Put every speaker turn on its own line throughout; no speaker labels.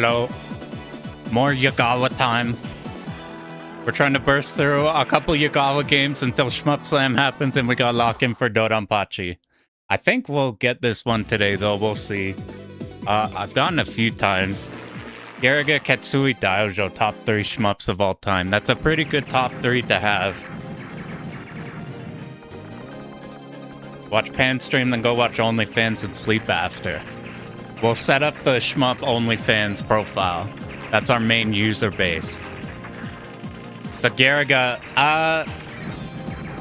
Hello. More Yagawa time. We're trying to burst through a couple Yagawa games until Shmup Slam happens and we got locked in for Dodanpachi. I think we'll get this one today, though. We'll see. I've gotten a few times. Garegga Ketsui Daiojo, top 3 shmups of all time. That's a pretty good top 3 to have. Watch Pan stream, then go watch OnlyFans and sleep after. We'll set up the shmup OnlyFans profile. That's our main user base. So Garegga,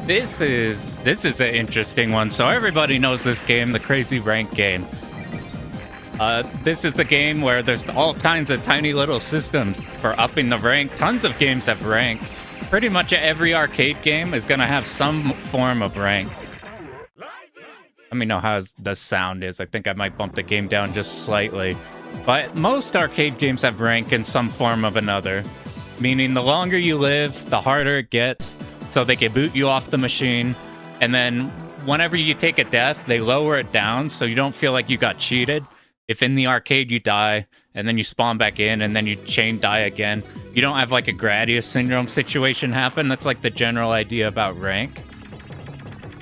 this is an interesting one. So everybody knows this game, the crazy rank game. This is the game where there's all kinds of tiny little systems for upping the rank. Tons of games have rank. Pretty much every arcade game is going to have some form of rank. Let me know how the sound is. I think I might bump the game down just slightly. But most arcade games have rank in some form of another. Meaning the longer you live, the harder it gets. So they can boot you off the machine. And then whenever you take a death, they lower it down so you don't feel like you got cheated. If in the arcade you die, and then you spawn back in, and then you chain die again, you don't have like a Gradius syndrome situation happen. That's like the general idea about rank.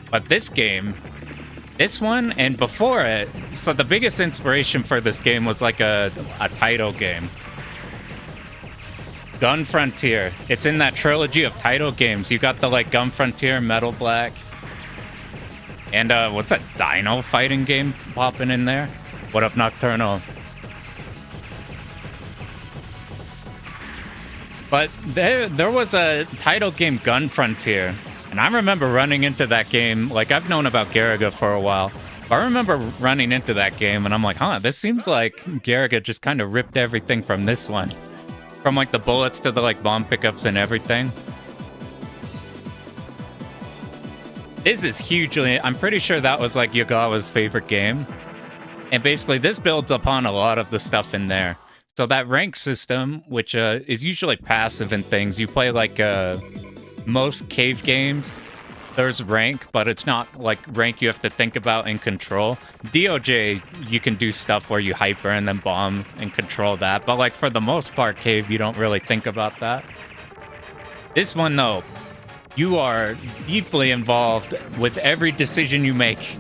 But this game, this one, and before it, so the biggest inspiration for this game was like a title game. Gun Frontier. It's in that trilogy of title games. You got the like Gun Frontier, Metal Black, and what's that Dino fighting game popping in there? What up, Nocturnal? But there was a title game, Gun Frontier, and I remember running into that game. Like, I've known about Garegga for a while. But I remember running into that game, and I'm like, huh, this seems like Garegga just kind of ripped everything from this one. From, like, the bullets to the, like, bomb pickups and everything. This is hugely... I'm pretty sure that was, like, Yagawa's favorite game. And basically, this builds upon a lot of the stuff in there. So that rank system, which is usually passive in things, you play, like, most cave games, there's rank, but it's not, like, rank you have to think about and control. DOJ, you can do stuff where you hyper and then bomb and control that. But, like, for the most part, cave, you don't really think about that. This one, though, you are deeply involved with every decision you make.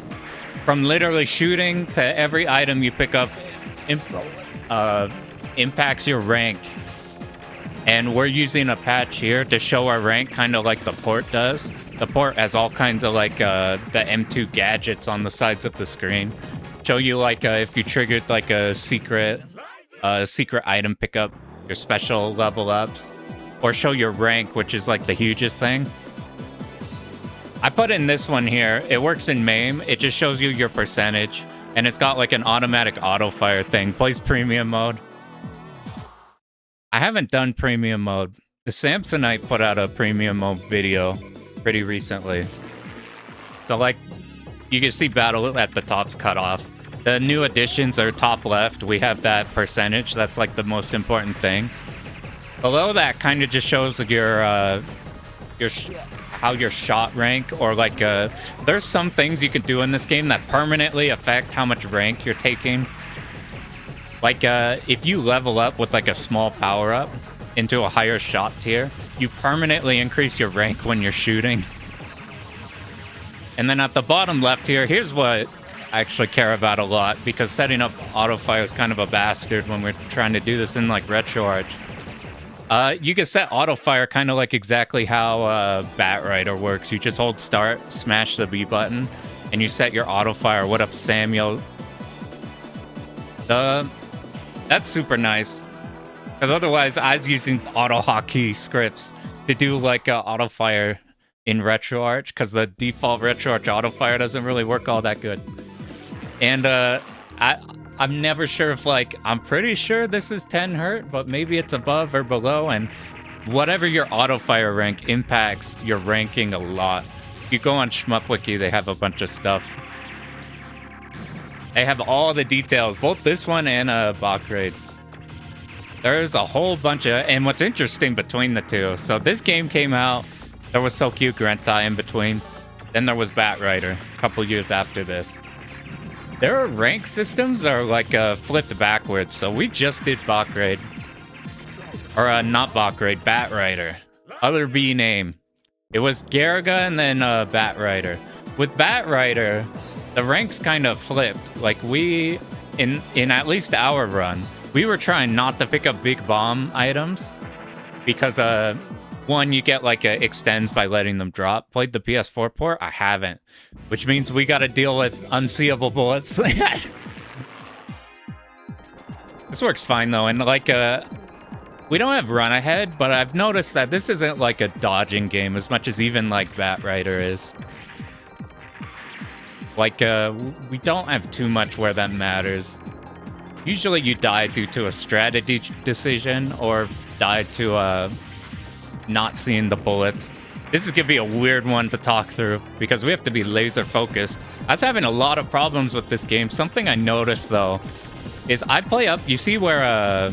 From literally shooting to every item you pick up impacts your rank. And we're using a patch here to show our rank, kind of like the port does. The port has all kinds of like the M2 gadgets on the sides of the screen. Show you like if you triggered like a secret item pickup, your special level ups. Or show your rank, which is like the hugest thing. I put in this one here. It works in MAME. It just shows you your percentage. And it's got like an automatic auto-fire thing. Plays premium mode. I haven't done premium mode. The Samsonite put out a premium mode video pretty recently. So like, you can see battle at the top's cut off. The new additions are top left. We have that percentage. That's like the most important thing. Below that kind of just shows how your shot rank, or like there's some things you can do in this game that permanently affect how much rank you're taking. Like if you level up with like a small power up into a higher shot tier, you permanently increase your rank when you're shooting. And then at the bottom left here, here's what I actually care about a lot, because setting up auto fire is kind of a bastard when we're trying to do this in like RetroArch. You can set auto fire kind of like exactly how Batrider works. You just hold start, smash the B button, and you set your auto fire. What up, Samuel? That's super nice, because otherwise I was using auto hotkey scripts to do like auto fire in RetroArch, because the default RetroArch auto fire doesn't really work all that good. And I'm never sure if, like, I'm pretty sure this is 10 Hz, but maybe it's above or below, and whatever your auto-fire rank impacts your ranking a lot. If you go on ShmupWiki, they have a bunch of stuff. They have all the details, both this one and Bakraid. There's a whole bunch of, and what's interesting between the two, so this game came out, there was Sokyu Grentai in between, then there was Batrider a couple years after this. Their rank systems are like flipped backwards, so we just did Bach Raid. Or not Bach Raid, Bat Rider. Other B name. It was Garegga and then Bat Rider. With Bat Rider, the ranks kind of flipped. Like we, in at least our run, we were trying not to pick up big bomb items because one, you get like extends by letting them drop. Played the PS4 port? I haven't, which means we got to deal with unseeable bullets. This works fine though, and like we don't have run ahead, but I've noticed that this isn't like a dodging game as much as even like Bat Rider is. Like we don't have too much where that matters. Usually you die due to a strategy decision or die to not seeing the bullets. This is gonna be a weird one to talk through because we have to be laser focused. I was having a lot of problems with this game. Something I noticed though is I play up, you see where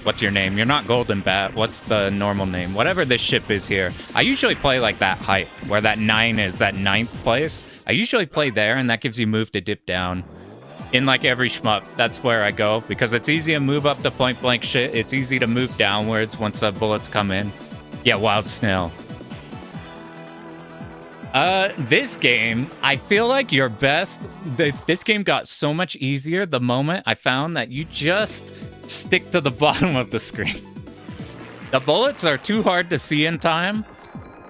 what's your name? You're not Golden Bat. What's the normal name? Whatever this ship is here. I usually play like that height where that 9 is, that 9th place. I usually play there and that gives you move to dip down. In like every shmup, that's where I go because it's easy to move up to point blank shit. It's easy to move downwards once the bullets come in. Yeah, Wild Snail. This game, I feel like your best. This game got so much easier the moment I found that you just stick to the bottom of the screen. The bullets are too hard to see in time,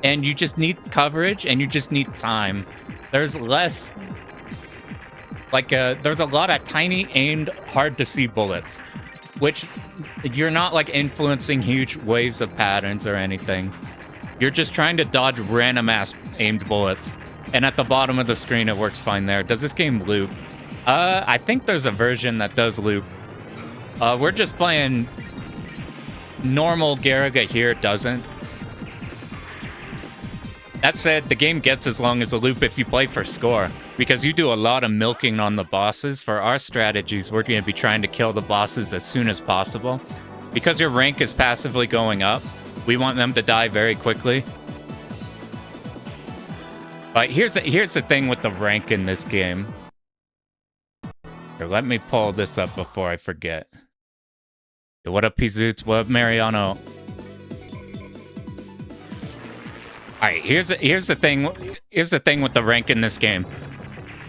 and you just need coverage and you just need time. There's less. Like, there's a lot of tiny, aimed, hard-to-see bullets, which you're not, like, influencing huge waves of patterns or anything. You're just trying to dodge random-ass aimed bullets. And at the bottom of the screen, it works fine there. Does this game loop? I think there's a version that does loop. We're just playing normal Garegga here. It doesn't. That said, the game gets as long as a loop if you play for score, because you do a lot of milking on the bosses. For our strategies, we're going to be trying to kill the bosses as soon as possible. Because your rank is passively going up, we want them to die very quickly. But here's the thing with the rank in this game. Here, let me pull this up before I forget. Yo, what up, Pizoots? What up, Mariano? All right, here's the thing with the rank in this game.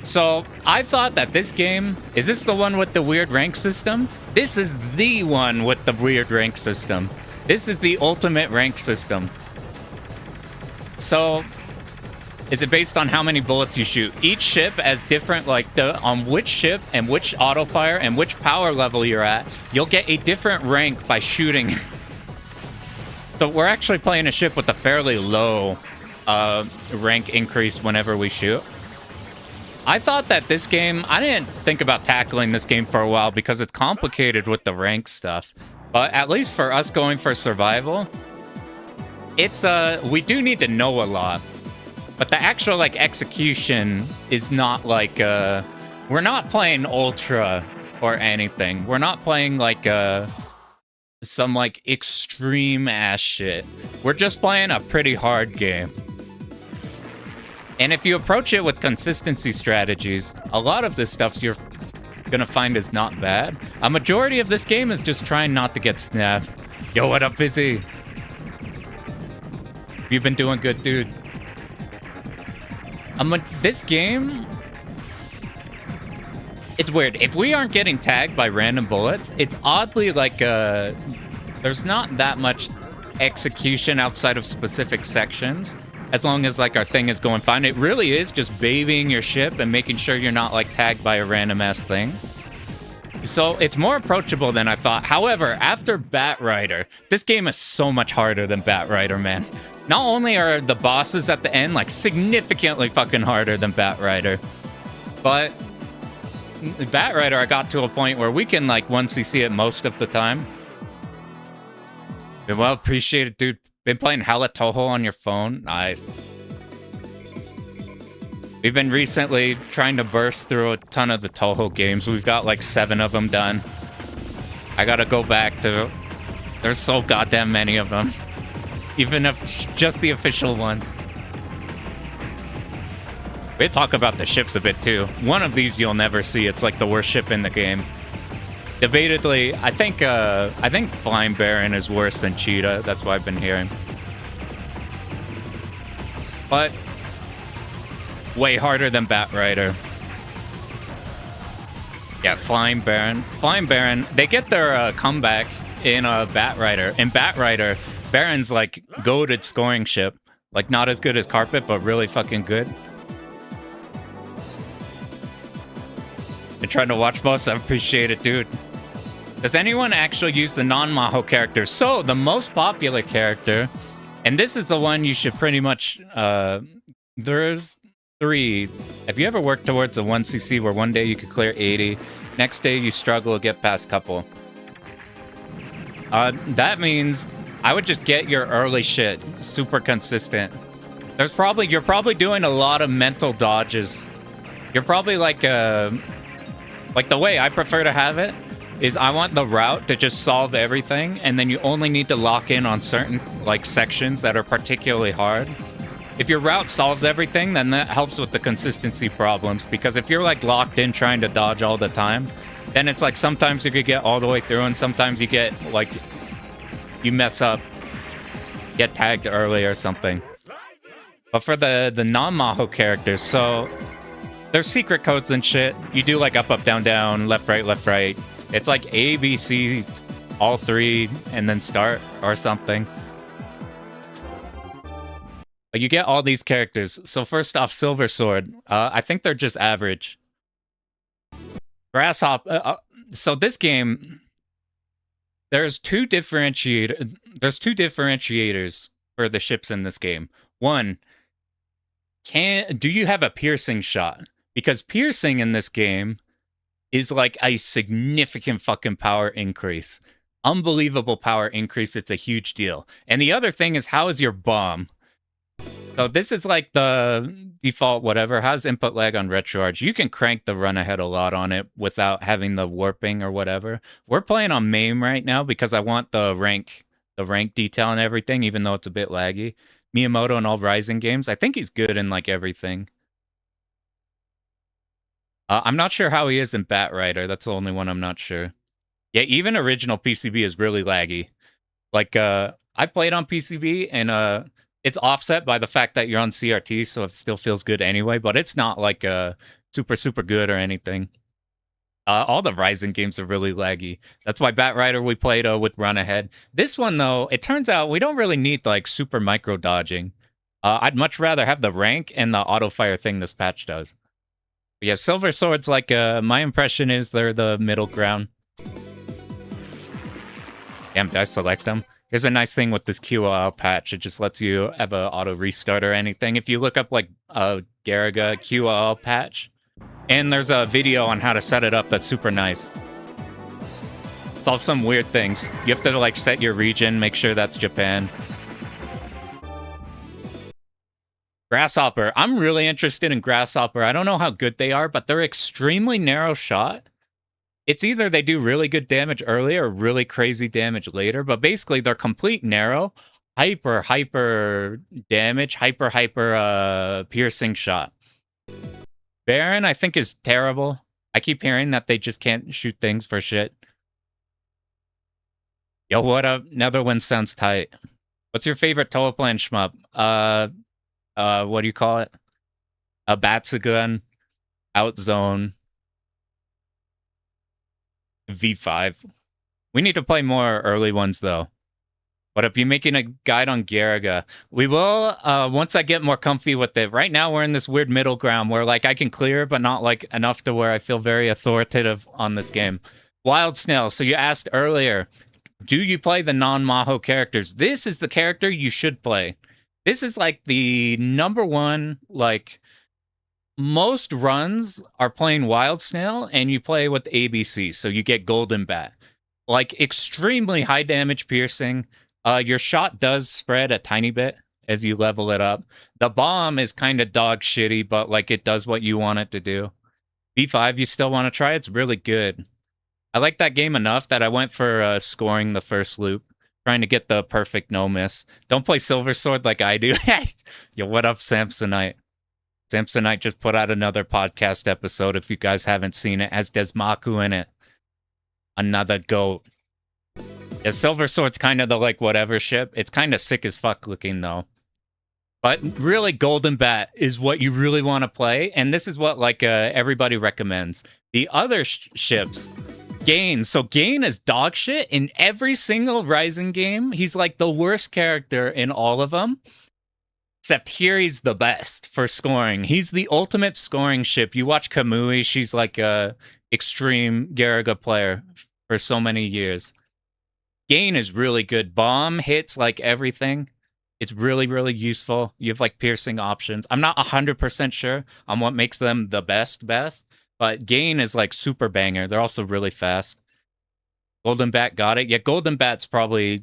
So I thought that this game, is this the one with the weird rank system? This is the one with the weird rank system. This is the ultimate rank system. So is it based on how many bullets you shoot? Each ship has different, like on which ship and which auto fire and which power level you're at, you'll get a different rank by shooting. So we're actually playing a ship with a fairly low rank increase whenever we shoot. I thought that this game, I didn't think about tackling this game for a while because it's complicated with the rank stuff. But at least for us going for survival, it's we do need to know a lot. But the actual like execution is not like we're not playing Ultra or anything. We're not playing like some like extreme ass shit. We're just playing a pretty hard game. And if you approach it with consistency strategies, a lot of this stuff you're gonna find is not bad. A majority of this game is just trying not to get snapped. Yo, what up, Fizzy? You've been doing good, dude. This game, it's weird. If we aren't getting tagged by random bullets, it's oddly like there's not that much execution outside of specific sections. As long as like our thing is going fine, it really is just babying your ship and making sure you're not like tagged by a random ass thing. So it's more approachable than I thought. However, after Bat Rider, this game is so much harder than Bat Rider, man. Not only are the bosses at the end like significantly fucking harder than Bat Rider, but Bat Rider I got to a point where we can like 1cc it most of the time. Well, appreciate it, dude. Been playing hella Toho on your phone? Nice. We've been recently trying to burst through a ton of the Toho games. We've got like 7 of them done. I gotta go back to... There's so goddamn many of them. Even if just the official ones. We talk about the ships a bit too. One of these you'll never see. It's like the worst ship in the game. Debatedly, I think Flying Baron is worse than Cheetah. That's what I've been hearing. But way harder than Batrider. Yeah, Flying Baron. Flying Baron, they get their comeback in Batrider. In Batrider, Baron's like goated scoring ship. Like not as good as Carpet, but really fucking good. Been trying to watch most. I appreciate it, dude. Does anyone actually use the non-Maho characters? So, the most popular character, and this is the one you should pretty much... there's 3. Have you ever worked towards a 1cc where one day you could clear 80, next day you struggle to get past couple? That means I would just get your early shit super consistent. You're probably doing a lot of mental dodges. You're probably like the way I prefer to have it is I want the route to just solve everything, and then you only need to lock in on certain like sections that are particularly hard. If your route solves everything, then that helps with the consistency problems, because if you're like locked in trying to dodge all the time, then it's like sometimes you could get all the way through and sometimes you get like you mess up, get tagged early or something. But for the non-Maho characters, so there's secret codes and shit. You do like up, up, down, down, left, right, left, right. It's like A, B, C, all 3, and then start or something. But you get all these characters. So first off, Silver Sword. I think they're just average. Grasshopper. So this game, there's two differentiators for the ships in this game. One, do you have a piercing shot? Because piercing in this game is like a significant fucking power increase. Unbelievable power increase. It's a huge deal. And the other thing is, how is your bomb? So this is like the default whatever. How's input lag on RetroArch? You can crank the run ahead a lot on it without having the warping or whatever. We're playing on MAME right now because I want the rank detail and everything, even though it's a bit laggy. Miyamoto in all Rising games, I think he's good in like everything. I'm not sure how he is in Batrider. That's the only one I'm not sure. Yeah, even original PCB is really laggy. Like, I played on PCB, and it's offset by the fact that you're on CRT, so it still feels good anyway, but it's not like super, super good or anything. All the Ryzen games are really laggy. That's why Batrider we played with Run Ahead. This one, though, it turns out we don't really need like super micro dodging. I'd much rather have the rank and the auto fire thing this patch does. But yeah, Silver Sword's like, my impression is they're the middle ground. Damn, did I select them? Here's a nice thing with this QOL patch. It just lets you have an auto restart or anything. If you look up like a Garegga QOL patch, and there's a video on how to set it up that's super nice. Solve some weird things. You have to like set your region, make sure that's Japan. Grasshopper. I'm really interested in Grasshopper. I don't know how good they are, but they're extremely narrow shot. It's either they do really good damage early or really crazy damage later, but basically they're complete narrow, hyper damage, hyper piercing shot. Baron, I think, is terrible. I keep hearing that they just can't shoot things for shit. Yo, what up? Netherlands sounds tight. What's your favorite Toa Plan shmup? What do you call it? A Batsugun, Outzone, V5. We need to play more early ones, though. But if you're making a guide on Garegga, we will, once I get more comfy with it. Right now, we're in this weird middle ground where, like, I can clear, but not, like, enough to where I feel very authoritative on this game. Wild Snail, so you asked earlier, do you play the non-Maho characters? This is the character you should play. This is, like, the number one, like, most runs are playing Wild Snail, and you play with ABC, so you get Golden Bat. Like, extremely high damage piercing. Your shot does spread a tiny bit as you level it up. The bomb is kind of dog shitty, but, like, it does what you want it to do. B5, you still want to try? It's really good. I like that game enough that I went for scoring the first loop, trying to get the perfect no miss. Don't play Silver Sword like I do. Yo, what up, Samsonite? Samsonite just put out another podcast episode. If you guys haven't seen it, has Desmaku in it. Another goat. Yeah, Silver Sword's kind of the like whatever ship. It's kind of sick as fuck looking though. But really, Golden Bat is what you really want to play, and this is what like everybody recommends. The other ships, Gain. So Gain is dog shit in every single Rising game. He's like the worst character in all of them. Except here he's the best for scoring. He's the ultimate scoring ship. You watch Kamui, she's like a extreme Garegga player for so many years. Gain is really good. Bomb hits like everything. It's really, really useful. You have like piercing options. I'm not 100% sure on what makes them the best, but Gain is like super banger. They're also really fast. Golden Bat got it. Yeah, Golden Bat's probably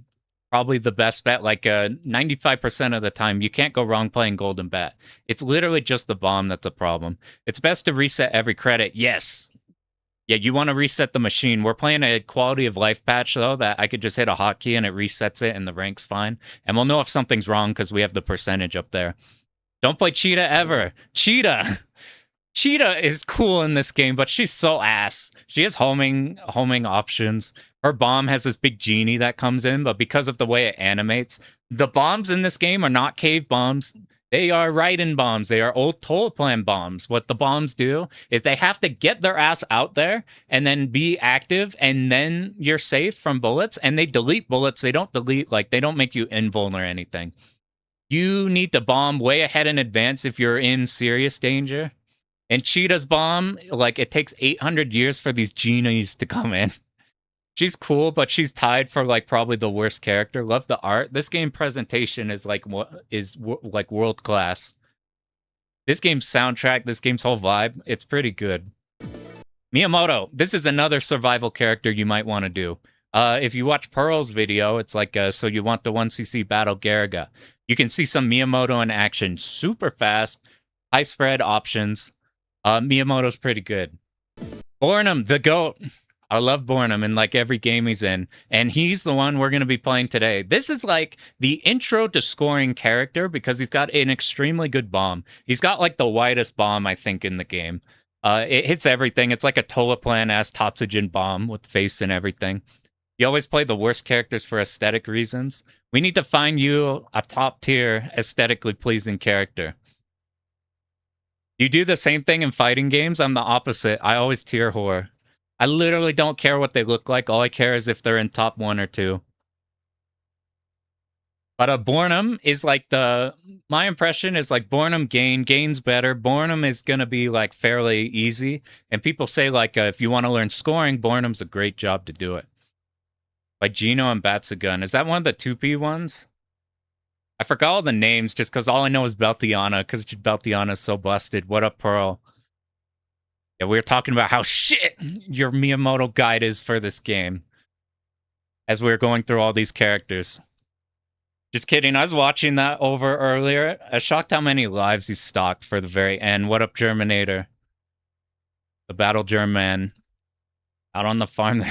the best bet. Like 95% of the time, you can't go wrong playing Golden Bat. It's literally just the bomb that's a problem. It's best to reset every credit. Yes. Yeah, you want to reset the machine. We're playing a quality of life patch, though, that I could just hit a hotkey and it resets it and the rank's fine. And we'll know if something's wrong because we have the percentage up there. Don't play Cheetah ever. Cheetah is cool in this game, but she's so ass. She has homing options. Her bomb has this big genie that comes in, but because of the way it animates, the bombs in this game are not cave bombs. They are Raiden bombs. They are old toll plan bombs. What the bombs do is they have to get their ass out there and then be active, and then you're safe from bullets. And they delete bullets. They don't delete, like, they don't make you invulnerable or anything. You need to bomb way ahead in advance if you're in serious danger. And Cheetah's bomb, like, it takes 800 years for these genies to come in. She's cool, but she's tied for like probably the worst character. Love the art. This game presentation is like like world class. This game's soundtrack, this game's whole vibe, it's pretty good. Miyamoto. This is another survival character you might want to do. If you watch Pearl's video, it's like so you want the 1cc battle Garegga. You can see some Miyamoto in action. Super fast, high spread options. Miyamoto's pretty good. Bornum, the GOAT. I love Bornum in like every game he's in, and he's the one we're going to be playing today. This is like the intro to scoring character because he's got an extremely good bomb. He's got like the widest bomb, I think, in the game. It hits everything. It's like a Tolaplan-ass Tatsujin bomb with face and everything. You always play the worst characters for aesthetic reasons. We need to find you a top-tier, aesthetically pleasing character. You do the same thing in fighting games? I'm the opposite. I always tier whore. I literally don't care what they look like. All I care is if they're in top 1 or 2. But Bornum is like my impression is like Bornum Gain's better. Bornum is going to be like fairly easy. And people say like if you want to learn scoring, Bornum's a great job to do it. By Gino and Batsugun. Is that one of the 2P ones? I forgot all the names just because all I know is Beltiana because Beltiana is so busted. What up, Pearl? Yeah, we were talking about how shit your Miyamoto guide is for this game. As we were going through all these characters. Just kidding, I was watching that over earlier. I was shocked how many lives he stocked for the very end. What up, Germinator? The Battle German. Out on the farm.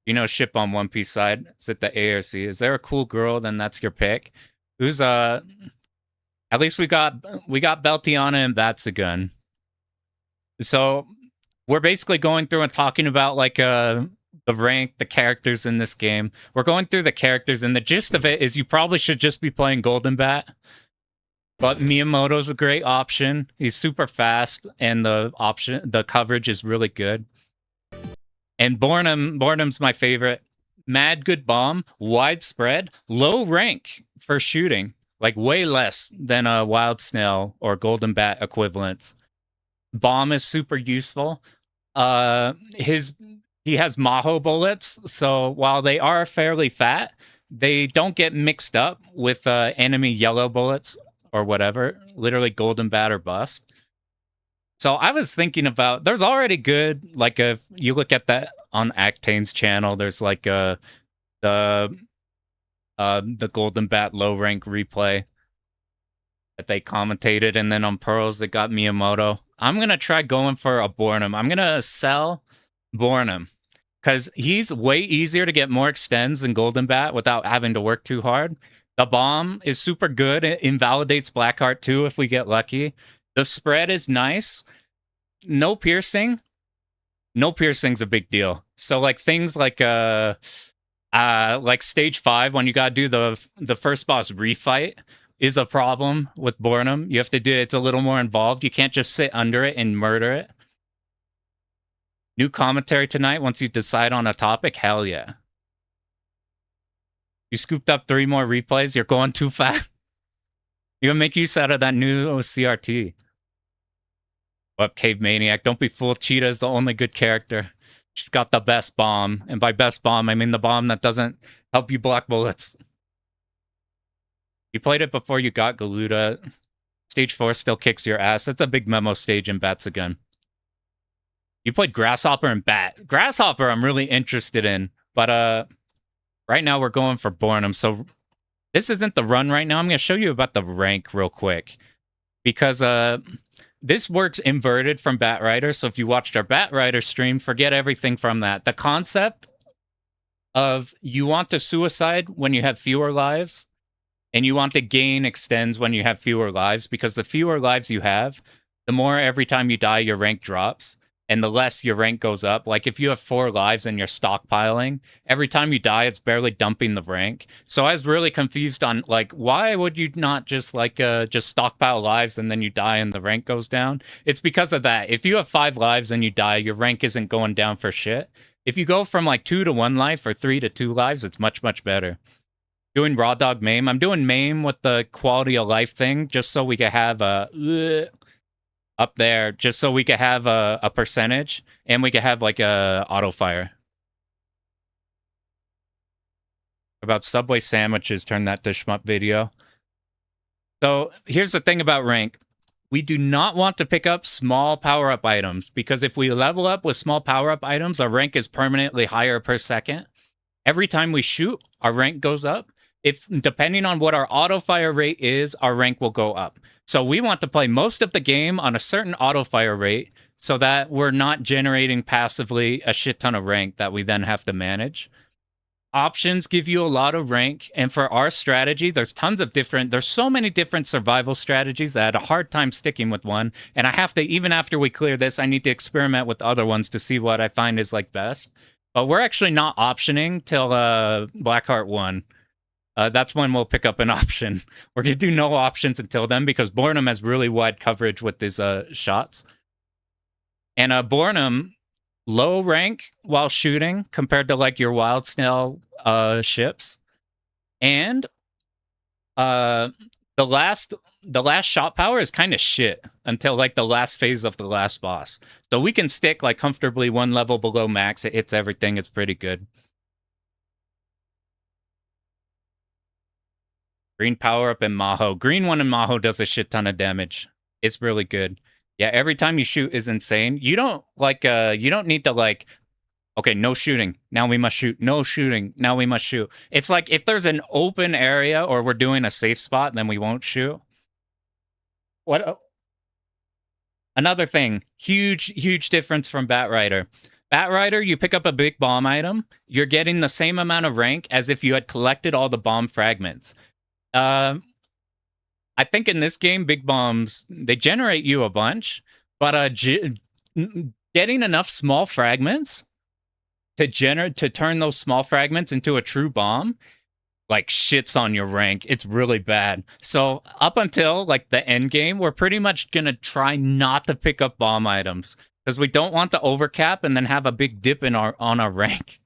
You know, ship on One Piece side. Is it the ARC? Is there a cool girl? Then that's your pick. Who's at least we got Beltiana and Batsugun. So we're basically going through and talking about like the rank, the characters in this game. We're going through the characters, and the gist of it is you probably should just be playing Golden Bat. But Miyamoto's a great option. He's super fast, and the coverage is really good. And Bornum's my favorite. Mad good bomb, widespread, low rank for shooting, like way less than a Wild Snail or Golden Bat equivalents. Bomb is super useful. He has Maho bullets, so while they are fairly fat, they don't get mixed up with enemy yellow bullets or whatever. Literally Golden Bat or bust. So I was thinking about, there's already good, like if you look at that on Actane's channel, there's like the Golden Bat low rank replay that they commentated, and then on Pearls they got Miyamoto. I'm going to try going for a Bornum. I'm going to sell Bornum because he's way easier to get more extends than Golden Bat without having to work too hard. The bomb is super good. It invalidates Blackheart too if we get lucky. The spread is nice. No piercing. No piercing's a big deal. So like things like stage 5 when you gotta do the first boss refight is a problem with Bornum. You have to do it's a little more involved. You can't just sit under it and murder it. New commentary tonight once you decide on a topic? Hell yeah. You scooped up 3 more replays. You're going too fast. You're gonna make use out of that new CRT. What, Cave Maniac? Don't be fooled. Cheetah is the only good character. She's got the best bomb. And by best bomb, I mean the bomb that doesn't help you block bullets. You played it before you got Galuda. Stage 4 still kicks your ass. That's a big memo stage in Batsugun. You played Grasshopper and Bat. Grasshopper I'm really interested in. But right now we're going for Bornum. So this isn't the run right now. I'm going to show you about the rank real quick. Because this works inverted from Batrider. So if you watched our Batrider stream, forget everything from that. The concept of you want to suicide when you have fewer lives, and you want to gain extends when you have fewer lives, because the fewer lives you have, the more every time you die your rank drops, and the less your rank goes up. Like if you have 4 lives and you're stockpiling, every time you die it's barely dumping the rank. So I was really confused on like why would you not just like just stockpile lives and then you die and the rank goes down? It's because of that. If you have 5 lives and you die, your rank isn't going down for shit. If you go from like 2 to 1 life or 3 to 2 lives, it's much better. Doing Raw Dog Maim. I'm doing Maim with the quality of life thing just so we can have a up there, just so we could have a percentage, and we could have like a auto fire. About Subway sandwiches, turn that to shmup video. So here's the thing about rank. We do not want to pick up small power-up items, because if we level up with small power-up items, our rank is permanently higher per second. Every time we shoot, our rank goes up. If depending on what our auto fire rate is, our rank will go up. So we want to play most of the game on a certain auto fire rate so that we're not generating passively a shit ton of rank that we then have to manage. Options give you a lot of rank, and for our strategy, there's so many different survival strategies that I had a hard time sticking with one, and I have to, even after we clear this, I need to experiment with other ones to see what I find is like best. But we're actually not optioning till Blackheart 1. That's when we'll pick up an option. We're going to do no options until then, because Bornum has really wide coverage with his shots. And Bornum, low rank while shooting compared to like your Wild Snail ships. And the last shot power is kind of shit until like the last phase of the last boss. So we can stick like comfortably 1 level below max. It hits everything. It's pretty good. Green power up in Maho. Green one in Maho does a shit ton of damage. It's really good. Yeah, every time you shoot is insane. You don't like you don't need to like, okay, no shooting. Now we must shoot. No shooting. Now we must shoot. It's like if there's an open area or we're doing a safe spot, then we won't shoot. What? Another thing, huge difference from Batrider. Batrider, you pick up a big bomb item, you're getting the same amount of rank as if you had collected all the bomb fragments. I think in this game, big bombs, they generate you a bunch, but getting enough small fragments to turn those small fragments into a true bomb, like shits on your rank. It's really bad. So up until like the end game, we're pretty much gonna try not to pick up bomb items because we don't want to overcap and then have a big dip in on our rank.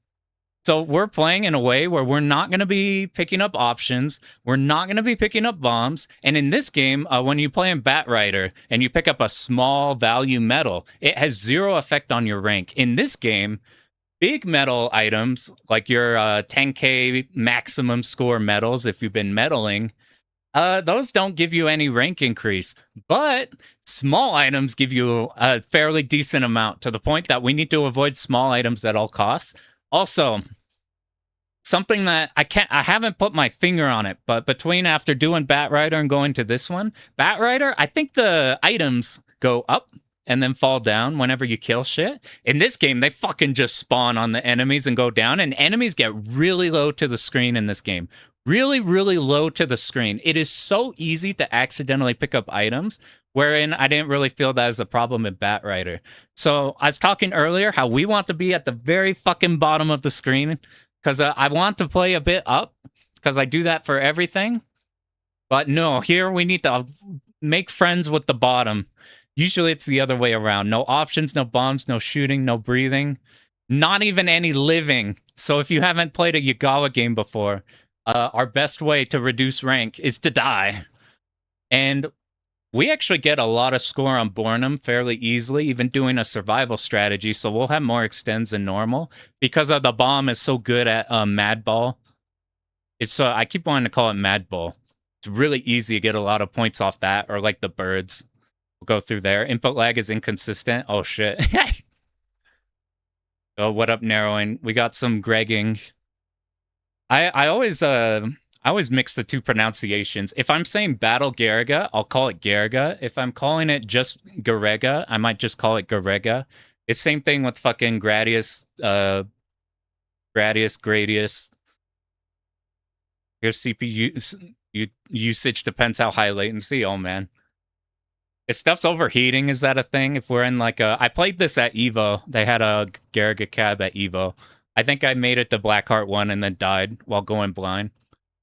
So we're playing in a way where we're not going to be picking up options. We're not going to be picking up bombs. And in this game, when you play in Batrider and you pick up a small value medal, it has 0 effect on your rank. In this game, big medal items, like your 10K maximum score medals, if you've been medaling, those don't give you any rank increase. But small items give you a fairly decent amount, to the point that we need to avoid small items at all costs. Also, something that I haven't put my finger on it, but between after doing Batrider and going to this one, Batrider, I think the items go up and then fall down whenever you kill shit. In this game, they fucking just spawn on the enemies and go down, and enemies get really low to the screen in this game. really, really low to the screen. It is so easy to accidentally pick up items, wherein I didn't really feel that as a problem in Batrider. So I was talking earlier how we want to be at the very fucking bottom of the screen because I want to play a bit up because I do that for everything. But no, here we need to make friends with the bottom. Usually it's the other way around. No options, no bombs, no shooting, no breathing, not even any living. So if you haven't played a Yagawa game before, our best way to reduce rank is to die. And we actually get a lot of score on Bornum fairly easily, even doing a survival strategy. So we'll have more extends than normal because of the bomb is so good at Mad Ball. It's I keep wanting to call it Mad Ball. It's really easy to get a lot of points off that, or like the birds. We'll go through there. Input lag is inconsistent. Oh shit. Oh, what up, narrowing? We got some gregging. I always mix the two pronunciations. If I'm saying Battle Garegga, I'll call it Garegga. If I'm calling it just Garegga, I might just call it Garegga. It's same thing with fucking Gradius, Gradius. Here's CPU usage depends how high latency. Oh man. If stuff's overheating, is that a thing? If we're in like a... I played this at EVO. They had a Garegga cab at EVO. I think I made it to Blackheart 1 and then died while going blind.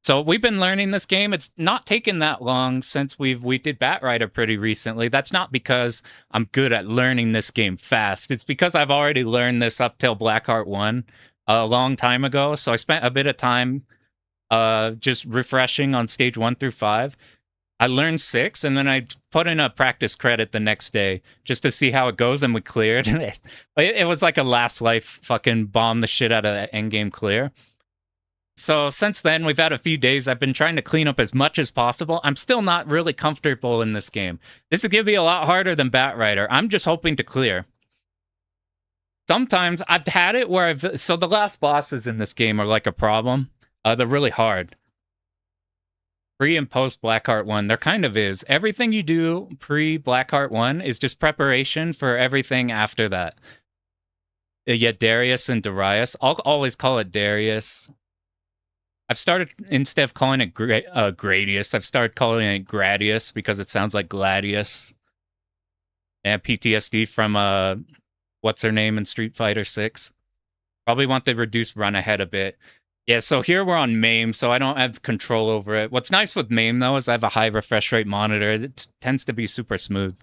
So we've been learning this game. It's not taken that long since we did Batrider pretty recently. That's not because I'm good at learning this game fast. It's because I've already learned this up till Blackheart 1 a long time ago. So I spent a bit of time just refreshing on stage 1 through 5. I learned 6, and then I put in a practice credit the next day just to see how it goes, and we cleared. It was like a last life fucking bomb the shit out of that endgame clear. So since then, we've had a few days. I've been trying to clean up as much as possible. I'm still not really comfortable in this game. This is going to be a lot harder than Batrider. I'm just hoping to clear. Sometimes I've had it where so the last bosses in this game are like a problem. They're really hard. Pre and post Blackheart 1, there kind of is. Everything you do pre Blackheart 1 is just preparation for everything after that. Yeah, Darius and Darius. I'll always call it Darius. I've started, instead of calling it Gradius, I've started calling it Gradius because it sounds like Gladius. And PTSD from, what's her name in Street Fighter 6? Probably want to reduce run ahead a bit. Yeah, so here we're on MAME, so I don't have control over it. What's nice with MAME, though, is I have a high refresh rate monitor. It tends to be super smooth.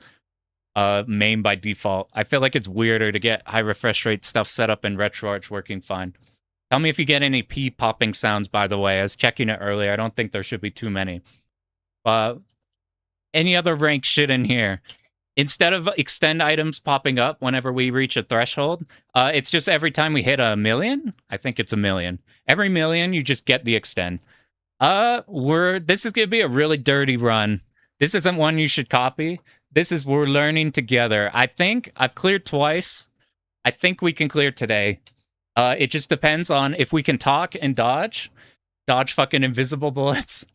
MAME by default. I feel like it's weirder to get high refresh rate stuff set up in RetroArch working fine. Tell me if you get any P popping sounds, by the way. I was checking it earlier. I don't think there should be too many. Any other rank shit in here? Instead of extend items popping up whenever we reach a threshold, it's just every time we hit 1 million. I think it's 1 million. Every million, you just get the extend. This is gonna be a really dirty run. This isn't one you should copy. This is we're learning together. I think I've cleared twice. I think we can clear today. It just depends on if we can talk and dodge. Dodge fucking invisible bullets.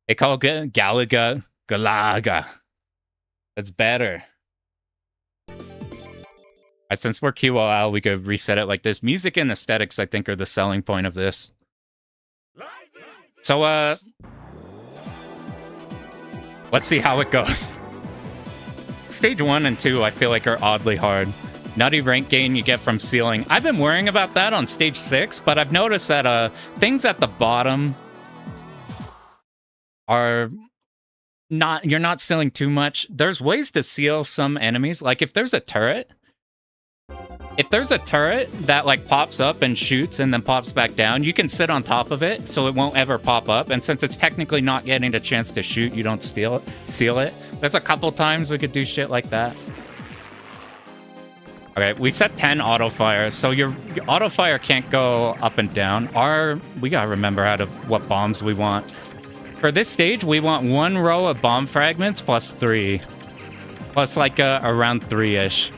They call it Galaga. That's better. Since we're QOL, we could reset it like this. Music and aesthetics, I think, are the selling point of this. So, let's see how it goes. Stage 1 and 2, I feel like, are oddly hard. Nutty rank gain you get from sealing. I've been worrying about that on stage 6, but I've noticed that things at the bottom are not... You're not sealing too much. There's ways to seal some enemies. Like, if there's a turret... If there's a turret that, like, pops up and shoots and then pops back down, you can sit on top of it so it won't ever pop up. And since it's technically not getting a chance to shoot, you don't seal it. There's a couple times we could do shit like that. Okay, we set 10 auto fire, so your auto fire can't go up and down. We gotta remember what bombs we want. For this stage, we want 1 row of bomb fragments plus 3. Plus, like, around 3-ish.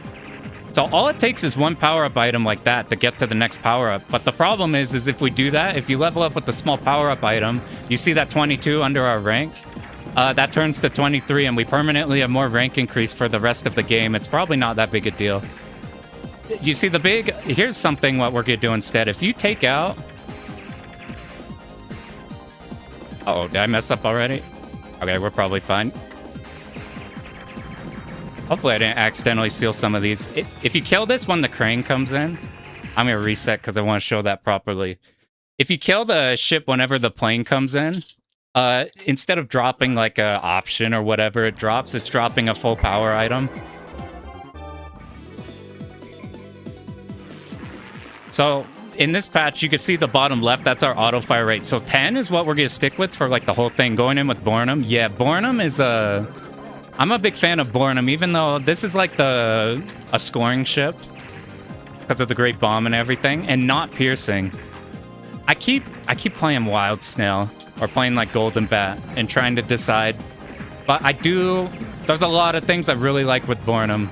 So all it takes is 1 power-up item like that to get to the next power-up. But the problem is if we do that, if you level up with the small power-up item, you see that 22 under our rank? That turns to 23, and we permanently have more rank increase for the rest of the game. It's probably not that big a deal. You see here's something what we're gonna do instead. If you take out Uh-oh, did I mess up already? Okay, we're probably fine. Hopefully I didn't accidentally steal some of these. If you kill this when the crane comes in, I'm going to reset because I want to show that properly. If you kill the ship whenever the plane comes in, instead of dropping like a option or whatever it drops, it's dropping a full power item. So in this patch, you can see the bottom left, that's our auto fire rate. So 10 is what we're going to stick with for like the whole thing. Going in with Bornum. Yeah, Bornum is I'm a big fan of Bornum, even though this is like a scoring ship because of the great bomb and everything, and not piercing. I keep playing Wild Snail or playing like Golden Bat and trying to decide. But there's a lot of things I really like with Bornum.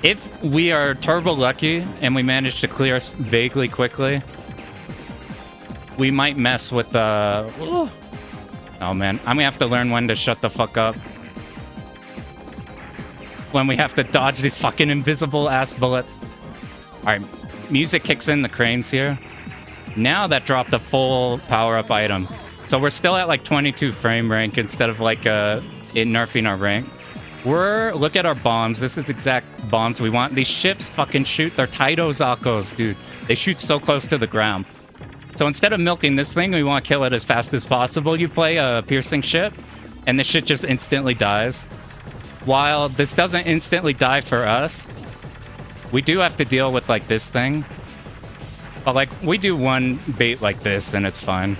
If we are turbo lucky and we manage to clear vaguely quickly, we might mess with the... Oh man, I'm gonna have to learn when to shut the fuck up. When we have to dodge these fucking invisible ass bullets. Alright, music kicks in the cranes here. Now that dropped a full power-up item. So we're still at like 22 frame rank instead of like it nerfing our rank. Look at our bombs. This is exact bombs we want. These ships fucking shoot. They're Taito Zakos, dude. They shoot so close to the ground. So instead of milking this thing, we want to kill it as fast as possible. You play a piercing ship, and the shit just instantly dies. While this doesn't instantly die for us, we do have to deal with like this thing. But like, we do one bait like this, and it's fine.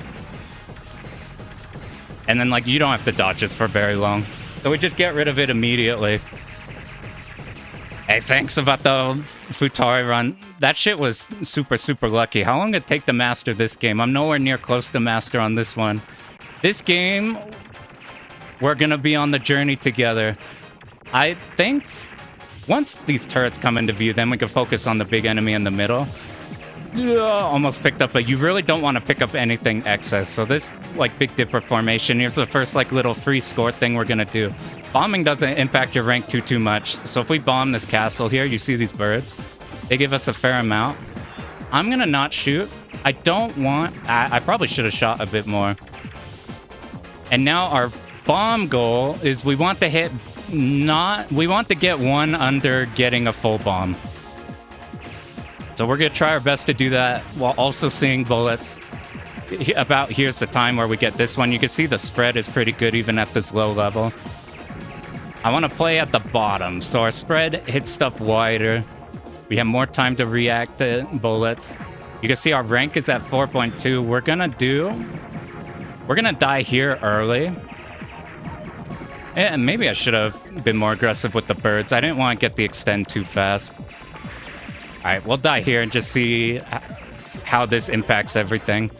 And then like, you don't have to dodge this for very long. So we just get rid of it immediately. Hey, thanks about the Futari run. That shit was super, super lucky. How long did it take to master this game? I'm nowhere near close to master on this one. This game, we're gonna be on the journey together. I think once these turrets come into view, then we can focus on the big enemy in the middle. Almost picked up, but you really don't want to pick up anything excess. So this like Big Dipper formation, here's the first like little free score thing we're gonna do. Bombing doesn't impact your rank too much. So if we bomb this castle here, you see these birds, they give us a fair amount. I'm gonna not shoot. I don't want, I probably should have shot a bit more. And now our bomb goal is we want to get one under getting a full bomb. So we're going to try our best to do that while also seeing bullets. Here's the time where we get this one. You can see the spread is pretty good even at this low level. I want to play at the bottom, so our spread hits stuff wider. We have more time to react to bullets. You can see our rank is at 4.2. We're going to die here early. And maybe I should have been more aggressive with the birds. I didn't want to get the extend too fast. All right, we'll die here and just see how this impacts everything.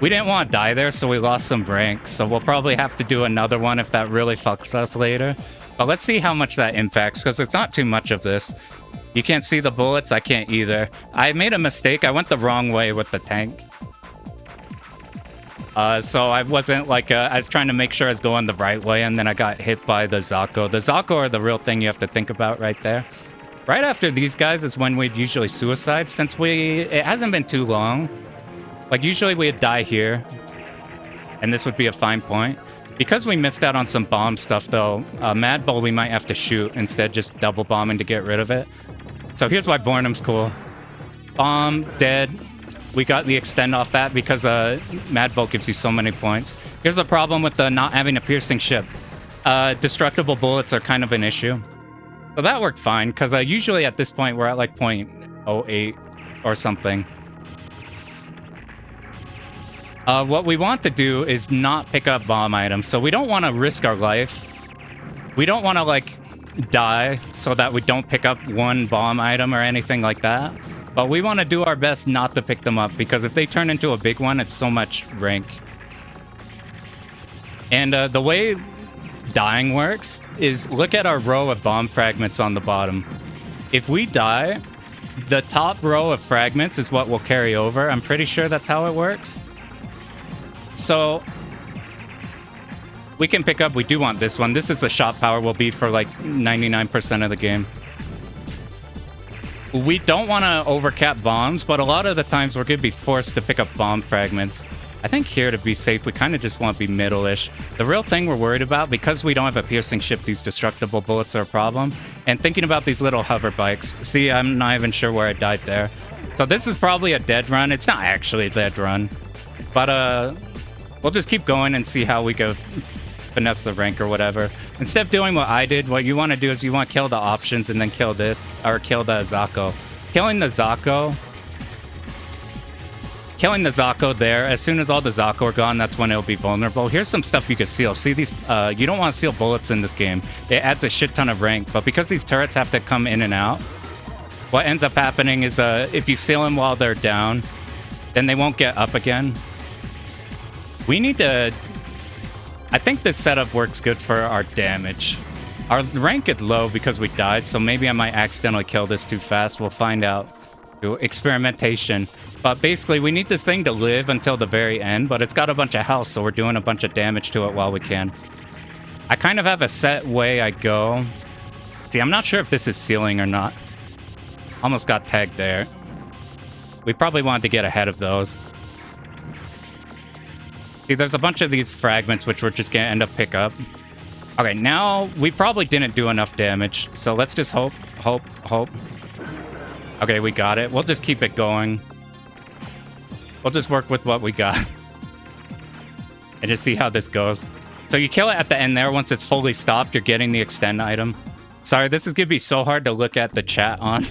We didn't want to die there, so we lost some rank. So we'll probably have to do another one if that really fucks us later. But let's see how much that impacts, because it's not too much of this. You can't see the bullets. I can't either. I made a mistake. I went the wrong way with the tank. So I wasn't like, I was trying to make sure I was going the right way, and then I got hit by the Zako. The Zako are the real thing you have to think about right there. Right after these guys is when we'd usually suicide, since it hasn't been too long. Like, usually we'd die here, and this would be a fine point. Because we missed out on some bomb stuff, though, Mad Bull we might have to shoot instead, just double bombing to get rid of it. So here's why Bornum's cool. Bomb, dead. We got the extend off that because Mad Bull gives you so many points. Here's the problem with the not having a piercing ship. Destructible bullets are kind of an issue. So that worked fine, because usually at this point we're at like 0.08 or something. What we want to do is not pick up bomb items, so we don't want to risk our life. We don't want to like die so that we don't pick up one bomb item or anything like that. But we want to do our best not to pick them up, because if they turn into a big one, it's so much rank. And the way dying works is look at our row of bomb fragments on the bottom. If we die, the top row of fragments is what will carry over. I'm pretty sure that's how it works. So we can pick up, we do want this one. This is the shot power will be for like 99% of the game. We don't want to overcap bombs, but a lot of the times we're going to be forced to pick up bomb fragments. I think here to be safe, we kind of just want to be middle-ish. The real thing we're worried about, because we don't have a piercing ship, these destructible bullets are a problem. And thinking about these little hover bikes. See, I'm not even sure where I died there. So this is probably a dead run. It's not actually a dead run. But we'll just keep going and see how we go finesse the rank or whatever. Instead of doing what I did, what you want to do is you want to kill the options and then kill this. Or kill the Zako. Killing the Zako there, as soon as all the Zako are gone, that's when it'll be vulnerable. Here's some stuff you can seal. See these, you don't want to seal bullets in this game. It adds a shit ton of rank, but because these turrets have to come in and out, what ends up happening is if you seal them while they're down, then they won't get up again. We need to... I think this setup works good for our damage. Our rank is low because we died, so maybe I might accidentally kill this too fast. We'll find out. Do experimentation. But basically, we need this thing to live until the very end, but it's got a bunch of health, so we're doing a bunch of damage to it while we can. I kind of have a set way I go. See, I'm not sure if this is sealing or not. Almost got tagged there. We probably wanted to get ahead of those. See, there's a bunch of these fragments which we're just going to end up pick up. Okay, now we probably didn't do enough damage, so let's just hope. Okay, we got it. We'll just keep it going. We'll just work with what we got. And just see how this goes. So you kill it at the end there. Once it's fully stopped, you're getting the extend item. Sorry, this is going to be so hard to look at the chat on.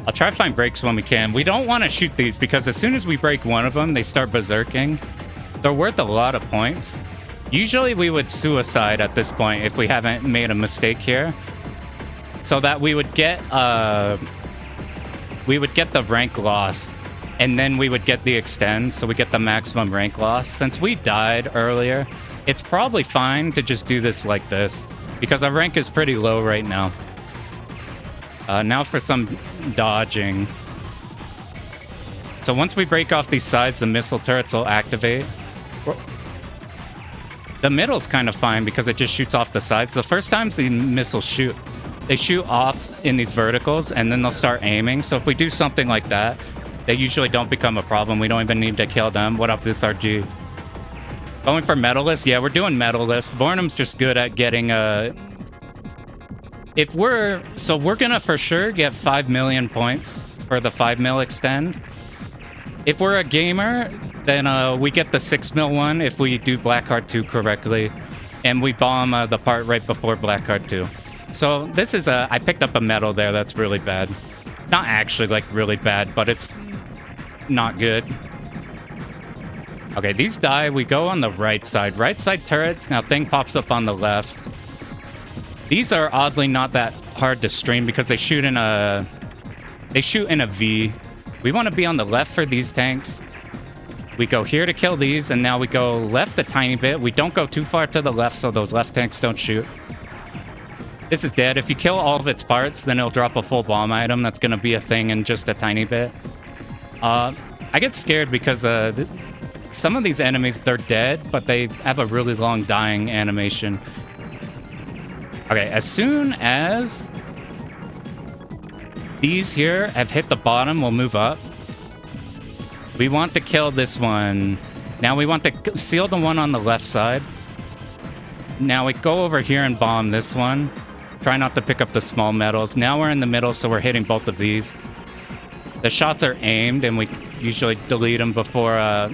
I'll try to find breaks when we can. We don't want to shoot these because as soon as we break one of them, they start berserking. They're worth a lot of points. Usually we would suicide at this point if we haven't made a mistake here. So that we would get the rank loss, and then we would get the extend, so we get the maximum rank loss. Since we died earlier, it's probably fine to just do this like this, because our rank is pretty low right now. Now for some dodging. So once we break off these sides, the missile turrets will activate. The middle's kind of fine because it just shoots off the sides. The first times the missiles shoot, they shoot off in these verticals, and then they'll start aiming. So if we do something like that, they usually don't become a problem. We don't even need to kill them. What up, this RG? Going for medalist? Yeah, we're doing medalist. Bornham's just good at getting So we're gonna for sure get 5 million points for the 5 mil extend. If we're a gamer, then we get the 6 mil one if we do Blackheart 2 correctly. And we bomb the part right before Blackheart 2. So this is I picked up a medal there that's really bad. Not actually like really bad, but it's not good. Okay, these die. We go on the right side. Right side turrets. Now thing pops up on the left. These are oddly not that hard to stream because they shoot in a V. We want to be on the left for these tanks. We go here to kill these, and now we go left a tiny bit. We don't go too far to the left so those left tanks don't shoot. This is dead. If you kill all of its parts, then it'll drop a full bomb item. That's going to be a thing in just a tiny bit. I get scared because some of these enemies, they're dead, but they have a really long dying animation. Okay, as soon as these here have hit the bottom, we'll move up. We want to kill this one. Now we want to seal the one on the left side. Now we go over here and bomb this one. Try not to pick up the small medals. Now we're in the middle, so we're hitting both of these. The shots are aimed, and we usually delete them before...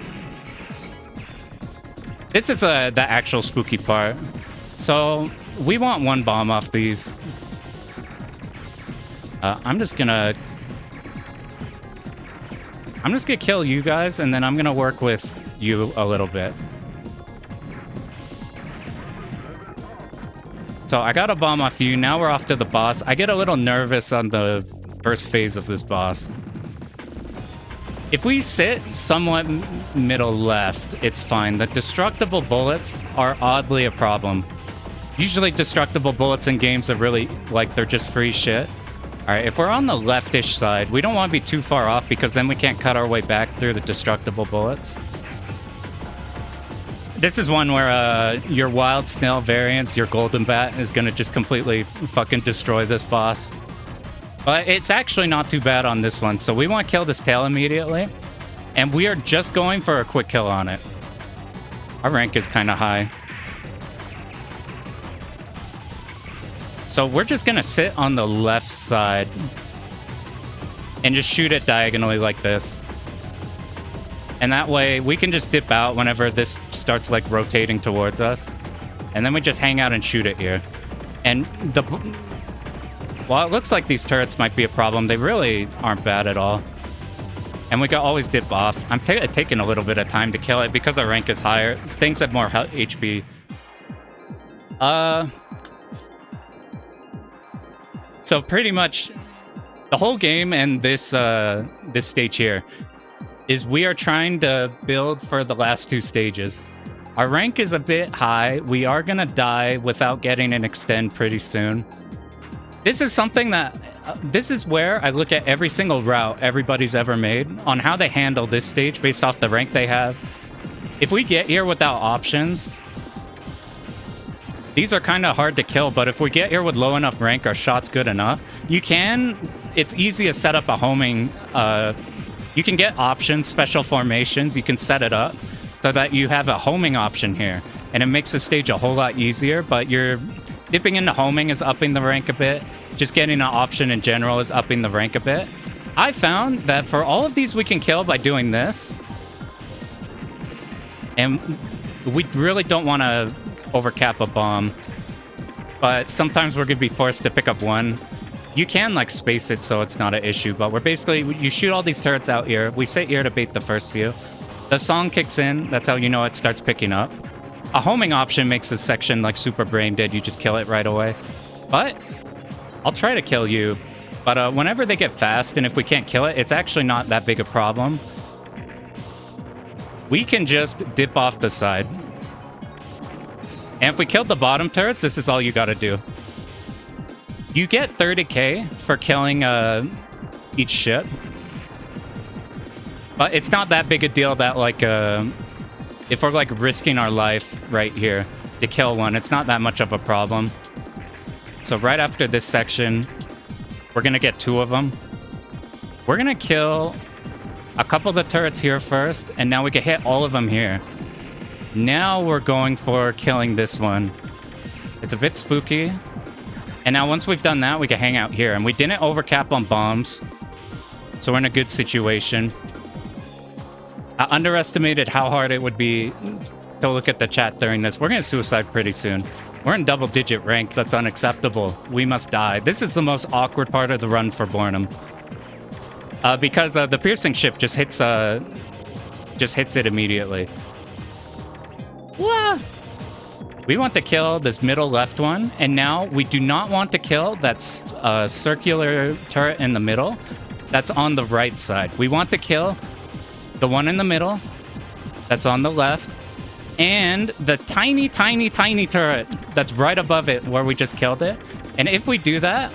This is the actual spooky part. So we want one bomb off these. I'm just gonna kill you guys, and then I'm gonna work with you a little bit. So I got a bomb off you. Now we're off to the boss. I get a little nervous on the first phase of this boss. If we sit somewhat middle left, it's fine. The destructible bullets are oddly a problem. Usually destructible bullets in games are really like they're just free shit. All right, if we're on the leftish side, we don't want to be too far off because then we can't cut our way back through the destructible bullets. This is one where your wild snail variants, your golden bat, is going to just completely fucking destroy this boss. But it's actually not too bad on this one. So we want to kill this tail immediately. And we are just going for a quick kill on it. Our rank is kind of high. So we're just going to sit on the left side and just shoot it diagonally like this. And that way we can just dip out whenever this starts like rotating towards us. And then we just hang out and shoot it here. And while it looks like these turrets might be a problem, they really aren't bad at all. And we can always dip off. I'm taking a little bit of time to kill it because our rank is higher. Things have more HP. So pretty much the whole game and this this stage here is we are trying to build for the last two stages. Our rank is a bit high. We are going to die without getting an extend pretty soon. This is something that... this is where I look at every single route everybody's ever made on how they handle this stage based off the rank they have. If we get here without options, these are kind of hard to kill, but if we get here with low enough rank, our shot's good enough. It's easy to set up a homing... you can get options, special formations. You can set it up so that you have a homing option here. And it makes the stage a whole lot easier, but you're dipping into homing is upping the rank a bit. Just getting an option in general is upping the rank a bit. I found that for all of these we can kill by doing this. And we really don't want to overcap a bomb. But sometimes we're going to be forced to pick up one. You can like space it so it's not an issue, but we're basically, you shoot all these turrets out here. We sit here to bait the first few. The song kicks in. That's how you know it starts picking up. A homing option makes this section like super brain dead. You just kill it right away. But I'll try to kill you. But whenever they get fast and if we can't kill it, it's actually not that big a problem. We can just dip off the side. And if we killed the bottom turrets, this is all you got to do. You get 30k for killing each ship. But it's not that big a deal that, like, if we're, like, risking our life right here to kill one, it's not that much of a problem. So right after this section, we're going to get 2 of them. We're going to kill a couple of the turrets here first, and now we can hit all of them here. Now we're going for killing this one. It's a bit spooky. And now once we've done that, we can hang out here. And we didn't overcap on bombs, so we're in a good situation. I underestimated how hard it would be to look at the chat during this. We're going to suicide pretty soon. We're in double-digit rank. That's unacceptable. We must die. This is the most awkward part of the run for Bornham. Because the piercing ship just hits it immediately. Wah! We want to kill this middle left one, and now we do not want to kill that circular turret in the middle. That's on the right side. We want to kill the one in the middle that's on the left, and the tiny, tiny, tiny turret that's right above it where we just killed it. And if we do that,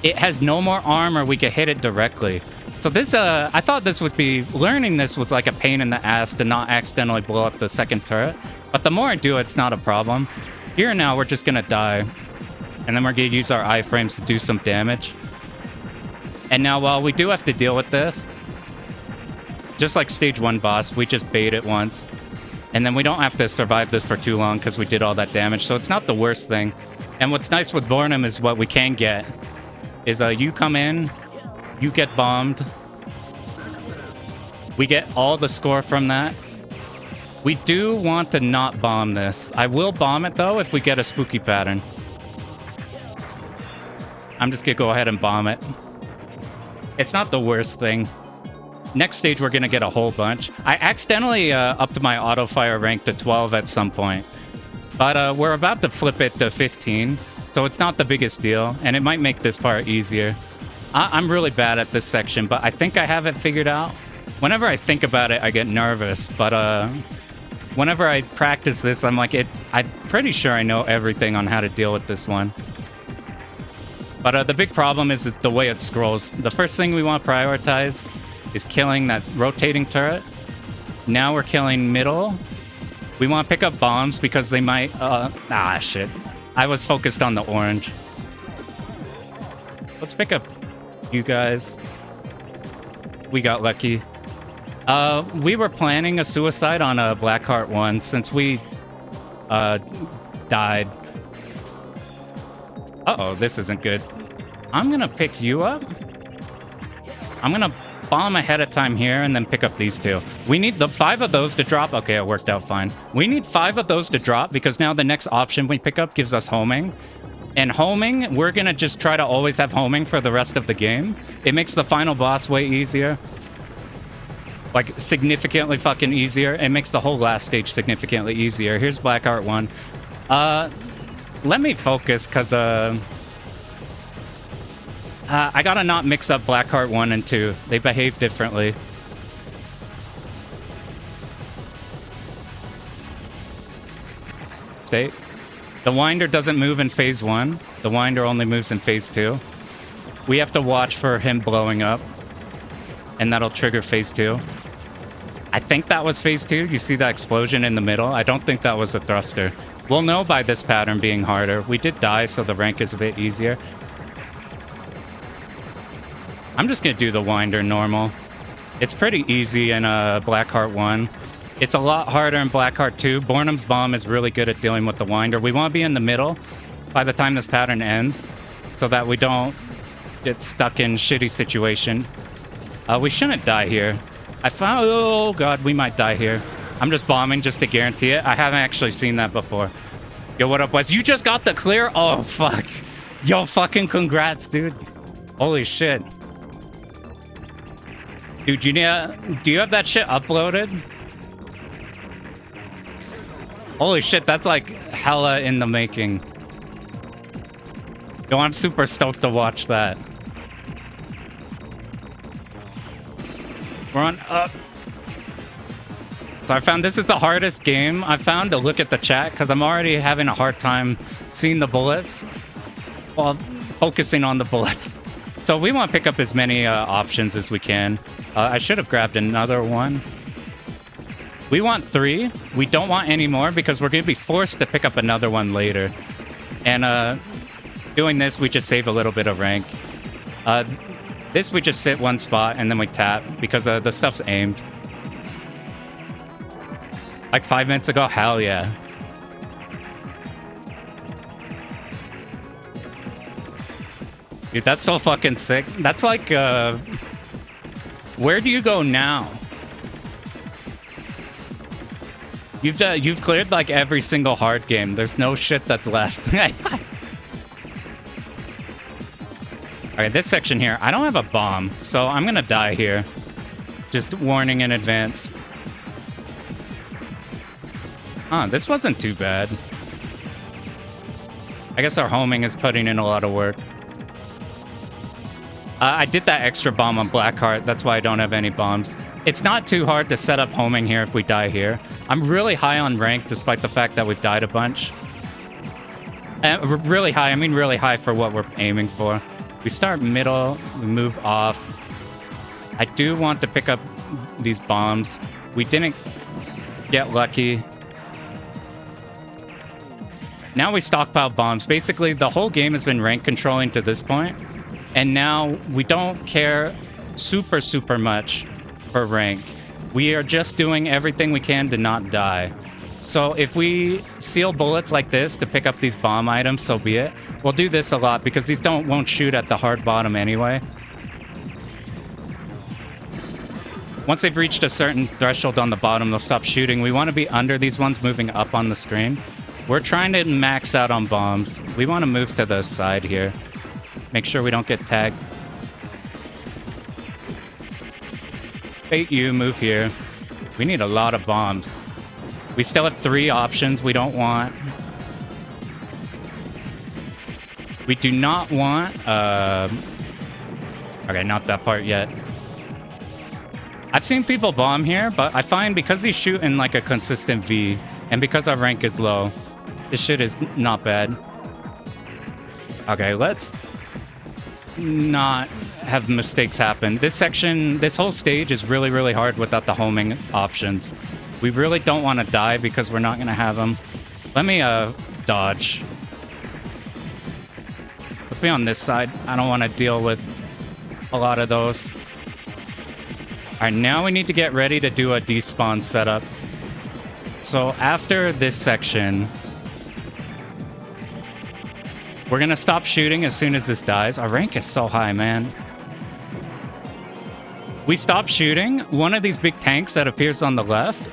it has no more armor. We can hit it directly. So this, I thought this would be, learning this was like a pain in the ass to not accidentally blow up the second turret. But the more I do, it's not a problem. Here now, we're just going to die. And then we're going to use our iframes to do some damage. And now, while we do have to deal with this, just like stage 1 boss, we just bait it once. And then we don't have to survive this for too long because we did all that damage. So it's not the worst thing. And what's nice with Bornham is what we can get is you come in, you get bombed. We get all the score from that. We do want to not bomb this. I will bomb it, though, if we get a spooky pattern. I'm just going to go ahead and bomb it. It's not the worst thing. Next stage, we're going to get a whole bunch. I accidentally upped my auto-fire rank to 12 at some point. But we're about to flip it to 15, so it's not the biggest deal, and it might make this part easier. I'm really bad at this section, but I think I have it figured out. Whenever I think about it, I get nervous, but whenever I practice this, I'm like, I'm pretty sure I know everything on how to deal with this one. But the big problem is the way it scrolls. The first thing we want to prioritize is killing that rotating turret. Now we're killing middle. We want to pick up bombs because they might... shit. I was focused on the orange. Let's pick up you guys. We got lucky. We were planning a suicide on a Blackheart 1 since we died. Uh-oh, this isn't good. I'm gonna pick you up. I'm gonna bomb ahead of time here and then pick up these two. We need the 5 of those to drop. Okay, it worked out fine. We need 5 of those to drop because now the next option we pick up gives us homing. And homing, we're gonna just try to always have homing for the rest of the game. It makes the final boss way easier. Like, significantly fucking easier. It makes the whole last stage significantly easier. Here's Blackheart 1. Let me focus, because, I gotta not mix up Blackheart 1 and 2. They behave differently. Stay. The winder doesn't move in phase 1. The winder only moves in phase 2. We have to watch for him blowing up. And that'll trigger phase 2. I think that was phase 2. You see that explosion in the middle? I don't think that was a thruster. We'll know by this pattern being harder. We did die, so the rank is a bit easier. I'm just going to do the winder normal. It's pretty easy in Blackheart 1. It's a lot harder in Blackheart 2. Bornham's Bomb is really good at dealing with the winder. We want to be in the middle by the time this pattern ends so that we don't get stuck in shitty situation. We shouldn't die here. Oh god, we might die here. I'm just bombing just to guarantee it. I haven't actually seen that before. Yo, what up, Wes? You just got the clear? Oh, fuck. Yo, fucking congrats, dude. Holy shit. Dude, do you have that shit uploaded? Holy shit, that's like hella in the making. Yo, I'm super stoked to watch that. We're on up. So I found this is the hardest game I found to look at the chat because I'm already having a hard time seeing the bullets while focusing on the bullets. So we want to pick up as many options as we can. I should have grabbed another one. We want 3. We don't want any more because we're going to be forced to pick up another one later. And doing this, we just save a little bit of rank. This, we just sit one spot and then we tap because the stuff's aimed. Like 5 minutes ago? Hell yeah. Dude, that's so fucking sick. That's like, where do you go now? You've cleared like every single hard game. There's no shit that's left. Alright, this section here, I don't have a bomb, so I'm gonna die here. Just warning in advance. This wasn't too bad. I guess our homing is putting in a lot of work. I did that extra bomb on Blackheart, that's why I don't have any bombs. It's not too hard to set up homing here if we die here. I'm really high on rank despite the fact that we've died a bunch. Really high, I mean really high for what we're aiming for. We start middle, we move off. I do want to pick up these bombs. We didn't get lucky. Now we stockpile bombs. Basically, the whole game has been rank controlling to this point. And now we don't care super much for rank. We are just doing everything we can to not die. So if we seal bullets like this to pick up these bomb items, so be it. We'll do this a lot because these won't shoot at the hard bottom anyway. Once they've reached a certain threshold on the bottom, they'll stop shooting. We want to be under these ones moving up on the screen. We're trying to max out on bombs. We want to move to the side here. Make sure we don't get tagged. Fate you, move here. We need a lot of bombs. We still have 3 options we don't want. We do not want... Okay, not that part yet. I've seen people bomb here, but I find because they shoot in like a consistent V, and because our rank is low, this shit is not bad. Okay, let's not have mistakes happen. This section, this whole stage is really hard without the homing options. We really don't want to die because we're not going to have them. Let me dodge. Let's be on this side. I don't want to deal with a lot of those. All right, now we need to get ready to do a despawn setup. So after this section, we're going to stop shooting as soon as this dies. Our rank is so high, man. We stop shooting. One of these big tanks that appears on the left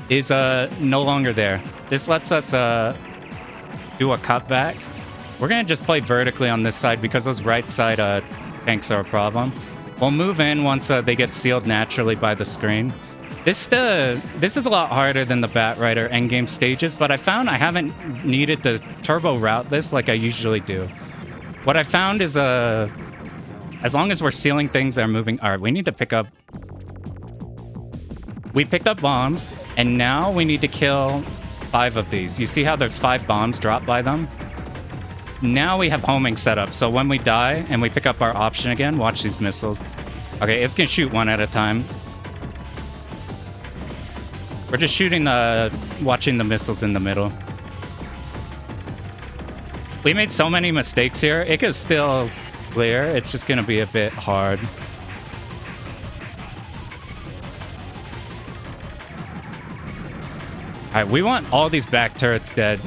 is no longer there. This lets us do a cutback. We're going to just play vertically on this side because those right side tanks are a problem. We'll move in once they get sealed naturally by the screen. This is a lot harder than the Batrider endgame stages, but I found I haven't needed to turbo route this like I usually do. What I found is as long as we're sealing things that are moving... All right, we need to pick up... We picked up bombs, and now we need to kill 5 of these. You see how there's 5 bombs dropped by them? Now we have homing set up, so when we die and we pick up our option again, watch these missiles. Okay, it's gonna shoot one at a time. We're just shooting watching the missiles in the middle. We made so many mistakes here. It could still clear. It's just gonna be a bit hard. All right, we want all these back turrets dead.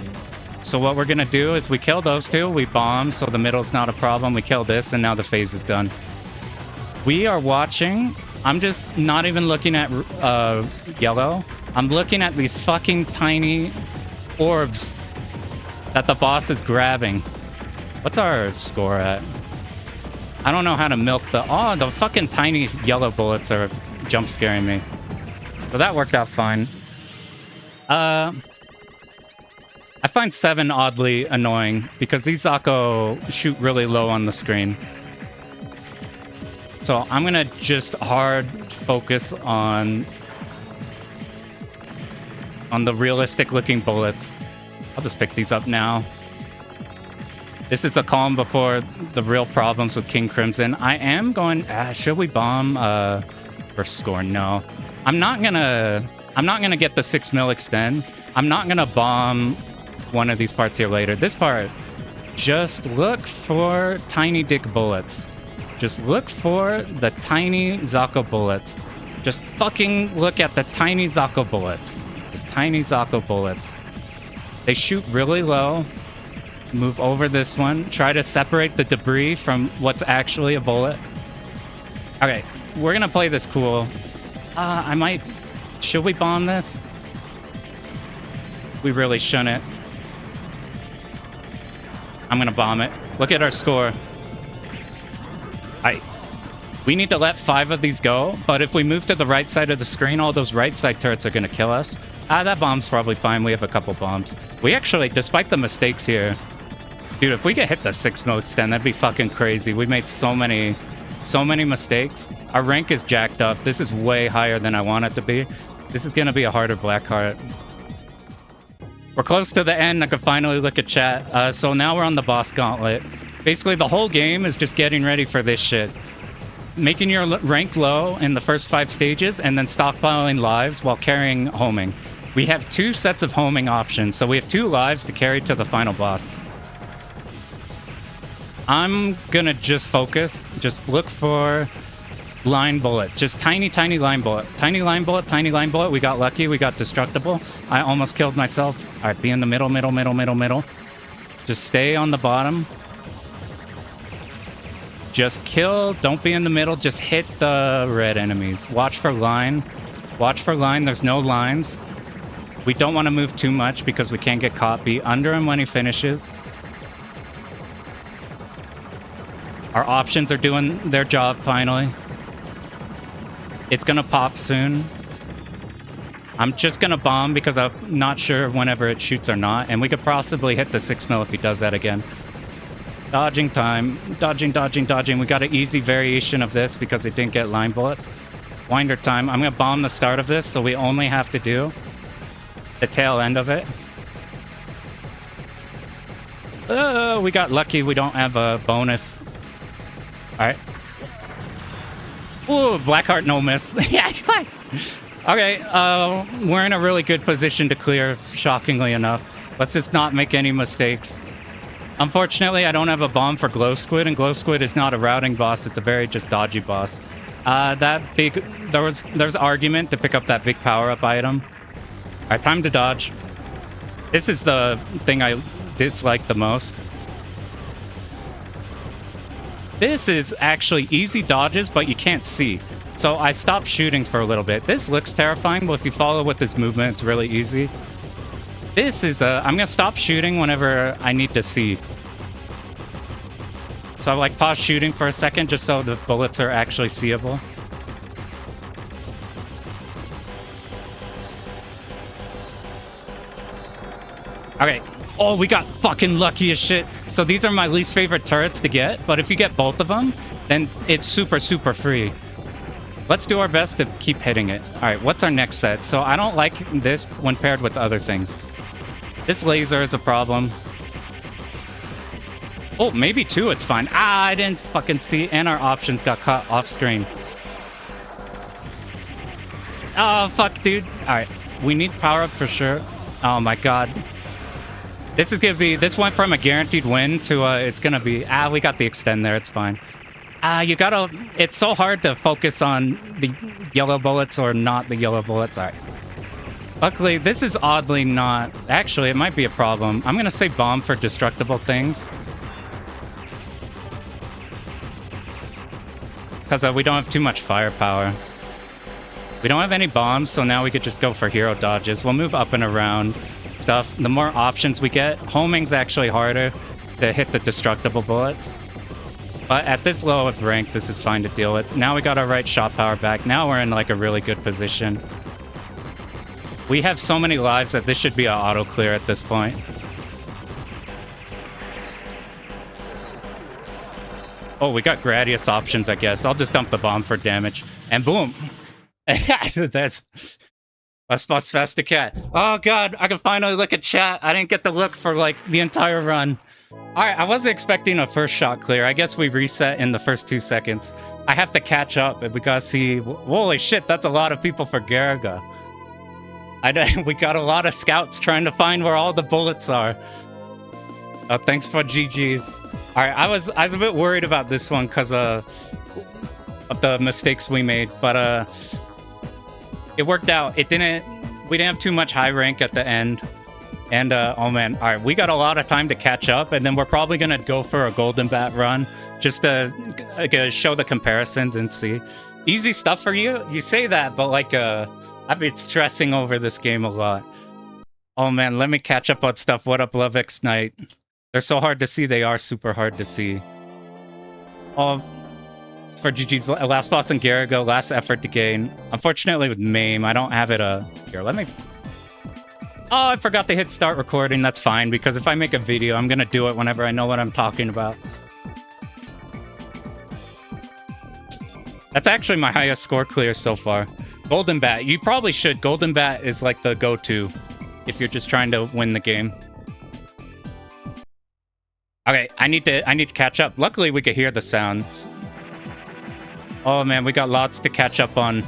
So what we're gonna do is we kill those 2, we bomb, so the middle's not a problem. We kill this, and now the phase is done. We are watching. I'm just not even looking at yellow. I'm looking at these fucking tiny orbs that the boss is grabbing. What's our score at? I don't know how to milk the fucking tiny yellow bullets are jump scaring me. So that worked out fine. I find 7 oddly annoying because these Zako shoot really low on the screen. So I'm gonna just hard focus on the realistic looking bullets. I'll just pick these up now. This is the calm before the real problems with King Crimson. I am going... should we bomb for score? No. I'm not gonna get the 6 mil extend. I'm not gonna bomb one of these parts here later. This part, just look for tiny dick bullets. Just look for the tiny Zako bullets. Just fucking look at the tiny Zako bullets. Just tiny Zako bullets. They shoot really low. Move over this one. Try to separate the debris from what's actually a bullet. Okay, we're gonna play this cool. I might... Should we bomb this? We really shouldn't. I'm gonna bomb it. Look at our score. We need to let 5 of these go, but if we move to the right side of the screen, all those right side turrets are gonna kill us. That bomb's probably fine. We have a couple bombs. We actually, despite the mistakes here... Dude, if we could hit the 6 mil extend, that'd be fucking crazy. We made so many mistakes. Our rank is jacked up. This is way higher than I want it to be. This is gonna be a harder black heart. We're close to the end. I can finally look at chat. So now we're on the boss gauntlet. Basically, the whole game is just getting ready for this shit. Making your rank low in the first 5 stages, and then stockpiling lives while carrying homing. We have 2 sets of homing options, so we have 2 lives to carry to the final boss. I'm gonna just focus. Just look for line bullet. Just tiny line bullet. Tiny line bullet. We got lucky. We got destructible. I almost killed myself. All right, be in the middle. Just stay on the bottom. Just kill. Don't be in the middle. Just hit the red enemies. Watch for line. There's no lines. We don't want to move too much because we can't get caught. Be under him when he finishes. Our options are doing their job finally. It's gonna pop soon. I'm just gonna bomb because I'm not sure whenever it shoots or not, and we could possibly hit the 6 mil if he does that again. Dodging time. Dodging. We got an easy variation of this because it didn't get line bullets. Winder time. I'm gonna bomb the start of this, so we only have to do the tail end of it. We got lucky. We don't have a bonus. All right. Ooh, Blackheart no miss. Yeah. Okay, we're in a really good position to clear, shockingly enough. Let's just not make any mistakes. Unfortunately, I don't have a bomb for Glow Squid, and Glow Squid is not a routing boss. It's a very just dodgy boss. There's argument to pick up that big power-up item. All right, time to dodge. This is the thing I dislike the most. This is actually easy dodges, but you can't see. So I stopped shooting for a little bit. This looks terrifying, but if you follow with this movement, it's really easy. This is I'm gonna stop shooting whenever I need to see. So I like pause shooting for a second just so the bullets are actually seeable. Okay. Oh, we got fucking lucky as shit. So these are my least favorite turrets to get, but if you get both of them, then it's super, super free. Let's do our best to keep hitting it. All right, what's our next set? So I don't like this when paired with other things. This laser is a problem. Oh, maybe two, it's fine. Ah, I didn't fucking see, and our options got caught off screen. Oh, fuck, dude. All right, we need power up for sure. Oh my god. This is gonna be, this went from a guaranteed win to it's gonna be, we got the extend there, it's fine. You gotta, it's so hard to focus on the yellow bullets or not the yellow bullets. All right. Luckily, this is oddly not, actually, it might be a problem. I'm gonna say bomb for destructible things. Because we don't have too much firepower. We don't have any bombs, so now we could just go for hero dodges. We'll move up and around stuff. The more options we get, homing's actually harder to hit the destructible bullets. But at this low of rank, this is fine to deal with. Now we got our right shot power back. Now we're in like a really good position. We have so many lives that this should be an auto clear at this point. Oh, we got Gradius options, I guess. I'll just dump the bomb for damage. And boom. That's Let's bust fast a cat. Oh god, I can finally look at chat. I didn't get to look for like the entire run. Alright, I wasn't expecting a first shot clear. I guess we reset in the first 2 seconds. I have to catch up and we gotta see. Holy shit, that's a lot of people for Garegga. We got a lot of scouts trying to find where all the bullets are. Oh, thanks for GG's. Alright, I was a bit worried about this one because of the mistakes we made, but it worked out. We didn't have too much high rank at the end. And, oh man, all right, we got a lot of time to catch up, and then we're probably going to go for a Golden Bat run, just to show the comparisons and see. Easy stuff for you? You say that, but, like, I've been stressing over this game a lot. Oh man, let me catch up on stuff. What up, Love X Knight? They're so hard to see, they are super hard to see. Oh, for GG's last boss in Garegga, last effort to gain. Unfortunately with MAME, I don't have it, here, let me... Oh, I forgot to hit start recording. That's fine, because if I make a video, I'm gonna do it whenever I know what I'm talking about. That's actually my highest score clear so far. Golden Bat, you probably should. Golden Bat is like the go-to if you're just trying to win the game. Okay, I need to catch up. Luckily, we could hear the sounds. Oh man, we got lots to catch up on.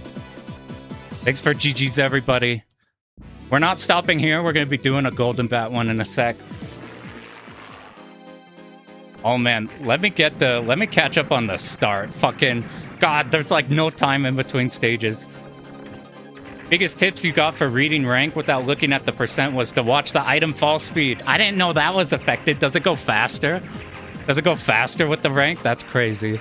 Thanks for GG's, everybody. We're not stopping here. We're going to be doing a Golden Bat one in a sec. Oh man, let me catch up on the start. Fucking god, there's like no time in between stages. Biggest tips you got for reading rank without looking at the percent was to watch the item fall speed. I didn't know that was affected. Does it go faster? Does it go faster with the rank? That's crazy.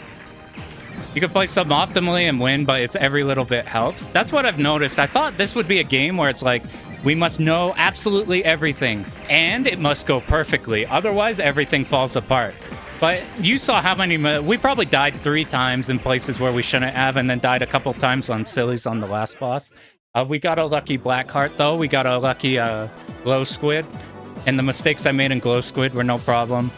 You can play suboptimally and win, but it's every little bit helps. That's what I've noticed. I thought this would be a game where it's like, we must know absolutely everything, and it must go perfectly. Otherwise, everything falls apart. But you saw how many... We probably died 3 times in places where we shouldn't have, and then died a couple times on sillies on the last boss. We got a lucky Black Heart, though. We got a lucky Glow Squid. And the mistakes I made in Glow Squid were no problem.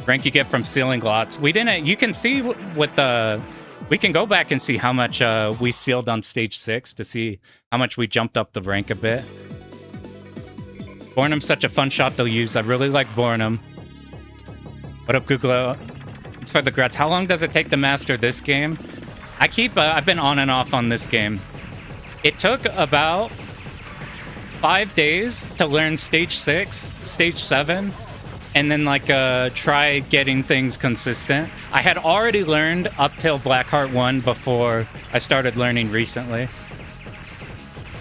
Rank you get from sealing lots. We didn't... You can see with the... We can go back and see how much we sealed on stage 6 to see how much we jumped up the rank a bit. Bornum's such a fun shot to use. I really like Bornum. What up, Google? It's for the grats. How long does it take to master this game? I've been on and off on this game. It took about 5 days to learn stage 6, stage 7, and then like try getting things consistent. I had already learned up till Blackheart 1 before I started learning recently.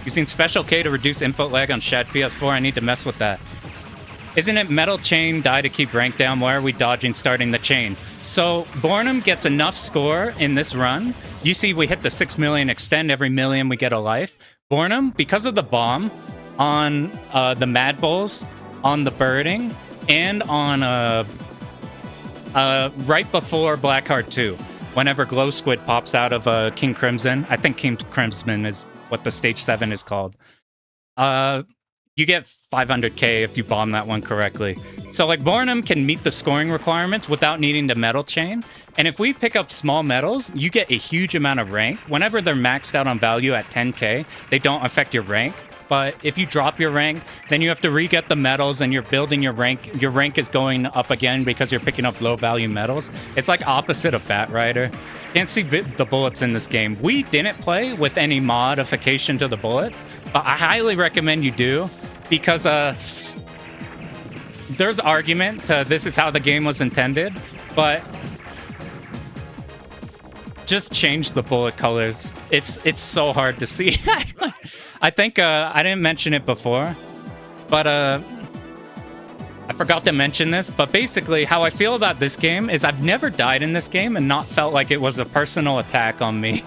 Using Special K to reduce input lag on Shad PS4, I need to mess with that. Isn't it metal chain die to keep rank down? Why are we dodging starting the chain? So Bornum gets enough score in this run. You see we hit the 6 million extend, every million we get a life. Bornum, because of the bomb on the Mad Bulls, on the birding, and on right before Blackheart 2, whenever Glow Squid pops out of King Crimson, I think King Crimson is what the stage 7 is called. You get 500k if you bomb that one correctly. So like Bornum can meet the scoring requirements without needing to metal chain. And if we pick up small metals, you get a huge amount of rank. Whenever they're maxed out on value at 10k, they don't affect your rank. But if you drop your rank, then you have to re-get the metals and you're building your rank. Your rank is going up again because you're picking up low value metals. It's like opposite of Bat Rider. Can't see the bullets in this game. We didn't play with any modification to the bullets, but I highly recommend you do, because there's argument to this is how the game was intended, but just change the bullet colors. It's so hard to see. I think I didn't mention it before, but I forgot to mention this, but basically how I feel about this game is I've never died in this game and not felt like it was a personal attack on me.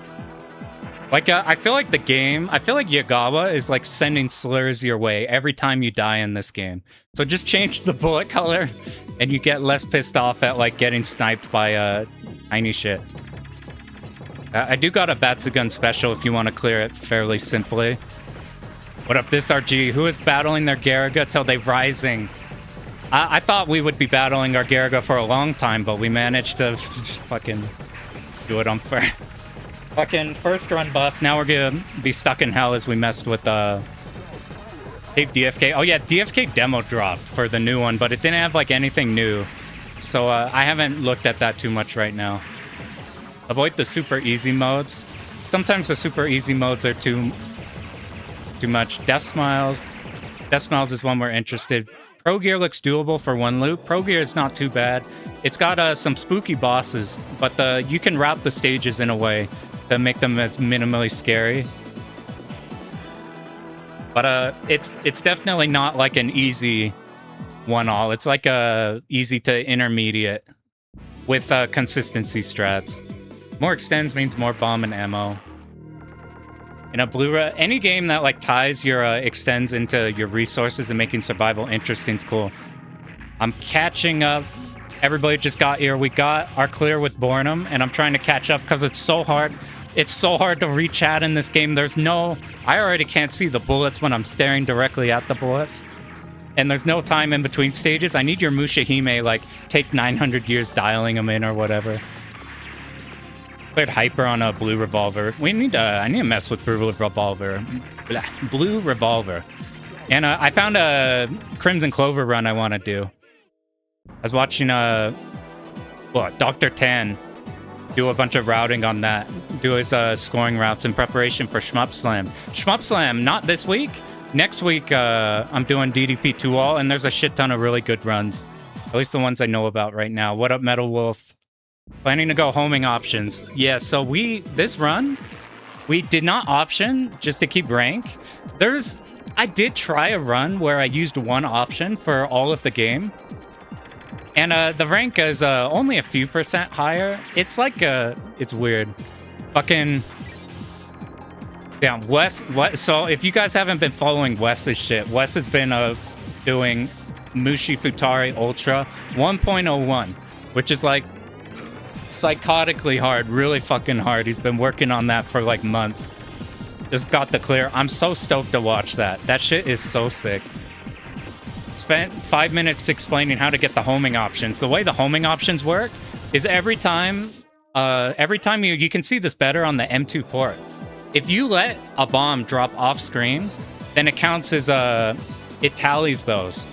Like, I feel like the game, I feel like Yagawa is like sending slurs your way every time you die in this game. So just change the bullet color and you get less pissed off at like getting sniped by tiny shit. I do got a Batsugun special if you want to clear it fairly simply. What up, this RG? Who is battling their Garegga till they rising? I thought we would be battling our Garegga for a long time, but we managed to fucking do it on fucking first run buff. Now we're gonna be stuck in hell as we messed with Dave DFK. Oh yeah, DFK demo dropped for the new one, but it didn't have like anything new. So I haven't looked at that too much right now. Avoid the super easy modes. Sometimes the super easy modes are too much. Death Smiles. Death Smiles is one we're interested. Pro Gear looks doable for one loop. Pro Gear is not too bad. It's got some spooky bosses, but you can route the stages in a way to make them as minimally scary. But it's definitely not like an easy one-all. It's like a easy to intermediate with consistency strats. More extends means more bomb and ammo. In a Blu-ray, any game that like ties your extends into your resources and making survival interesting is cool. I'm catching up. Everybody just got here. We got our clear with Bornum, and I'm trying to catch up because it's so hard. It's so hard to re-chat in this game. I already can't see the bullets when I'm staring directly at the bullets. And there's no time in between stages. I need your Mushihime, like, take 900 years dialing them in or whatever. Cleared Hyper on a Blue Revolver. I need to mess with Blue Revolver. Blue Revolver. And I found a Crimson Clover run I want to do. I was watching Dr. Tan do a bunch of routing on that. Do his scoring routes in preparation for Shmup Slam. Shmup Slam, not this week. Next week, I'm doing DDP 2-all, and there's a shit ton of really good runs. At least the ones I know about right now. What up, Metal Wolf? Planning to go homing options. Yeah, so this run, we did not option just to keep rank. I did try a run where I used one option for all of the game. And the rank is only a few percent higher. It's like, it's weird. Fucking... Yeah, Wes, so if you guys haven't been following Wes's shit, Wes has been doing Mushi Futari Ultra 1.01, which is like psychotically hard, really fucking hard. He's been working on that for like months. Just got the clear. I'm so stoked to watch that. That shit is so sick. Spent 5 minutes explaining how to get the homing options. The way the homing options work is every time you can see this better on the M2 port. If you let a bomb drop off screen, then it counts as it tallies those.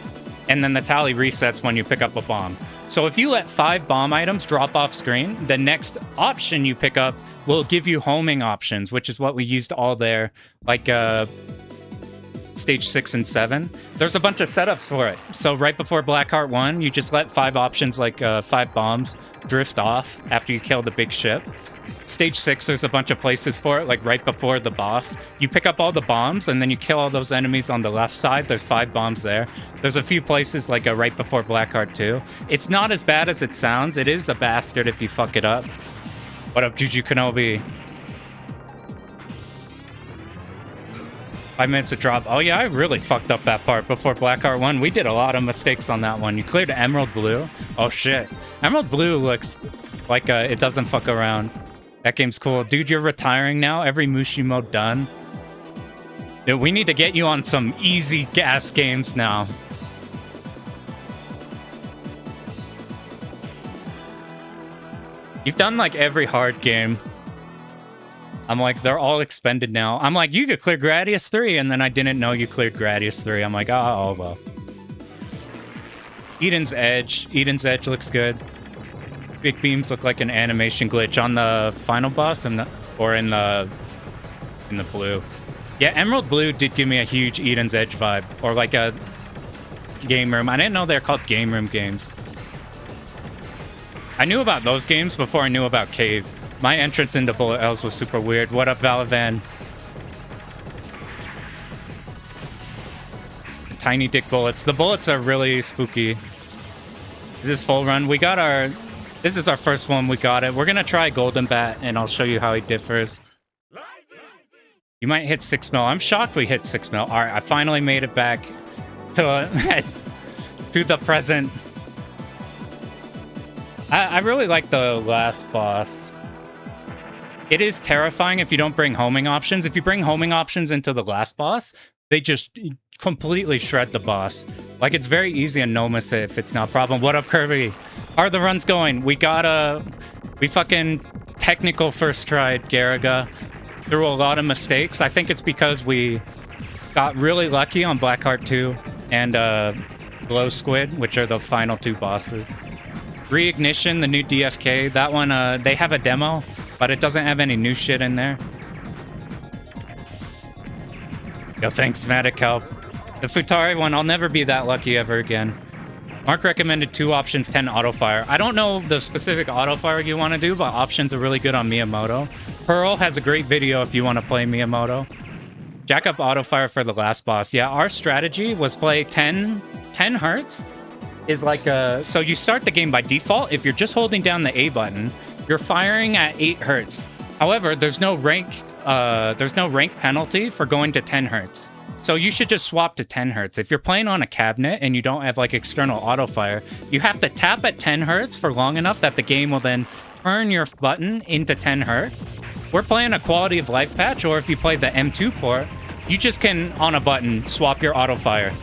And then the tally resets when you pick up a bomb. So if you let 5 bomb items drop off screen, the next option you pick up will give you homing options, which is what we used all there. Like stage 6 and 7. There's a bunch of setups for it. So right before Blackheart 1, you just let 5 options like 5 bombs drift off after you kill the big ship. Stage 6, there's a bunch of places for it, like right before the boss. You pick up all the bombs, and then you kill all those enemies on the left side. There's 5 bombs there. There's a few places like right before Blackheart 2. It's not as bad as it sounds. It is a bastard if you fuck it up. What up, Juju Kenobi? 5 minutes to drop. Oh yeah, I really fucked up that part before Blackheart 1. We did a lot of mistakes on that one. You cleared Emerald Blue. Oh shit. Emerald Blue looks like it doesn't fuck around. That game's cool. Dude, you're retiring now? Every Mushi mode done? Dude, we need to get you on some easy gas games now. You've done like every hard game. I'm like, they're all expended now. I'm like, you could clear Gradius 3, and then I didn't know you cleared Gradius 3. I'm like, oh well. Eden's Edge. Eden's Edge looks good. Big beams look like an animation glitch on the final boss or in the blue. Yeah, Emerald Blue did give me a huge Eden's Edge vibe, or like a game room. I didn't know they're called game room games. I knew about those games before I knew about Cave. My entrance into Bullet Hells was super weird. What up, Valavan? Tiny dick bullets. The bullets are really spooky. Is this full run? We got our... This is our first one. We got it. We're going to try Golden Bat, and I'll show you how he differs. You might hit 6 mil. I'm shocked we hit 6 mil. All right, I finally made it back to, to the present. I really like the last boss. It is terrifying if you don't bring homing options. If you bring homing options into the last boss, they just completely shred the boss. Like, it's very easy to no miss it if it's not a problem. What up, Kirby? How are the runs going? We fucking technical first tried Garegga through a lot of mistakes. I think it's because we got really lucky on Blackheart 2 and Glow Squid, which are the final 2 bosses. Reignition, the new DFK, that one, they have a demo, but it doesn't have any new shit in there. Yo, thanks, Matic Help. The Futari one, I'll never be that lucky ever again. Mark recommended 2 options, 10 autofire. I don't know the specific autofire you want to do, but options are really good on Miyamoto. Pearl has a great video if you want to play Miyamoto. Jack up autofire for the last boss. Yeah, our strategy was play 10 hertz. Is like so you start the game by default. If you're just holding down the A button, you're firing at 8 hertz. However, there's no rank penalty for going to 10 hertz. So you should just swap to 10 hertz. If you're playing on a cabinet and you don't have like external autofire, you have to tap at 10 hertz for long enough that the game will then turn your button into 10 hertz. We're playing a quality of life patch, or if you play the M2 port, you just can, on a button, swap your autofire.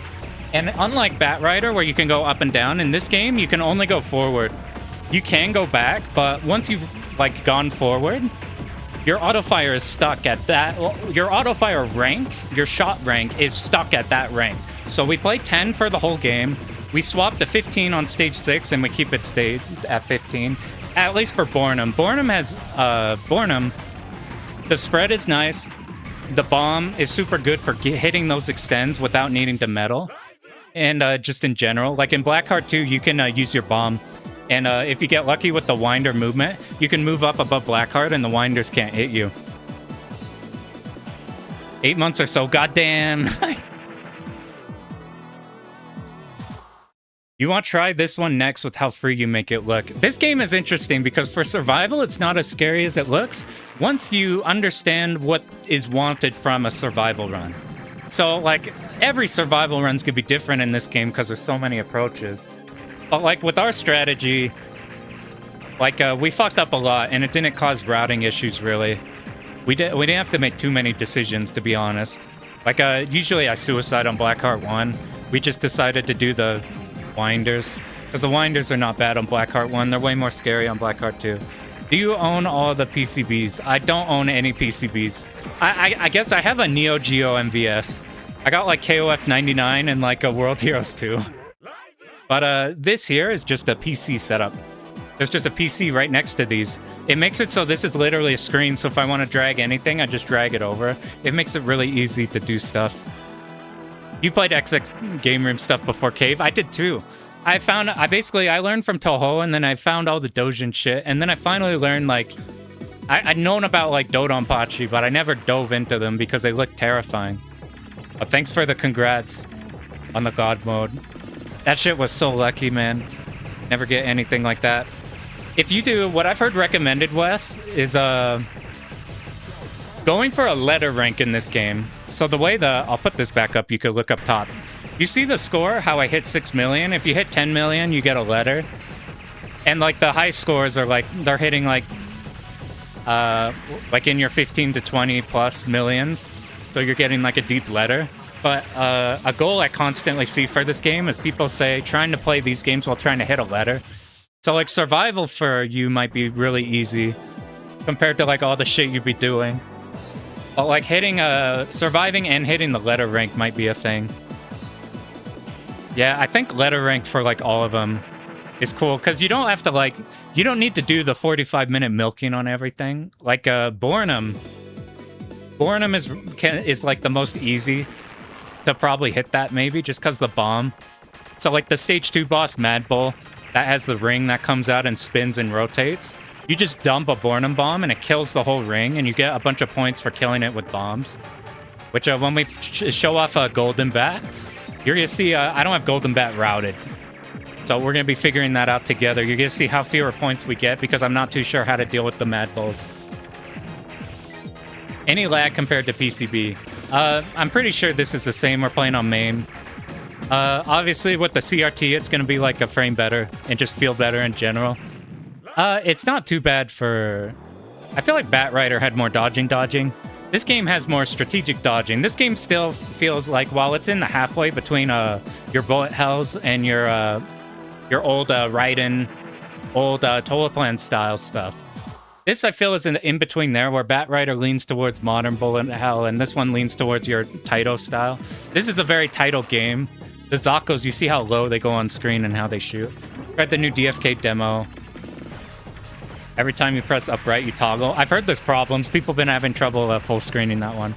And unlike Batrider, where you can go up and down, in this game, you can only go forward. You can go back, but once you've like gone forward, your autofire is stuck at that. Your autofire rank, your shot rank, is stuck at that rank. So we play 10 for the whole game. We swap to 15 on stage 6, and we keep it stayed at 15. At least for Bornum. Bornum has Bornum. The spread is nice. The bomb is super good for hitting those extends without needing to metal. And just in general, like in Blackheart 2, you can use your bomb. And if you get lucky with the winder movement, you can move up above Blackheart and the winders can't hit you. 8 months or so, goddamn. You want to try this one next with how free you make it look. This game is interesting because for survival, it's not as scary as it looks once you understand what is wanted from a survival run. So, like, every survival run's could be different in this game because there's so many approaches. But, like, with our strategy, like, we fucked up a lot, and it didn't cause routing issues, really. We didn't have to make too many decisions, to be honest. Like, usually I suicide on Blackheart 1. We just decided to do the winders, because the winders are not bad on Blackheart 1. They're way more scary on Blackheart 2. Do you own all the PCBs? I don't own any PCBs. I guess I have a Neo Geo MVS. I got like KOF 99 and like a World Heroes 2. But this here is just a PC setup. There's just a PC right next to these. It makes it so this is literally a screen, so if I want to drag anything, I just drag it over. It makes it really easy to do stuff. You played XX Game Room stuff before Cave? I did too. I learned from Toho, and then I found all the Dojin shit, and then I finally learned, like, I'd known about, like, Dodonpachi, but I never dove into them because they looked terrifying. But thanks for the congrats on the God mode. That shit was so lucky, man. Never get anything like that. If you do, what I've heard recommended, Wes, is going for a letter rank in this game. So the way I'll put this back up, you could look up top. You see the score, how I hit 6 million? If you hit 10 million, you get a letter. And, like, the high scores are, like, they're hitting, like in your 15 to 20 plus millions. So you're getting, like, a deep letter. But a goal I constantly see for this game is people say trying to play these games while trying to hit a letter. So, like, survival for you might be really easy compared to, like, all the shit you'd be doing. But, like, surviving and hitting the letter rank might be a thing. Yeah, I think letter rank for, like, all of them is cool, because you don't have to, like, you don't need to do the 45-minute milking on everything. Like, Bornum is, like, the most easy to probably hit that, maybe, just because the bomb. So, like, the Stage 2 boss, Mad Bull, that has the ring that comes out and spins and rotates. You just dump a Bornum bomb, and it kills the whole ring, and you get a bunch of points for killing it with bombs. Which, when we show off a Golden Bat, you're going to see, I don't have Golden Bat routed. So we're going to be figuring that out together. You're going to see how fewer points we get, because I'm not too sure how to deal with the Mad Bulls. Any lag compared to PCB? I'm pretty sure this is the same. We're playing on MAME. Obviously, with the CRT, it's going to be like a frame better and just feel better in general. It's not too bad for... I feel like Batrider had more dodging. This game has more strategic dodging. This game still feels like, while it's in the halfway between your bullet hells and your old Raiden, old Tolaplan style stuff. This, I feel, is in between there, where Batrider leans towards modern bullet hell, and this one leans towards your Taito style. This is a very Taito game. The Zakos, you see how low they go on screen and how they shoot. Read the new DFK demo. Every time you press upright, you toggle. I've heard there's problems. People have been having trouble full screening that one.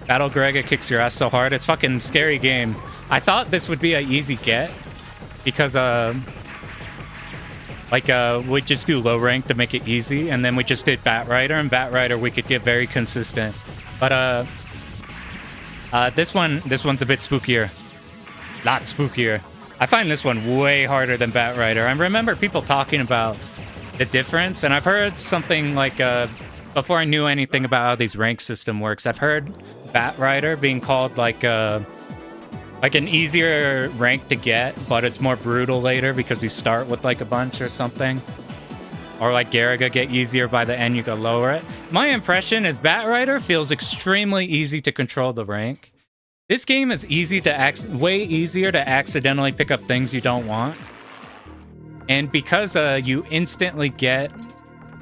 Battle Garegga kicks your ass so hard. It's fucking scary game. I thought this would be an easy get, because we just do low rank to make it easy, and then we just did Batrider, and Batrider we could get very consistent. But this one's a bit spookier. Lot spookier. I find this one way harder than Batrider. I remember people talking about the difference, and I've heard something like, before I knew anything about how these rank system works, I've heard Batrider being called like an easier rank to get, but it's more brutal later because you start with like a bunch or something. Or like Garegga, get easier by the end, you go lower it. My impression is Batrider feels extremely easy to control the rank. This game is way easier to accidentally pick up things you don't want. And because you instantly get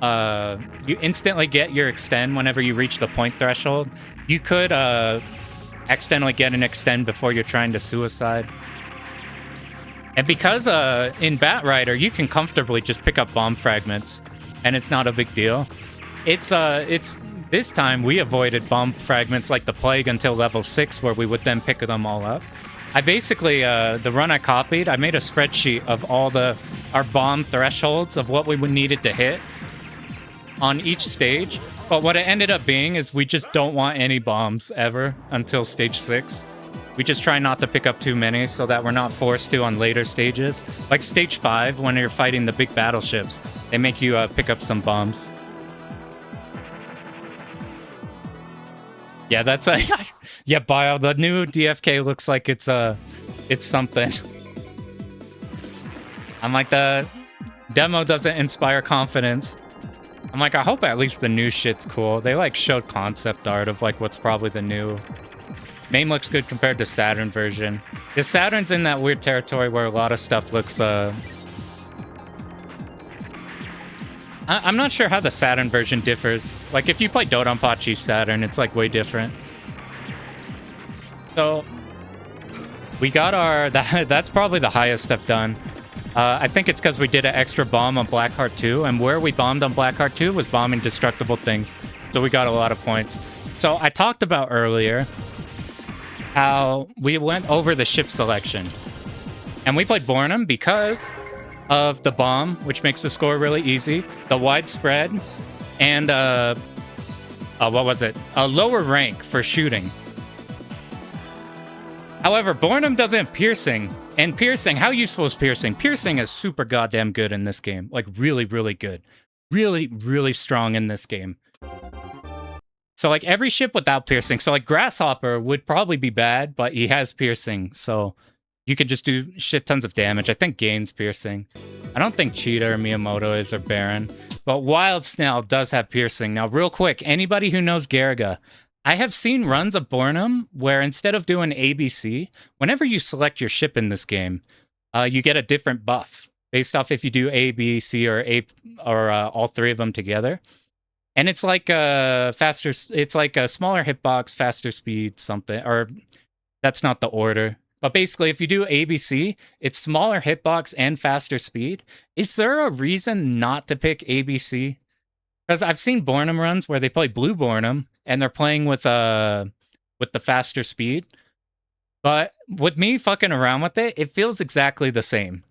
your extend whenever you reach the point threshold, you could accidentally get an extend before you're trying to suicide. And because in Batrider you can comfortably just pick up bomb fragments, and it's not a big deal. It's this time we avoided bomb fragments like the plague until level 6, where we would then pick them all up. I basically, the run I copied, I made a spreadsheet of all our bomb thresholds of what we would needed to hit on each stage. But what it ended up being is we just don't want any bombs ever until stage 6. We just try not to pick up too many so that we're not forced to on later stages. Like stage 5, when you're fighting the big battleships, they make you pick up some bombs. Yeah, that's yeah, Bio. The new DFK looks like it's something. I'm like, the demo doesn't inspire confidence. I'm like, I hope at least the new shit's cool. They like showed concept art of like what's probably the new. MAME looks good compared to Saturn version. The Saturn's in that weird territory where a lot of stuff looks I'm not sure how the Saturn version differs. Like, if you play Dodonpachi Saturn, it's, like, way different. So, we got our... That's probably the highest I've done. I think it's because we did an extra bomb on Blackheart 2, and where we bombed on Blackheart 2 was bombing destructible things. So we got a lot of points. So, I talked about earlier how we went over the ship selection. And we played Bornum because of the bomb, which makes the score really easy, the widespread, and what was it? A lower rank for shooting. However, Bornum doesn't have piercing. And piercing, how useful is piercing? Piercing is super goddamn good in this game. Like, really, really good. Really, really strong in this game. So, like, every ship without piercing. So, like, Grasshopper would probably be bad, but he has piercing. So, you could just do shit tons of damage. I think Gain's piercing. I don't think Cheetah or Miyamoto is, or Baron. But Wild Snail does have piercing. Now, real quick, anybody who knows Garegga, I have seen runs of Bornum where instead of doing ABC, whenever you select your ship in this game, you get a different buff based off if you do A, B, C, or all three of them together. And it's like a faster, it's like a smaller hitbox, faster speed, something, or that's not the order. But basically, if you do ABC, it's smaller hitbox and faster speed. Is there a reason not to pick ABC? Because I've seen Bornum runs where they play Blue Bornum and they're playing with the faster speed. But with me fucking around with it, it feels exactly the same.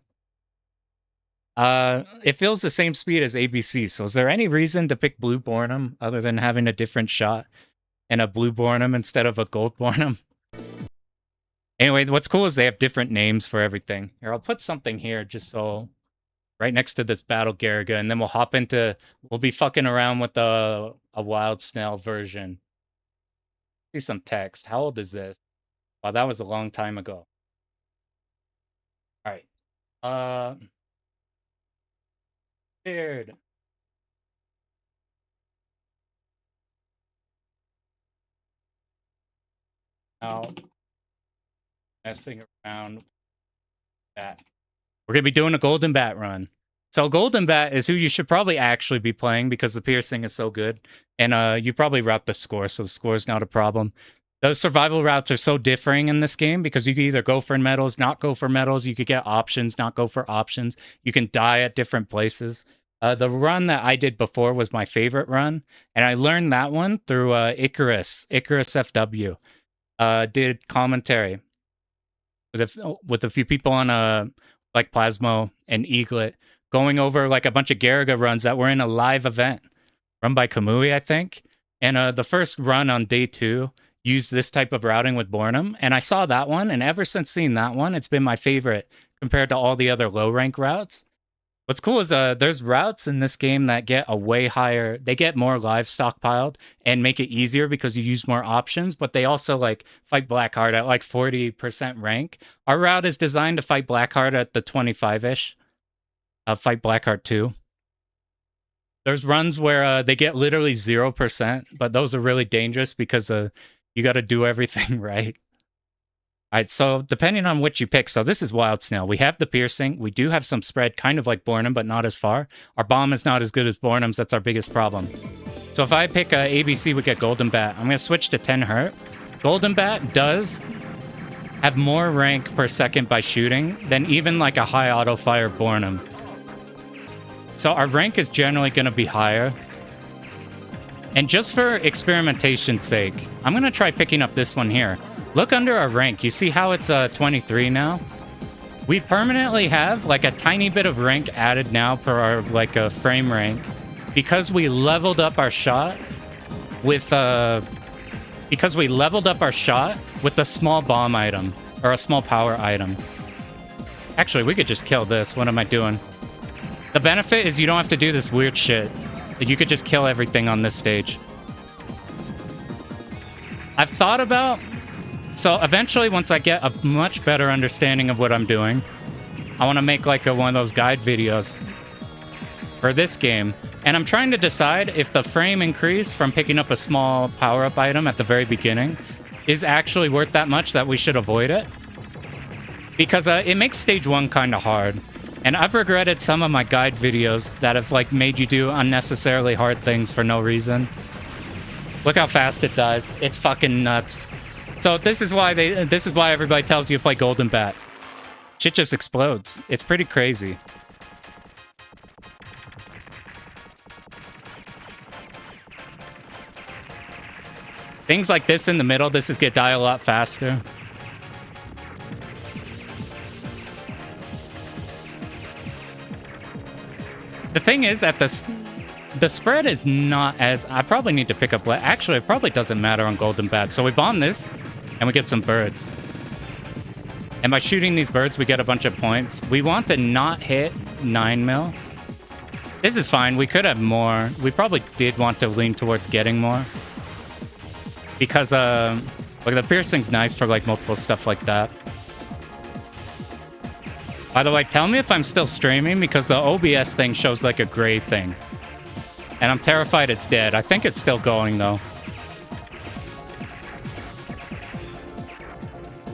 It feels the same speed as ABC. So is there any reason to pick Blue Bornum other than having a different shot and a Blue Bornum instead of a Gold Bornum? Anyway, what's cool is they have different names for everything. Here, I'll put something here just so right next to this Battle Garegga, and then we'll hop into, we'll be fucking around with a Wild Snail version. See some text. How old is this? Wow, that was a long time ago. All right. Weird. Now, messing around with that. We're going to be doing a Golden Bat run. So Golden Bat is who you should probably actually be playing because the piercing is so good. And you probably route the score, so the score is not a problem. Those survival routes are so differing in this game because you can either go for medals, not go for medals. You could get options, not go for options. You can die at different places. The run that I did before was my favorite run. And I learned that one through Icarus FW. Did commentary with a few people on like Plasmo and Eaglet, going over like a bunch of Garegga runs that were in a live event run by Kamui, I think. And the first run on day 2 used this type of routing with Bornum. And I saw that one, and ever since seeing that one, it's been my favorite compared to all the other low rank routes. What's cool is there's routes in this game that get a way higher, they get more live stockpiled and make it easier because you use more options, but they also like fight Blackheart at like 40% rank. Our route is designed to fight Blackheart at the 25-ish. Fight Blackheart 2. There's runs where they get literally 0%, but those are really dangerous because you got to do everything right. All right, so depending on which you pick, so this is Wild Snail. We have the piercing. We do have some spread, kind of like Bornum, but not as far. Our bomb is not as good as Bornum's. That's our biggest problem. So if I pick ABC, we get Golden Bat. I'm going to switch to 10 Hurt. Golden Bat does have more rank per second by shooting than even like a high auto fire Bornum. So our rank is generally going to be higher. And just for experimentation's sake, I'm going to try picking up this one here. Look under our rank. You see how it's 23 now? We permanently have like a tiny bit of rank added now per our like a frame rank because we leveled up our shot with the small bomb item or a small power item. Actually, we could just kill this. What am I doing? The benefit is you don't have to do this weird shit. You could just kill everything on this stage. I've thought about... So eventually, once I get a much better understanding of what I'm doing, I want to make like one of those guide videos for this game. And I'm trying to decide if the frame increase from picking up a small power-up item at the very beginning is actually worth that much that we should avoid it. Because it makes stage 1 kind of hard. And I've regretted some of my guide videos that have like made you do unnecessarily hard things for no reason. Look how fast it dies. It's fucking nuts. So this is why everybody tells you to play Golden Bat. Shit just explodes. It's pretty crazy. Things like this in the middle, this is gonna die a lot faster. The thing is that the spread is not as... I probably need to pick up... Actually, it probably doesn't matter on Golden Bat. So we bomb this, and we get some birds. And by shooting these birds, we get a bunch of points. We want to not hit 9 mil. This is fine. We could have more. We probably did want to lean towards getting more. Because, like, the piercing's nice for, like, multiple stuff like that. By the way, tell me if I'm still streaming, because the OBS thing shows, like, a gray thing. And I'm terrified it's dead. I think it's still going, though.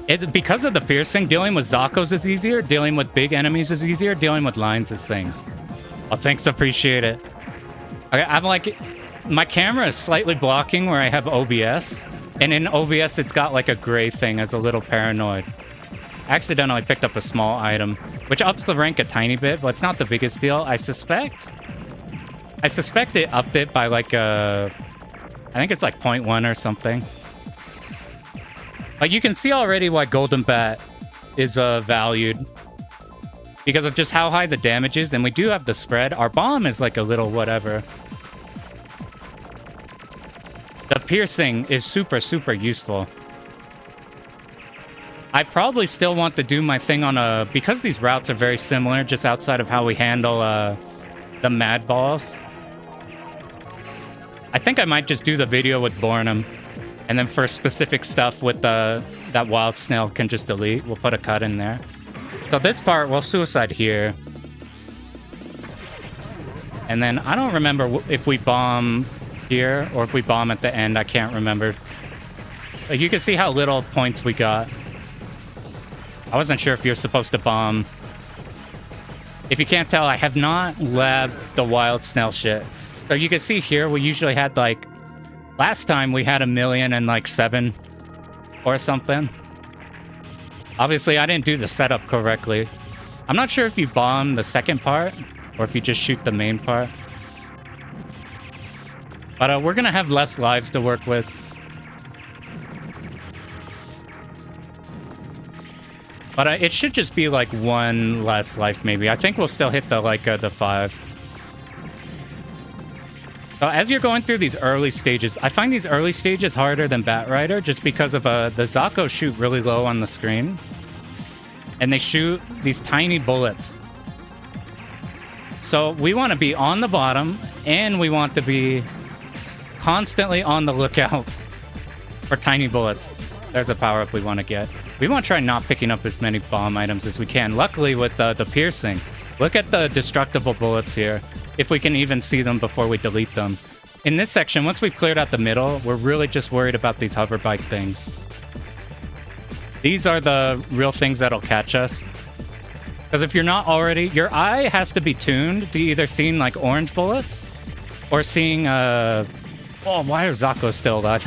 It's because of the piercing, dealing with Zakos is easier, dealing with big enemies is easier, dealing with lines is things. Oh, thanks, appreciate it. Okay, I'm like... My camera is slightly blocking where I have OBS. And in OBS, it's got like a gray thing as a little paranoid. Accidentally picked up a small item, which ups the rank a tiny bit, but it's not the biggest deal. I suspect it upped it by like I think it's like 0.1 or something. Like you can see already why Golden Bat is valued. Because of just how high the damage is, and we do have the spread. Our bomb is like a little whatever. The piercing is super, super useful. I probably still want to do my thing on a... Because these routes are very similar, just outside of how we handle the mad balls. I think I might just do the video with Bornum. And then for specific stuff with that wild snail can just delete. We'll put a cut in there. So this part, we'll suicide here. And then I don't remember if we bomb here or if we bomb at the end. I can't remember. But you can see how little points we got. I wasn't sure if you're supposed to bomb. If you can't tell, I have not labbed the wild snail shit. So you can see here, we usually had like... Last time we had 1,000,007 or something. Obviously, I didn't do the setup correctly. I'm not sure if you bomb the second part or if you just shoot the main part. But we're going to have less lives to work with. But it should just be like one less life, maybe. I think we'll still hit the like the 5. So as you're going through these early stages, I find these early stages harder than Bat Rider just because of the Zakos shoot really low on the screen. And they shoot these tiny bullets. So we want to be on the bottom, and we want to be constantly on the lookout for tiny bullets. There's a power-up we want to get. We want to try not picking up as many bomb items as we can. Luckily, with the piercing, look at the destructible bullets here. If we can even see them before we delete them. In this section, once we've cleared out the middle, we're really just worried about these hover bike things. These are the real things that'll catch us. Because if you're not already... Your eye has to be tuned to either seeing, like, orange bullets or seeing, Oh, why are Zakos still alive?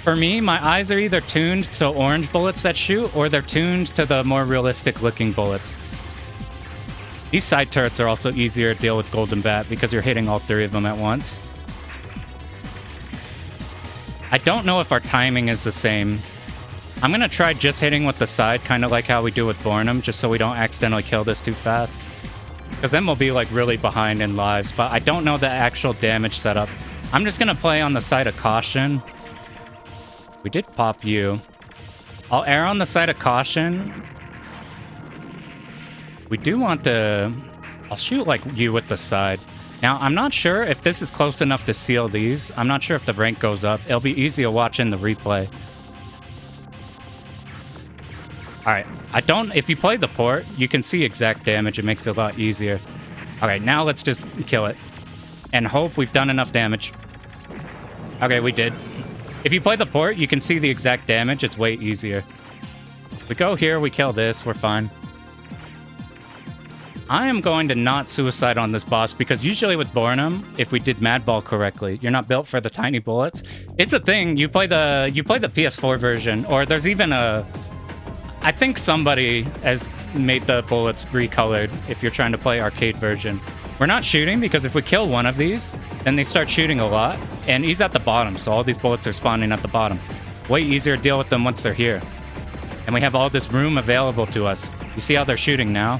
For me, my eyes are either tuned to orange bullets that shoot, or they're tuned to the more realistic-looking bullets. These side turrets are also easier to deal with Golden Bat because you're hitting all 3 of them at once. I don't know if our timing is the same. I'm going to try just hitting with the side, kind of like how we do with Bornum, just so we don't accidentally kill this too fast. Because then we'll be like really behind in lives, but I don't know the actual damage setup. I'm just going to play on the side of caution. We did pop you. I'll err on the side of caution. We do want to... I'll shoot like you with the side. Now, I'm not sure if this is close enough to seal these. I'm not sure if the rank goes up. It'll be easy to watch in the replay. Alright, if you play the port, you can see exact damage. It makes it a lot easier. Alright, now let's just kill it. And hope we've done enough damage. Okay, we did. If you play the port, you can see the exact damage. It's way easier. We go here, we kill this, we're fine. I am going to not suicide on this boss because usually with Bornum, if we did Mad Ball correctly, you're not built for the tiny bullets. It's a thing. You play the PS4 version, or there's even a... I think somebody has made the bullets recolored if you're trying to play arcade version. We're not shooting because if we kill one of these, then they start shooting a lot, And he's at the bottom, so all these bullets are spawning at the bottom. Way easier to deal with them once they're here. And we have all this room available to us. You see how they're shooting now?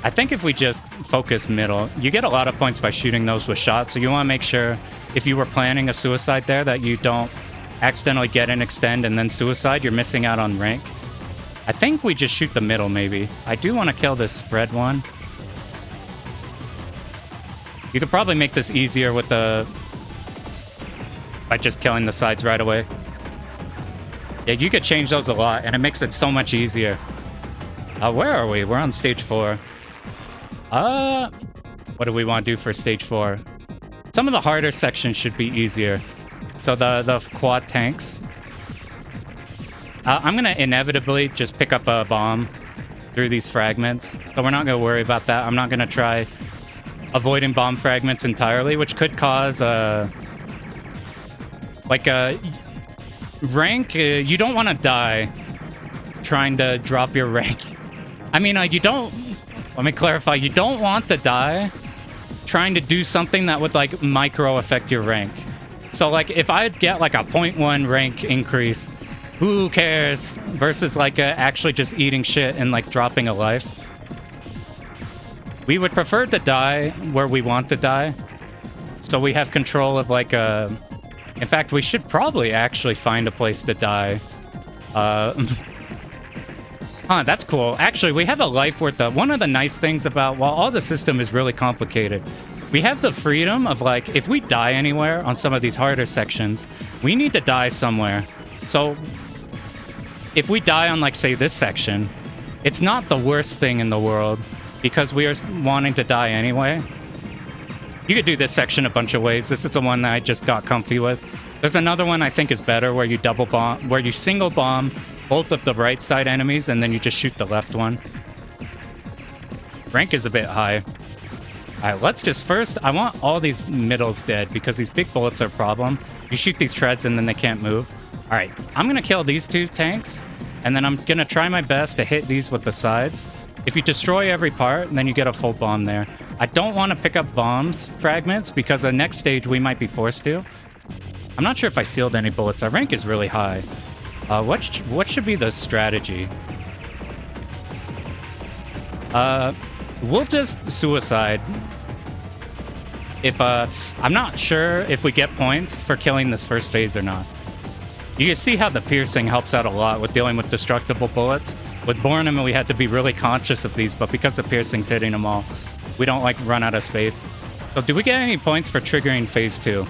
I think if we just focus middle, you get a lot of points by shooting those with shots. So you want to make sure if you were planning a suicide there that you don't accidentally get an extend and then suicide. You're missing out on rank. I think we just shoot the middle maybe. I do want to kill this red one. You could probably make this easier with the... by just killing the sides right away. Yeah, you could change those a lot, and it makes it so much easier. Where are we? We're on stage 4. What do we want to do for stage 4? Some of the harder sections should be easier. So the quad tanks. I'm going to inevitably just pick up a bomb through these fragments. So we're not going to worry about that. I'm not going to try avoiding bomb fragments entirely, which could cause like a rank. You don't want to die trying to drop your rank. I mean, you don't... Let me clarify. You don't want to die trying to do something that would, like, micro affect your rank. So, like, if I'd get, like, a 0.1 rank increase, who cares? Versus, like, actually just eating shit and, like, dropping a life. We would prefer to die where we want to die. So we have control of, like, in fact, we should probably actually find a place to die. Huh, that's cool. Actually, we have a life worth of... One of the nice things about... While all the system is really complicated, we have the freedom of, like, if we die anywhere on some of these harder sections, we need to die somewhere. So, if we die on, like, say, this section, it's not the worst thing in the world because we are wanting to die anyway. You could do this section a bunch of ways. This is the one that I just got comfy with. There's another one I think is better where you double bomb... Where you single bomb both of the right side enemies, and then you just shoot the left one. Rank is a bit high. Alright, let's just first... I want all these middles dead, because these big bullets are a problem. You shoot these treads, and then they can't move. Alright, I'm gonna kill these 2 tanks, and then I'm gonna try my best to hit these with the sides. If you destroy every part, then you get a full bomb there. I don't want to pick up bombs fragments, because the next stage we might be forced to. I'm not sure if I sealed any bullets. Our rank is really high. What should be the strategy? We'll just suicide. If I'm not sure if we get points for killing this first phase or not. You can see how the piercing helps out a lot with dealing with destructible bullets. With Bornham, we had to be really conscious of these, but because the piercing's hitting them all, we don't, like, run out of space. So do we get any points for triggering phase 2?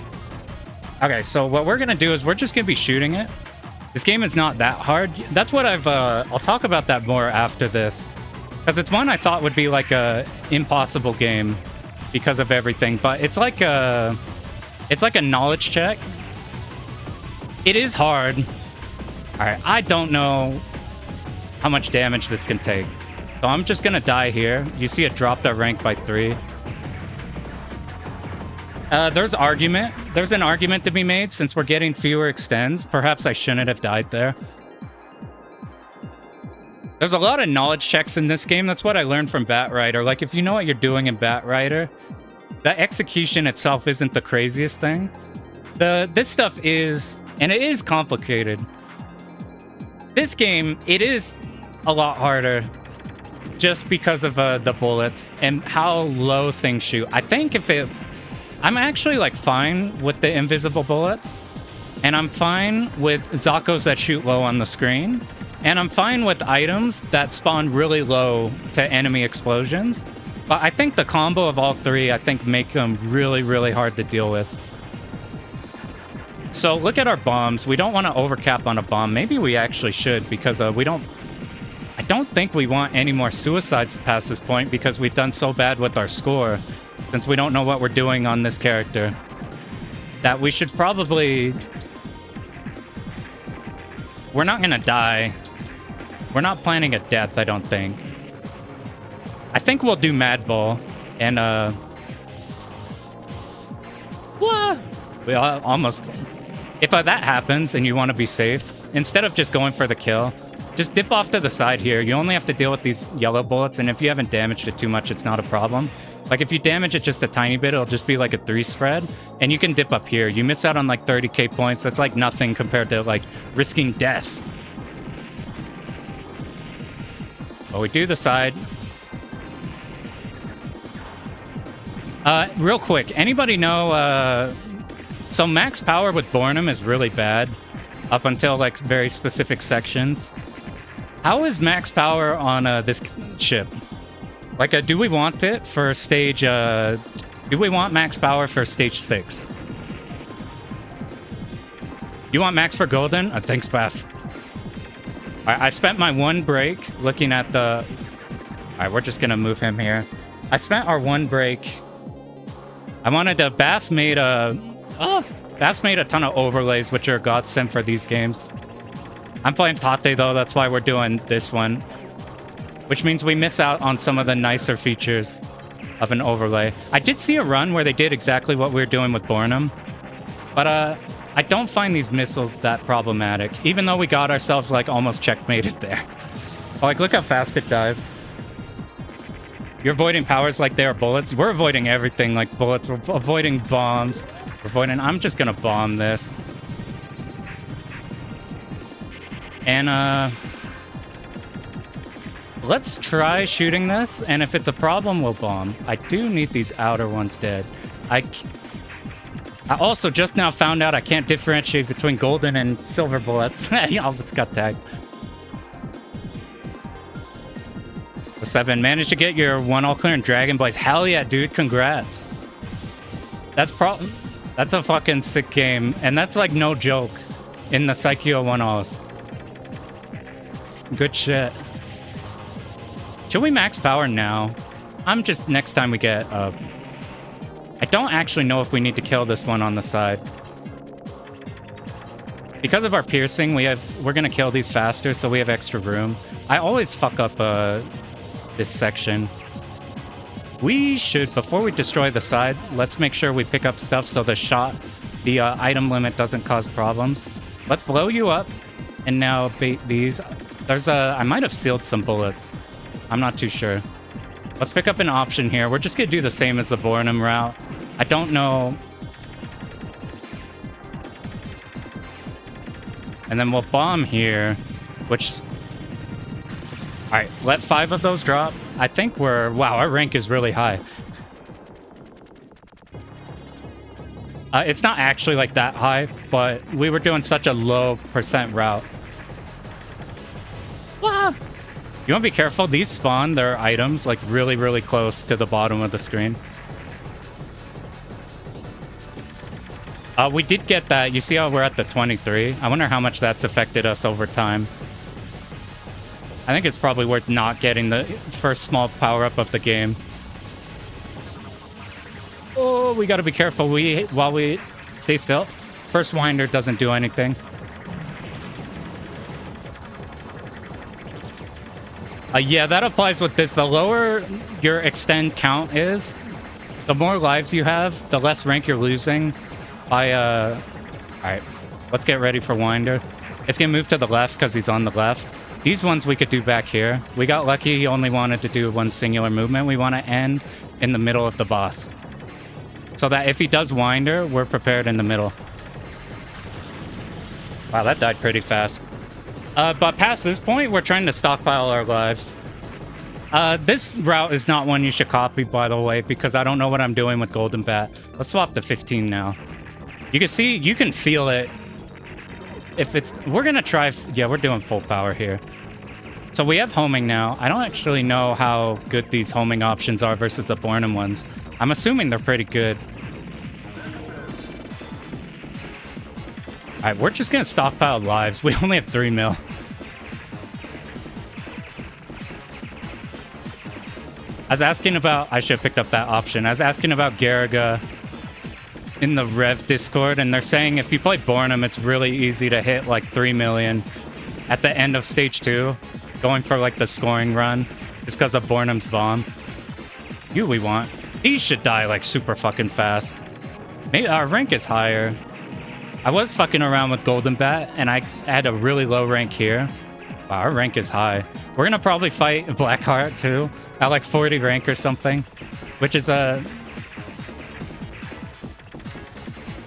Okay, so what we're gonna do is we're just gonna be shooting it. This game is not that hard. That's what I'll talk about that more after this. Because it's one I thought would be like a impossible game because of everything. But it's like a knowledge check. It is hard. Alright, I don't know how much damage this can take. So I'm just gonna die here. You see it dropped our rank by 3. There's an argument to be made since we're getting fewer extends. Perhaps I shouldn't have died there. There's a lot of knowledge checks in this game. That's what I learned from Batrider. Like, if you know what you're doing in Batrider, the execution itself isn't the craziest thing. This stuff is, and it is complicated. This game, it is a lot harder just because of the bullets and how low things shoot. I think I'm actually, like, fine with the invisible bullets. And I'm fine with Zakos that shoot low on the screen. And I'm fine with items that spawn really low to enemy explosions. But I think the combo of all 3, I think, make them really, really hard to deal with. So look at our bombs. We don't want to overcap on a bomb. Maybe we actually should, because I don't think we want any more suicides past this point, because we've done so bad with our score. Since we don't know what we're doing on this character, that we should probably... We're not gonna die. We're not planning a death, I don't think. I think we'll do Mad Bull, and we almost... If that happens and you want to be safe, instead of just going for the kill, just dip off to the side here. You only have to deal with these yellow bullets, and if you haven't damaged it too much, it's not a problem. Like, if you damage it just a tiny bit, it'll just be like a 3 spread, and you can dip up here. You miss out on like 30k points. That's like nothing compared to like risking death. Well, we do the side. Real quick, anybody know, so max power with Bornum is really bad up until like very specific sections. How is max power on this ship? Like, do we want it for stage, do we want max power for stage 6? You want max for Golden? Thanks, Beth. I spent my 1 break looking at the... Alright, we're just gonna move him here. I spent our 1 break... I wanted to... Bath made a... Oh! Bath made a ton of overlays, which are a godsend for these games. I'm playing Tate, though. That's why we're doing this one. Which means we miss out on some of the nicer features of an overlay. I did see a run where they did exactly what we were doing with Bornum. But, I don't find these missiles that problematic, even though we got ourselves, like, almost checkmated there. Like, look how fast it dies. You're avoiding powers like they are bullets. We're avoiding everything like bullets. We're avoiding bombs. We're avoiding... I'm just gonna bomb this. And, let's try shooting this, and if it's a problem, we'll bomb. I do need these outer ones dead. I also just now found out I can't differentiate between golden and silver bullets. I almost got tagged. 7, managed to get your 1 all clear in Dragon Blaze. Hell yeah, dude, congrats. That's a fucking sick game, and that's like no joke in the Psycho 1 alls. Good shit. Should we max power now? I'm just, next time we get I don't actually know if we need to kill this one on the side. Because of our piercing, we're gonna kill these faster, so we have extra room. I always fuck up this section. We should, before we destroy the side, let's make sure we pick up stuff so the item limit doesn't cause problems. Let's blow you up, and now bait these. I might have sealed some bullets. I'm not too sure. Let's pick up an option here. We're just gonna do the same as the Bornum route. I don't know. And then we'll bomb here, which... Alright, let 5 of those drop. I think we're... Wow, our rank is really high. It's not actually like that high, but we were doing such a low % route. Wow. You want to be careful. These spawn their items like really, really close to the bottom of the screen. We did get that. You see how we're at the 23? I wonder how much that's affected us over time. I think it's probably worth not getting the first small power-up of the game. Oh, we got to be careful while we stay still. First winder doesn't do anything. Yeah, that applies with this. The lower your extend count is, the more lives you have, the less rank you're losing. Alright, let's get ready for Winder. It's gonna move to the left because he's on the left. These ones we could do back here. We got lucky he only wanted to do 1 singular movement. We want to end in the middle of the boss. So that if he does Winder, we're prepared in the middle. Wow, that died pretty fast. But past this point, we're trying to stockpile our lives. This route is not one you should copy, by the way, because I don't know what I'm doing with Golden Bat. Let's swap to 15 now. You can see, you can feel it. If it's... We're going to try... Yeah, we're doing full power here. So we have homing now. I don't actually know how good these homing options are versus the Bornum ones. I'm assuming they're pretty good. Alright, we're just going to stockpile lives. We only have 3 mil. I was asking about... I should have picked up that option. I was asking about Garegga in the Rev Discord, and they're saying if you play Bornum, it's really easy to hit like 3 million at the end of stage 2, going for like the scoring run, just because of Bornum's bomb. You we want. These should die like super fucking fast. Maybe our rank is higher. I was fucking around with Golden Bat, and I had a really low rank here. Wow, our rank is high. We're gonna probably fight Blackheart too, at like 40 rank or something. which is a...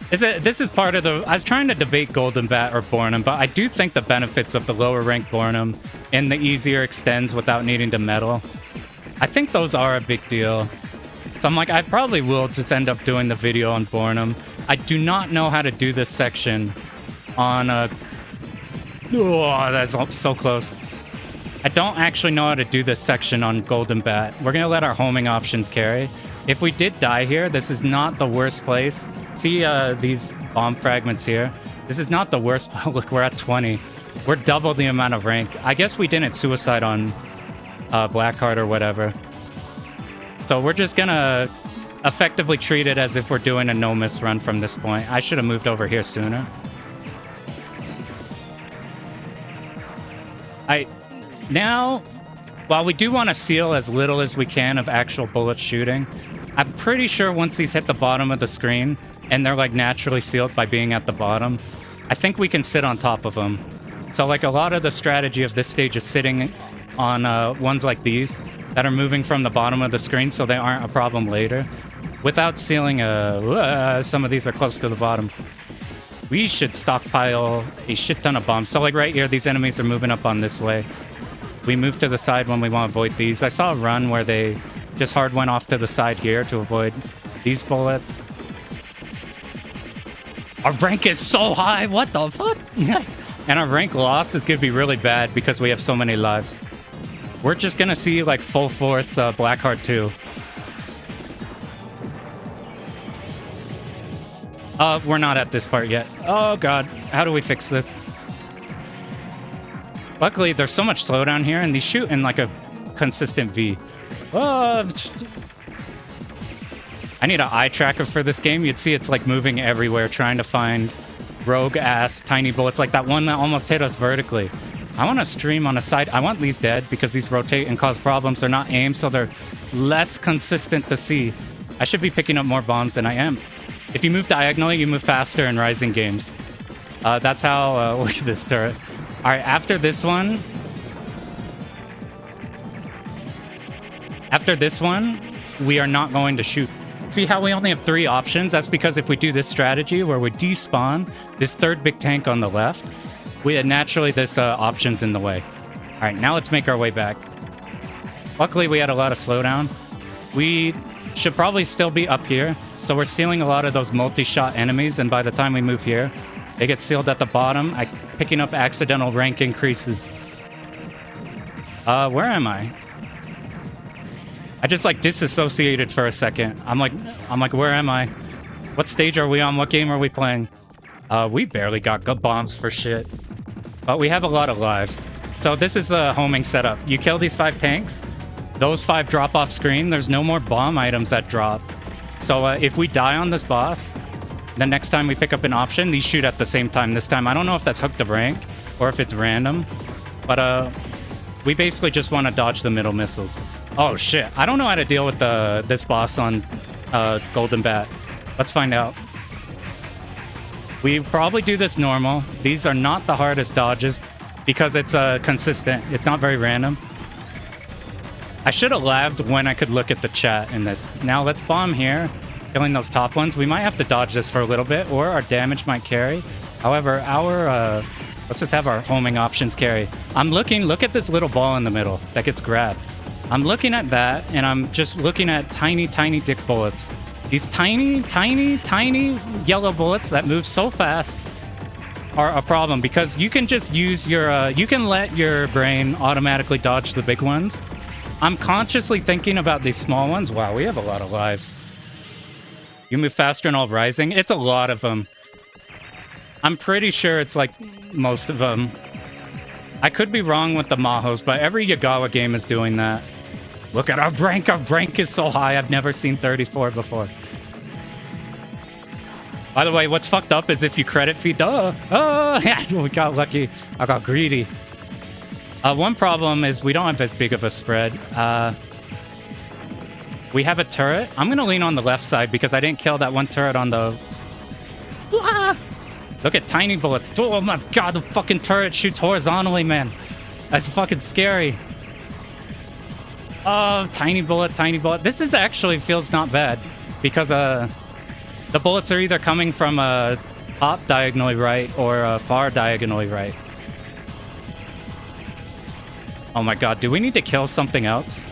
This is part of the... I was trying to debate Golden Bat or Bornum, but I do think the benefits of the lower ranked Bornum and the easier extends without needing to medal, I think those are a big deal. So I'm like, I probably will just end up doing the video on Bornum. I do not know how to do this section on a... Oh, that's so close. I don't actually know how to do this section on Golden Bat. We're going to let our homing options carry. If we did die here, this is not the worst place. See these bomb fragments here? This is not the worst. Look, we're at 20. We're double the amount of rank. I guess we didn't suicide on Blackheart or whatever. So we're just going to effectively treat it as if we're doing a no-miss run from this point. I should have moved over here sooner. Now, while we do want to seal as little as we can of actual bullets shooting, I'm pretty sure once these hit the bottom of the screen, and they're like naturally sealed by being at the bottom, I think we can sit on top of them. So like a lot of the strategy of this stage is sitting on ones like these that are moving from the bottom of the screen so they aren't a problem later. Without sealing, some of these are close to the bottom. We should stockpile a shit ton of bombs. So like right here, these enemies are moving up on this way. We move to the side when we want to avoid these. I saw a run where they just hard went off to the side here to avoid these bullets. Our rank is so high. What the fuck? And our rank loss is going to be really bad because we have so many lives. We're just going to see like full force Blackheart 2. We're not at this part yet. Oh god, how do we fix this? Luckily, there's so much slowdown here, and these shoot in like a consistent V. Oh, I need an eye tracker for this game. You'd see it's like moving everywhere, trying to find rogue-ass tiny bullets, like that one that almost hit us vertically. I want to stream on a side. I want these dead because these rotate and cause problems. They're not aimed, so they're less consistent to see. I should be picking up more bombs than I am. If you move diagonally, you move faster in Rising games. That's how... look at this turret. All right, after this one... After this one, we are not going to shoot. See how we only have 3 options? That's because if we do this strategy where we despawn this third big tank on the left, we naturally this option's in the way. All right, now let's make our way back. Luckily, we had a lot of slowdown. We should probably still be up here. So we're sealing a lot of those multi-shot enemies, and by the time we move here, they get sealed at the bottom. Picking up accidental rank increases. Where am I? I just like disassociated for a second. I'm like, where am I? What stage are we on? What game are we playing? We barely got good bombs for shit. But we have a lot of lives. So this is the homing setup. You kill these 5 tanks. Those 5 drop off screen. There's no more bomb items that drop. So if we die on this boss, the next time we pick up an option, these shoot at the same time this time. I don't know if that's hooked to rank or if it's random. But we basically just want to dodge the middle missiles. Oh shit, I don't know how to deal with this boss on Golden Bat. Let's find out. We probably do this normal. These are not the hardest dodges because it's consistent. It's not very random. I should have lagged when I could look at the chat in this. Now let's bomb here, killing those top ones. We might have to dodge this for a little bit, or our damage might carry. However, our let's just have our homing options carry. I'm looking. Look at this little ball in the middle that gets grabbed. I'm looking at that, and I'm just looking at tiny, tiny dick bullets. These tiny, tiny, tiny yellow bullets that move so fast are a problem because you can just use your you can let your brain automatically dodge the big ones. I'm consciously thinking about these small ones. Wow, we have a lot of lives. You move faster in all Rising. It's a lot of them. I'm pretty sure it's like most of them. I could be wrong with the Mahos, but every Yagawa game is doing that. Look at our rank. Our rank is so high. I've never seen 34 before. By the way, what's fucked up is if you credit feed... Oh, yeah, we got lucky. I got greedy. One problem is we don't have as big of a spread. We have a turret. I'm going to lean on the left side because I didn't kill that one turret on the... Look at tiny bullets. Oh my god, the fucking turret shoots horizontally, man. That's fucking scary. Oh, tiny bullet, tiny bullet. This is actually feels not bad because the bullets are either coming from top diagonally right or far diagonally right. Oh my god, do we need to kill something else?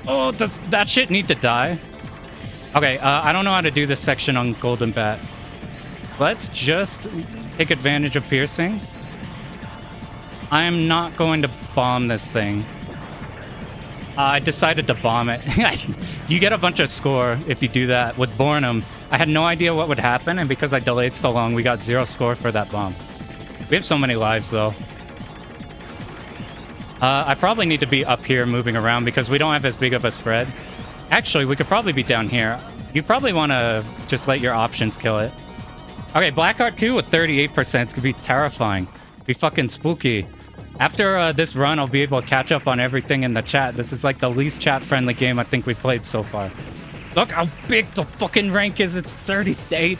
Oh, does that shit need to die? Okay, I don't know how to do this section on Golden Bat. Let's just take advantage of piercing. I am not going to bomb this thing. I decided to bomb it. You get a bunch of score if you do that. With Bornum, I had no idea what would happen, and because I delayed so long, we got 0 score for that bomb. We have so many lives, though. I probably need to be up here moving around because we don't have as big of a spread. Actually, we could probably be down here. You probably want to just let your options kill it. Okay, Blackheart 2 with 38% could be terrifying. Be fucking spooky. After this run, I'll be able to catch up on everything in the chat. This is like the least chat-friendly game I think we've played so far. Look how big the fucking rank is. It's 38.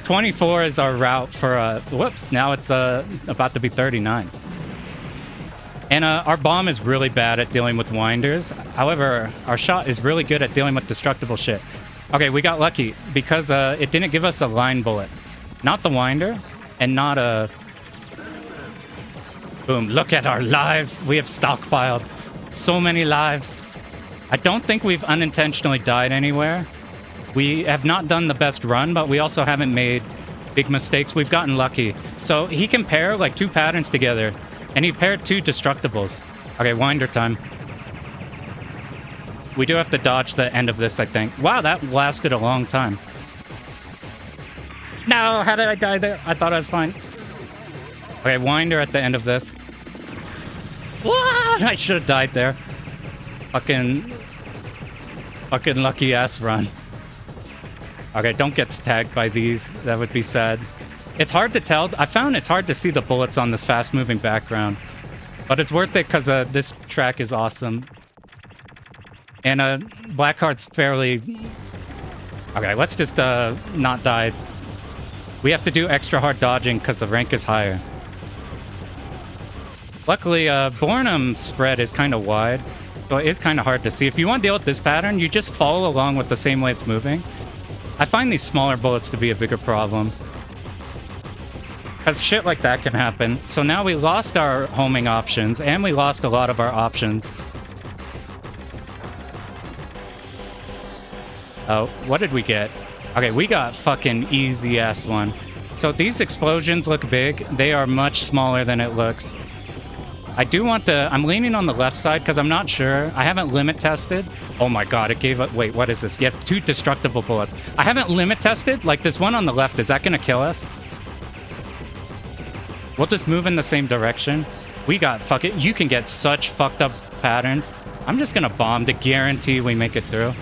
24 is our route for... whoops, now it's about to be 39. And our bomb is really bad at dealing with winders. However, our shot is really good at dealing with destructible shit. Okay, we got lucky because it didn't give us a line bullet. Not the winder, and not a... Boom, look at our lives. We have stockpiled so many lives. I don't think we've unintentionally died anywhere. We have not done the best run, but we also haven't made big mistakes. We've gotten lucky. So he can pair like 2 patterns together, and he paired 2 destructibles. Okay, winder time. We do have to dodge the end of this, I think. Wow, that lasted a long time. No, how did I die there? I thought I was fine. Okay, winder at the end of this. What? I should have died there. Fucking lucky ass run. Okay, don't get tagged by these. That would be sad. It's hard to tell. I found it's hard to see the bullets on this fast-moving background. But it's worth it because this track is awesome. And Blackheart's fairly... Okay, let's just not die. We have to do extra hard dodging because the rank is higher. Luckily, Bornum's spread is kind of wide, so it is kind of hard to see. If you want to deal with this pattern, you just follow along with the same way it's moving. I find these smaller bullets to be a bigger problem, because shit like that can happen. So now we lost our homing options, and we lost a lot of our options. Oh, what did we get? Okay, we got fucking easy-ass one. So these explosions look big. They are much smaller than it looks. I do want to... I'm leaning on the left side because I'm not sure. I haven't limit tested. Oh my god, it gave up... Wait, what is this? You have 2 destructible bullets. I haven't limit tested. Like this one on the left, is that going to kill us? We'll just move in the same direction. We got... Fuck it. You can get such fucked up patterns. I'm just going to bomb to guarantee we make it through.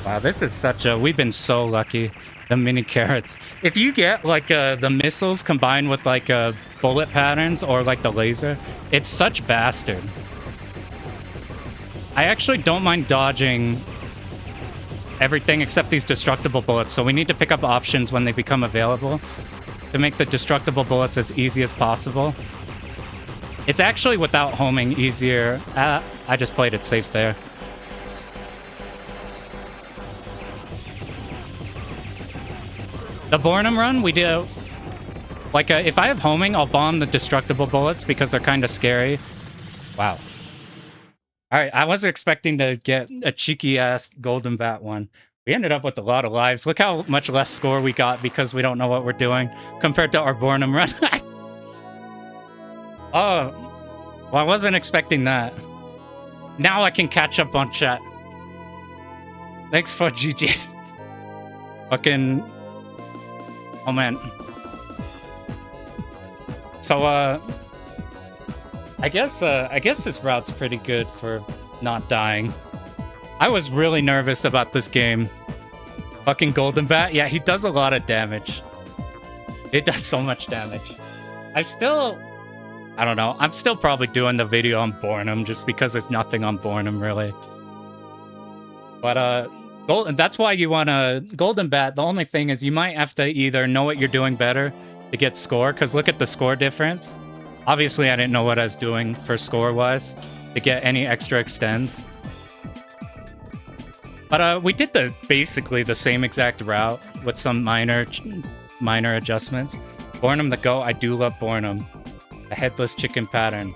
Wow, this is such a... We've been so lucky. The mini carrots. If you get like the missiles combined with like bullet patterns or like the laser, it's such bastard. I actually don't mind dodging everything except these destructible bullets, so we need to pick up options when they become available to make the destructible bullets as easy as possible. It's actually without homing easier. I just played it safe there. The Bornum run, we do... Like, if I have homing, I'll bomb the destructible bullets because they're kind of scary. Wow. Alright, I wasn't expecting to get a cheeky-ass Golden Bat one. We ended up with a lot of lives. Look how much less score we got because we don't know what we're doing compared to our Bornum run. Oh. Well, I wasn't expecting that. Now I can catch up on chat. Thanks for GG. Fucking... Oh, man. So, I guess this route's pretty good for not dying. I was really nervous about this game. Fucking Golden Bat, yeah, he does a lot of damage. It does so much damage. I don't know. I'm still probably doing the video on Bornum just because there's nothing on Bornum, really. But, that's why you want a Golden Bat. The only thing is you might have to either know what you're doing better to get score, because look at the score difference. Obviously, I didn't know what I was doing for score-wise to get any extra extends. But we did basically the same exact route with some minor adjustments. Bornum the Goat, I do love Bornum. The headless chicken pattern.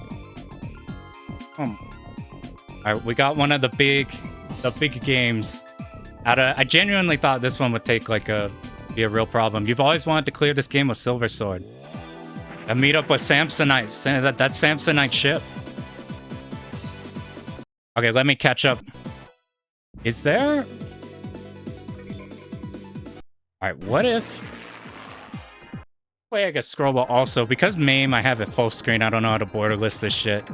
Alright, we got one of the big games. I genuinely thought this one would take like be a real problem. You've always wanted to clear this game with Silver Sword. A meetup with Samsonite. That's Samsonite ship. Okay, let me catch up. Is there... Alright, what if... Wait, I guess scroll wheel also. Because MAME, I have it full screen. I don't know how to border list this shit.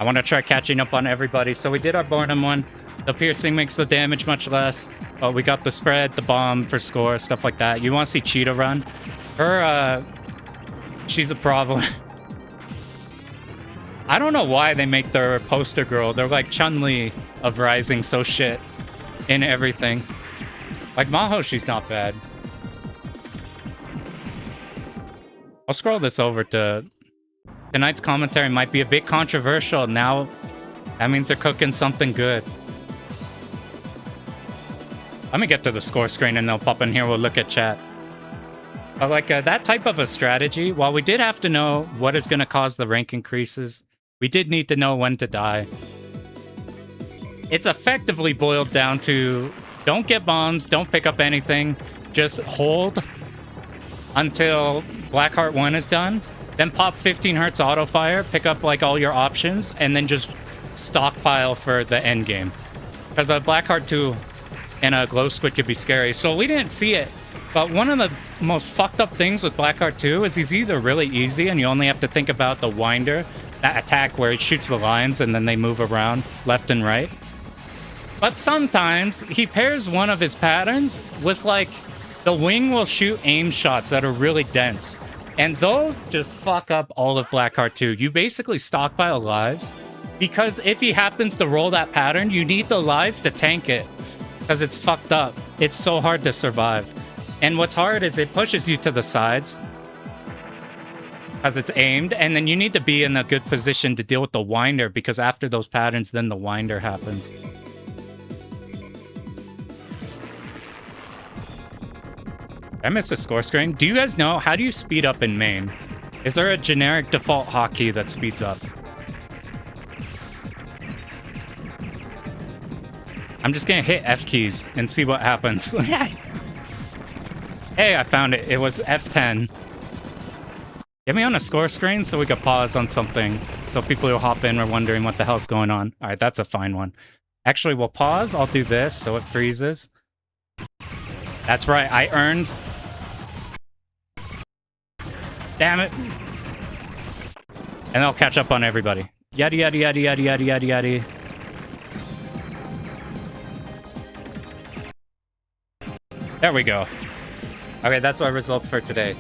I want to try catching up on everybody. So we did our Bornum one. The piercing makes the damage much less. Oh, we got the spread, the bomb for score, stuff like that. You want to see Cheetah run? Her, she's a problem. I don't know why they make their poster girl. They're like Chun-Li of Rising, so shit in everything. Like Maho, she's not bad. I'll scroll this over to... Tonight's commentary might be a bit controversial. Now, that means they're cooking something good. Let me get to the score screen and they'll pop in here. We'll look at chat. But like that type of a strategy, while we did have to know what is going to cause the rank increases, we did need to know when to die. It's effectively boiled down to don't get bombs, don't pick up anything, just hold until Blackheart 1 is done. Then pop 15 hertz auto fire, pick up like all your options, and then just stockpile for the end game. Because a Blackheart 2 and a Glow Squid could be scary. So we didn't see it. But one of the most fucked up things with Blackheart 2 is he's either really easy and you only have to think about the winder, that attack where it shoots the lines and then they move around left and right. But sometimes he pairs one of his patterns with like the wing will shoot aim shots that are really dense. And those just fuck up all of Blackheart 2. You basically stockpile lives because if he happens to roll that pattern, you need the lives to tank it because it's fucked up. It's so hard to survive. And what's hard is it pushes you to the sides because it's aimed, and then you need to be in a good position to deal with the winder because after those patterns, then the winder happens. I missed the score screen. Do you guys know, how do you speed up in MAME? Is there a generic default hotkey that speeds up? I'm just gonna hit F keys and see what happens. Hey, I found it. It was F10. Get me on a score screen so we could pause on something. So people who hop in are wondering what the hell's going on. All right, that's a fine one. Actually, we'll pause. I'll do this so it freezes. That's right. I earned... Damn it. And I'll catch up on everybody. Yada, yada, yada, yada, yada, yada, yada. There we go. Okay, that's our results for today.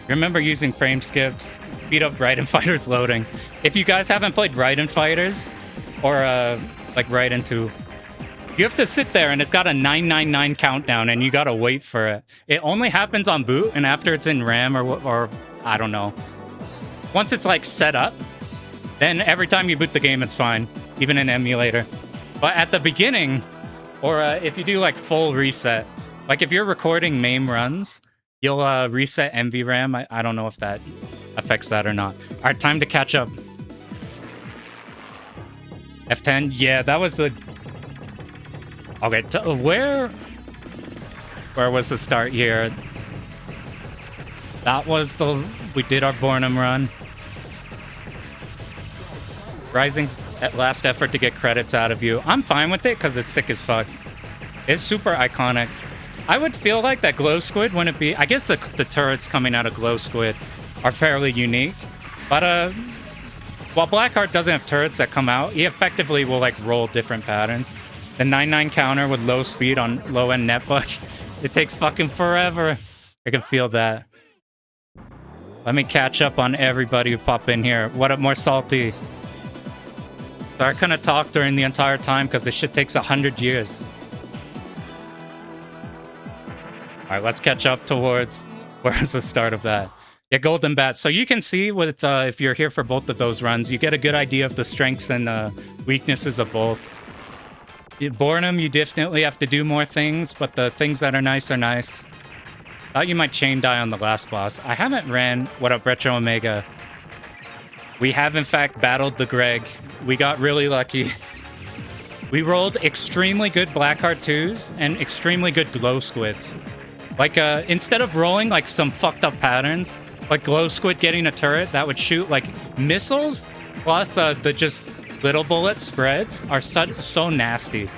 Remember using frame skips, speed up Raiden Fighters loading. If you guys haven't played Raiden Fighters, or like Raiden 2, you have to sit there and it's got a 999 countdown and you gotta wait for it. It only happens on boot, and after it's in RAM or I don't know. Once it's like set up, then every time you boot the game, it's fine, even in emulator. But at the beginning, or if you do like full reset, like if you're recording MAME runs, you'll reset NVRAM. I don't know if that affects that or not. All right, time to catch up. F10, yeah, that was the... Okay, where was the start here? That was the... We did our Bornum run. Rising's last effort to get credits out of you. I'm fine with it because it's sick as fuck. It's super iconic. I would feel like that Glow Squid wouldn't be... I guess the turrets coming out of Glow Squid are fairly unique. But while Blackheart doesn't have turrets that come out, he effectively will like roll different patterns. The 9-9 counter with low speed on low-end netbook. It takes fucking forever. I can feel that. Let me catch up on everybody who pop in here. What up, more salty? So I couldn't talk during the entire time because this shit takes 100 years. All right, let's catch up towards where's the start of that. Yeah, Golden Bat. So you can see with if you're here for both of those runs, you get a good idea of the strengths and weaknesses of both. Bornum, you definitely have to do more things, but the things that are nice are nice. Thought you might chain die on the last boss. I haven't ran. What up, Retro Omega? We have, in fact, battled the Greg. We got really lucky. We rolled extremely good Blackheart 2s and extremely good Glow Squids. Like, instead of rolling, like, some fucked up patterns, like Glow Squid getting a turret that would shoot, like, missiles, plus the just little bullet spreads are so nasty.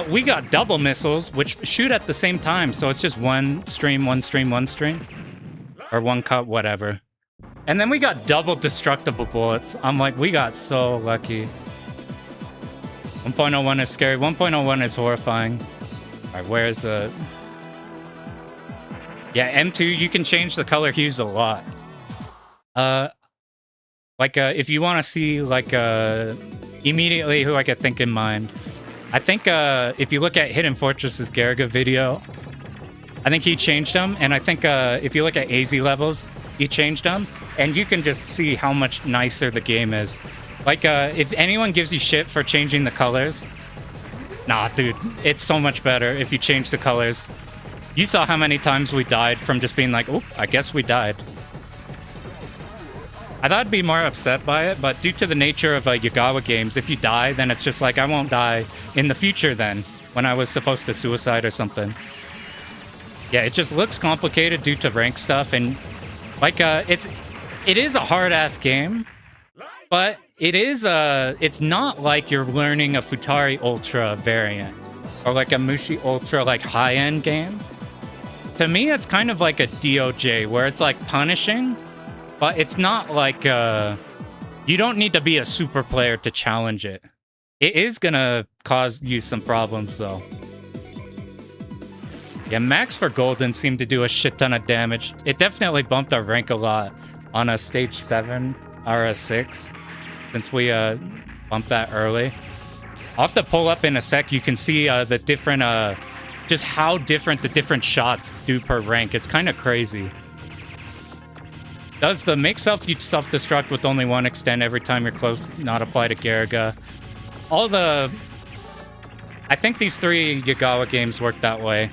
We got double missiles, which shoot at the same time, so it's just one stream, one stream, one stream. Or one cut, whatever. And then we got double destructible bullets. I'm like, we got so lucky. 1.01 is scary. 1.01 is horrifying. All right, where's the... Yeah, M2, you can change the color hues a lot. If you want to see, like, immediately who I could think in mind. I think if you look at Hidden Fortress's Garegga video, I think he changed them. And I think if you look at AZ levels, he changed them. And you can just see how much nicer the game is. Like, if anyone gives you shit for changing the colors, nah, dude, it's so much better if you change the colors. You saw how many times we died from just being like, oop, I guess we died. I thought I'd be more upset by it, but due to the nature of Yagawa games, if you die, then it's just like, I won't die in the future then, when I was supposed to suicide or something. Yeah, it just looks complicated due to rank stuff, and like, it is a hard-ass game, but it's not like you're learning a Futari Ultra variant, or like a Mushi Ultra, like, high-end game. To me, it's kind of like a DOJ, where it's like punishing, but it's not like, you don't need to be a super player to challenge it. It is gonna cause you some problems, though. Yeah, Max for Golden seemed to do a shit ton of damage. It definitely bumped our rank a lot on a stage 7 or a 6, since we bumped that early. I'll have to pull up in a sec. You can see the different, just how different the different shots do per rank. It's kind of crazy. Does the make self-destruct with only one extend every time you're close not apply to Garegga? I think these 3 Yagawa games work that way.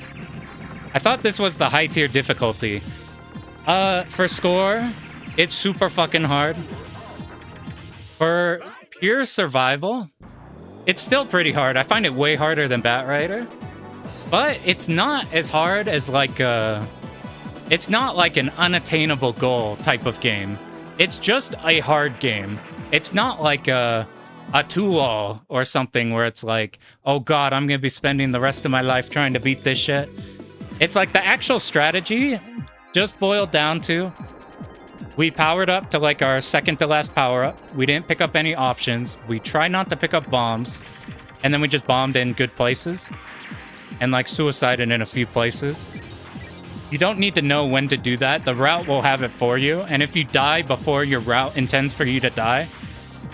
I thought this was the high tier difficulty. For score, it's super fucking hard. For pure survival, it's still pretty hard. I find it way harder than Batrider. But it's not as hard as like it's not like an unattainable goal type of game. It's just a hard game. It's not like a two-all or something where it's like, oh god, I'm gonna be spending the rest of my life trying to beat this shit. It's like the actual strategy just boiled down to, we powered up to like our second to last power up. We didn't pick up any options. We tried not to pick up bombs. And then we just bombed in good places. And like suicided in a few places. You don't need to know when to do that. The route will have it for you. And if you die before your route intends for you to die,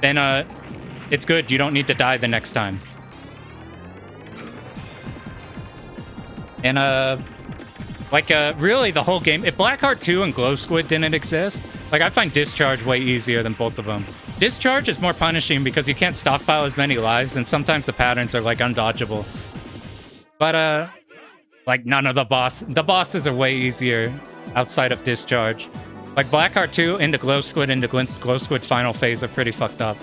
then it's good. You don't need to die the next time. And really the whole game, if Blackheart 2 and Glow Squid didn't exist, like I find Discharge way easier than both of them. Discharge is more punishing because you can't stockpile as many lives, and sometimes the patterns are like undodgeable. But like none of the bosses are way easier outside of Discharge. Like Blackheart 2 into Glow Squid final phase are pretty fucked up.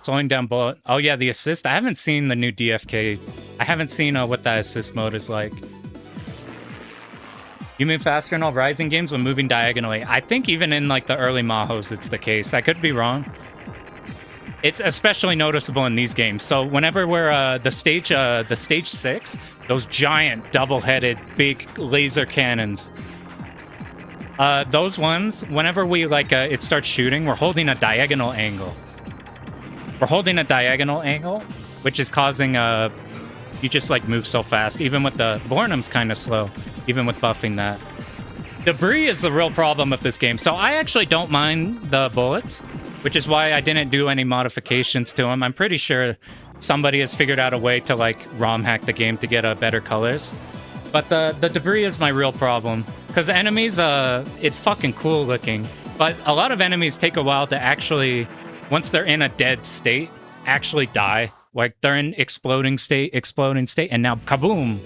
Slowing down bullet. Oh yeah, the assist. I haven't seen the new DFK. I haven't seen what that assist mode is like. You move faster in all Rising games when moving diagonally. I think even in like the early Mahos, it's the case. I could be wrong. It's especially noticeable in these games. So whenever we're the stage 6, those giant double-headed big laser cannons. Those ones, whenever we like it starts shooting, we're holding a diagonal angle. We're holding a diagonal angle, which is causing you just like move so fast. Even with the Bornum's kind of slow, even with buffing that. Debris is the real problem of this game. So I actually don't mind the bullets. which is why I didn't do any modifications to them. I'm pretty sure somebody has figured out a way to like ROM hack the game to get better colors. But the debris is my real problem. Because enemies, it's fucking cool looking. But a lot of enemies take a while to actually, once they're in a dead state, actually die. Like they're in exploding state, and now kaboom.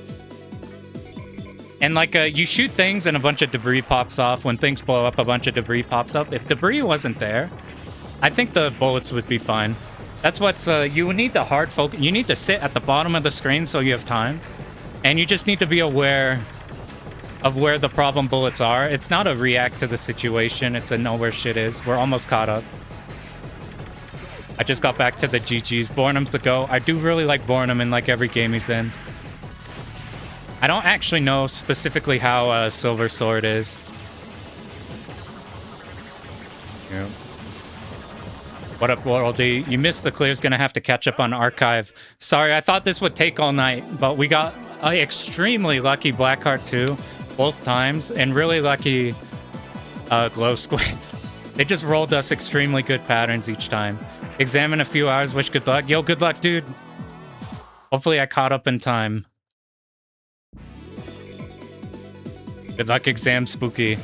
And like you shoot things and a bunch of debris pops off. When things blow up, a bunch of debris pops up. If debris wasn't there, I think the bullets would be fine. That's what you need the hard focus. You need to sit at the bottom of the screen so you have time. And you just need to be aware of where the problem bullets are. It's not a react to the situation. It's a know where shit is. We're almost caught up. I just got back to the GGs. Bornham's the go. I do really like Bornham in like every game he's in. I don't actually know specifically how Silver Sword is. Yeah. What up, Worldy? You missed the clears. Gonna have to catch up on Archive. Sorry, I thought this would take all night, but we got extremely lucky Blackheart 2 both times, and really lucky Glow Squids. They just rolled us extremely good patterns each time. Examine a few hours, wish good luck. Yo, good luck, dude. Hopefully I caught up in time. Good luck, exam spooky.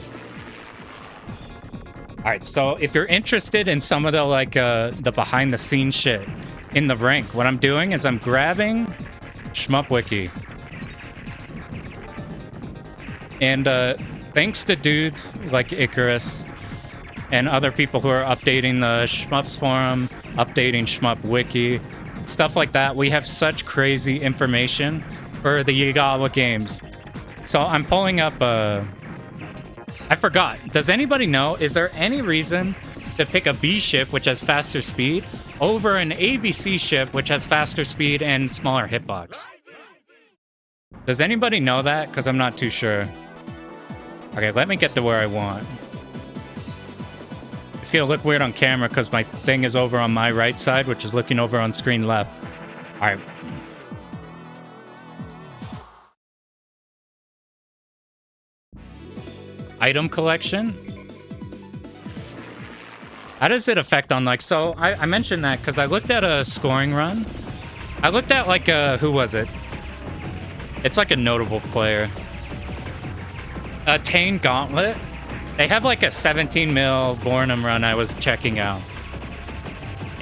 Alright, so if you're interested in some of the like the behind the scenes shit in the rank, what I'm doing is I'm grabbing Shmup Wiki. And thanks to dudes like Icarus and other people who are updating the Shmups forum, updating Shmup Wiki, stuff like that, we have such crazy information for the Yagawa games. So I'm pulling up I forgot. Does anybody know, is there any reason to pick a B ship which has faster speed over an ABC ship which has faster speed and smaller hitbox? Does anybody know that? Because I'm not too sure. Okay, let me get to where I want. It's gonna look weird on camera because my thing is over on my right side, which is looking over on screen left. All right. Item collection. How does it affect on like, so I mentioned that because I looked at a scoring run. I looked at like who was it? It's like a notable player. Tane Gauntlet. They have like a 17 mil Bornham run I was checking out.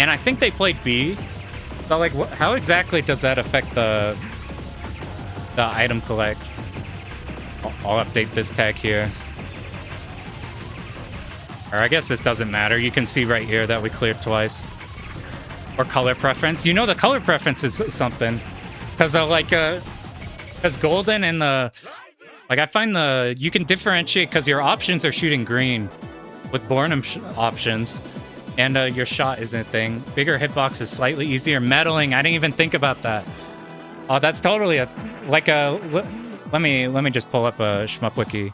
And I think they played B. So like, how exactly does that affect the item collect? I'll update this tag here. Or I guess this doesn't matter. You can see right here that we cleared twice. Or color preference. You know the color preference is something. Because like, because golden and the... Like, I find you can differentiate because your options are shooting green with Bornham options, and your shot isn't a thing. Bigger hitbox is slightly easier. Meddling, I didn't even think about that. Oh, that's totally a, like a, let me just pull up a Shmup Wiki.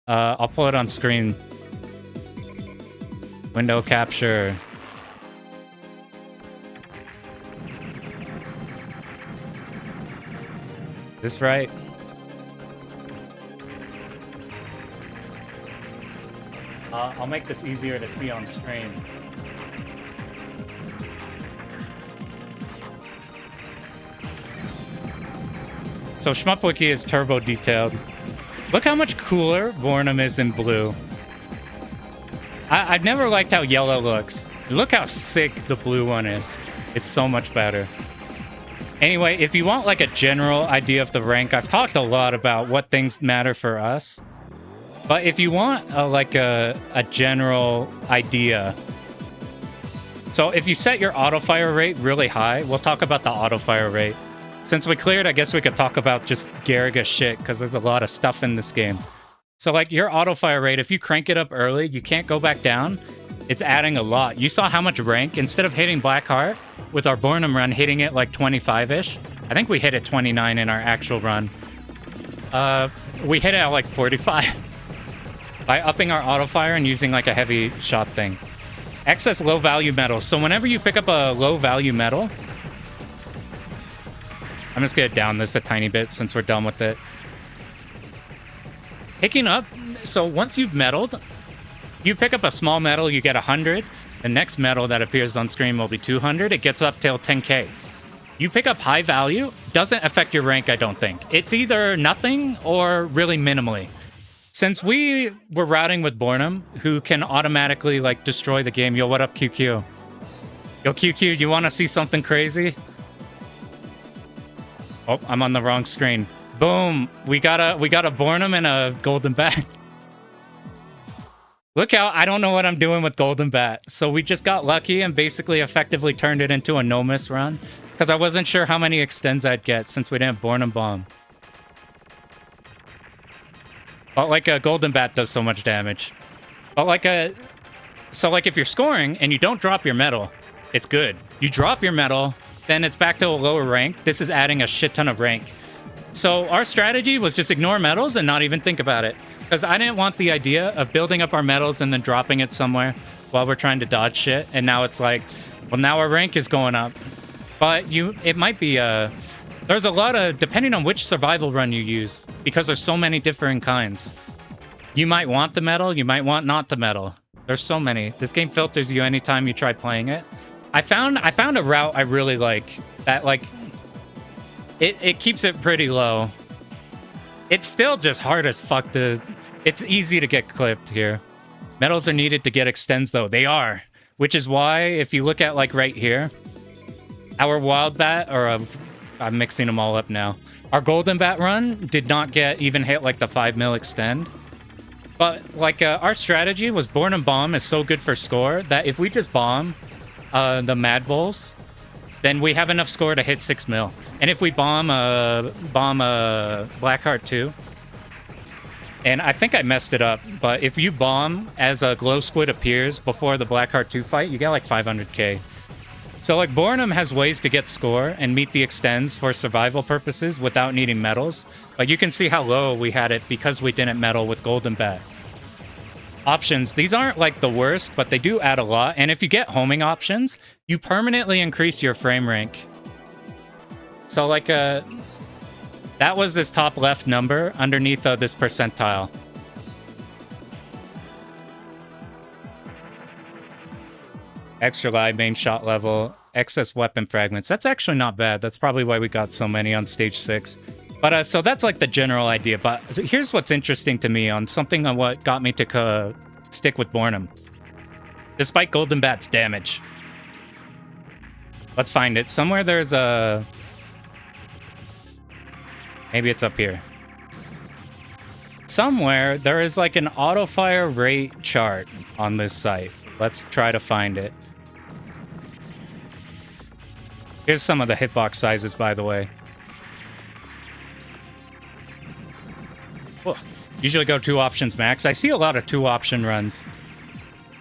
I'll pull it on screen. Window capture. Is this right? I'll make this easier to see on screen. So Shmup Wiki is turbo detailed. Look how much cooler Bornham is in blue. I've never liked how yellow looks. Look how sick the blue one is. It's so much better. Anyway, if you want like a general idea of the rank, I've talked a lot about what things matter for us. But if you want like a general idea, so if you set your auto fire rate really high, we'll talk about the auto fire rate. Since we cleared, I guess we could talk about just Garegga shit because there's a lot of stuff in this game. So like your auto fire rate, if you crank it up early, you can't go back down. It's adding a lot. You saw how much rank, instead of hitting Blackheart with our Bornham run, hitting it like 25-ish. I think we hit it 29 in our actual run. We hit it at like 45 by upping our auto fire and using like a heavy shot thing. Excess low value metals. So whenever you pick up a low value metal, I'm just gonna down this a tiny bit since we're done with it. Picking up, so once you've meddled, You pick up a small medal, you get 100. The next medal that appears on screen will be 200. It gets up till 10k. You pick up high value, doesn't affect your rank, I don't think. It's either nothing or really minimally. Since we were routing with Bornum, who can automatically like destroy the game. Yo, what up, QQ? Yo, QQ, you want to see something crazy? Oh, I'm on the wrong screen. Boom! We got a Bornum and a Golden Bat. Look how I don't know what I'm doing with Golden Bat. So we just got lucky and basically effectively turned it into a no-miss run. Because I wasn't sure how many extends I'd get since we didn't Bornum Bomb. But like a Golden Bat does so much damage. But like so like if you're scoring and you don't drop your medal, it's good. You drop your medal, then it's back to a lower rank. This is adding a shit ton of rank. So our strategy was just ignore medals and not even think about it. Because I didn't want the idea of building up our medals and then dropping it somewhere while we're trying to dodge shit. And now it's like, well, now our rank is going up. But it might be, there's a lot of, depending on which survival run you use, because there's so many different kinds. You might want to medal, you might want not to medal. There's so many. This game filters you anytime you try playing it. I found a route I really like that, like, it keeps it pretty low. It's still just hard as fuck to, it's easy to get clipped here. Medals are needed to get extends though, they are. Which is why, if you look at like right here, our Wild Bat, or I'm mixing them all up now. Our Golden Bat run did not get even hit like the 5 mil extend. But like our strategy was Bornum Bomb is so good for score that if we just bomb the Mad Bulls, then we have enough score to hit 6 mil. And if we bomb Blackheart 2, and I think I messed it up, but if you bomb as a Glow Squid appears before the Blackheart 2 fight, you get like 500k. So like Bornum has ways to get score and meet the extends for survival purposes without needing medals. But you can see how low we had it because we didn't medal with Golden Bat. Options, these aren't like the worst, but they do add a lot. And if you get homing options, you permanently increase your frame rank. So like that was this top left number underneath this percentile. Extra live main shot level, excess weapon fragments. That's actually not bad. That's probably why we got so many on stage 6. But so that's like the general idea. But here's what's interesting to me on something on what got me to stick with Bornum. Despite Golden Bat's damage. Let's find it. Somewhere there's a... Maybe it's up here. Somewhere there is like an auto-fire rate chart on this site. Let's try to find it. Here's some of the hitbox sizes, by the way. Whoa. Usually go 2 options max. I see a lot of 2 option runs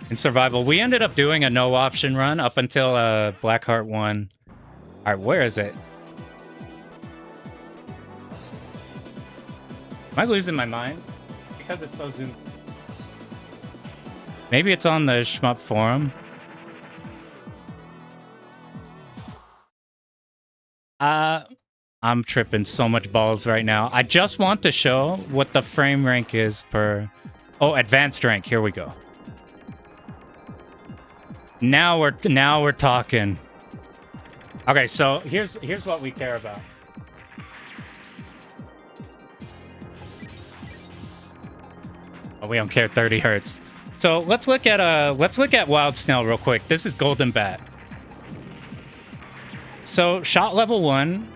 in survival. We ended up doing a no option run up until Blackheart 1. All right, where is it? Am I losing my mind? Because it's so zoomed. Maybe it's on the Shmup forum. I'm tripping so much balls right now. I just want to show what the frame rank is per... Oh, advanced rank. Here we go. Now we're talking. Okay, so here's what we care about. Oh, we don't care 30 hertz. So let's look at Wild Snail real quick. This is Golden Bat. So shot level 1.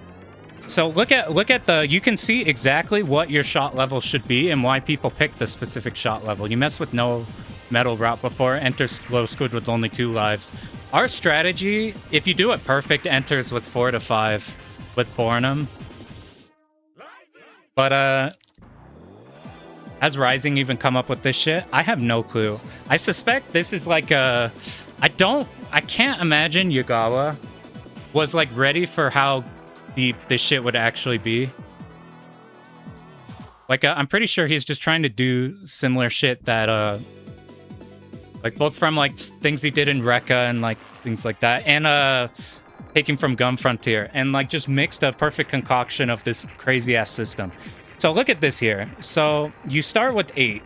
So look at the, you can see exactly what your shot level should be and why people pick the specific shot level. You mess with no metal route before, enter Glow Squid with only 2 lives. Our strategy, if you do it perfect, enters with 4 to 5 with Bornum. But has Rising even come up with this shit? I have no clue. I suspect this is like a... I can't imagine Yugawa was like ready for how deep this shit would actually be. Like, I'm pretty sure he's just trying to do similar shit that, like, both from, like, things he did in Rekka and, like, things like that, and, taking from Gun Frontier, and, like, just mixed a perfect concoction of this crazy-ass system. So look at this here. So you start with 8.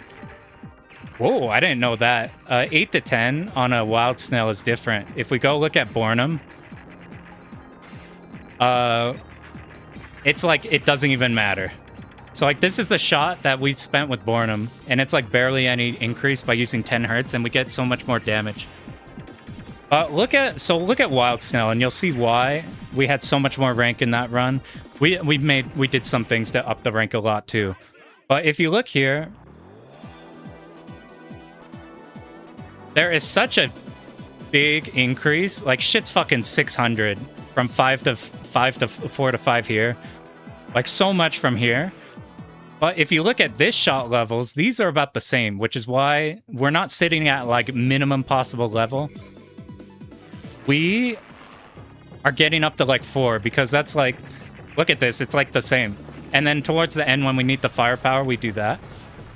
Whoa, I didn't know that. 8 to 10 on a wild snail is different. If we go look at Bornum, it's like it doesn't even matter. So like this is the shot that we spent with Bornum, and it's like barely any increase by using 10 hertz, and we get so much more damage. Look at Wild Snail, and you'll see why we had so much more rank in that run. We did some things to up the rank a lot too. But if you look here, there is such a big increase. Like shit's fucking 600 from 4 to 5 here. Like so much from here. But if you look at this shot levels, these are about the same, which is why we're not sitting at like minimum possible level. We are getting up to like 4 because that's like, look at this, it's like the same. And then towards the end when we need the firepower, we do that.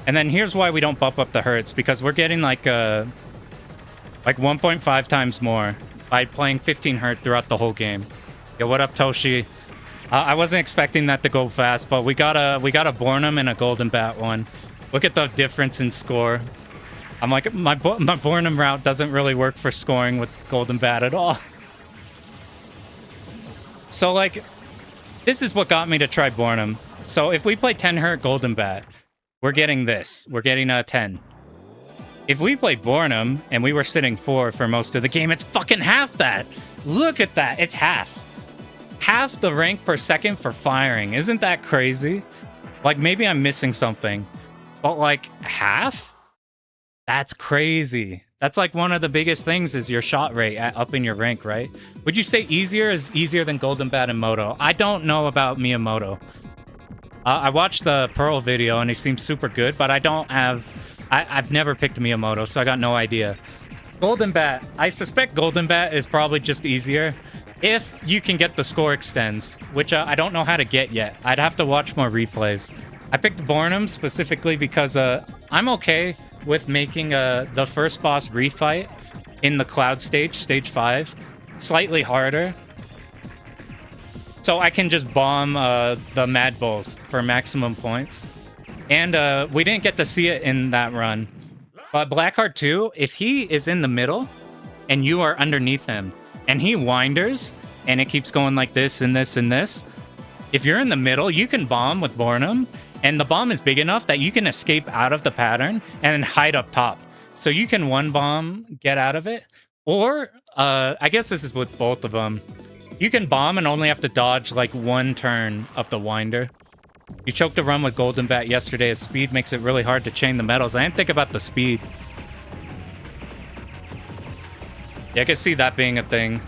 And then here's why we don't bump up the hertz, because we're getting like 1.5 times more by playing 15 hertz throughout the whole game. Yo, what up, Toshi? I wasn't expecting that to go fast, but we got a Bornum and a Golden Bat one. Look at the difference in score. I'm like, my Bornum route doesn't really work for scoring with Golden Bat at all. So like, this is what got me to try Bornum. So if we play 10 hertz Golden Bat, we're getting this. We're getting a 10. If we play Bornum and we were sitting 4 for most of the game, it's fucking half that. Look at that. It's half. Half the rank per second for firing. Isn't that crazy? Like, maybe I'm missing something. But, like, half? That's crazy. That's, like, one of the biggest things is your shot rate at upping your rank, right? Would you say easier is easier than Golden Bat and Moto? I don't know about Miyamoto. I watched the Pearl video, and he seems super good, but I don't have... I've never picked Miyamoto, so I got no idea. Golden Bat. I suspect Golden Bat is probably just easier. If you can get the score extends, which I don't know how to get yet. I'd have to watch more replays. I picked Bornum specifically because I'm okay with making the first boss refight in the Cloud stage, stage 5, slightly harder. So I can just bomb the Mad Bulls for maximum points. And we didn't get to see it in that run. But Blackheart 2, if he is in the middle and you are underneath him, and he winders, and it keeps going like this and this and this. If you're in the middle, you can bomb with Bornum, and the bomb is big enough that you can escape out of the pattern and then hide up top. So you can one bomb, get out of it. Or, I guess this is with both of them. You can bomb and only have to dodge like one turn of the winder. You choked a run with Golden Bat yesterday as speed makes it really hard to chain the metals. I didn't think about the speed. Yeah, I can see that being a thing.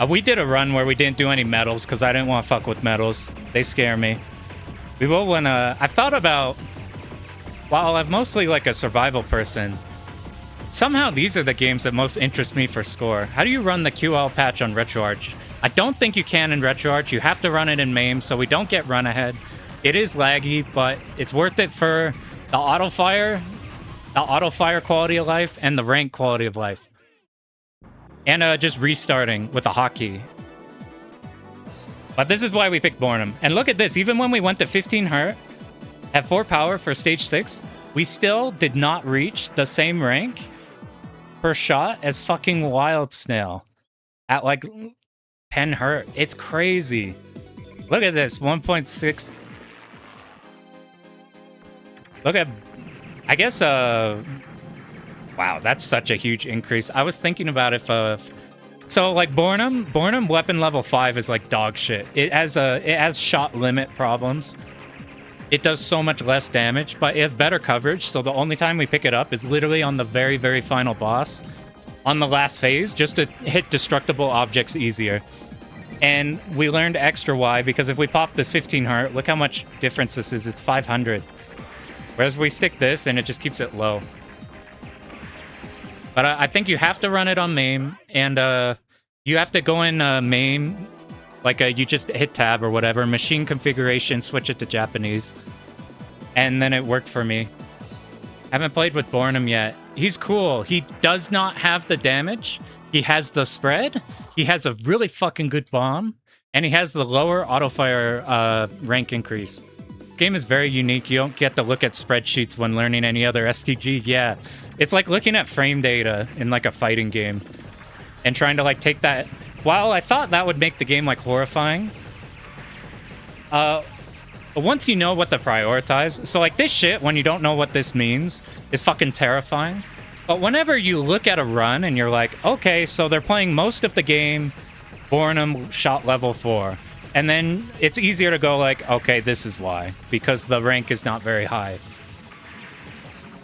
We did a run where we didn't do any medals because I didn't want to fuck with medals. They scare me. We will when I thought about, while I'm mostly like a survival person, somehow these are the games that most interest me for score. How do you run the QL patch on RetroArch? I don't think you can in RetroArch. You have to run it in MAME so we don't get run ahead. It is laggy, but it's worth it for the auto fire quality of life, and the rank quality of life. And just restarting with a hotkey. But this is why we picked Bornum. And look at this, even when we went to 15 hertz at 4 power for stage 6, we still did not reach the same rank per shot as fucking Wild Snail at like 10 hertz. It's crazy. Look at this, 1.6. Look at, I guess, wow, that's such a huge increase. I was thinking about if, so like Bornum weapon level 5 is like dog shit. It has shot limit problems. It does so much less damage, but it has better coverage. So the only time we pick it up is literally on the very, very final boss, on the last phase, just to hit destructible objects easier. And we learned extra why, because if we pop this 15 heart, look how much difference this is. It's 500. Whereas we stick this and it just keeps it low. But I think you have to run it on MAME, and you have to go in MAME, like you just hit tab or whatever, machine configuration, switch it to Japanese. And then it worked for me. Haven't played with Bornum yet. He's cool. He does not have the damage. He has the spread. He has a really fucking good bomb. And he has the lower auto-fire rank increase. game is very unique. You don't get to look at spreadsheets when learning any other STG. Yeah, it's like looking at frame data in like a fighting game and trying to like take that. While I thought that would make the game like horrifying, but once you know what to prioritize, so like this shit, when you don't know what this means, is fucking terrifying. But whenever you look at a run and you're like, okay, so they're playing most of the game Bornum shot level 4. And then it's easier to go like, okay, this is why. Because the rank is not very high.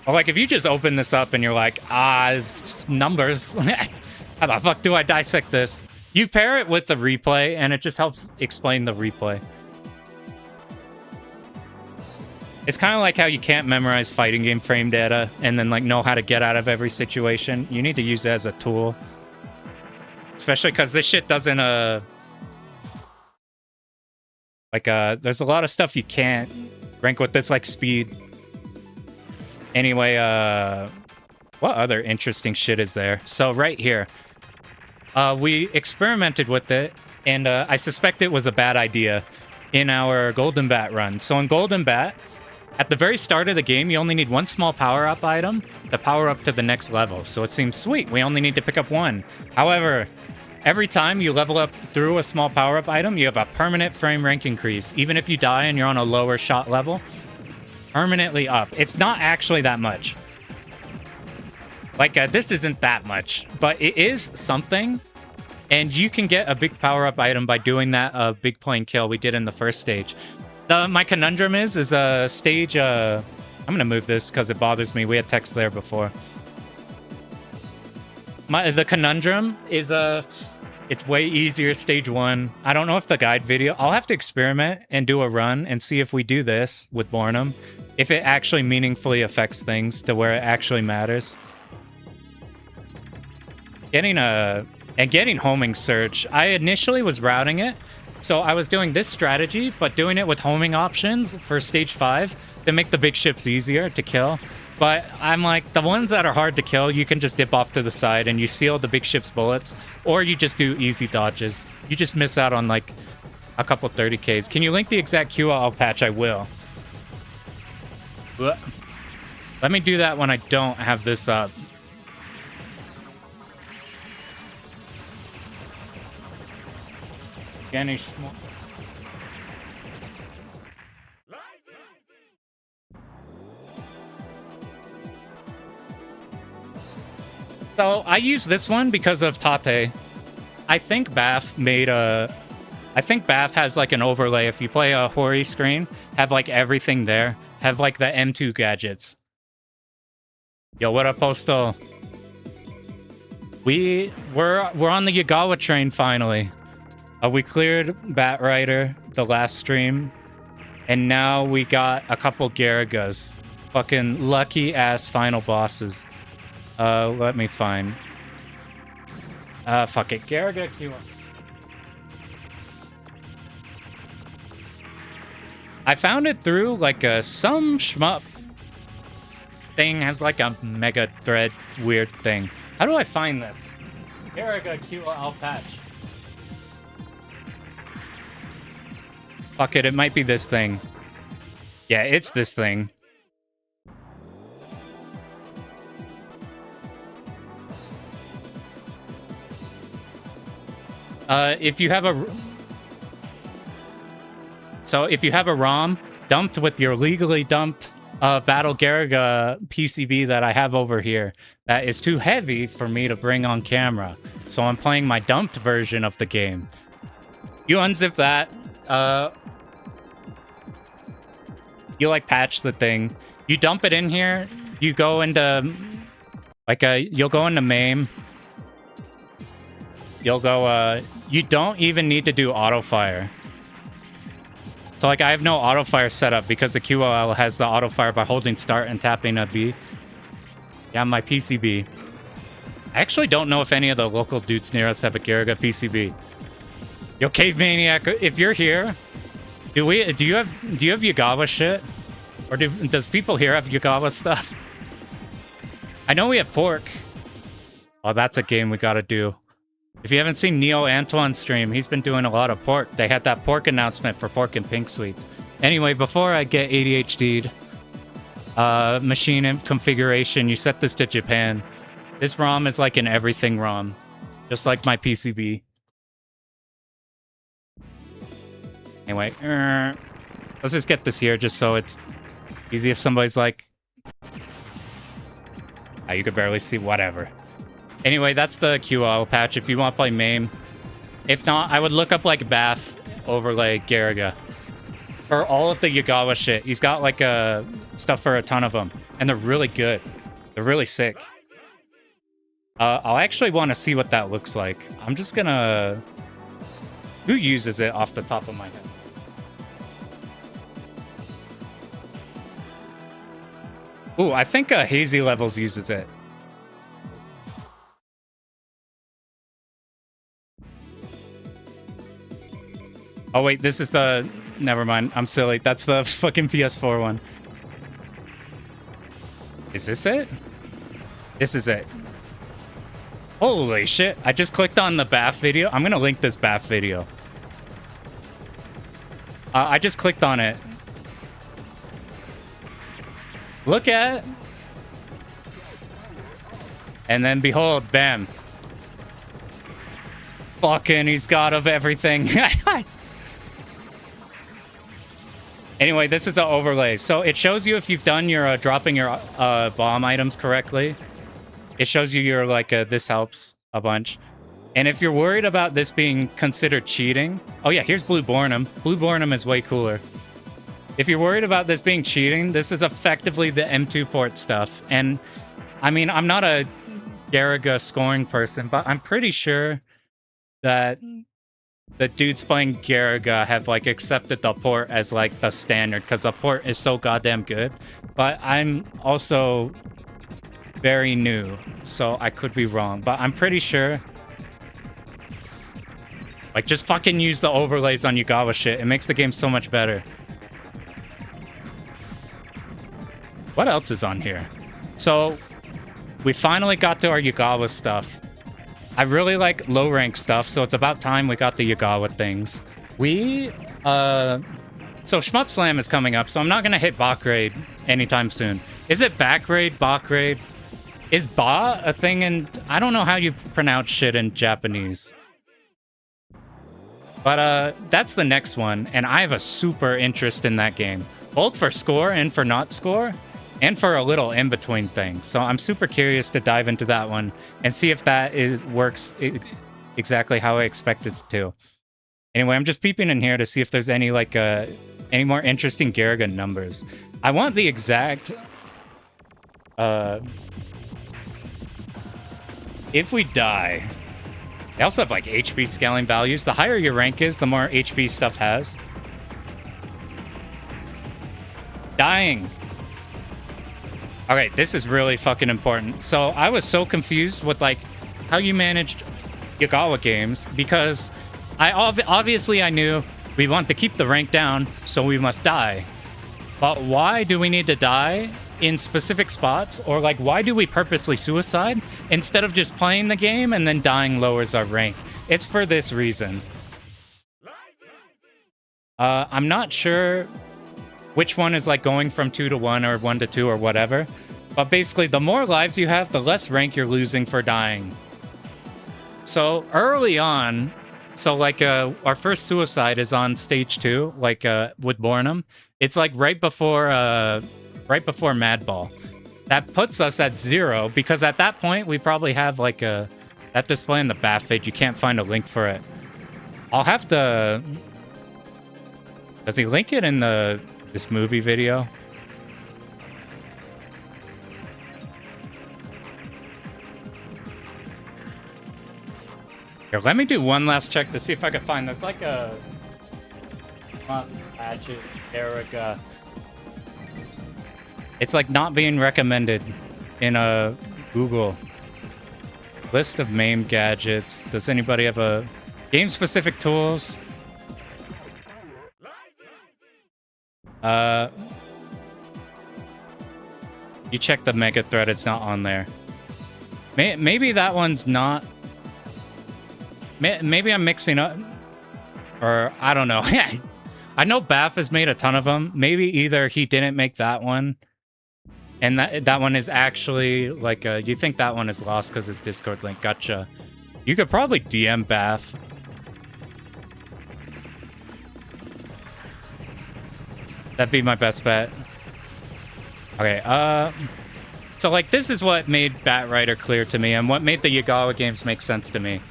Or like if you just open this up and you're like, it's just numbers. How the fuck do I dissect this? You pair it with the replay and it just helps explain the replay. It's kind of like how you can't memorize fighting game frame data and then like know how to get out of every situation. You need to use it as a tool. Especially because this shit doesn't, there's a lot of stuff you can't rank with this, like speed. Anyway, what other interesting shit is there? So right here, we experimented with it, and I suspect it was a bad idea in our Golden Bat run. So in Golden Bat, at the very start of the game, you only need one small power-up item to power up to the next level. So it seems sweet. We only need to pick up one. However, every time you level up through a small power-up item, you have a permanent frame rank increase. Even if you die and you're on a lower shot level, permanently up. It's not actually that much. Like, this isn't that much, but it is something. And you can get a big power-up item by doing that big plane kill we did in the first stage. My conundrum is a stage... I'm going to move this because it bothers me. We had text there before. The conundrum is... It's way easier stage 1. I don't know if the guide video... I'll have to experiment and do a run and see if we do this with Bornum. If it actually meaningfully affects things to where it actually matters. Getting homing search. I initially was routing it. So I was doing this strategy, but doing it with homing options for stage 5 to make the big ships easier to kill. But I'm like, the ones that are hard to kill, you can just dip off to the side and you seal the big ship's bullets. Or you just do easy dodges. You just miss out on like a couple 30Ks. Can you link the exact QL patch? I will. Let me do that when I don't have this up. So I use this one because of Tate. I think Bath made a... I think Bath has like an overlay. If you play a Hori screen, have like everything there. Have like the M2 gadgets. Yo, what up, Postal? We're on the Yagawa train finally. We cleared Bat Rider the last stream, and now we got a couple Gareggas. Fucking lucky ass final bosses. Let me find. Fuck it, Garegga Q1. I found it through like some shmup thing has like a mega thread weird thing. How do I find this? Garegga QL patch. Fuck it, it might be this thing. Yeah, it's this thing. If you have a... So, if you have a ROM dumped with your legally dumped Battle Garegga PCB that I have over here, that is too heavy for me to bring on camera. So I'm playing my dumped version of the game. You unzip that. You like patch the thing. You dump it in here. You go into you'll go into MAME. You'll go you don't even need to do auto fire. So like I have no auto fire set up because the QOL has the auto fire by holding start and tapping a B. Yeah, my PCB. I actually don't know if any of the local dudes near us have a Garegga PCB. Yo, Cave Maniac, if you're here, do you have Yagawa shit? Or does people here have Yagawa stuff? I know we have Pork. Oh, that's a game we gotta do. If you haven't seen Neo Antoine's stream, he's been doing a lot of Pork. They had that Pork announcement for Pork and Pink Sweets. Anyway, before I get ADHD'd, machine configuration, you set this to Japan. This ROM is like an everything ROM, just like my PCB. Anyway, let's just get this here just so it's easy if somebody's like... you could barely see, whatever. Anyway, that's the QL patch if you want to play MAME. If not, I would look up like BAF overlay Garegga. For all of the Yagawa shit, he's got like stuff for a ton of them. And they're really good. They're really sick. I'll actually want to see what that looks like. I'm just gonna... Who uses it off the top of my head? Ooh, I think Hazy Levels uses it. Oh wait, this is the... Never mind, I'm silly. That's the fucking PS4 one. Is this it? This is it. Holy shit, I just clicked on the BAF video. I'm gonna link this BAF video. I just clicked on it. Look at... And then behold, bam. Fucking, he's got of everything. Anyway, this is the overlay. So it shows you if you've done your dropping your bomb items correctly. It shows you your like this helps a bunch. And if you're worried about this being considered cheating... Oh yeah, here's Blue Bornum. Blue Bornum is way cooler. If you're worried about this being cheating, this is effectively the M2 port stuff. And I mean, I'm not a Garegga scoring person, but I'm pretty sure that the dudes playing Garegga have like accepted the port as like the standard because the port is so goddamn good. But I'm also very new, so I could be wrong. But I'm pretty sure. Like, just fucking use the overlays on Yagawa shit. It makes the game so much better. What else is on here? So, we finally got to our Yagawa stuff. I really like low rank stuff, so it's about time we got the Yagawa things. So Shmup Slam is coming up, so I'm not gonna hit Bach Raid anytime soon. Is it Back Raid? Bach Raid? Is Ba a thing in... I don't know how you pronounce shit in Japanese. But that's the next one, and I have a super interest in that game. Both for score and for not score. And for a little in-between thing. So I'm super curious to dive into that one and see if that works exactly how I expect it to. Anyway, I'm just peeping in here to see if there's any like any more interesting Garegga numbers. I want the exact... if we die... They also have like HP scaling values. The higher your rank is, the more HP stuff has. Dying. Alright, this is really fucking important. So I was so confused with like how you managed Yagawa games because obviously I knew we want to keep the rank down, so we must die. But why do we need to die in specific spots? Or like why do we purposely suicide instead of just playing the game and then dying lowers our rank? It's for this reason. I'm not sure which one is like going from 2 to 1 or 1 to 2 or whatever. But basically, the more lives you have, the less rank you're losing for dying. So early on, so like our first suicide is on stage 2, like with Bornum. It's like right before Madball. That puts us at 0 because at that point we probably have like that display in the BAF feed. You can't find a link for it. I'll have to. Does he link it in this movie video? Here, let me do one last check to see if I can find. There's like a gadget, Garegga. It's like not being recommended in a Google list of MAME gadgets. Does anybody have a game-specific tools? You check the mega thread, it's not on there. Maybe that one's not. Maybe I'm mixing up, or I don't know. I know Baff has made a ton of them. Maybe either he didn't make that one, and that one is actually like you think that one is lost because it's Discord link. Gotcha. You could probably DM Baff. That'd be my best bet. Okay, so like this is what made Batrider clear to me and what made the Yagawa games make sense to me.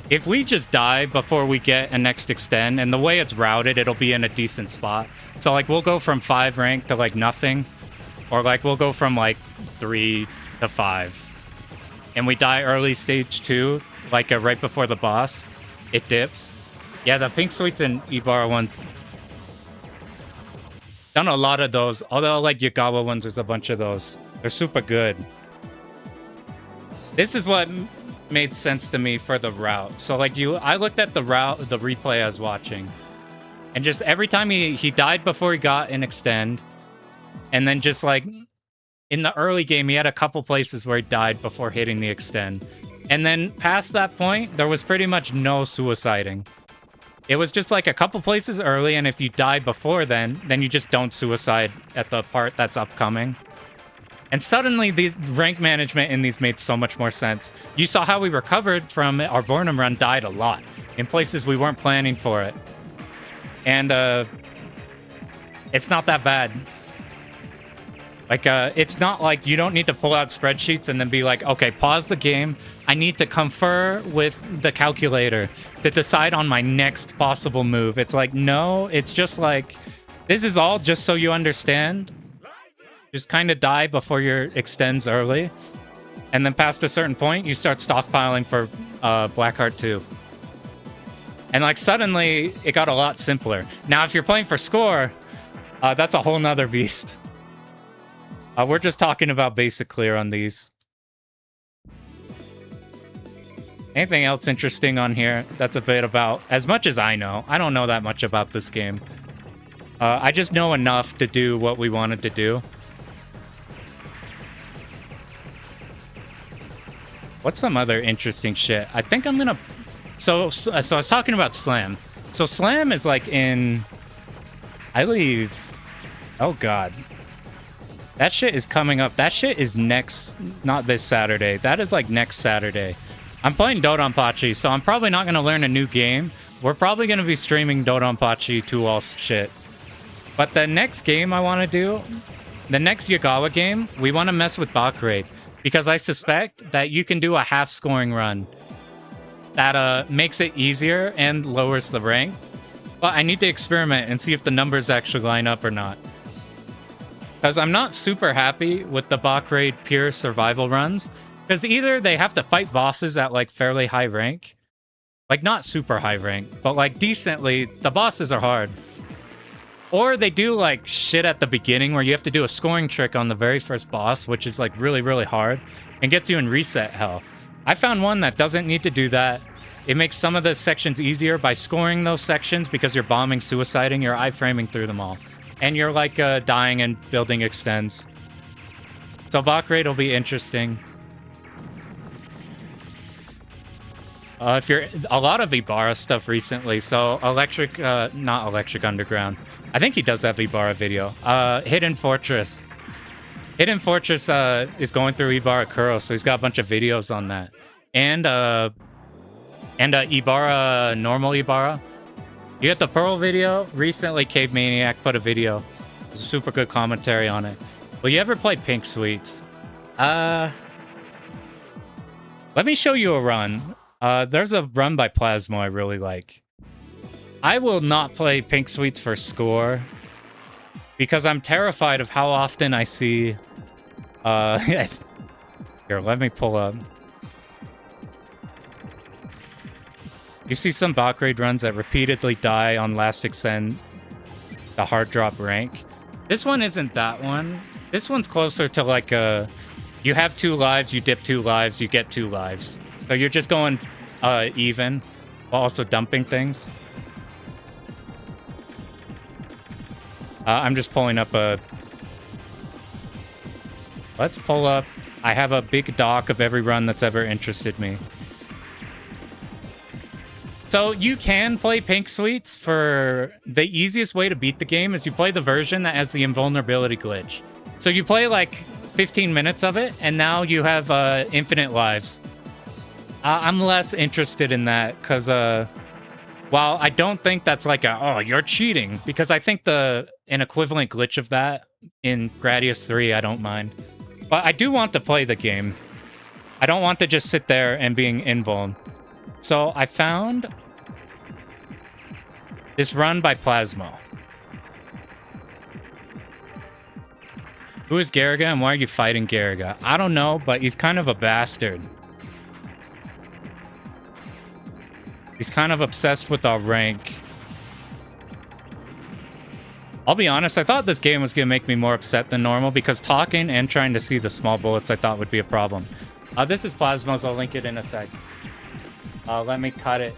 If we just die before we get a next extend, and the way it's routed, it'll be in a decent spot. So like we'll go from 5 rank to like nothing, or like we'll go from like 3 to 5. And we die early stage 2, like right before the boss. It dips. Yeah, the Pink Sweets and Ibarra ones. Done a lot of those. Although like Yagawa ones, there's a bunch of those. They're super good. This is what made sense to me for the route. So like I looked at the route, the replay I was watching, and just every time he died before he got an extend, and then just like in the early game, he had a couple places where he died before hitting the extend. And then past that point, there was pretty much no suiciding. It was just like a couple places early, and if you die before then you just don't suicide at the part that's upcoming. And suddenly, the rank management in these made so much more sense. You saw how we recovered from our Bornum run, died a lot in places we weren't planning for it. And it's not that bad. Like, it's not like you don't need to pull out spreadsheets and then be like, okay, pause the game. I need to confer with the calculator to decide on my next possible move. It's like, no, it's just like, this is all just so you understand. Just kind of die before your extends early. And then past a certain point, you start stockpiling for Blackheart 2. And like suddenly, it got a lot simpler. Now, if you're playing for score, that's a whole nother beast. We're just talking about basic clear on these. Anything else interesting on here? That's a bit about, as much as I know. I don't know that much about this game. I just know enough to do what we wanted to do. What's some other interesting shit? I think I'm gonna... So I was talking about Slam. So Slam is like in... I leave... Oh, God. That shit is coming up. That shit is next... Not this Saturday. That is like next Saturday. I'm playing Dodonpachi, so I'm probably not going to learn a new game. We're probably going to be streaming Dodonpachi 2-all shit. But the next game I want to do... The next Yagawa game, we want to mess with bot rate. Because I suspect that you can do a half scoring run. That makes it easier and lowers the rank. But I need to experiment and see if the numbers actually line up or not. Because I'm not super happy with the bot raid pure survival runs. Because either they have to fight bosses at like fairly high rank. Like not super high rank, but like decently, the bosses are hard. Or they do like shit at the beginning where you have to do a scoring trick on the very first boss, which is like really, really hard and gets you in reset hell. I found one that doesn't need to do that. It makes some of the sections easier by scoring those sections because you're bombing, suiciding, you're iframing through them all. And you're like dying and building extends. So bot raid will be interesting. If you're a lot of Ibarra stuff recently, so not Electric Underground. I think he does have Ibarra video. Hidden Fortress. Hidden Fortress is going through Ibarra Kuro, so he's got a bunch of videos on that. And Ibarra, normal Ibarra. You get the Pearl video? Recently, Cave Maniac put a video. It's a super good commentary on it. Will you ever play Pink Sweets? Let me show you a run. There's a run by Plasmo I really like. I will not play Pink Sweets for score because I'm terrified of how often I see... Here, let me pull up. You see some bot raid runs that repeatedly die on last extend, the hard drop rank. This one isn't that one. This one's closer to like a... You have 2 lives, you dip 2 lives, you get 2 lives. So you're just going even while also dumping things. I'm just pulling up a... Let's pull up... I have a big doc of every run that's ever interested me. So you can play Pink Sweets. For the easiest way to beat the game is you play the version that has the invulnerability glitch. So you play like 15 minutes of it, and now you have infinite lives. I'm less interested in that because while I don't think that's like oh, you're cheating, because I think an equivalent glitch of that in Gradius 3, I don't mind. But I do want to play the game. I don't want to just sit there and being invuln. So I found this run by Plasmo. Who is Garegga and why are you fighting Garegga? I don't know, but he's kind of a bastard. He's kind of obsessed with our rank. I'll be honest, I thought this game was going to make me more upset than normal because talking and trying to see the small bullets I thought would be a problem. This is Plasmo's. I'll link it in a sec. Let me cut it.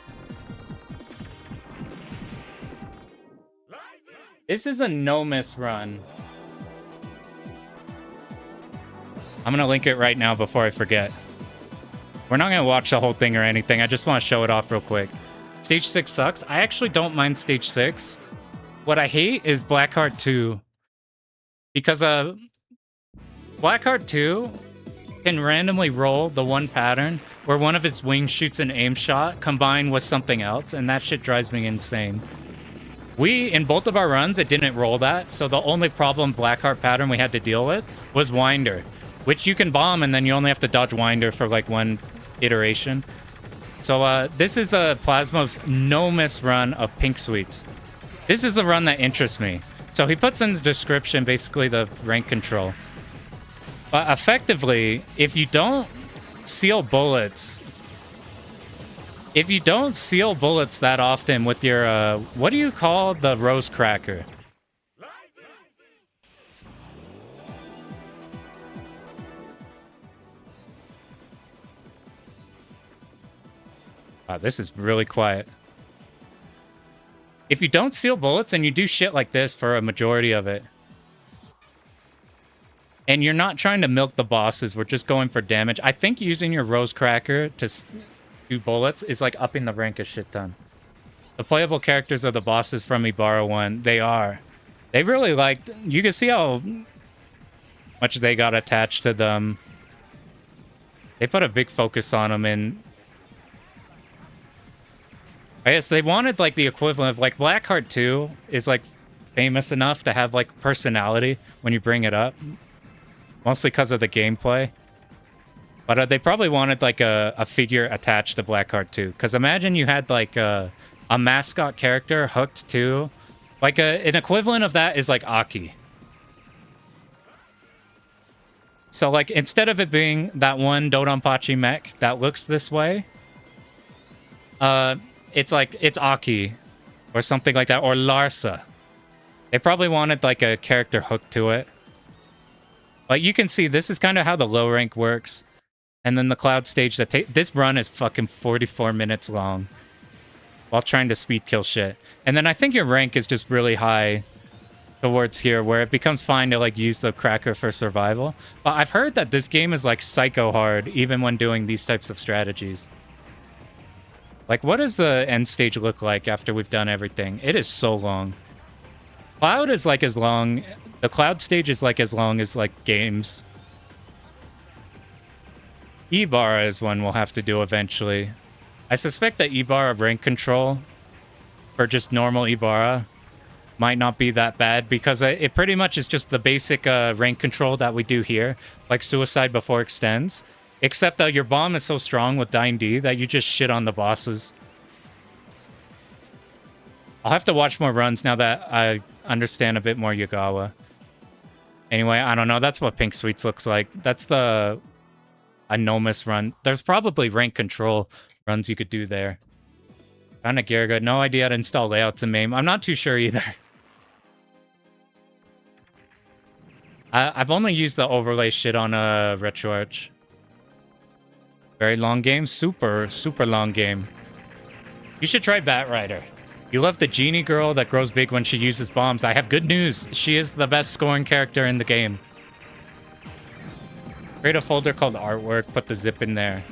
This is a no-miss run. I'm going to link it right now before I forget. We're not going to watch the whole thing or anything. I just want to show it off real quick. Stage 6 sucks. I actually don't mind Stage 6. What I hate is Blackheart 2. Because Blackheart 2 can randomly roll the one pattern where one of his wings shoots an aim shot combined with something else, and that shit drives me insane. In both of our runs, it didn't roll that, so the only problem Blackheart pattern we had to deal with was Winder, which you can bomb, and then you only have to dodge Winder for like one iteration. So this is Plasmo's no-miss run of Pink Sweets. This is the run that interests me. So he puts in the description basically the rank control. But effectively, if you don't seal bullets that often with your, what do you call the rose cracker? Wow, this is really quiet. If you don't seal bullets and you do shit like this for a majority of it, and you're not trying to milk the bosses, we're just going for damage, I think using your rose cracker to do bullets is like upping the rank a shit ton. The playable characters are the bosses from Ibarra 1. They are. They really liked... You can see how much they got attached to them. They put a big focus on them, and I guess they wanted like the equivalent of like Blackheart 2 is like famous enough to have like personality when you bring it up, mostly because of the gameplay. But they probably wanted like a figure attached to Blackheart 2, because imagine you had like a mascot character hooked to like an equivalent of that is like Aki. So like instead of it being that one Dodonpachi mech that looks this way, it's like, it's Aki or something like that, or Larsa. They probably wanted like a character hooked to it. But you can see this is kind of how the low rank works. And then the cloud stage this run is fucking 44 minutes long while trying to speed kill shit. And then I think your rank is just really high towards here where it becomes fine to like use the cracker for survival. But I've heard that this game is like psycho hard even when doing these types of strategies. Like, what does the end stage look like after we've done everything? It is so long. Cloud is like as long... The cloud stage is like as long as like games. Ibarra is one we'll have to do eventually. I suspect that Ibarra rank control for just normal Ibarra might not be that bad, because it pretty much is just the basic rank control that we do here, like suicide before extends. Except that your bomb is so strong with Dying D that you just shit on the bosses. I'll have to watch more runs now that I understand a bit more Yagawa. Anyway, I don't know. That's what Pink Sweets looks like. That's a no-miss run. There's probably rank control runs you could do there. Found a Garegga. No idea how to install layouts in MAME. I'm not too sure either. I've only used the overlay shit on RetroArch. Very long game. Super, super long game. You should try Batrider. You love the genie girl that grows big when she uses bombs. I have good news. She is the best scoring character in the game. Create a folder called artwork. Put the zip in there.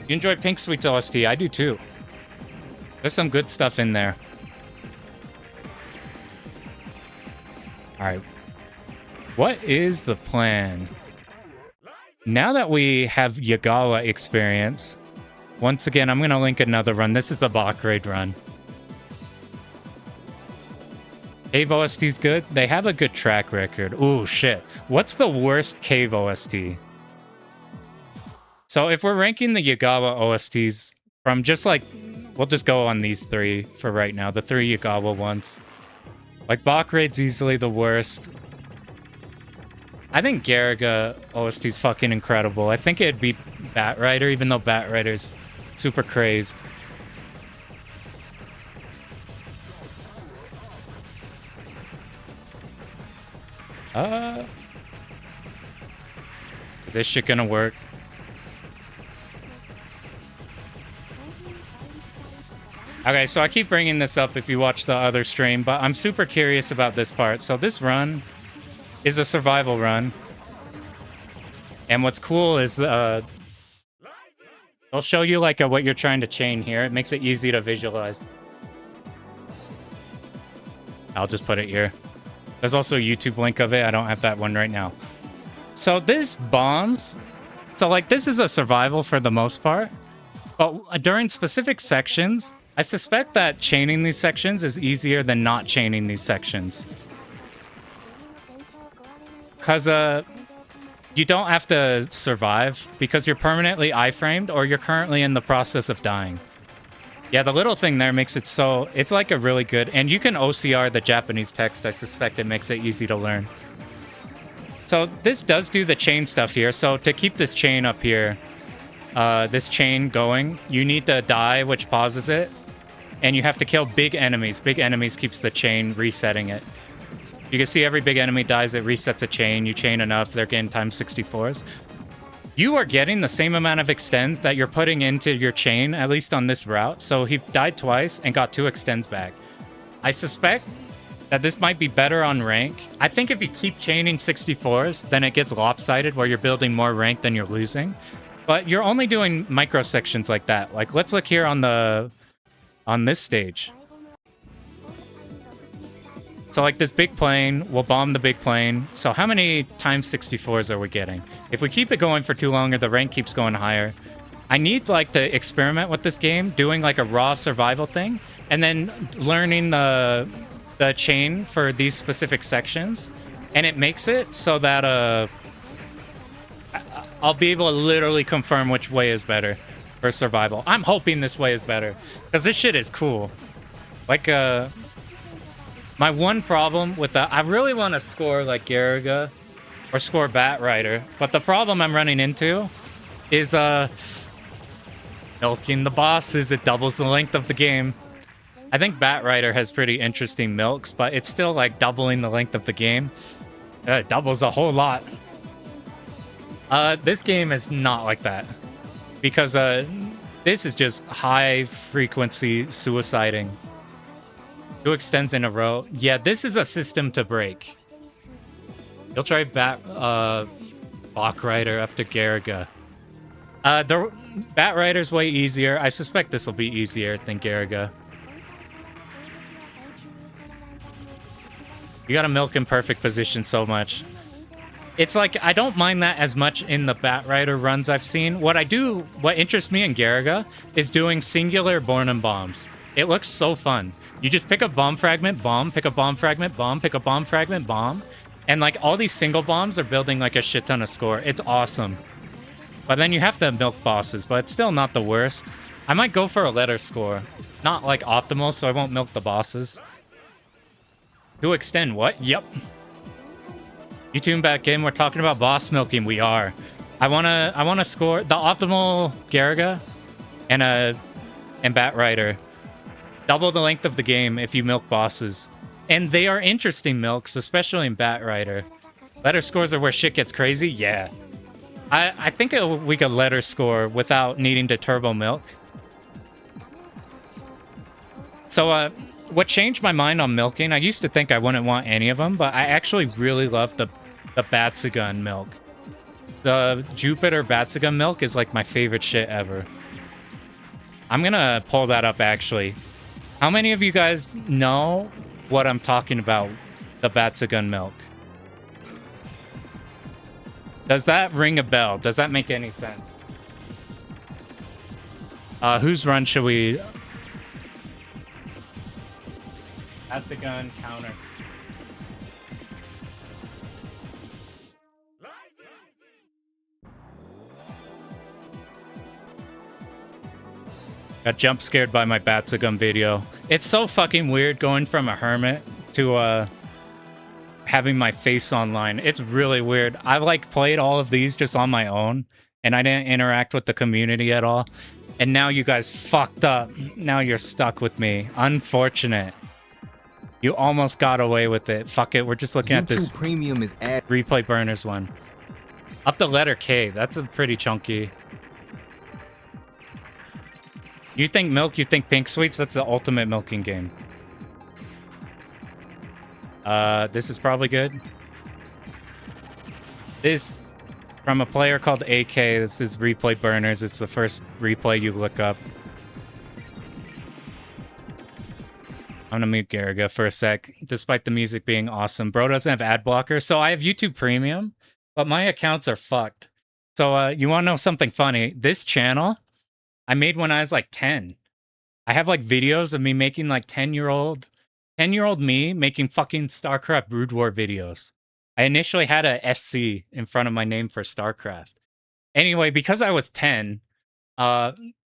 You enjoy Pink Sweet's OST? I do too. There's some good stuff in there. All right. What is the plan? Now that we have Yagawa experience, once again, I'm going to link another run. This is the Bach raid run. Cave OST's good. They have a good track record. Ooh, shit. What's the worst Cave OST? So if we're ranking the Yagawa OSTs from just like, we'll just go on these three for right now. The three Yagawa ones. Like Bach raid's easily the worst. I think Garegga OST's fucking incredible. I think it'd beat Batrider, even though Batrider's super crazed. Is this shit gonna work? Okay, so I keep bringing this up if you watch the other stream, but I'm super curious about this part. So this run is a survival run. And what's cool is they'll show you like what you're trying to chain here. It makes it easy to visualize. I'll just put it here. There's also a YouTube link of it. I don't have that one right now. So this bombs. So like this is a survival for the most part. But during specific sections, I suspect that chaining these sections is easier than not chaining these sections. Because you don't have to survive because you're permanently iframed or you're currently in the process of dying. Yeah, the little thing there makes it so... It's like a really good... And you can OCR the Japanese text. I suspect it makes it easy to learn. So this does do the chain stuff here. So to keep this chain up here, this chain going, you need to die, which pauses it. And you have to kill big enemies. Big enemies keeps the chain resetting it. You can see every big enemy dies, it resets a chain. You chain enough, they're getting times 64s. You are getting the same amount of extends that you're putting into your chain, at least on this route. So he died twice and got 2 extends back. I suspect that this might be better on rank. I think if you keep chaining 64s, then it gets lopsided where you're building more rank than you're losing. But you're only doing micro sections like that. Like, let's look here on this stage. So like this big plane, we'll bomb the big plane. So how many times 64s are we getting? If we keep it going for too long or the rank keeps going higher, I need like to experiment with this game, doing like a raw survival thing, and then learning the chain for these specific sections. And it makes it so that I'll be able to literally confirm which way is better for survival. I'm hoping this way is better, because this shit is cool. Like, my one problem with that, I really want to score like Garegga or score Batrider, but the problem I'm running into is milking the bosses. It doubles the length of the game. I think Batrider has pretty interesting milks, but it's still like doubling the length of the game. It doubles a whole lot. This game is not like that, because this is just high frequency suiciding. 2 extends in a row. Yeah, this is a system to break. You'll try Batrider after Garegga. The Batrider's way easier. I suspect this will be easier than Garegga. You gotta milk in perfect position so much. It's like, I don't mind that as much in the Batrider runs I've seen. What interests me in Garegga is doing singular Bornem bombs. It looks so fun. You just pick a bomb fragment, bomb, pick a bomb fragment, bomb, pick a bomb fragment, bomb. And like all these single bombs are building like a shit ton of score. It's awesome. But then you have to milk bosses, but it's still not the worst. I might go for a letter score. Not like optimal, so I won't milk the bosses. To extend, what? Yep. You tune back in, we're talking about boss milking. We are. I wanna score the optimal Garegga and Batrider. Double the length of the game if you milk bosses. And they are interesting milks, especially in Batrider. Letter scores are where shit gets crazy? Yeah. I think we could letter score without needing to turbo milk. So, what changed my mind on milking, I used to think I wouldn't want any of them, but I actually really love the Batsugun milk. The Jupiter Batsugun milk is like my favorite shit ever. I'm gonna pull that up actually. How many of you guys know what I'm talking about? The Batsugun milk. Does that ring a bell? Does that make any sense? Whose run should we... Batsugun counter. Got jump scared by my Batsugun video. It's so fucking weird going from a hermit to having my face online. It's really weird. I like played all of these just on my own, and I didn't interact with the community at all. And now you guys fucked up. Now you're stuck with me. Unfortunate. You almost got away with it. Fuck it. We're just looking at this
premium is
replay burners one. Up the letter K. That's a pretty chunky. You think milk, you think pink sweets? That's the ultimate milking game. This is probably good. This, from a player called AK, this is replay burners. It's the first replay you look up. I'm gonna mute Garegga for a sec, despite the music being awesome. Bro doesn't have ad blocker, so I have YouTube Premium, but my accounts are fucked. So you wanna know something funny? This channel, I made when I was like 10. I have like videos of me making like 10-year-old me making fucking StarCraft Brood War videos. I initially had a SC in front of my name for StarCraft. Anyway, because I was 10, I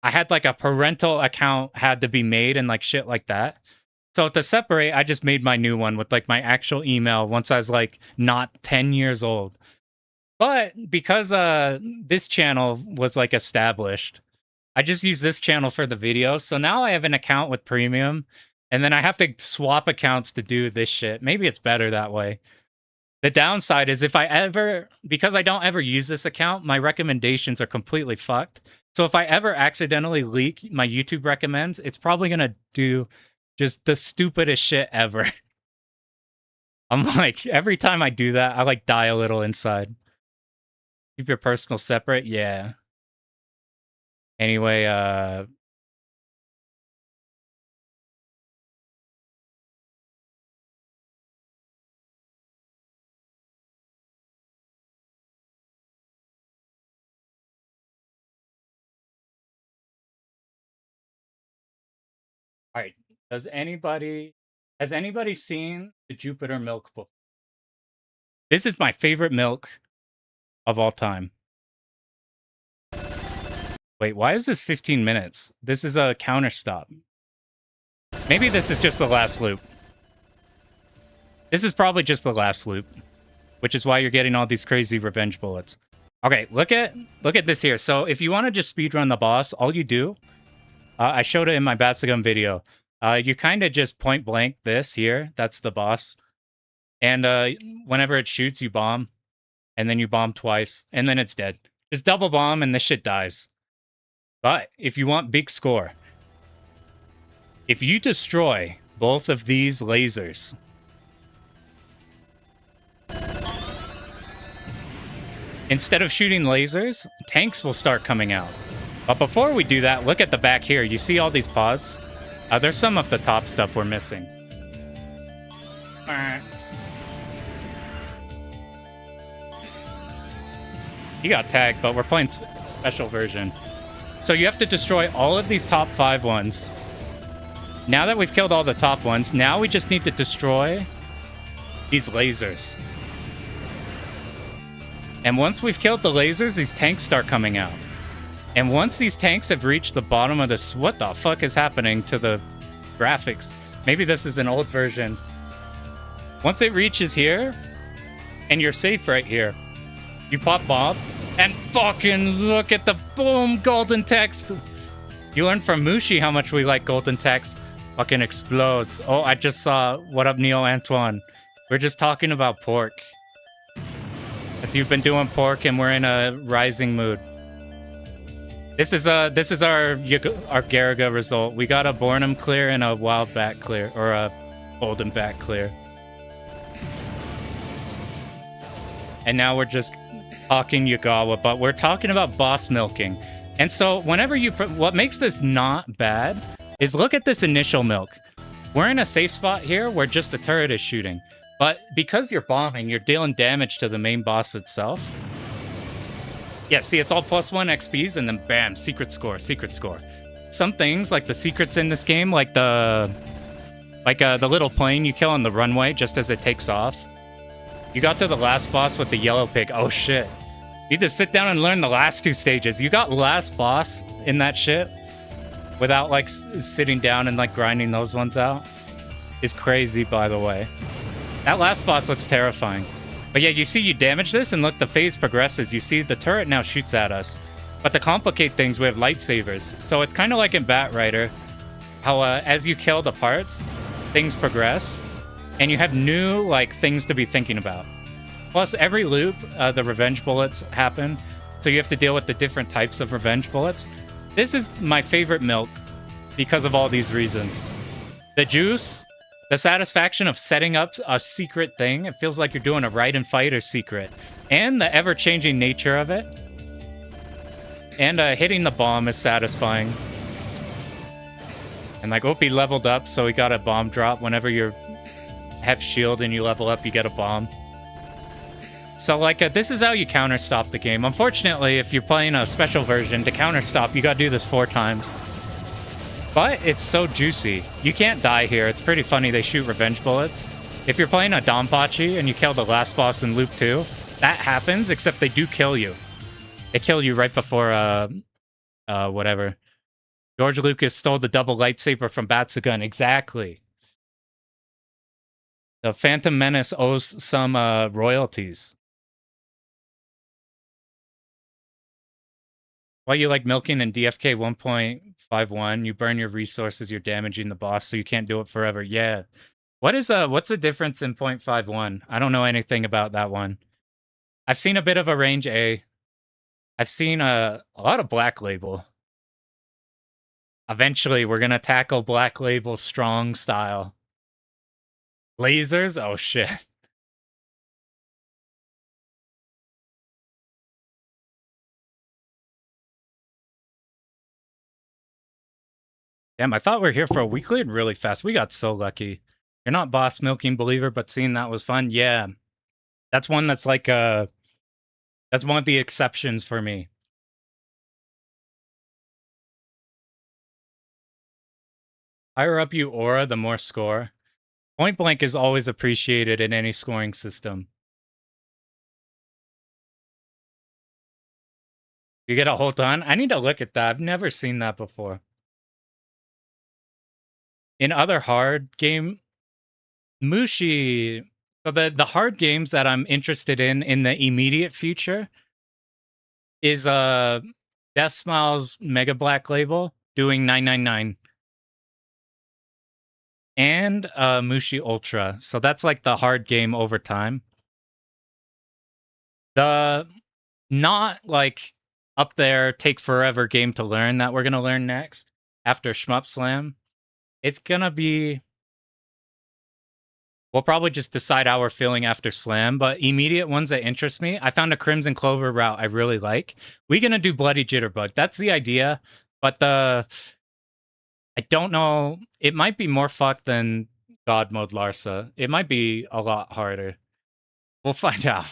had like a parental account had to be made and like shit like that. So to separate, I just made my new one with like my actual email once I was like not 10 years old. But because this channel was like established, I just use this channel for the video. So now I have an account with Premium, and then I have to swap accounts to do this shit. Maybe it's better that way. The downside is if I ever, because I don't ever use this account, my recommendations are completely fucked. So if I ever accidentally leak my YouTube recommends, it's probably going to do just the stupidest shit ever. I'm like, every time I do that, I like die a little inside. Keep your personal separate? Yeah. Anyway, all right. Has anybody seen the Jupiter milk book? This is my favorite milk of all time. Wait, why is this 15 minutes? This is a counter stop. Maybe this is just the last loop. This is probably just the last loop, which is why you're getting all these crazy revenge bullets. Okay, look at this here. So if you want to just speedrun the boss, all you do, I showed it in my Batsugun video. You kind of just point blank this here. That's the boss. And whenever it shoots, you bomb. And then you bomb twice. And then it's dead. Just double bomb and this shit dies. But if you want big score, if you destroy both of these lasers, instead of shooting lasers, tanks will start coming out. But before we do that, look at the back here. You see all these pods? There's some of the top stuff we're missing. He got tagged, but we're playing special version. So you have to destroy all of these top 5 ones. Now that we've killed all the top ones, now we just need to destroy these lasers. And once we've killed the lasers, these tanks start coming out. And once these tanks have reached the bottom of this... What the fuck is happening to the graphics? Maybe this is an old version. Once it reaches here, and you're safe right here, you pop Bob, and fucking look at the boom golden text. You learned from Mushi how much we like golden text. Fucking explodes. Oh, I just saw What Up Neo Antoine. We're just talking about pork. As you've been doing pork and we're in a rising mood. This is our Garegga result. We got a Bornum clear and a wild bat clear, or a golden bat clear. And now we're just talking Yagawa, but we're talking about boss milking. And so whenever you what makes this not bad is look at this initial milk. We're in a safe spot here where just the turret is shooting. But because you're bombing, you're dealing damage to the main boss itself. Yeah, see, it's all +1 XPs, and then bam, secret score, secret score. Some things, like the secrets in this game, like the little plane you kill on the runway just as it takes off. You got to the last boss with the yellow pig. Oh, shit. You need to sit down and learn the last 2 stages. You got last boss in that shit without, like, sitting down and, like, grinding those ones out. Is crazy, by the way. That last boss looks terrifying. But yeah, you see you damage this, and look, the phase progresses. You see the turret now shoots at us. But to complicate things, we have lightsabers. So it's kind of like in Bat Rider, how as you kill the parts, things progress, and you have new like things to be thinking about. Plus, every loop, the revenge bullets happen, so you have to deal with the different types of revenge bullets. This is my favorite milk because of all these reasons. The juice, the satisfaction of setting up a secret thing. It feels like you're doing a ride and fight or secret. And the ever-changing nature of it. And hitting the bomb is satisfying. And like, Opie leveled up, so he got a bomb drop. Whenever you have shield and you level up, you get a bomb. So like, this is how you counter-stop the game. Unfortunately, if you're playing a special version, to counter-stop, you gotta do this 4 times. But it's so juicy. You can't die here. It's pretty funny they shoot revenge bullets. If you're playing a Donpachi and you kill the last boss in Loop 2, that happens, except they do kill you. They kill you right before, whatever. George Lucas stole the double lightsaber from Batsugun. Exactly. The Phantom Menace owes some royalties. While you like milking in DFK 1.51, you burn your resources, you're damaging the boss, so you can't do it forever. Yeah. What's the difference in 0.51? I don't know anything about that one. I've seen a bit of a range A. I've seen a lot of Black Label. Eventually, we're gonna tackle Black Label strong style. Lasers? Oh, shit. Damn, I thought we were here for a week. Cleared really fast. We got so lucky. You're not boss milking believer, but seeing that was fun. Yeah. That's one that's like that's one of the exceptions for me. Higher up you aura, the more score. Point blank is always appreciated in any scoring system. You get a hold on. I need to look at that. I've never seen that before. In other hard game, Mushi. So the hard games that I'm interested in the immediate future is Death Smile's Mega Black Label doing 999. And Mushi Ultra. So that's like the hard game over time. The not like up there take forever game to learn that we're gonna learn next after Shmup Slam. It's gonna be. We'll probably just decide how we're feeling after Slam, but immediate ones that interest me. I found a Crimson Clover route I really like. We're gonna do Bloody Jitterbug. That's the idea, but I don't know. It might be more fucked than God Mode Larsa. It might be a lot harder. We'll find out.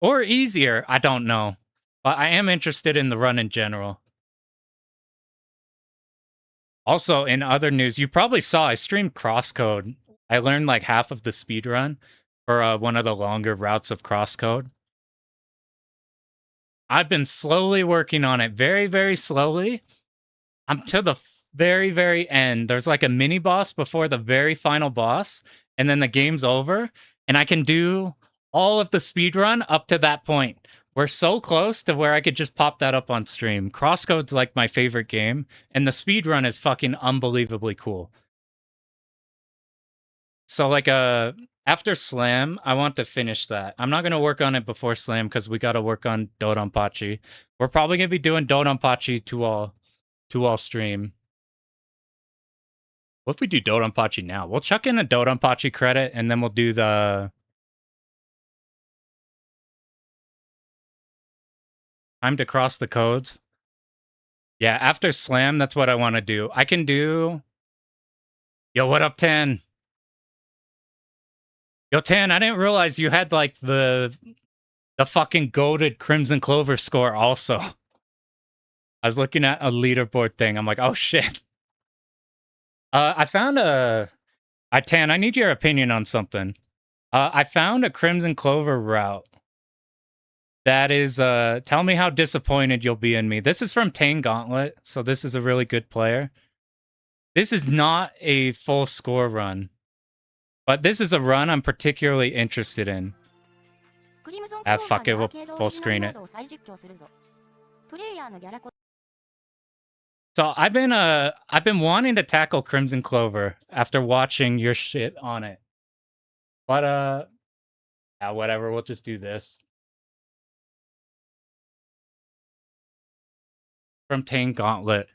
Or easier. I don't know. But I am interested in the run in general. Also, in other news, you probably saw I streamed Crosscode. I learned like half of the speed run for one of the longer routes of Crosscode. I've been slowly working on it. Very, very slowly. I'm to the very, very end. There's like a mini boss before the very final boss, and then the game's over, and I can do all of the speed run up to that point. We're so close to where I could just pop that up on stream. Crosscode's like my favorite game, and the speed run is fucking unbelievably cool. So like after Slam, I want to finish that. I'm not gonna work on it before Slam because we gotta work on Dodonpachi. We're probably gonna be doing Dodonpachi to all stream. What if we do Dodonpachi now? We'll chuck in a Dodonpachi credit, and then we'll do the time to cross the codes. Yeah, after Slam, that's what I want to do. I can do... Yo, what up, Tan? Yo, Tan, I didn't realize you had, like, the fucking goated Crimson Clover score also. I was looking at a leaderboard thing. I'm like, oh, shit. I found a... Tan, I need your opinion on something. I found a Crimson Clover route. That is, tell me how disappointed you'll be in me. This is from Tang Gauntlet, so this is a really good player. This is not a full score run, but this is a run I'm particularly interested in. Ah, fuck it, we'll full screen it. So I've been wanting to tackle Crimson Clover after watching your shit on it. But yeah, whatever, we'll just do this. From Tang Gauntlet.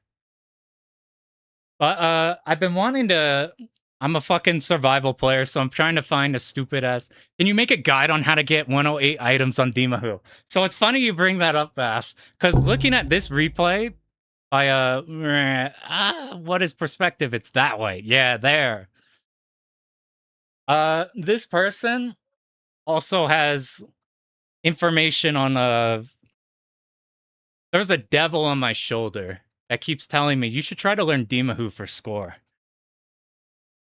But I've been wanting to... I'm a fucking survival player, so I'm trying to find a stupid ass... Can you make a guide on how to get 108 items on Dimahu? So it's funny you bring that up, Bash, because looking at this replay by what is perspective? It's that way. Yeah, there. This person also has information on there's a devil on my shoulder that keeps telling me you should try to learn Dimahu for score.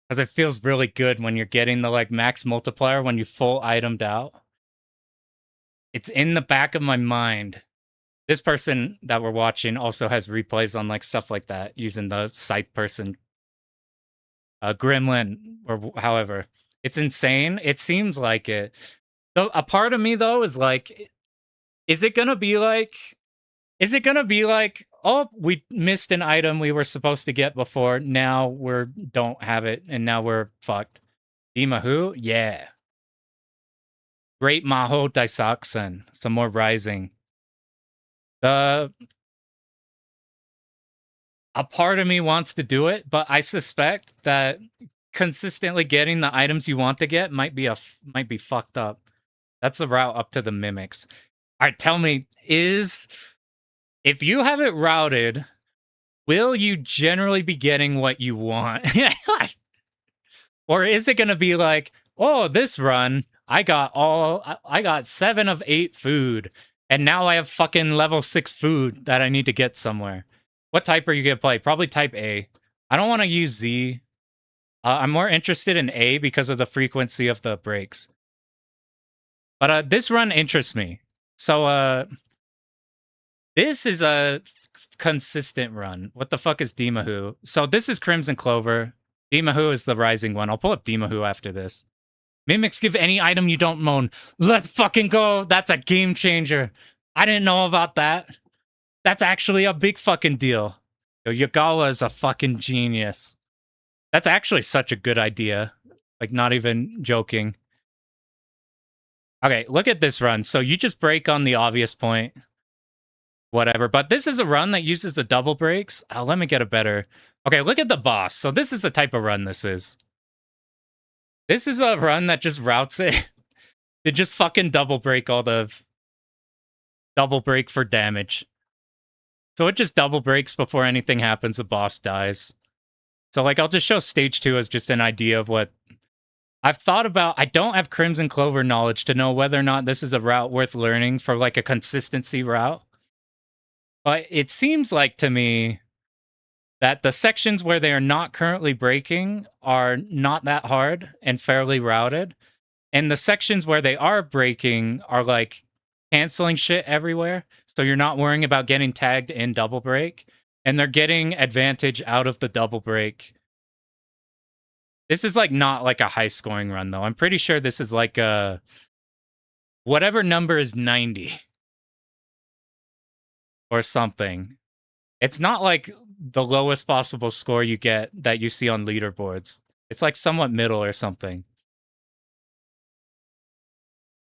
Because it feels really good when you're getting the like max multiplier when you full itemed out. It's in the back of my mind. This person that we're watching also has replays on like stuff like that using the scythe person, gremlin, or however. It's insane. It seems like it. So a part of me though is like, is it gonna be like, oh, we missed an item we were supposed to get before. Now we don't have it, and now we're fucked. Dimahu? Yeah. Great Maho Daisaksen. Some more rising. A part of me wants to do it, but I suspect that consistently getting the items you want to get might be fucked up. That's the route up to the mimics. All right, tell me, if you have it routed, will you generally be getting what you want? Or is it going to be like, oh, this run, I got 7 of 8 food, and now I have fucking level 6 food that I need to get somewhere. What type are you going to play? Probably type A. I don't want to use Z. I'm more interested in A because of the frequency of the breaks. But this run interests me. So this is a consistent run. What the fuck is Dimahu? So this is Crimson Clover. Dimahu is the rising one. I'll pull up Dimahu after this. Mimics give any item you don't moan. Let's fucking go. That's a game changer. I didn't know about that. That's actually a big fucking deal. Yo, Yagawa is a fucking genius. That's actually such a good idea. Like, not even joking. Okay, look at this run. So you just break on the obvious point. Whatever. But this is a run that uses the double breaks. Oh, let me get a better... Okay, look at the boss. So this is the type of run this is. This is a run that just routes it to just fucking double break all the... Double break for damage. So it just double breaks before anything happens, the boss dies. So, like, I'll just show stage 2 as just an idea of what... I've thought about... I don't have Crimson Clover knowledge to know whether or not this is a route worth learning for, like, a consistency route. But it seems like, to me, that the sections where they are not currently breaking are not that hard and fairly routed. And the sections where they are breaking are, like, canceling shit everywhere. So you're not worrying about getting tagged in double break. And they're getting advantage out of the double break. This is, like, not, like, a high-scoring run, though. I'm pretty sure this is, like, a... Whatever number is 90. Or something. It's not, like, the lowest possible score you get that you see on leaderboards. It's, like, somewhat middle or something.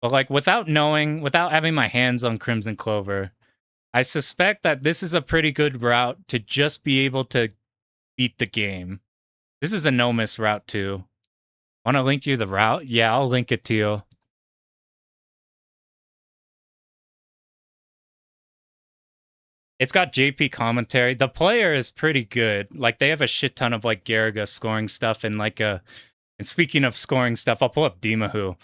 But, like, without having my hands on Crimson Clover, I suspect that this is a pretty good route to just be able to beat the game. This is a no-miss route, too. Want to link you the route? Yeah, I'll link it to you. It's got JP commentary. The player is pretty good. Like they have a shit ton of like Garegga scoring stuff and like a. And speaking of scoring stuff, I'll pull up Dimahu.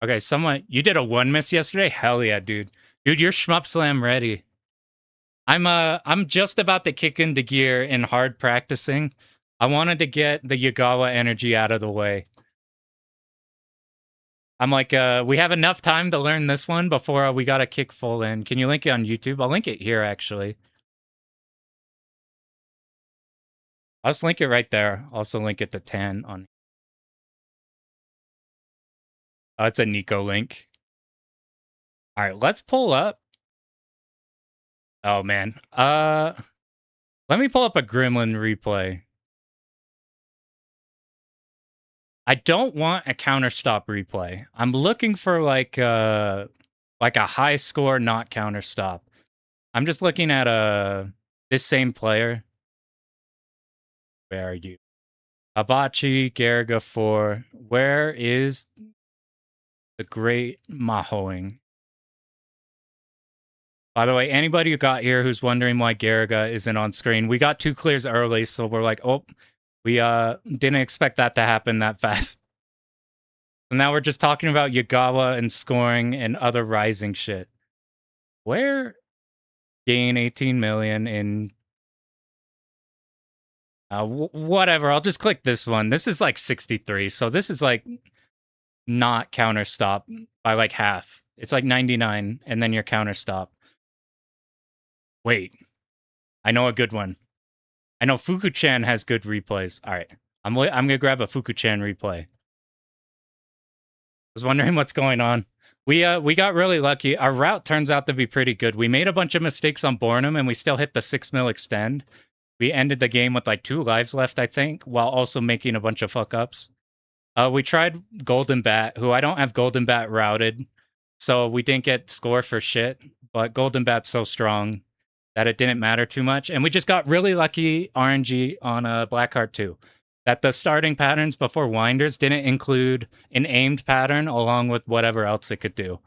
Okay, someone you did a 1 miss yesterday? Hell yeah, dude. Dude, you're Shmup Slam ready. I'm just about to kick into gear in hard practicing. I wanted to get the Yagawa energy out of the way. I'm like, we have enough time to learn this one before we gotta kick full in. Can you link it on YouTube? I'll link it here actually. I'll just link it right there. Also link it to Tan on. Oh, it's a Nico link. All right, let's pull up. Oh man. Let me pull up a Gremlin replay. I don't want a counter stop replay. I'm looking for like a high score, not counter stop. I'm just looking at this same player. Where are you? Abachi, Garegga 4. Where is the great Mahoing? By the way, anybody who got here who's wondering why Garegga isn't on screen, we got 2 clears early, so we're like, oh, we didn't expect that to happen that fast. So now we're just talking about Yagawa and scoring and other rising shit. Where gain 18 million in whatever. I'll just click this one. This is like 63, so this is like not counter stop by like half. It's like 99, and then your counter stop. Wait, I know a good one. I know Fuku-chan has good replays. All right, I'm gonna grab a Fuku-chan replay. I was wondering what's going on. We got really lucky. Our route turns out to be pretty good. We made a bunch of mistakes on Bornum, and we still hit the 6 mil extend. We ended the game with like 2 lives left, I think, while also making a bunch of fuck ups. We tried Golden Bat, who I don't have Golden Bat routed, so we didn't get score for shit. But Golden Bat's so strong that it didn't matter too much, and we just got really lucky RNG on Blackheart 2. That the starting patterns before Winders didn't include an aimed pattern along with whatever else it could do.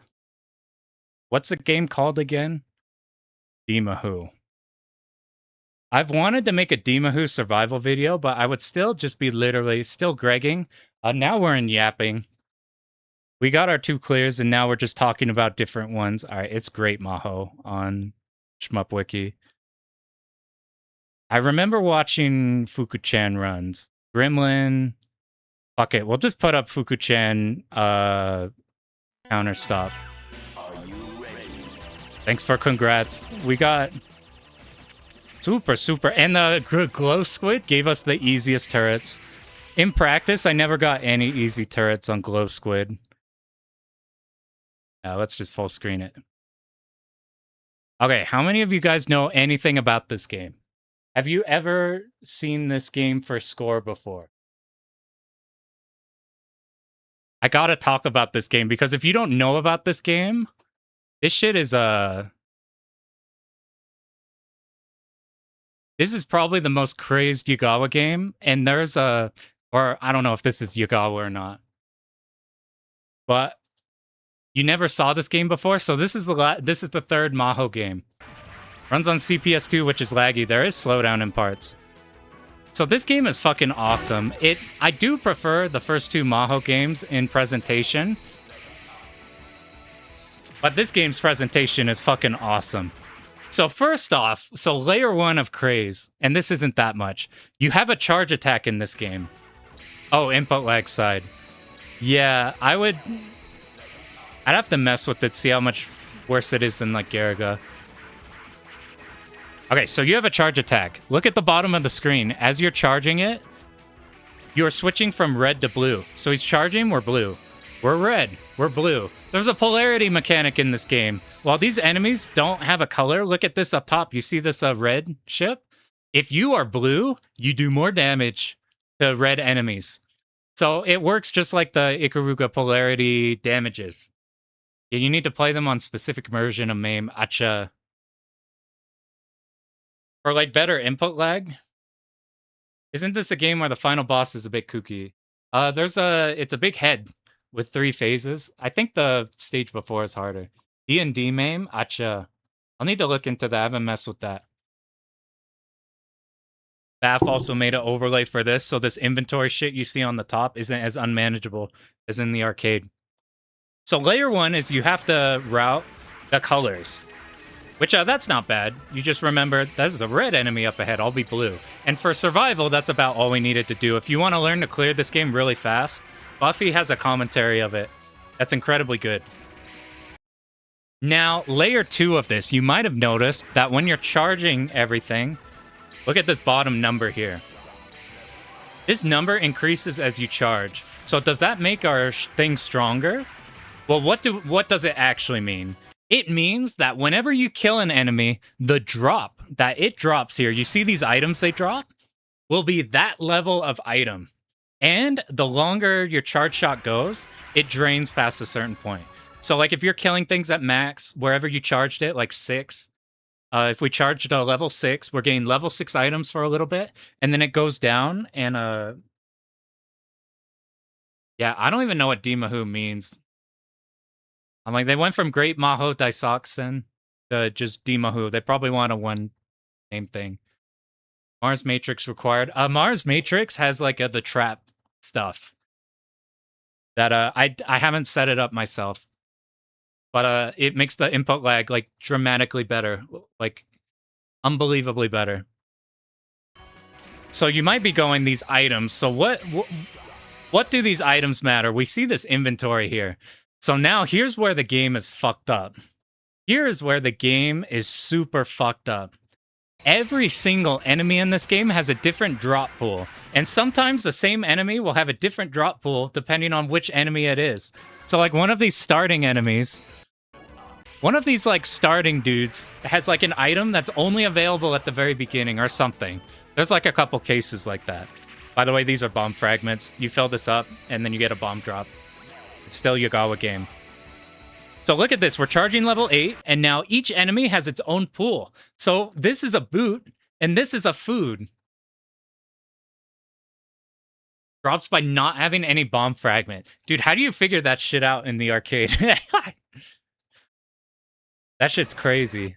What's the game called again? Dimahu. I've wanted to make a Dimahu survival video, but I would still just be literally still gregging. Now we're in yapping. We got our 2 clears, and now we're just talking about different ones. All right, it's great, Maho, on Shmup Wiki. I remember watching Fuku-chan runs. Gremlin. Fuck it, we'll just put up Fuku-chan counter stop. Thanks for congrats. We got super. And the glow squid gave us the easiest turrets. In practice, I never got any easy turrets on glow squid. Let's just full screen it. Okay, how many of you guys know anything about this game? Have you ever seen this game for score before? I gotta talk about this game, because if you don't know about this game, this shit is this is probably the most crazed Yagawa game, and there's or I don't know if this is Yagawa or not, but you never saw this game before, so this is the 3rd Maho game. Runs on CPS2, which is laggy. There is slowdown in parts. So this game is fucking awesome. I do prefer the first 2 Maho games in presentation, but this game's presentation is fucking awesome. So first off, so layer 1 of craze, and this isn't that much. You have a charge attack in this game. Oh, input lag side. Yeah, I'd have to mess with it, see how much worse it is than like Garegga. Okay, so you have a charge attack. Look at the bottom of the screen. As you're charging it, you're switching from red to blue. So he's charging, we're blue. We're red, we're blue. There's a polarity mechanic in this game. While these enemies don't have a color, look at this up top. You see this red ship? If you are blue, you do more damage to red enemies. So it works just like the Ikaruga polarity damages. You need to play them on specific version of MAME. Acha. Or like better input lag. Isn't this a game where the final boss is a bit kooky? It's a big head with 3 phases. I think the stage before is harder. D&D MAME. Acha. I'll need to look into that. I haven't messed with that. BAF also made an overlay for this, so this inventory shit you see on the top isn't as unmanageable as in the arcade. So layer 1 is you have to route the colors, which that's not bad. You just remember there's a red enemy up ahead, I'll be blue. And for survival, that's about all we needed to do. If you want to learn to clear this game really fast, Buffy has a commentary of it. That's incredibly good. Now, layer 2 of this, you might have noticed that when you're charging everything, look at this bottom number here. This number increases as you charge. So does that make our thing stronger? Well, what does it actually mean? It means that whenever you kill an enemy, the drop that it drops here, you see these items they drop, will be that level of item. And the longer your charge shot goes, it drains past a certain point. So like if you're killing things at max, wherever you charged it, like 6, if we charged a level 6, we're getting level 6 items for a little bit, and then it goes down, and yeah, I don't even know what Dimahu means. I'm like, they went from Great Maho Daisaksen to just Dimahu. They probably want a one-name thing. Mars Matrix required. Mars Matrix has like the trap stuff that I haven't set it up myself. But it makes the input lag like dramatically better, like unbelievably better. So you might be going these items. So what do these items matter? We see this inventory here. So now here's where the game is fucked up. Here's where the game is super fucked up. Every single enemy in this game has a different drop pool. And sometimes the same enemy will have a different drop pool depending on which enemy it is. So like one of these starting enemies, one of these like starting dudes has like an item that's only available at the very beginning or something. There's like a couple cases like that. By the way, these are bomb fragments. You fill this up and then you get a bomb drop. It's still Yagawa game. So look at this. We're charging level 8 and now each enemy has its own pool. So this is a boot and this is a food. Drops by not having any bomb fragment. Dude, how do you figure that shit out in the arcade? That shit's crazy.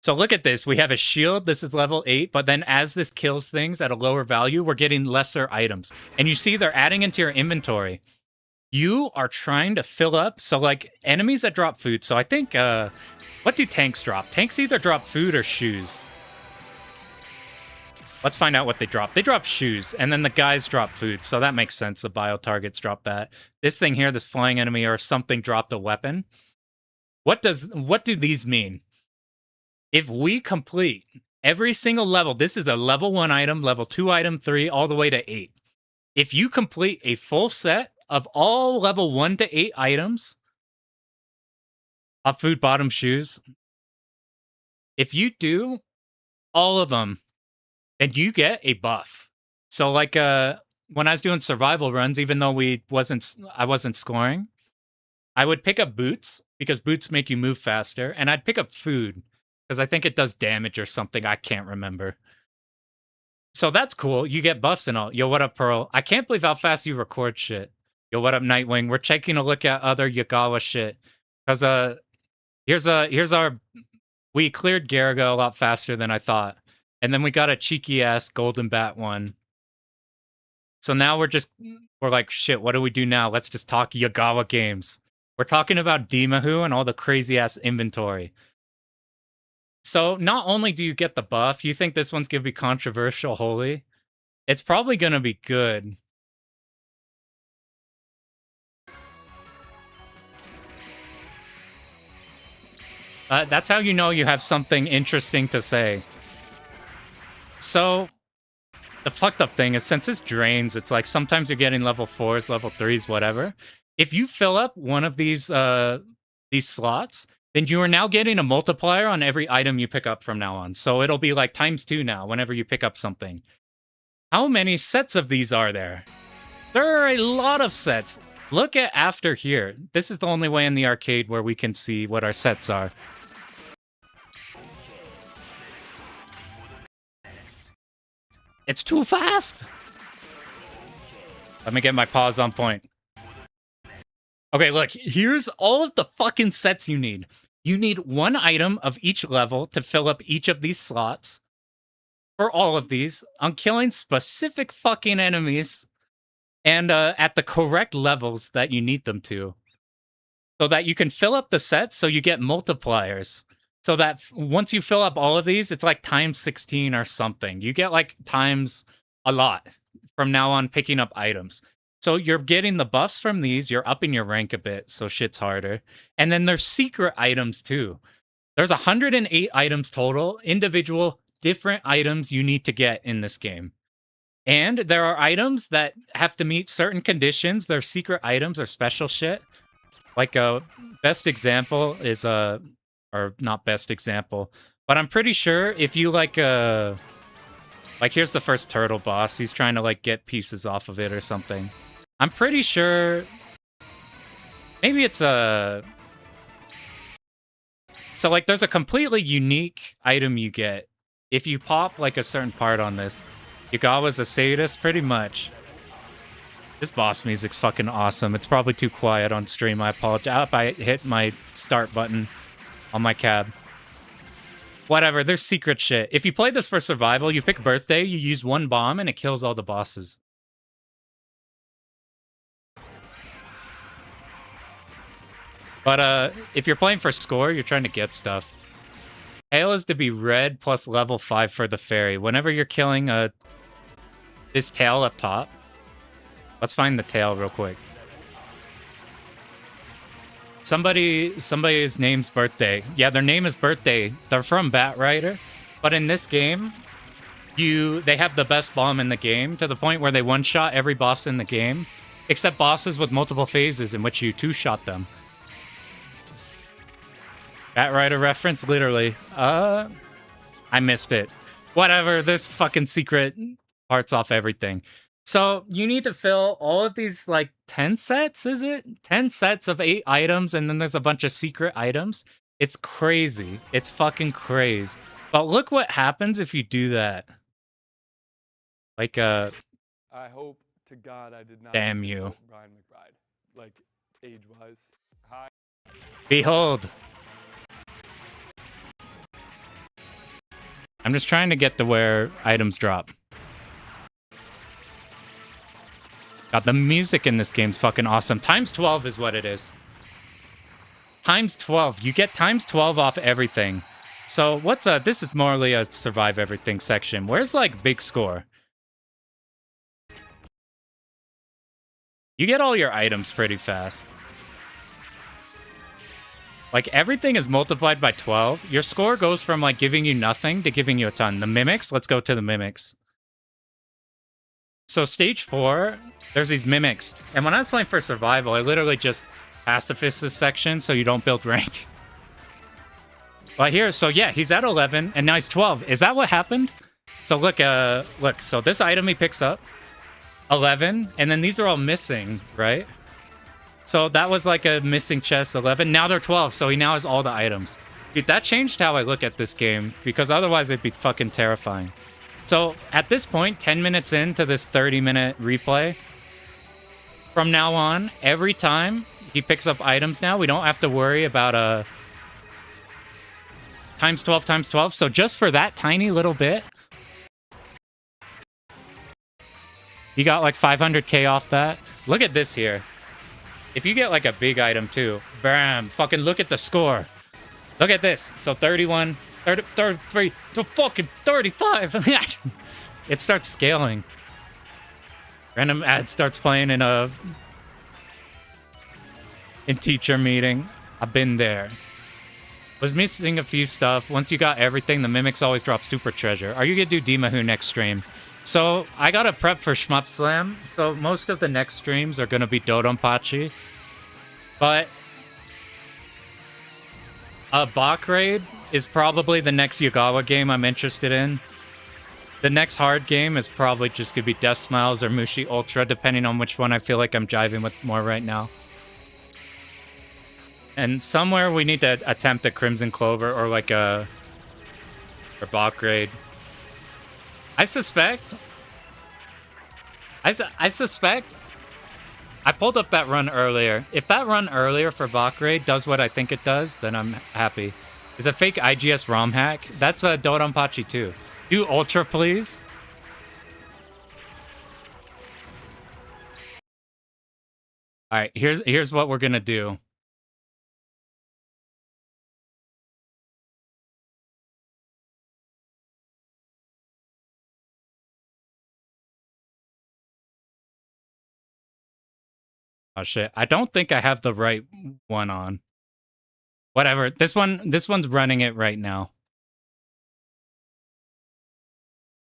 So look at this. We have a shield. This is level 8. But then as this kills things at a lower value, we're getting lesser items. And you see they're adding into your inventory. You are trying to fill up. So like enemies that drop food. So I think, what do tanks drop? Tanks either drop food or shoes. Let's find out what they drop. They drop shoes. And then the guys drop food. So that makes sense. The bio targets drop that. This thing here, this flying enemy or something dropped a weapon. What do these mean? If we complete every single level, this is a level 1 item, level 2 item, 3, all the way to 8. If you complete a full set of all level 1 to 8 items, up food, bottom, shoes, if you do all of them, then you get a buff. So like when I was doing survival runs, even though I wasn't scoring, I would pick up boots because boots make you move faster, and I'd pick up food because I think it does damage or something. I can't remember. So that's cool. You get buffs and all. Yo, what up, Pearl? I can't believe how fast you record shit. Yo, what up, Nightwing? We're taking a look at other Yagawa shit. Because here's our... We cleared Garegga a lot faster than I thought. And then we got a cheeky-ass Golden Bat one. So now we're like, shit, what do we do now? Let's just talk Yagawa games. We're talking about Dimahu and all the crazy-ass inventory. So not only do you get the buff, you think this one's going to be controversial, holy? It's probably going to be good. That's how you know you have something interesting to say. So, the fucked up thing is since this drains, it's like sometimes you're getting level 4s, level 3s, whatever. If you fill up one of these slots, then you are now getting a multiplier on every item you pick up from now on. So it'll be like ×2 now whenever you pick up something. How many sets of these are there? There are a lot of sets. Look at after here. This is the only way in the arcade where we can see what our sets are. It's too fast. Let me get my pause on point. Okay, look, here's all of the fucking sets you need. You need one item of each level to fill up each of these slots. For all of these, on killing specific fucking enemies and at the correct levels that you need them to. So that you can fill up the sets so you get multipliers. So that once you fill up all of these, it's like times 16 or something. You get like times a lot from now on picking up items. So you're getting the buffs from these, you're upping your rank a bit, so shit's harder. And then there's secret items too. There's 108 items total, individual different items you need to get in this game. And there are items that have to meet certain conditions. They're secret items or special shit. Like best example is or not best example, but I'm pretty sure if you like here's the first turtle boss. He's trying to like get pieces off of it or something. I'm pretty sure maybe it's a so like there's a completely unique item you get if you pop like a certain part on this. Yugawa's a sadist, pretty much. This boss music's fucking awesome. It's probably too quiet on stream. I apologize. I hit my start button on my cab. Whatever, there's secret shit. If you play this for survival, you pick birthday, you use one bomb, and it kills all the bosses. But if you're playing for score, you're trying to get stuff. Hail is to be red plus level 5 for the fairy. Whenever you're killing this tail up top, let's find the tail real quick. Somebody's name's birthday. Yeah, their name is birthday. They're from Batrider, but in this game, they have the best bomb in the game to the point where they one-shot every boss in the game, except bosses with multiple phases in which you two-shot them. Batrider reference, literally. I missed it. Whatever. There's fucking secret parts off everything. So you need to fill all of these, like, 10 sets, is it? 10 sets of 8 items, and then there's a bunch of secret items. It's crazy. It's fucking crazy. But look what happens if you do that. Like, I
hope to God I did not.
Damn you.
Brian McBride. Like, age-wise. Hi.
Behold. I'm just trying to get to where items drop. God, the music in this game's fucking awesome. Times 12 is what it is. Times 12. You get times 12 off everything. So what's this is morally a survive everything section. Where's like big score? You get all your items pretty fast. Like everything is multiplied by 12. Your score goes from like giving you nothing to giving you a ton. The mimics, let's go to the mimics. So stage 4, there's these mimics. And when I was playing for survival, I literally just pacifist this section so you don't build rank. But here, so yeah, he's at 11 and now he's 12. Is that what happened? So look, so this item he picks up, 11, and then these are all missing, right? So that was like a missing chest, 11. Now they're 12, so he now has all the items. Dude, that changed how I look at this game, because otherwise it'd be fucking terrifying. So at this point, 10 minutes into this 30-minute replay, from now on, every time he picks up items now, we don't have to worry about times 12 times 12. So just for that tiny little bit, you got like 500k off that. Look at this here. If you get like a big item too, bam, fucking look at the score. Look at this. So 31, 30, 33, to fucking 35. It starts scaling. Random ad starts playing in teacher meeting. I've been there. Was missing a few stuff. Once you got everything, the mimics always drop super treasure. Are you gonna do Dimahu next stream? So I gotta prep for Shmup Slam. So most of the next streams are gonna be Dodonpachi. But Bach Raid is probably the next Yugawa game I'm interested in. The next hard game is probably just gonna be Death Smiles or Mushi Ultra, depending on which one I feel like I'm jiving with more right now. And somewhere we need to attempt a Crimson Clover or like a Bach Raid. I suspect I pulled up that run earlier. If that run earlier for Bakre does what I think it does, then I'm happy. Is a fake IGS ROM hack? That's a Dodonpachi too. Do Ultra, please. All right, here's what we're gonna do. Oh shit! I don't think I have the right one on. Whatever. This one's running it right now.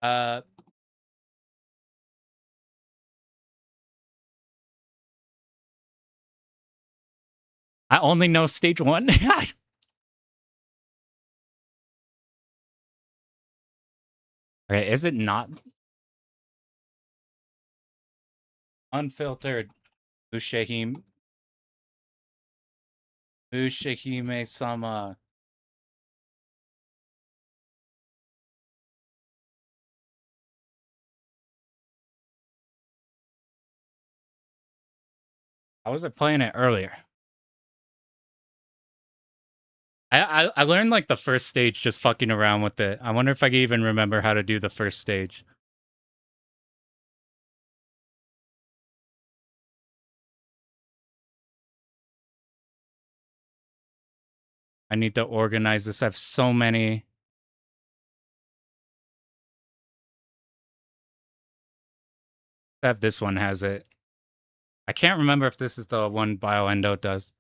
I only know stage 1. Okay, is it not unfiltered? Ushahime sama. I wasn't playing it earlier. I learned like the first stage just fucking around with it. I wonder if I can even remember how to do the first stage. I need to organize this. I have so many. I have this one has it. I can't remember if this is the one Bioendo does.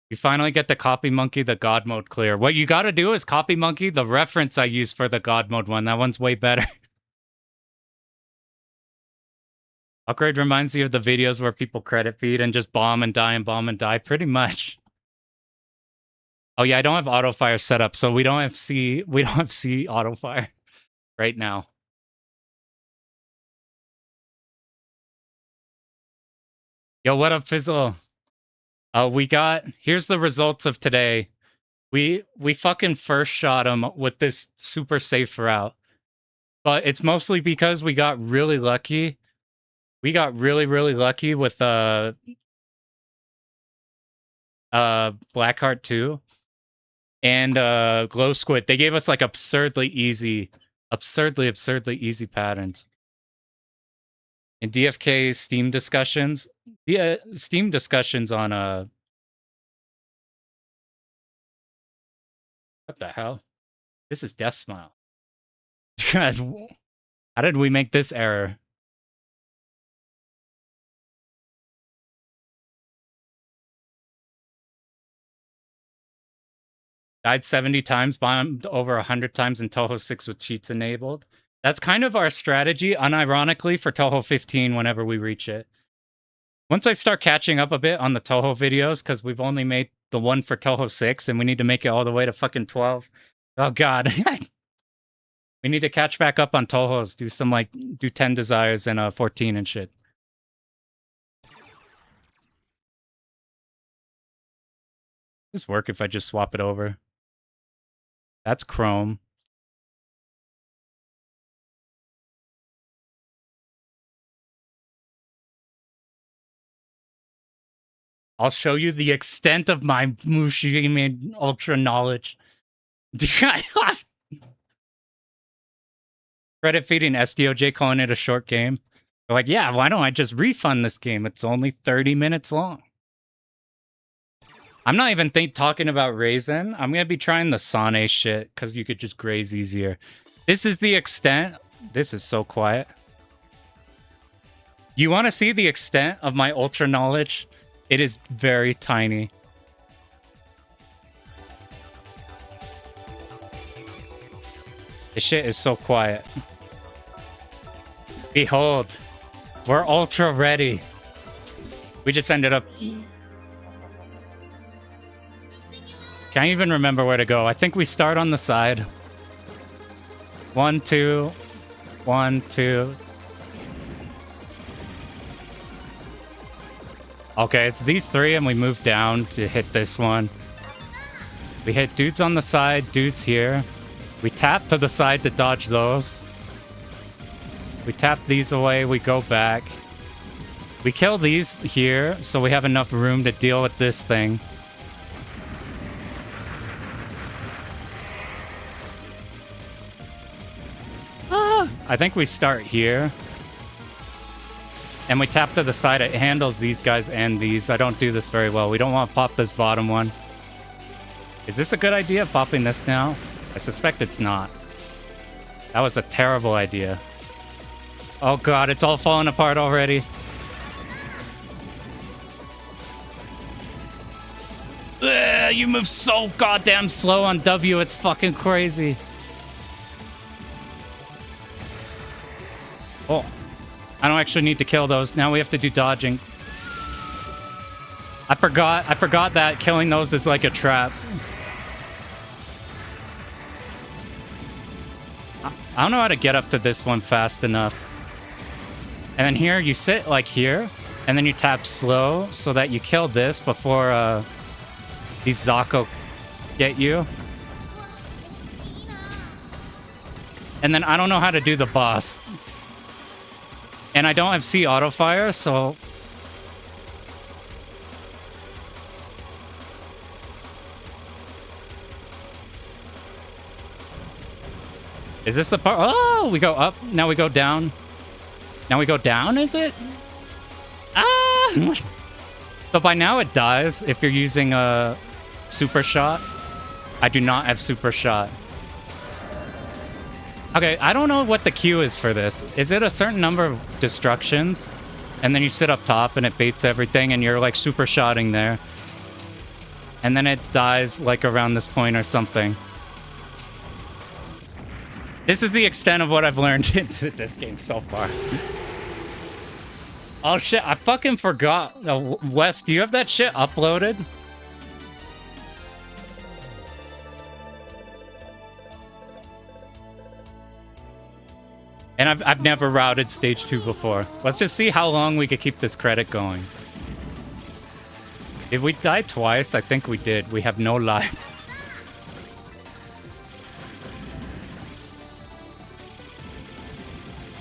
You finally get the Copy Monkey, the God mode clear. What you gotta do is Copy Monkey the reference I used for the God mode one. That one's way better. Upgrade reminds you of the videos where people credit feed and just bomb and die and bomb and die, pretty much. Oh yeah, I don't have auto fire set up, so we don't have C auto fire right now. Yo, what up, Fizzle? Here's the results of today. We fucking first shot him with this super safe route. But it's mostly because we got really lucky. We got really lucky with Blackheart 2 and Glow Squid. They gave us like absurdly easy patterns. In DFK Steam discussions, Steam discussions on what the hell? This is Death Smile. God, how did we make this error? Died 70 times, bombed over 100 times in Toho 6 with cheats enabled. That's kind of our strategy, unironically, for Toho 15 whenever we reach it. Once I start catching up a bit on the Toho videos, because we've only made the one for Toho 6, and we need to make it all the way to fucking 12. Oh, God. We need to catch back up on Tohos, do 10 desires and 14 and shit. Does this work if I just swap it over? That's Chrome. I'll show you the extent of my Mushimi Ultra knowledge. Credit feeding SDOJ calling it a short game. They're like, yeah, why don't I just refund this game? It's only 30 minutes long. I'm not even talking about Raisin. I'm going to be trying the Sane shit because you could just graze easier. This is the extent. This is so quiet. You want to see the extent of my Ultra knowledge? It is very tiny. This shit is so quiet. Behold, we're ultra ready. We just ended up... Can't even remember where to go. I think we start on the side. 1, 2. 1, 2. Okay, it's these three, and we move down to hit this one. We hit dudes on the side, dudes here. We tap to the side to dodge those. We tap these away, we go back. We kill these here, so we have enough room to deal with this thing. I think we start here. And we tap to the side. It handles these guys and these. I don't do this very well. We don't want to pop this bottom one. Is this a good idea, popping this now? I suspect it's not. That was a terrible idea. Oh god, it's all falling apart already. Ugh, you move so goddamn slow on W. It's fucking crazy. Oh. I don't actually need to kill those. Now we have to do dodging. I forgot that killing those is like a trap. I don't know how to get up to this one fast enough. And then here, you sit like here, and then you tap slow so that you kill this before these Zako get you. And then I don't know how to do the boss. And I don't have C auto fire, so... Is this the part? Oh, we go up. Now we go down. Now we go down, is it? Ah! So by now it dies if you're using a super shot. I do not have super shot. Okay, I don't know what the queue is for this. Is it a certain number of destructions? And then you sit up top and it baits everything and you're like super shotting there. And then it dies like around this point or something. This is the extent of what I've learned in this game so far. Oh shit, I fucking forgot. Wes, do you have that shit uploaded? And I've never routed stage 2 before. Let's just see how long we could keep this credit going. Did we die twice? I think we did. We have no lives.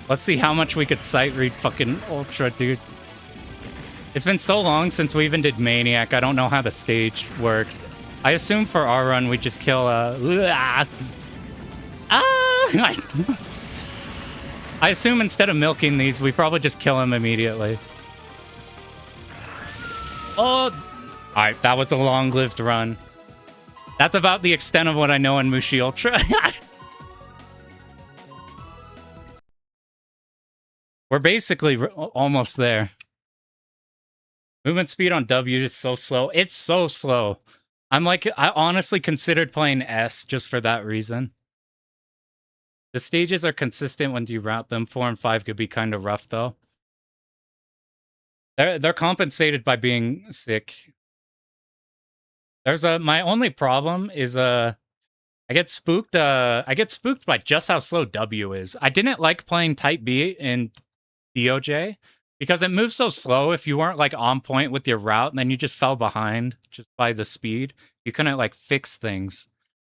Let's see how much we could sight read fucking Ultra, dude. It's been so long since we even did Maniac. I don't know how the stage works. I assume for our run we just kill I assume instead of milking these, we probably just kill him immediately. Oh! Alright, that was a long-lived run. That's about the extent of what I know in Mushi Ultra. We're basically almost there. Movement speed on W is so slow. It's so slow. I honestly considered playing S just for that reason. The stages are consistent when you route them. 4 and 5 could be kind of rough, though. They're compensated by being sick. My only problem is I get spooked by just how slow W is. I didn't like playing Type B in DOJ because it moves so slow. If you weren't like on point with your route and then you just fell behind just by the speed, you couldn't like fix things,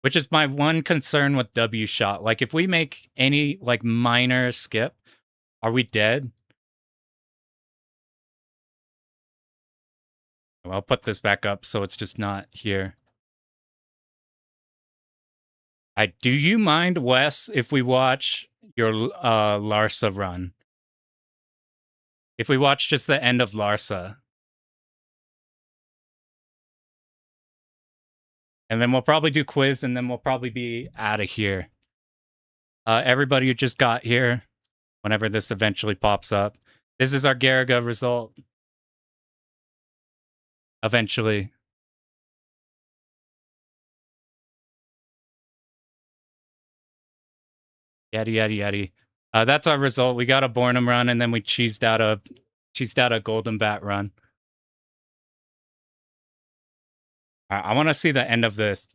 which is my one concern with W shot. Like if we make any like minor skip, are we dead? Well, I'll put this back up so it's just not here. Do you mind, Wes, if we watch your Larsa run? If we watch just the end of Larsa. And then we'll probably do quiz, and then we'll probably be out of here. Everybody who just got here, whenever this eventually pops up, this is our Garegga result. Eventually. Yaddy, yaddy, yaddy. That's our result. We got a Bornum run, and then we cheesed out a Golden Bat run. I want to see the end of this.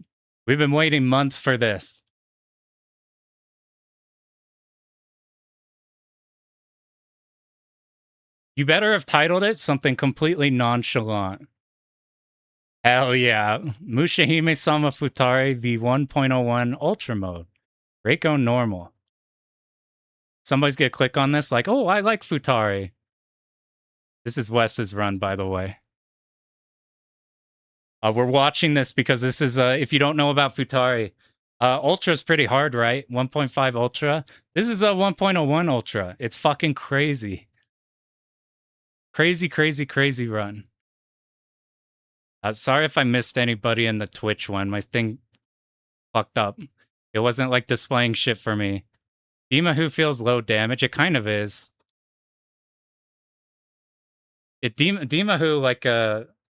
We've been waiting months for this. You better have titled it something completely nonchalant. Hell yeah. Mushihime-sama Futari V1.01 Ultra Mode. Reiko Normal. Somebody's gonna click on this like, oh, I like Futari. This is Wes's run, by the way. We're watching this because this is, if you don't know about Futari, Ultra's pretty hard, right? 1.5 Ultra. This is a 1.01 Ultra. It's fucking crazy. Crazy, crazy, crazy run. Sorry if I missed anybody in the Twitch one. My thing fucked up. It wasn't like displaying shit for me. Dima feels low damage. It kind of is. Dima like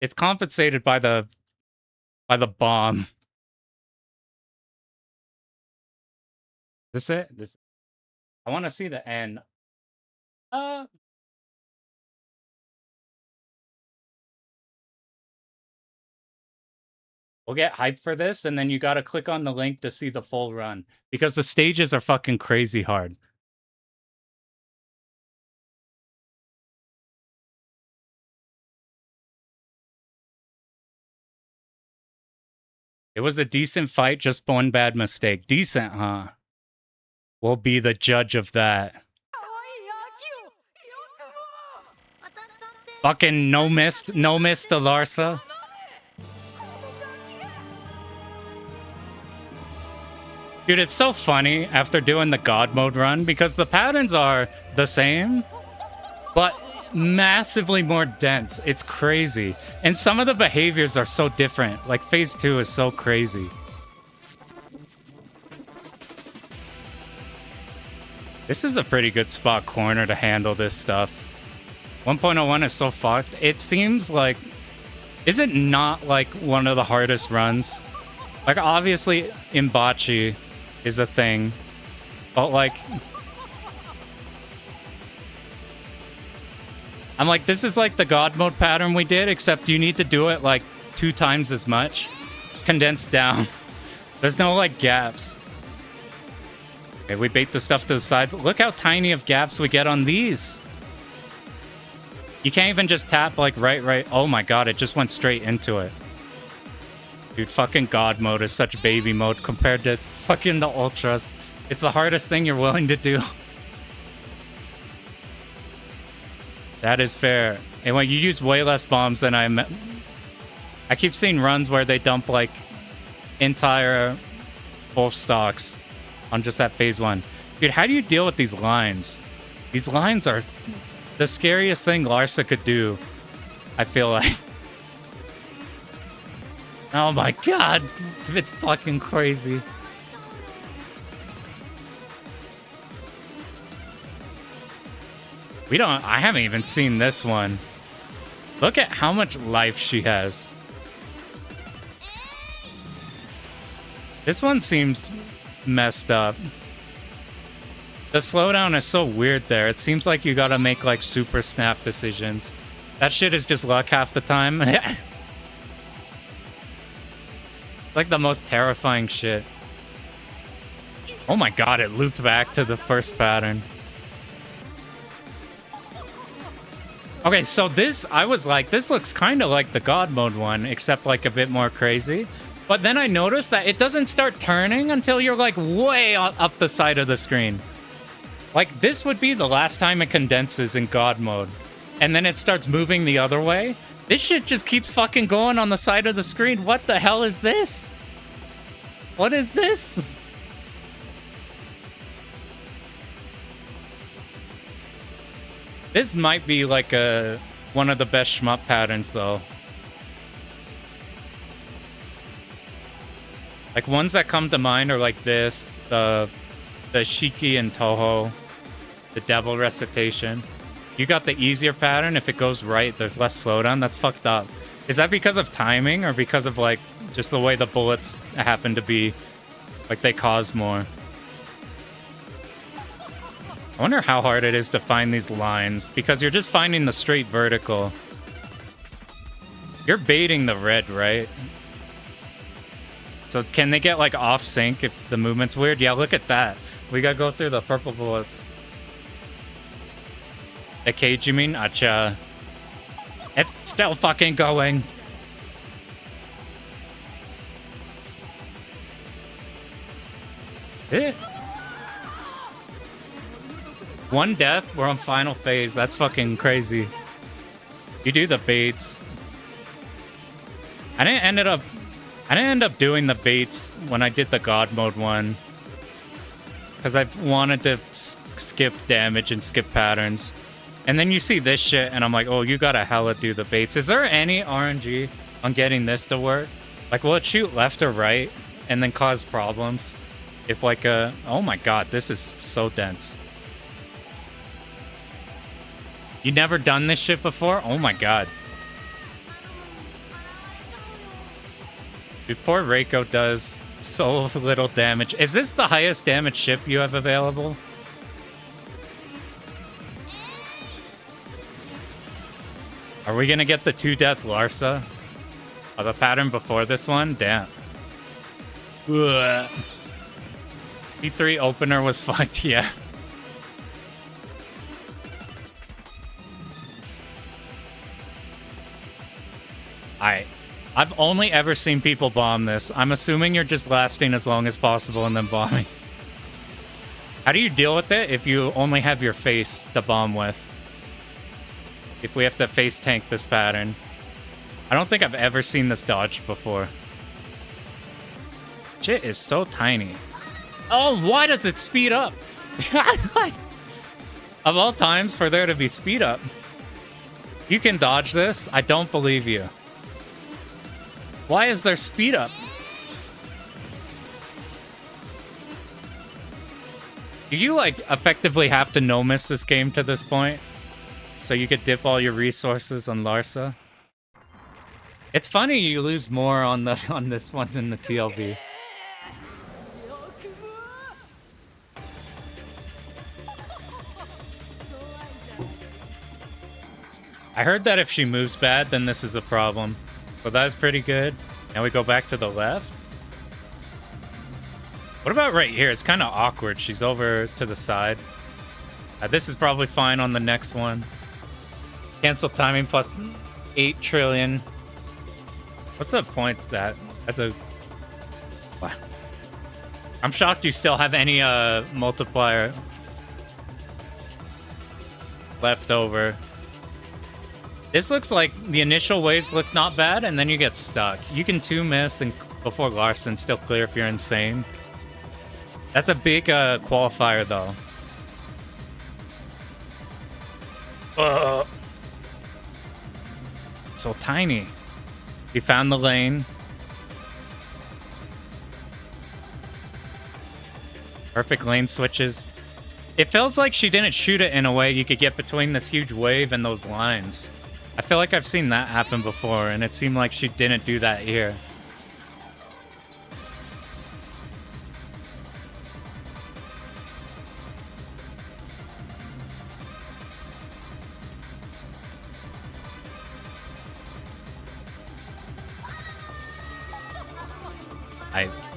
it's compensated by the bomb. This it? This I want to see the end. We'll get hyped for this, and then you got to click on the link to see the full run because the stages are fucking crazy hard. It was a decent fight, just one bad mistake. Decent, huh? We'll be the judge of that. Fucking no miss to Larsa. Dude, it's so funny after doing the God mode run because the patterns are the same, but massively more dense. It's crazy. And some of the behaviors are so different. Like phase 2 is so crazy. This is a pretty good spot corner to handle this stuff. 1.01 is so fucked. It seems like... Is it not like one of the hardest runs? Like obviously Imbachi is a thing, but like... I'm like, this is like the God mode pattern we did, except you need to do it like 2 times as much. Condensed down. There's no like gaps. Okay, we bait the stuff to the side. Look how tiny of gaps we get on these. You can't even just tap like right. Oh my god, it just went straight into it. Dude, fucking God mode is such baby mode compared to fucking the Ultras. It's the hardest thing you're willing to do. That is fair. And when you use way less bombs than I keep seeing runs where they dump like entire full stocks on just that phase 1. Dude, how do you deal with these lines? These lines are the scariest thing Larsa could do, I feel like. Oh my god, it's fucking crazy. I haven't even seen this one. Look at how much life she has. This one seems messed up. The slowdown is so weird there. It seems like you gotta make like super snap decisions. That shit is just luck half the time. Like the most terrifying shit. Oh my god, it looped back to the first pattern. Okay, so this, I was like, this looks kind of like the God mode one, except like a bit more crazy. But then I noticed that it doesn't start turning until you're like way up the side of the screen. Like this would be the last time it condenses in God mode. And then it starts moving the other way. This shit just keeps fucking going on the side of the screen. What the hell is this? What is this? This might be like one of the best shmup patterns though. Like ones that come to mind are like this, the Shiki and Toho, the Devil Recitation. You got the easier pattern. If it goes right, there's less slowdown. That's fucked up. Is that because of timing or because of like just the way the bullets happen to be? Like they cause more. I wonder how hard it is to find these lines because you're just finding the straight vertical. You're baiting the red, right? So can they get like off sync if the movement's weird? Yeah, look at that. We gotta go through the purple bullets. The cage, you mean? Acha. It's still fucking going. Eh. One death, we're on final phase. That's fucking crazy. You do the baits. I didn't end up doing the baits when I did the God mode one. Because I wanted to skip damage and skip patterns. And then you see this shit and I'm like, oh, you gotta hella do the baits. Is there any RNG on getting this to work? Like, will it shoot left or right and then cause problems? If like oh my god, this is so dense. You never done this shit before? Oh my god. Dude, poor Reiko does so little damage. Is this the highest damage ship you have available? Are we gonna get the 2-death Larsa? Oh, the pattern before this one? Damn. Ugh. P3 opener was fun, yeah. I've only ever seen people bomb this. I'm assuming you're just lasting as long as possible and then bombing. How do you deal with it if you only have your face to bomb with? If we have to face tank this pattern. I don't think I've ever seen this dodge before. Shit is so tiny. Oh, why does it speed up? Of all times for there to be speed up. You can dodge this? I don't believe you. Why is there speed up? Do you, like, effectively have to no-miss this game to this point? So you could dip all your resources on Larsa? It's funny you lose more on this one than the TLB. I heard that if she moves bad, then this is a problem. So that's pretty good. Now we go back to the left. What about right here? It's kind of awkward. She's over to the side. This is probably fine on the next one. Cancel timing plus 8 trillion. What's the point of that? That's a... Wow. I'm shocked you still have any multiplier left over. This looks like the initial waves look not bad, and then you get stuck. You can 2-miss and before Larson still clear if you're insane. That's a big qualifier, though. So tiny. You found the lane. Perfect lane switches. It feels like she didn't shoot it in a way you could get between this huge wave and those lines. I feel like I've seen that happen before, and it seemed like she didn't do that here.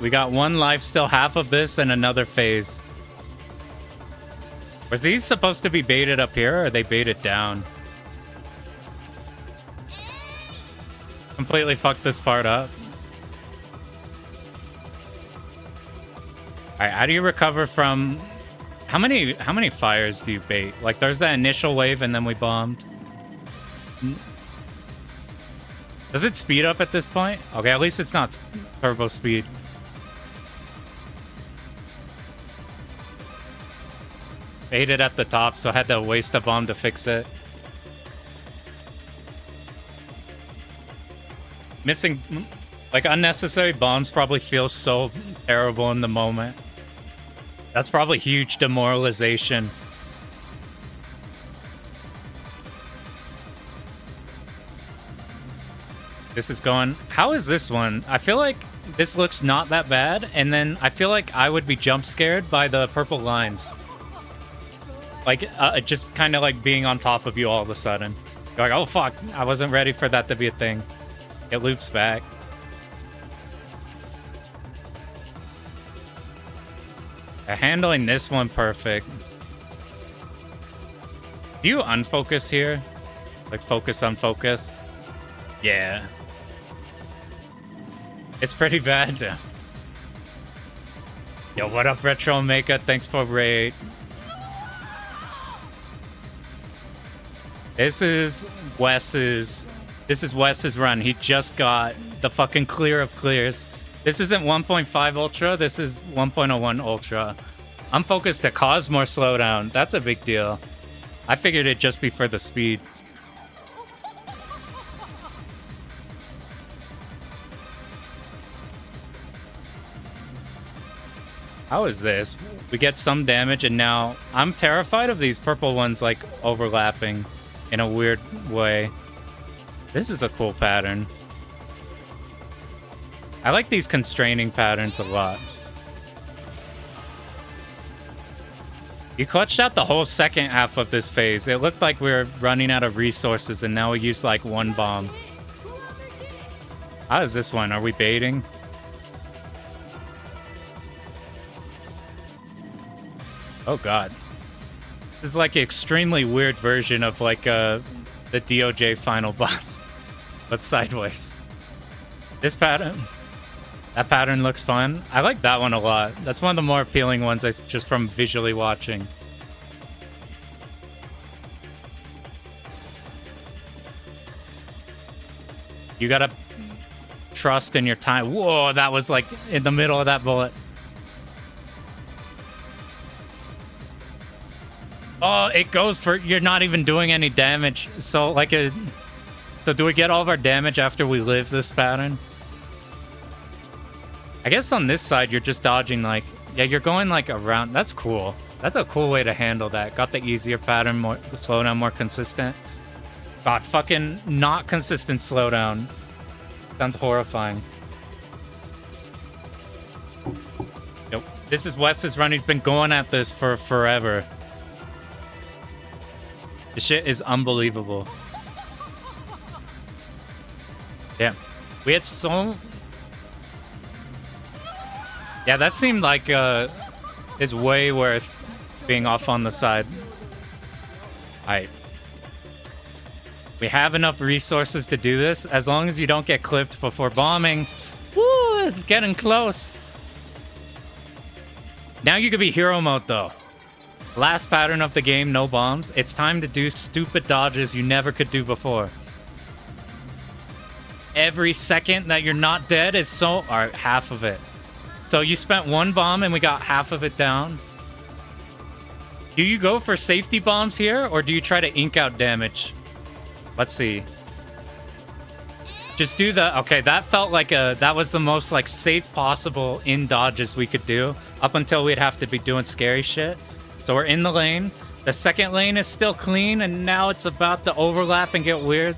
We got one life still, half of this, and another phase. Was these supposed to be baited up here, or are they baited down? Completely fucked this part up. Alright, how do you recover from... How many fires do you bait? Like, there's that initial wave, and then we bombed. Does it speed up at this point? Okay, at least it's not turbo speed. Baited at the top, so I had to waste a bomb to fix it. Missing, like, unnecessary bombs probably feel so terrible in the moment. That's probably huge demoralization. This is going... How is this one? I feel like this looks not that bad, and then I feel like I would be jump scared by the purple lines. Like, just kind of like being on top of you all of a sudden. You're like, oh fuck, I wasn't ready for that to be a thing. It loops back. Handling this one perfect. Do you unfocus here? Like focus, unfocus? Yeah. It's pretty bad. Yo, what up, Retro Omega? Thanks for raid. This is Wes's run. He just got the fucking clear of clears. This isn't 1.5 Ultra. This is 1.01 Ultra. I'm focused to cause more slowdown. That's a big deal. I figured it'd just be for the speed. How is this? We get some damage, and now I'm terrified of these purple ones, like, overlapping in a weird way. This is a cool pattern. I like these constraining patterns a lot. You clutched out the whole second half of this phase. It looked like we were running out of resources, and now we used, like, one bomb. How is this one? Are we baiting? Oh god. This is like an extremely weird version of like the DOJ final boss. But sideways. This pattern. That pattern looks fun. I like that one a lot. That's one of the more appealing ones just from visually watching. You gotta trust in your time. Whoa, that was like in the middle of that bullet. Oh, it goes for... You're not even doing any damage. So, like a... So, do we get all of our damage after we live this pattern? I guess on this side, you're just dodging, like... Yeah, you're going, like, around... That's cool. That's a cool way to handle that. Got the easier pattern, more slowdown, more consistent. God, fucking not consistent slowdown. Sounds horrifying. Nope. This is Wes's run. He's been going at this for forever. This shit is unbelievable. Yeah. We had so... Yeah, that seemed like is way worth being off on the side. Alright. We have enough resources to do this, as long as you don't get clipped before bombing. Woo, it's getting close. Now you could be hero mode, though. Last pattern of the game, no bombs. It's time to do stupid dodges you never could do before. Every second that you're not dead is so... Alright, half of it. So you spent one bomb and we got half of it down. Do you go for safety bombs here, or do you try to ink out damage? Let's see. Just do the... Okay, that felt like a... That was the most, like, safe possible in dodges we could do. Up until we'd have to be doing scary shit. So we're in the lane. The second lane is still clean, and now it's about to overlap and get weird.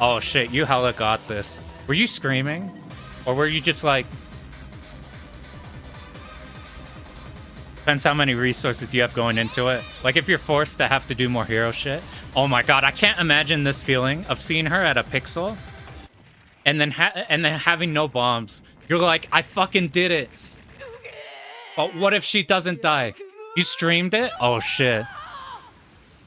Oh shit, you hella got this. Were you screaming? Or were you just like... Depends how many resources you have going into it. Like if you're forced to have to do more hero shit. Oh my god, I can't imagine this feeling of seeing her at a pixel and then having no bombs. You're like, I fucking did it. But what if she doesn't die? You streamed it? Oh shit.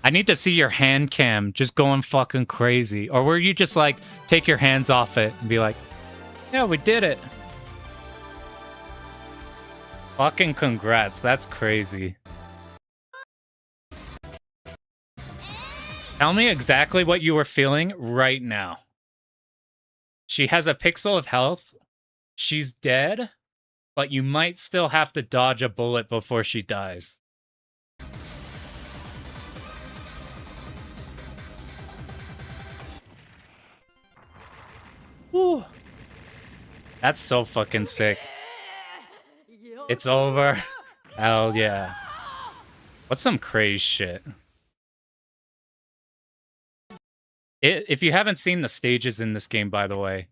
I need to see your hand cam just going fucking crazy. Or were you just like, take your hands off it and be like, yeah, we did it. Fucking congrats. That's crazy. Tell me exactly what you were feeling right now. She has a pixel of health. She's dead. But you might still have to dodge a bullet before she dies. Whew. That's so fucking sick. It's over. Hell yeah. What's some crazy shit? If you haven't seen the stages in this game, by the way,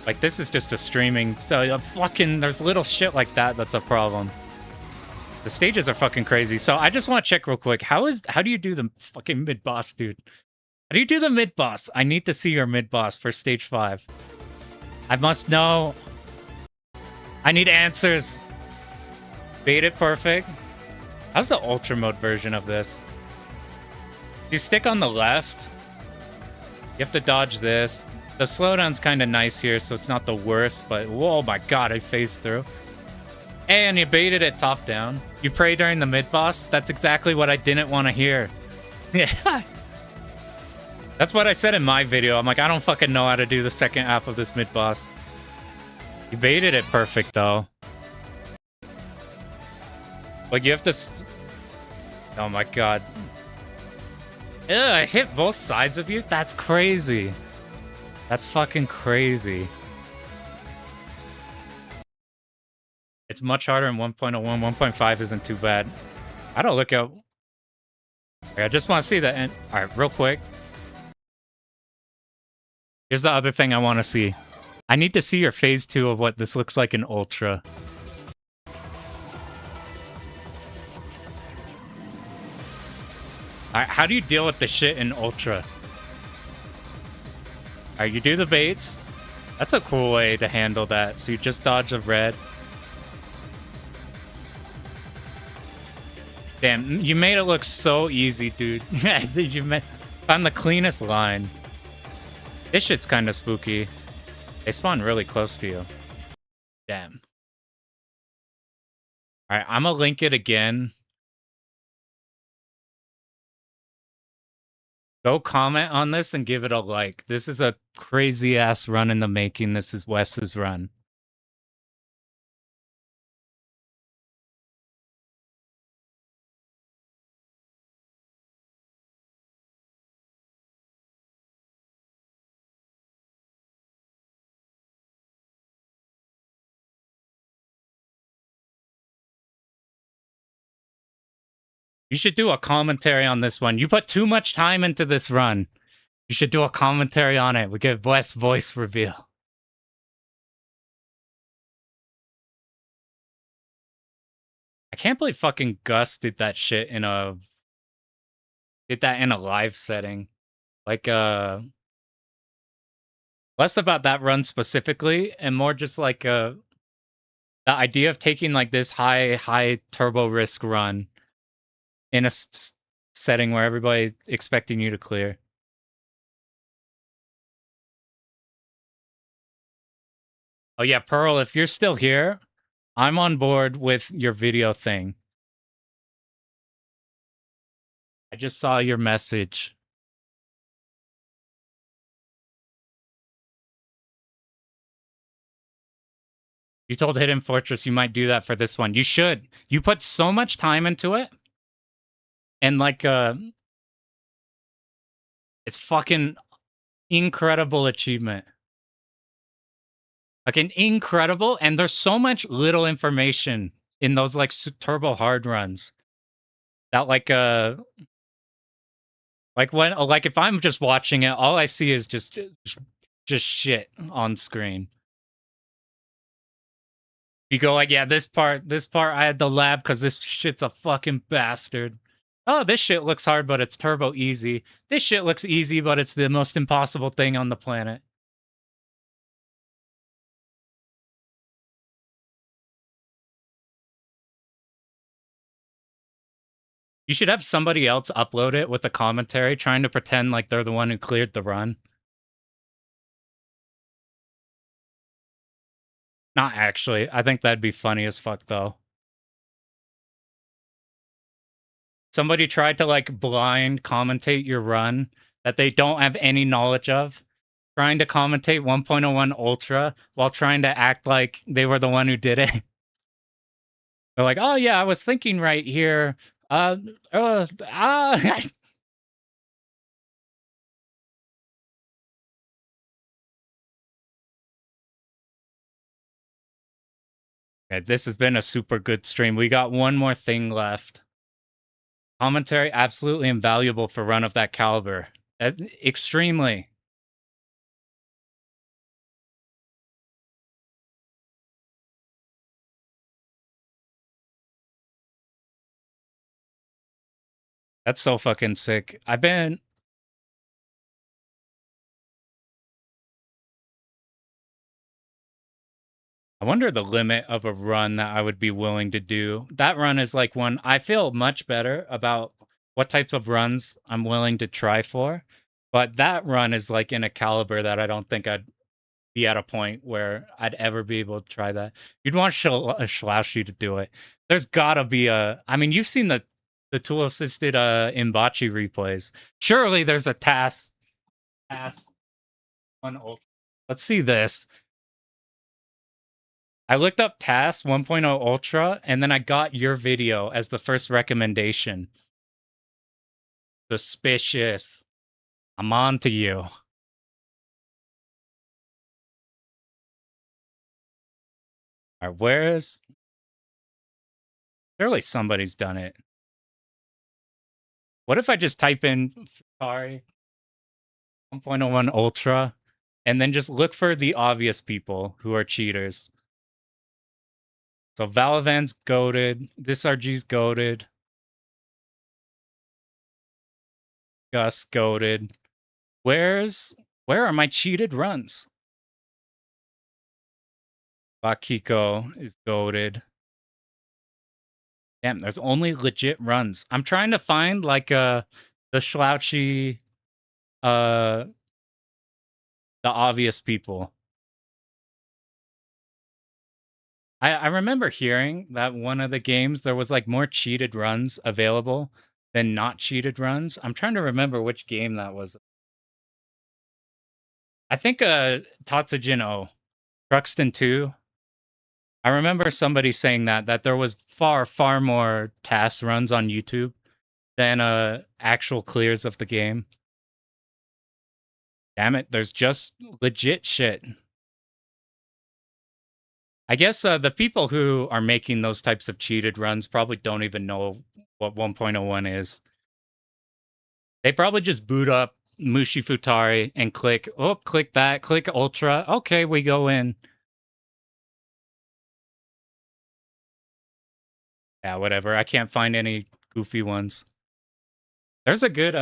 like, this is just a streaming... So, fucking... There's little shit like that that's a problem. The stages are fucking crazy. So, I just want to check real quick. How do you do the fucking mid-boss, dude? How do you do the mid-boss? I need to see your mid-boss for stage 5. I must know. I need answers. Bait it perfect. How's the ultra mode version of this? You stick on the left. You have to dodge this. The slowdown's kind of nice here, so it's not the worst, but... Whoa, my god, I phased through. Hey, and you baited it top down. You pray during the mid boss. That's exactly what I didn't want to hear. Yeah. That's what I said in my video. I'm like, I don't fucking know how to do the second half of this mid boss. You baited it perfect though. Like you have to. Oh my god. Ew, I hit both sides of you? That's crazy. That's fucking crazy. It's much harder in 1.01. 1.5 isn't too bad. I don't look at... I just want to see the end. Alright, real quick. Here's the other thing I want to see. I need to see your phase 2 of what this looks like in Ultra. Alright, how do you deal with the shit in Ultra? Alright, you do the baits. That's a cool way to handle that. So you just dodge a red. Damn, you made it look so easy, dude. You found the cleanest line. This shit's kind of spooky. They spawn really close to you. Damn. Alright, I'm gonna link it again. Go comment on this and give it a like. This is a crazy-ass run in the making. This is Wes's run. You should do a commentary on this one. You put too much time into this run. You should do a commentary on it. We get Wes voice reveal. I can't believe fucking Gus did that shit in a... Did that in a live setting. Like, less about that run specifically, and more just like, the idea of taking like this high turbo risk run in a setting where everybody's expecting you to clear. Oh yeah, Pearl, if you're still here, I'm on board with your video thing. I just saw your message. You told Hidden Fortress you might do that for this one. You should. You put so much time into it. And like, it's fucking incredible achievement. Like an incredible, and there's so much little information in those like turbo hard runs. That like when like if I'm just watching it, all I see is just shit on screen. You go like, yeah, this part I had to lab because this shit's a fucking bastard. Oh, this shit looks hard, but it's turbo easy. This shit looks easy, but it's the most impossible thing on the planet. You should have somebody else upload it with a commentary trying to pretend like they're the one who cleared the run. Not actually. I think that'd be funny as fuck, though. Somebody tried to, like, blind commentate your run that they don't have any knowledge of, trying to commentate 1.01 Ultra while trying to act like they were the one who did it. They're like, oh, yeah, I was thinking right here. Okay, this has been a super good stream. We got one more thing left. Commentary, absolutely invaluable for run of that caliber. Extremely. That's so fucking sick. I wonder the limit of a run that I would be willing to do. That run is like one I feel much better about what types of runs I'm willing to try for. But that run is like in a caliber that I don't think I'd be at a point where I'd ever be able to try that. You'd want a Slouchy to do it. There's gotta be a. I mean, you've seen the tool assisted Imbachi replays. Surely there's a task on Ultra. Let's see this. I looked up TAS 1.0 Ultra, and then I got your video as the first recommendation. Suspicious. I'm on to you. All right, where's... Surely somebody's done it. What if I just type in Futari 1.01 Ultra, and then just look for the obvious people who are cheaters? So Valavan's goated. This RG's goated. Gus goated. Where are my cheated runs? Bakiko is goated. Damn, there's only legit runs. I'm trying to find like the slouchy the obvious people. I remember hearing that one of the games there was like more cheated runs available than not cheated runs. I'm trying to remember which game that was. I think Tatsujin O. Truxton 2. I remember somebody saying that there was far more task runs on YouTube than actual clears of the game. Damn it, there's just legit shit. I guess the people who are making those types of cheated runs probably don't even know what 1.01 is. They probably just boot up Mushi Futari and click that, click Ultra. Okay, we go in. Yeah, whatever. I can't find any goofy ones. There's a good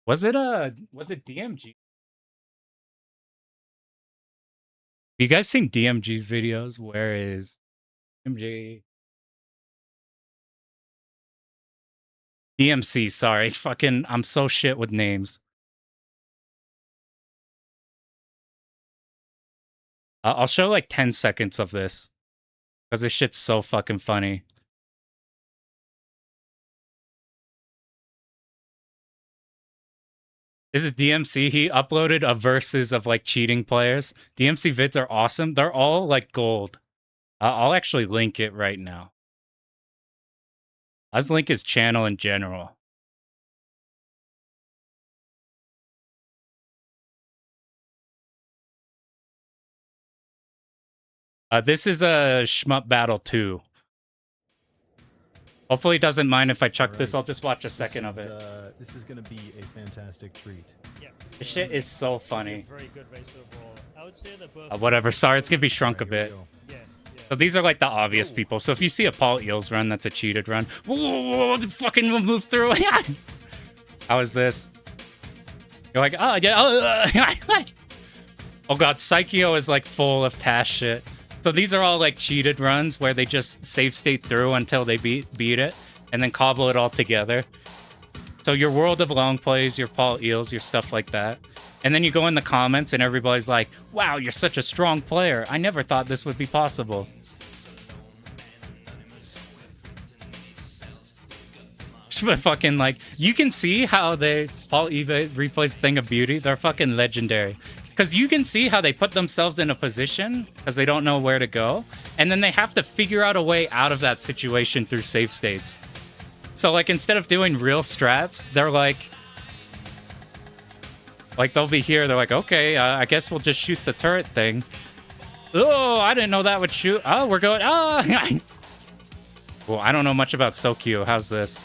was it DMG? You guys seen DMG's videos? Where is DMG? DMC, sorry. Fucking, I'm so shit with names. I'll show like 10 seconds of this. Because this shit's so fucking funny. This is DMC. He uploaded a versus of like cheating players. DMC vids are awesome. They're all like gold. I'll actually link it right now. Let's link his channel in general. This is a Shmup Battle 2. Hopefully he doesn't mind if I chuck this. I'll just watch a second of it.
This is going to be a fantastic treat.
Yeah.
This shit is so funny.
Very good race overall. I would say that both
whatever. Sorry, it's going to be shrunk a bit.
Yeah.
So these are like the obvious people. So if you see a Paul Eels run, that's a cheated run. Whoa, fucking move through. How is this? You're like, oh, yeah. Oh, God. Psycho is like full of Tash shit. So these are all like cheated runs where they just save state through until they beat it and then cobble it all together. So your World of Long plays, your Paul Eels, your stuff like that. And then you go in the comments and everybody's like, wow, you're such a strong player. I never thought this would be possible. But fucking like, you can see how Paul Eva replays Thing of Beauty. They're fucking legendary. Because you can see how they put themselves in a position because they don't know where to go. And then they have to figure out a way out of that situation through save states. So like instead of doing real strats, they're like they'll be here. They're like, okay, I guess we'll just shoot the turret thing. Oh, I didn't know that would shoot. Oh, we're going. Oh, well, I don't know much about Sokyo. How's this?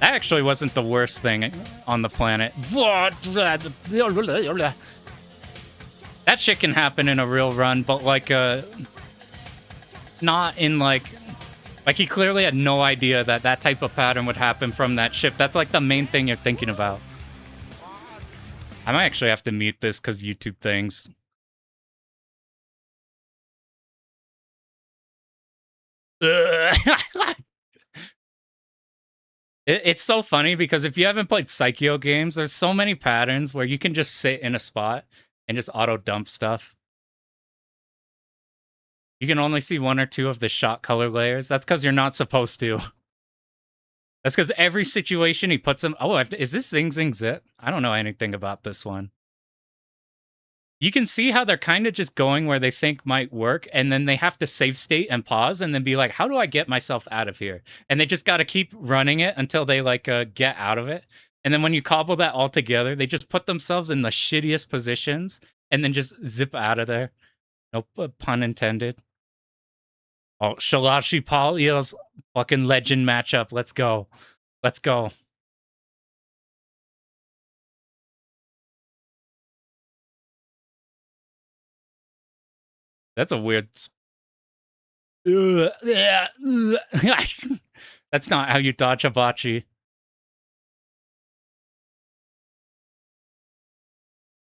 That actually wasn't the worst thing on the planet. That shit can happen in a real run, but like not in like he clearly had no idea that that type of pattern would happen from that ship. That's like the main thing you're thinking about. I might actually have to mute this because YouTube things. It's so funny because if you haven't played Psycho games, there's so many patterns where you can just sit in a spot and just auto dump stuff. You can only see 1 or 2 of the shot color layers. That's because you're not supposed to. That's because every situation he puts them. Oh, is this Zing Zing Zip? I don't know anything about this one. You can see how they're kind of just going where they think might work, and then they have to save state and pause, and then be like, "How do I get myself out of here?" And they just got to keep running it until they like get out of it. And then when you cobble that all together, they just put themselves in the shittiest positions, and then just zip out of there. No pun intended. Oh, Shalashi Paul Eels fucking legend matchup. Let's go. Let's go. That's a weird. That's not how you dodge a bocce.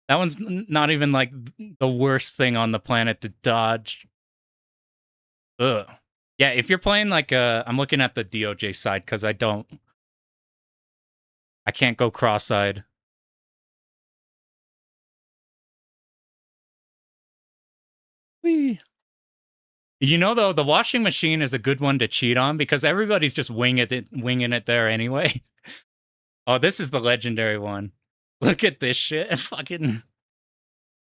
That one's not even like the worst thing on the planet to dodge. Ugh. Yeah, if you're playing like I'm looking at the DOJ side because I can't go cross-eyed. Whee. You know, though, the washing machine is a good one to cheat on because everybody's just winging it there anyway. Oh, this is the legendary one. Look at this shit. Fucking.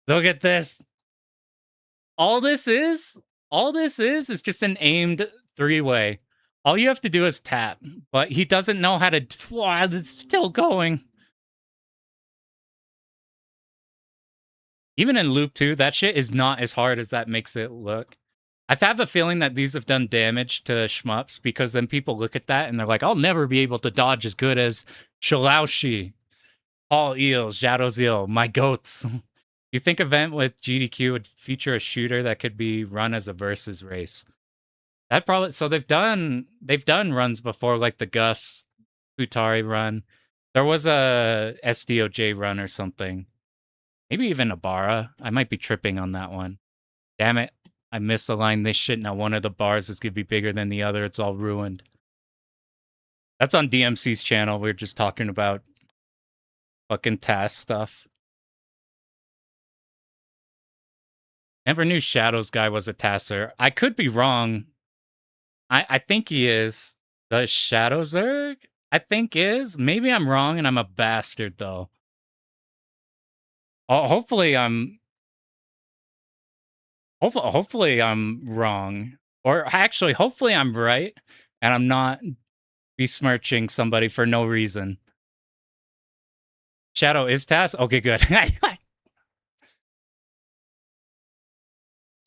Look at this. All this is just an aimed 3-way. All you have to do is tap, but he doesn't know how to. Wow, it's still going. Even in Loop 2, that shit is not as hard as that makes it look. I have a feeling that these have done damage to shmups because then people look at that and they're like, I'll never be able to dodge as good as Shalaushi, Paul Eels, Jadozil, my goats. You think event with GDQ would feature a shooter that could be run as a versus race? That probably so they've done runs before, like the Gus Futari run. There was a SDOJ run or something. Maybe even Ibarra. I might be tripping on that one. Damn it. I misaligned this shit. Now one of the bars is going to be bigger than the other. It's all ruined. That's on DMC's channel. We are just talking about fucking task stuff. Never knew Shadow's guy was a tasser. I could be wrong. I think he is. The Shadow Zerg? I think is. Maybe I'm wrong and I'm a bastard, though. Oh, hopefully I'm wrong. Or actually, hopefully I'm right and I'm not besmirching somebody for no reason. Shadow is Tass? Okay, good.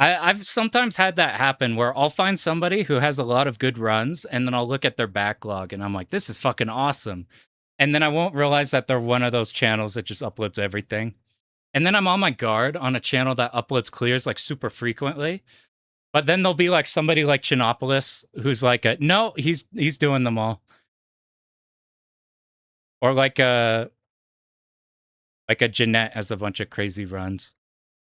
I've sometimes had that happen where I'll find somebody who has a lot of good runs and then I'll look at their backlog and I'm like, this is fucking awesome. And then I won't realize that they're one of those channels that just uploads everything. And then I'm on my guard on a channel that uploads clears like super frequently. But then there'll be like somebody like Chinopolis who's like, no, he's doing them all. Or like a Jeanette has a bunch of crazy runs.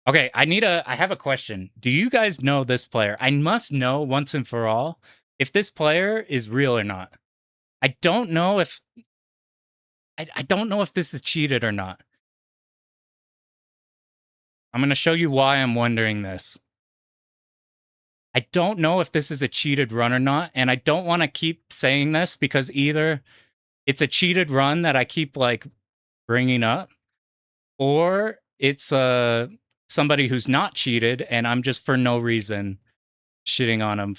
Okay, I have a question. Do you guys know this player? I must know once and for all if this player is real or not. I don't know if this is cheated or not. I'm going to show you why I'm wondering this. I don't know if this is a cheated run or not, and I don't want to keep saying this because either it's a cheated run that I keep like bringing up, or it's somebody who's not cheated and I'm just for no reason shitting on him.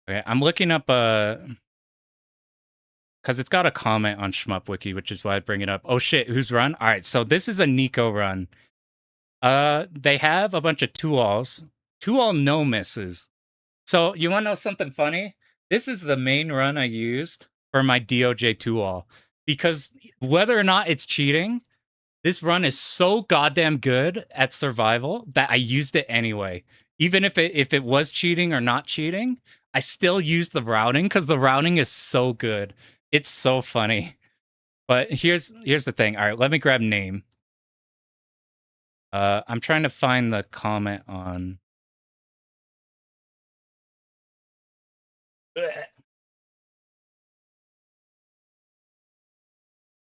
Okay, I'm looking up because it's got a comment on Shmup Wiki, which is why I bring it up. Oh shit, who's run? All right, so this is a Nico run. They have a bunch of 2-alls. 2-all no misses. So you want to know something funny? This is the main run I used for my DOJ 2-all. Because whether or not it's cheating, this run is so goddamn good at survival that I used it anyway. Even if it was cheating or not cheating, I still used the routing because the routing is so good. It's so funny. But here's the thing. All right, let me grab name. I'm trying to find the comment on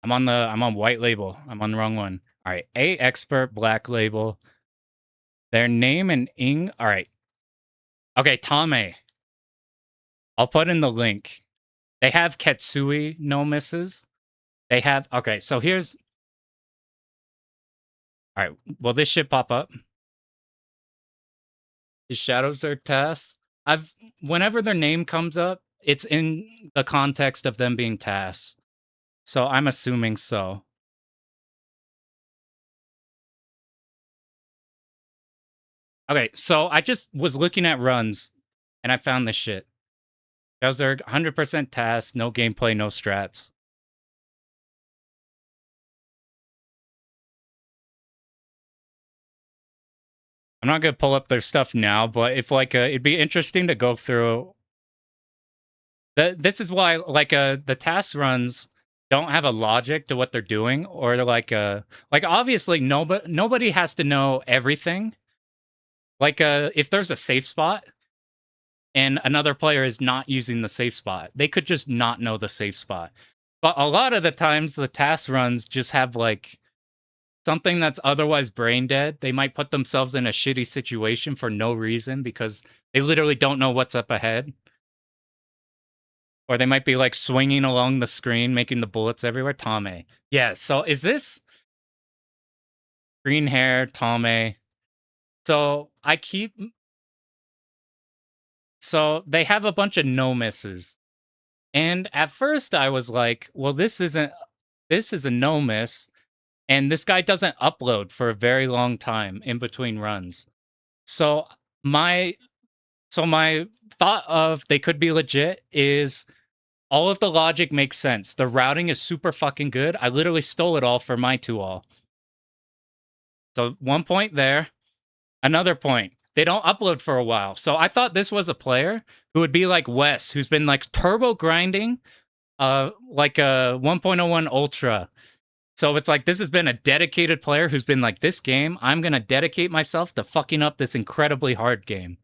I'm on white label. I'm on the wrong one. All right, A expert black label. Their name and ing. All right. Okay, Tame. I'll put in the link. They have Ketsui no misses. They have okay. So here's. All right. Will this shit pop up? His shadows are tasks. Whenever their name comes up, it's in the context of them being tasks. So I'm assuming so. Okay, so I just was looking at runs and I found this shit. Those are 100% tasks, no gameplay, no strats. I'm not gonna pull up their stuff now, but if like it'd be interesting to go through. This is why like the task runs don't have a logic to what they're doing, or like obviously nobody has to know everything. Like if there's a safe spot and another player is not using the safe spot, they could just not know the safe spot. But a lot of the times the task runs just have like something that's otherwise brain dead. They might put themselves in a shitty situation for no reason because they literally don't know what's up ahead. Or they might be like swinging along the screen, making the bullets everywhere. Tame. Yeah, so is this green hair, Tame? So so they have a bunch of no misses. And at first I was like, well, this is a no miss. And this guy doesn't upload for a very long time in between runs. So my thought of they could be legit is all of the logic makes sense. The routing is super fucking good. I literally stole it all for my 2-all. So 1 point there. Another point. They don't upload for a while. So I thought this was a player who would be like Wes, who's been like turbo grinding like a 1.01 Ultra. So it's like this has been a dedicated player who's been like, this game, I'm going to dedicate myself to fucking up this incredibly hard game.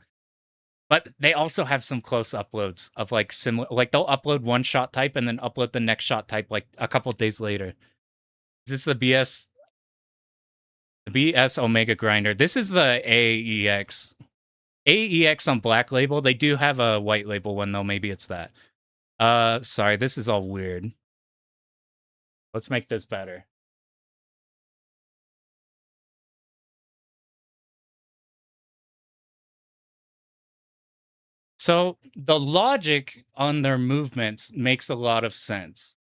But they also have some close uploads of like similar, like they'll upload one shot type and then upload the next shot type like a couple days later. Is this the BS? The BS Omega Grinder. This is the AEX. AEX on black label. They do have a white label one though. Maybe it's that. Sorry, this is all weird. Let's make this better. So the logic on their movements makes a lot of sense.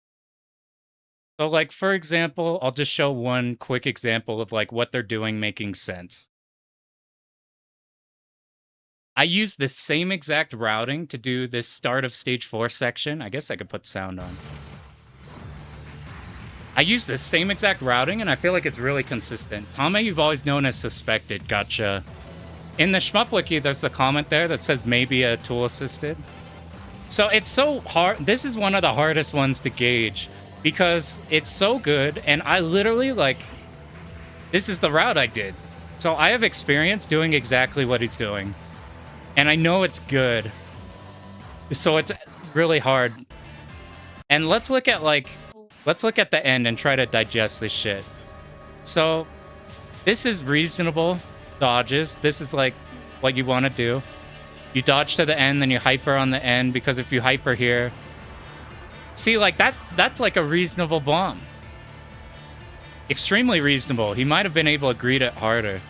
So like, for example, I'll just show one quick example of like what they're doing making sense. I use the same exact routing to do this start of stage 4 section. I guess I could put sound on. I use the same exact routing and I feel like it's really consistent. Tame, you've always known as suspected. Gotcha. In the Shmup Wiki, there's the comment there that says maybe a tool assisted. So it's so hard. This is one of the hardest ones to gauge because it's so good. And I literally like, this is the route I did. So I have experience doing exactly what he's doing. And I know it's good. So it's really hard. And let's look at the end and try to digest this shit. So this is reasonable dodges. This is like what you want to do. You dodge to the end, then you hyper on the end, because if you hyper here, see, like that's like a reasonable bomb. Extremely reasonable. He might have been able to greet it harder.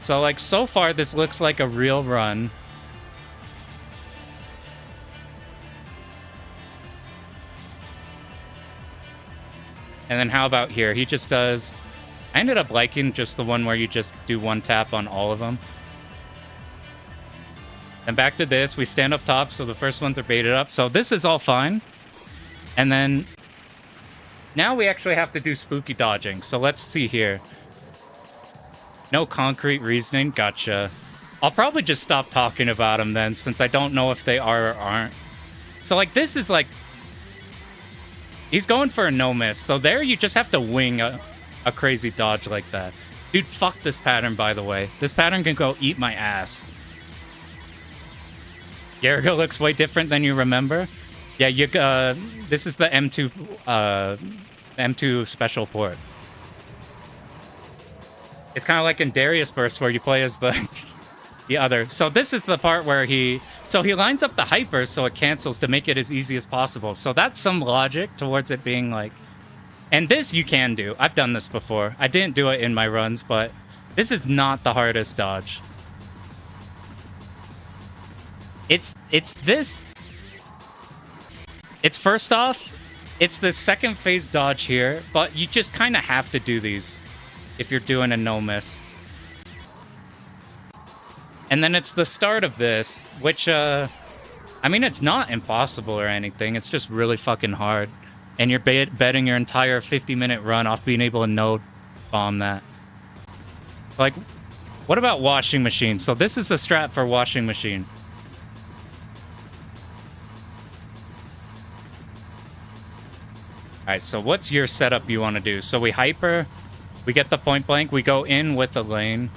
So like so far this looks like a real run. And then how about here? He just does... I ended up liking just the one where you just do one tap on all of them. And back to this. We stand up top, so the first ones are baited up. So this is all fine. And then... now we actually have to do spooky dodging. So let's see here. No concrete reasoning. Gotcha. I'll probably just stop talking about them then, since I don't know if they are or aren't. So like this is like... he's going for a no miss. So there you just have to wing a crazy dodge like that. Dude, fuck this pattern, by the way. This pattern can go eat my ass. Garegga looks way different than you remember. Yeah, this is the M2 special port. It's kind of like in Darius Burst where you play as the the other. So this is the part where he lines up the hyper so it cancels to make it as easy as possible. So that's some logic towards it being like, and this you can do. I've done this before. I didn't do it in my runs, but this is not the hardest dodge. It's this. It's first off, it's the second phase dodge here, but you just kind of have to do these if you're doing a no miss. And then it's the start of this, which, I mean, it's not impossible or anything. It's just really fucking hard. And you're betting your entire 50-minute run off being able to no bomb that. Like, what about washing machine? So this is the strat for washing machine. Alright, so what's your setup you want to do? So we hyper, we get the point blank, we go in with the lane.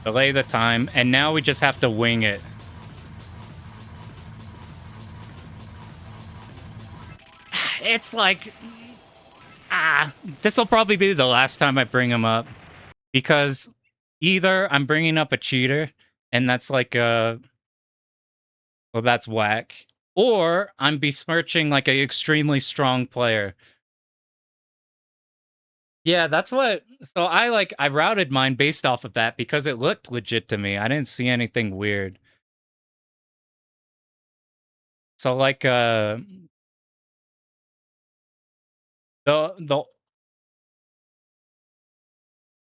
Delay the time, and now we just have to wing it. It's like... this will probably be the last time I bring him up. Because either I'm bringing up a cheater, and that's like well, that's whack. Or I'm besmirching like an extremely strong player. Yeah, that's what... So I routed mine based off of that because it looked legit to me. I didn't see anything weird. So like the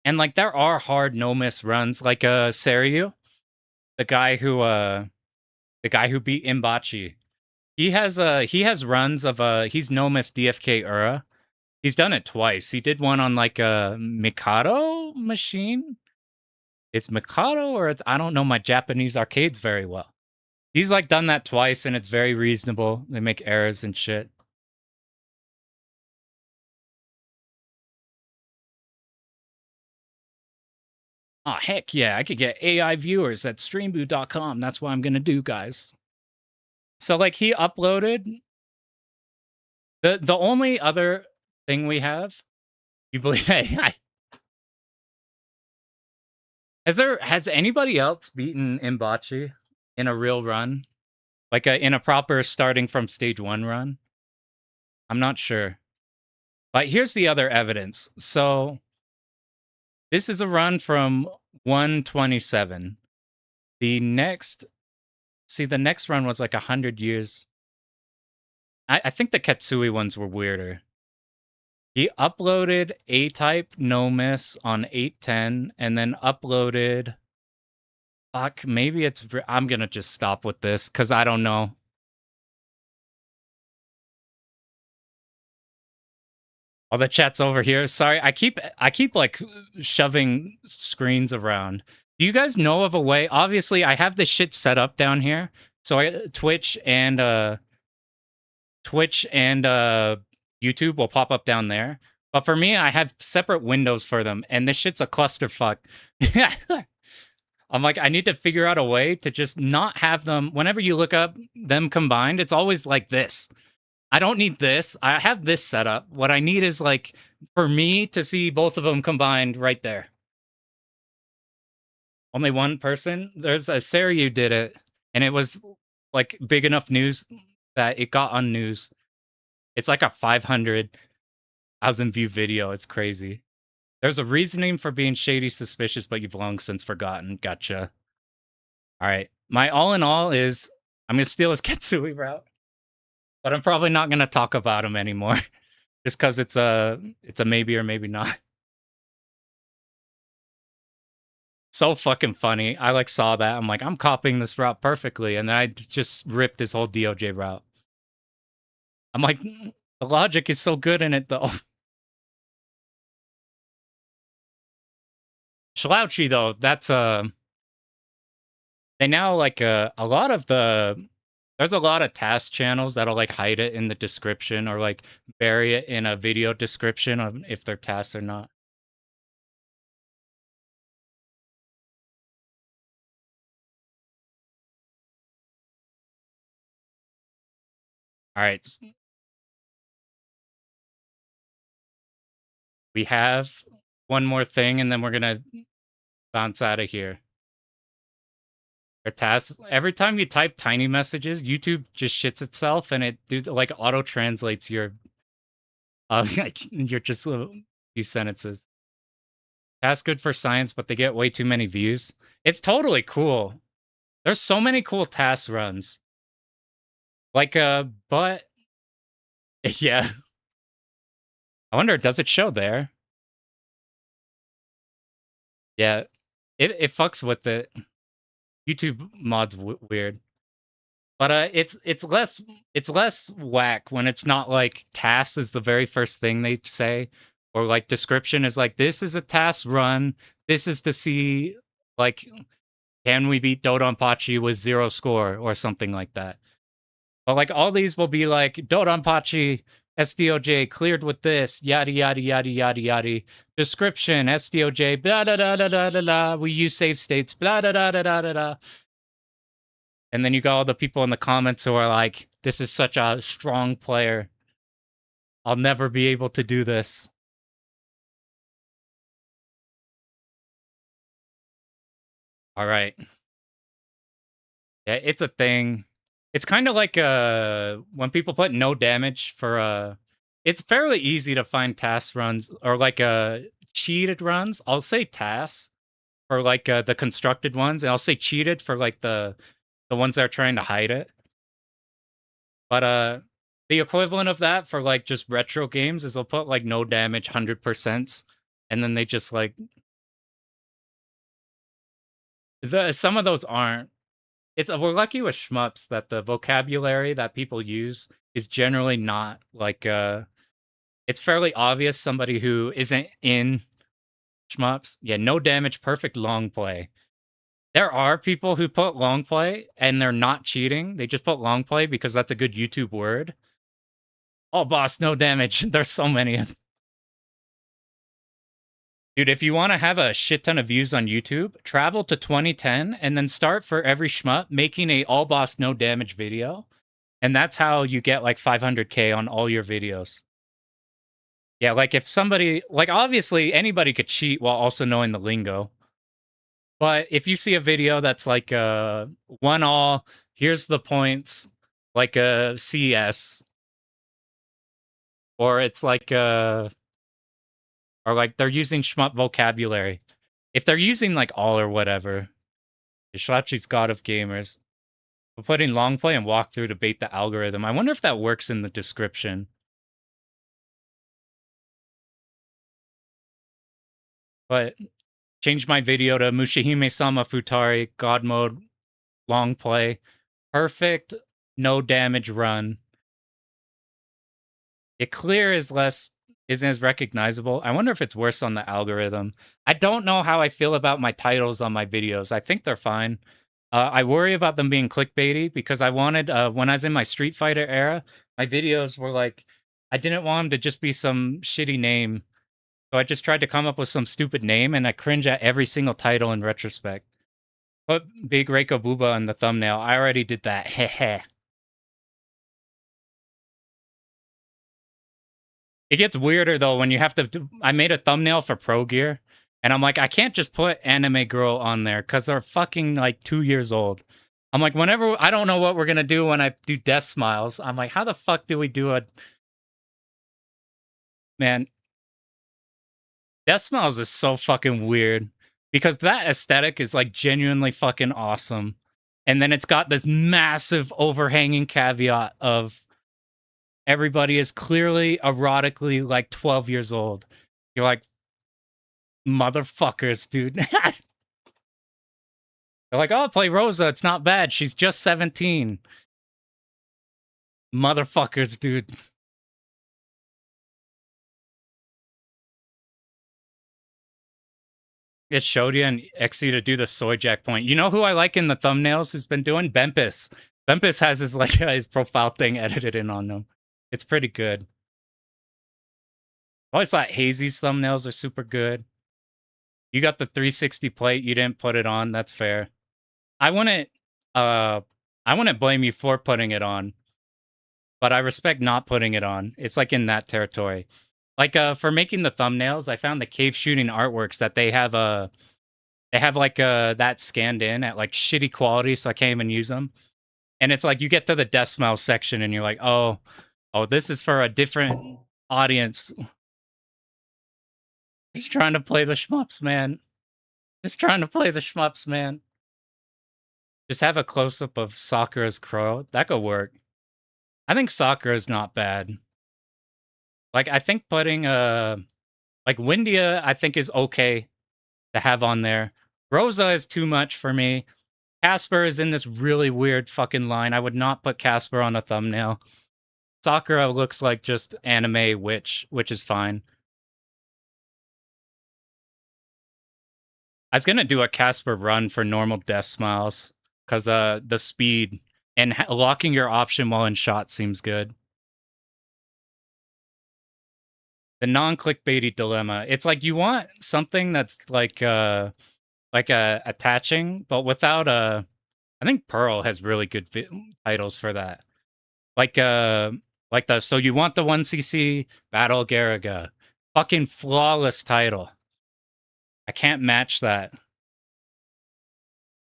and like there are hard no miss runs like Seryu, the guy who beat Imbachi. He has runs of he's no miss DFK Ura. He's done it twice. He did one on like a Mikado machine. It's Mikado or it's... I don't know my Japanese arcades very well. He's like done that twice and it's very reasonable. They make errors and shit. Oh, heck yeah. I could get AI viewers at streamboo.com. That's what I'm going to do, guys. So like he uploaded the only other thing we have, you believe AI? Has anybody else beaten Imbachi in a real run? Like in a proper starting from stage 1 run? I'm not sure. But here's the other evidence. So this is a run from 127. The next run was like 100 years. I think the Katsui ones were weirder. He uploaded A-Type no miss on 810 and then uploaded... Fuck, maybe it's... I'm gonna just stop with this because I don't know. Oh, the chat's over here. Sorry, I keep like shoving screens around. Do you guys know of a way? Obviously, I have this shit set up down here. So Twitch and YouTube will pop up down there. But for me, I have separate windows for them, and this shit's a clusterfuck. I'm like, I need to figure out a way to just not have them... Whenever you look up them combined, it's always like this. I don't need this. I have this set up. What I need is like for me to see both of them combined right there. Only one person? There's a Seryu did it, and it was like big enough news that it got on news. It's like a 500,000 view video. It's crazy. There's a reasoning for being shady suspicious, but you've long since forgotten. Gotcha. All right. My all in all is I'm going to steal his Katsui route. But I'm probably not going to talk about him anymore. Just because it's a maybe or maybe not. So fucking funny. I like saw that. I'm like, I'm copying this route perfectly. And then I just ripped his whole DOJ route. I'm like, the logic is so good in it though. Slouchy though, that's they now like a lot of the... There's a lot of task channels that'll like hide it in the description or like bury it in a video description of if they're tasks or not. All right. We have one more thing, and then we're gonna bounce out of here. Our tasks. Every time you type tiny messages, YouTube just shits itself, and it like auto translates your your just little few sentences. Tasks good for science, but they get way too many views. It's totally cool. There's so many cool task runs. Like but yeah. I wonder, does it show there? Yeah, it fucks with it. YouTube mods weird, but it's less whack when it's not like task is the very first thing they say, or like description is like, this is a task run. This is to see like, can we beat Dodonpachi with 0 score or something like that. But like all these will be like Dodonpachi SDOJ cleared with this, yada yada yada yada yada. Description, SDOJ, blah da da da da da da. We use save states, blah da da da da da da. And then you got all the people in the comments who are like, this is such a strong player. I'll never be able to do this. All right. Yeah, it's a thing. It's kind of like when people put no damage for it's fairly easy to find task runs or like cheated runs. I'll say tasks for like the constructed ones, and I'll say cheated for like the ones that are trying to hide it. But the equivalent of that for like just retro games is they'll put like no damage 100%, and then they just like some of those aren't. We're lucky with shmups that the vocabulary that people use is generally not like it's fairly obvious somebody who isn't in shmups. Yeah, no damage, perfect long play. There are people who put long play and they're not cheating. They just put long play because that's a good YouTube word. Oh, boss, no damage. There's so many. Dude, if you want to have a shit ton of views on YouTube, travel to 2010 and then start for every shmup making a all boss no damage video. And that's how you get like 500K on all your videos. Yeah, like if somebody, like obviously anybody could cheat while also knowing the lingo. But if you see a video that's like 1-all, here's the points, like a CS, or it's like or like they're using shmup vocabulary. If they're using like all or whatever, Ishlachi's God of Gamers. We're putting long play and walkthrough to bait the algorithm. I wonder if that works in the description. But change my video to Mushihime-sama Futari, God mode, long play. Perfect, no damage run. It clear is isn't as recognizable. I wonder if it's worse on the algorithm. I don't know how I feel about my titles on my videos. I think they're fine. I worry about them being clickbaity because I wanted, when I was in my Street Fighter era, my videos were like, I didn't want them to just be some shitty name. So I just tried to come up with some stupid name, and I cringe at every single title in retrospect. Put Big Reiko Booba in the thumbnail. I already did that. Heh. It gets weirder though when you have to. I made a thumbnail for Pro Gear, and I'm like, I can't just put Anime Girl on there because they're fucking like 2 years old. I'm like, whenever I don't know what we're gonna do when I do Death Smiles. I'm like, how the fuck do we do a man? Death Smiles is so fucking weird because that aesthetic is like genuinely fucking awesome, and then it's got this massive overhanging caveat of everybody is clearly erotically like 12 years old. You're like, motherfuckers, dude. They're like, oh, play Rosa. It's not bad. She's just 17. Motherfuckers, dude. It showed you and Exy to do the soy jack point. You know who I like in the thumbnails who's been doing? Bempus. Bempus has his like his profile thing edited in on them. It's pretty good. I always thought Hazy's thumbnails are super good. You got the 360 plate, you didn't put it on, that's fair. I wouldn't blame you for putting it on. but I respect not putting it on. It's like in that territory. Like for making the thumbnails, I found the cave shooting artworks that they have like that scanned in at like shitty quality, so I can't even use them. And it's like you get to the decimal section and you're like, oh, this is for a different audience. Just trying to play the shmups, man. Just trying to play the shmups, man. Just have a close up of Sakura's crow. That could work. I think Sakura is not bad. Like I think putting like Windia, I think is okay to have on there. Rosa is too much for me. Casper is in this really weird fucking line. I would not put Casper on a thumbnail. Sakura looks like just anime witch, which is fine. I was gonna do a Casper run for normal death smiles because the speed and locking your option while in shot seems good. The non-clickbaity dilemma. It's like you want something that's like attaching, but without I think Pearl has really good titles for that. Like the so you want the 1cc Battle Garegga. Fucking flawless title. I can't match that.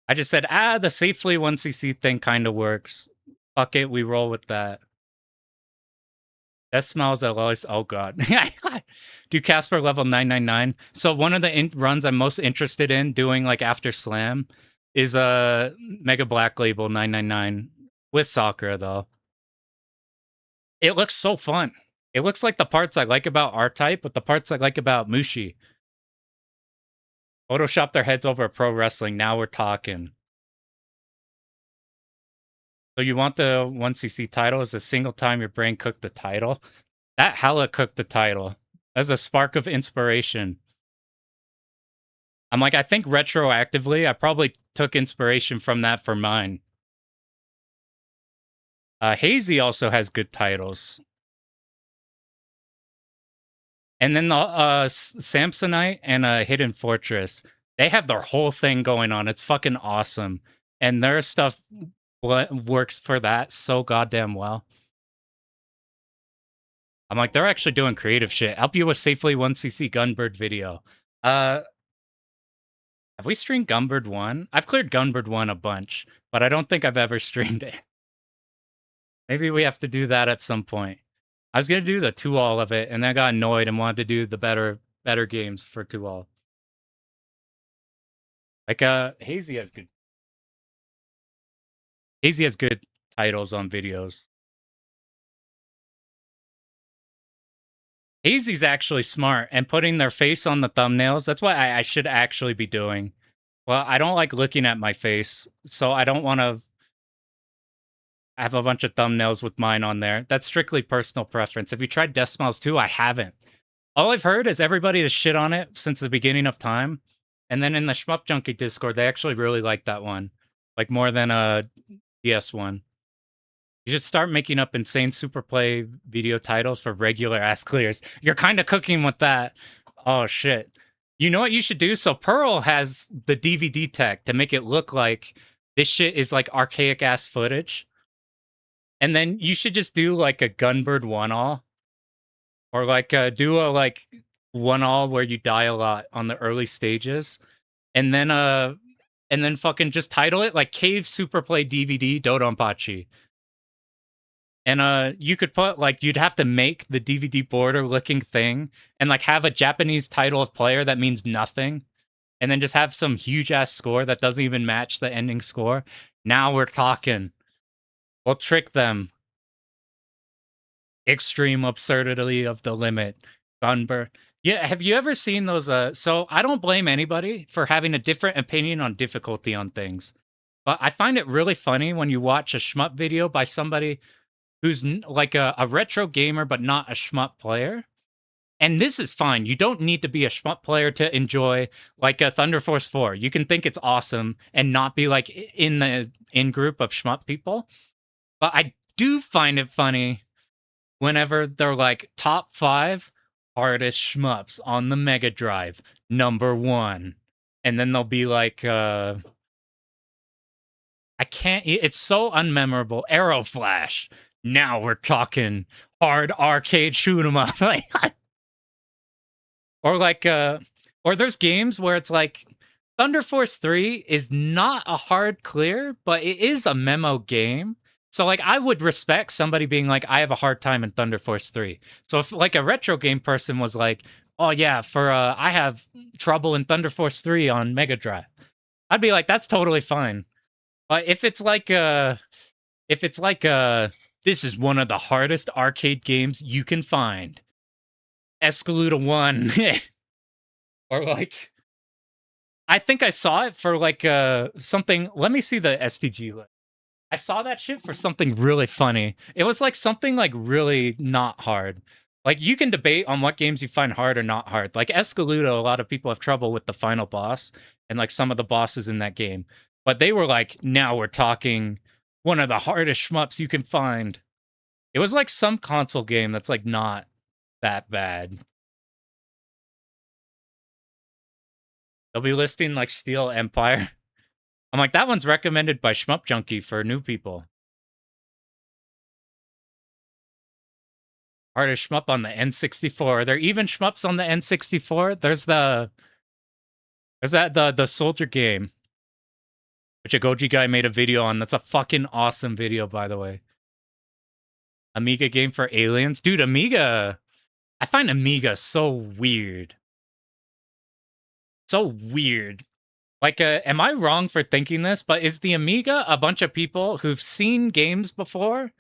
I just said, the safely 1cc thing kind of works. Fuck it, we roll with that. That smells at Lois. Oh god. Do Casper level 999. So one of the runs I'm most interested in doing like after Slam is Mega Black Label 999 with Sakura though. It looks so fun. It looks like the parts I like about R-Type, but the parts I like about Mushi. Photoshop their heads over pro wrestling. Now we're talking. So you want the 1cc title as a single time your brain cooked the title? That hella cooked the title. As a spark of inspiration. I'm like, I think retroactively, I probably took inspiration from that for mine. Hazy also has good titles. And then the Samsonite and Hidden Fortress, they have their whole thing going on. It's fucking awesome. And their stuff works for that so goddamn well. I'm like, they're actually doing creative shit. Help you with safely 1cc Gunbird video. Have we streamed Gunbird 1? I've cleared Gunbird 1 a bunch, but I don't think I've ever streamed it. Maybe we have to do that at some point. I was gonna do the 2-all of it, and then I got annoyed and wanted to do the better games for 2-all. Like Hazy has good titles on videos. Hazy's actually smart, and putting their face on the thumbnails, that's what I should actually be doing. Well, I don't like looking at my face, so I don't want to have a bunch of thumbnails with mine on there. That's strictly personal preference. Have you tried Death Smiles 2? I haven't. All I've heard is everybody has shit on it since the beginning of time. And then in the Shmup Junkie Discord, they actually really like that one. Like more than a DS one. You should start making up insane super play video titles for regular ass clears. You're kind of cooking with that. Oh shit. You know what you should do? So Pearl has the DVD tech to make it look like this shit is like archaic ass footage. And then you should just do like a Gunbird 1-all. Or like do a like 1-all where you die a lot on the early stages. And then fucking just title it like Cave Super Play DVD Dodonpachi. And you could put like you'd have to make the DVD border looking thing and like have a Japanese title of player that means nothing. And then just have some huge ass score that doesn't even match the ending score. Now we're talking. We'll trick them. Extreme absurdity of the limit. Gunbird. Yeah, have you ever seen those? So I don't blame anybody for having a different opinion on difficulty on things. But I find it really funny when you watch a shmup video by somebody who's like a retro gamer, but not a shmup player. And this is fine. You don't need to be a shmup player to enjoy like a Thunder Force 4. You can think it's awesome and not be like in the in-group of shmup people. But I do find it funny whenever they're like top 5 hardest shmups on the Mega Drive, #1. And then they'll be like, I can't, it's so unmemorable. Arrow Flash. Now we're talking hard arcade shoot 'em up. Or there's games where it's like Thunder Force 3 is not a hard clear, but it is a memo game. So like I would respect somebody being like, I have a hard time in Thunder Force 3. So if like a retro game person was like, oh yeah, I have trouble in Thunder Force 3 on Mega Drive, I'd be like, that's totally fine. But if it's like this is one of the hardest arcade games you can find, Escaluda 1. Or like, I think I saw it for like something. Let me see the STG list. I saw that shit for something really funny. It was like something like really not hard. Like you can debate on what games you find hard or not hard. Like Escaluda, a lot of people have trouble with the final boss and like some of the bosses in that game. But they were like, now we're talking one of the hardest shmups you can find. It was like some console game that's like not that bad. They'll be listing like Steel Empire. I'm like, that one's recommended by Shmup Junkie for new people. Hardest shmup on the N64. Are there even shmups on the N64? There's the soldier game, which a Goji guy made a video on. That's a fucking awesome video, by the way. Amiga game for aliens. Dude, Amiga. I find Amiga so weird. So weird. Like, am I wrong for thinking this? But is the Amiga a bunch of people who've seen games before,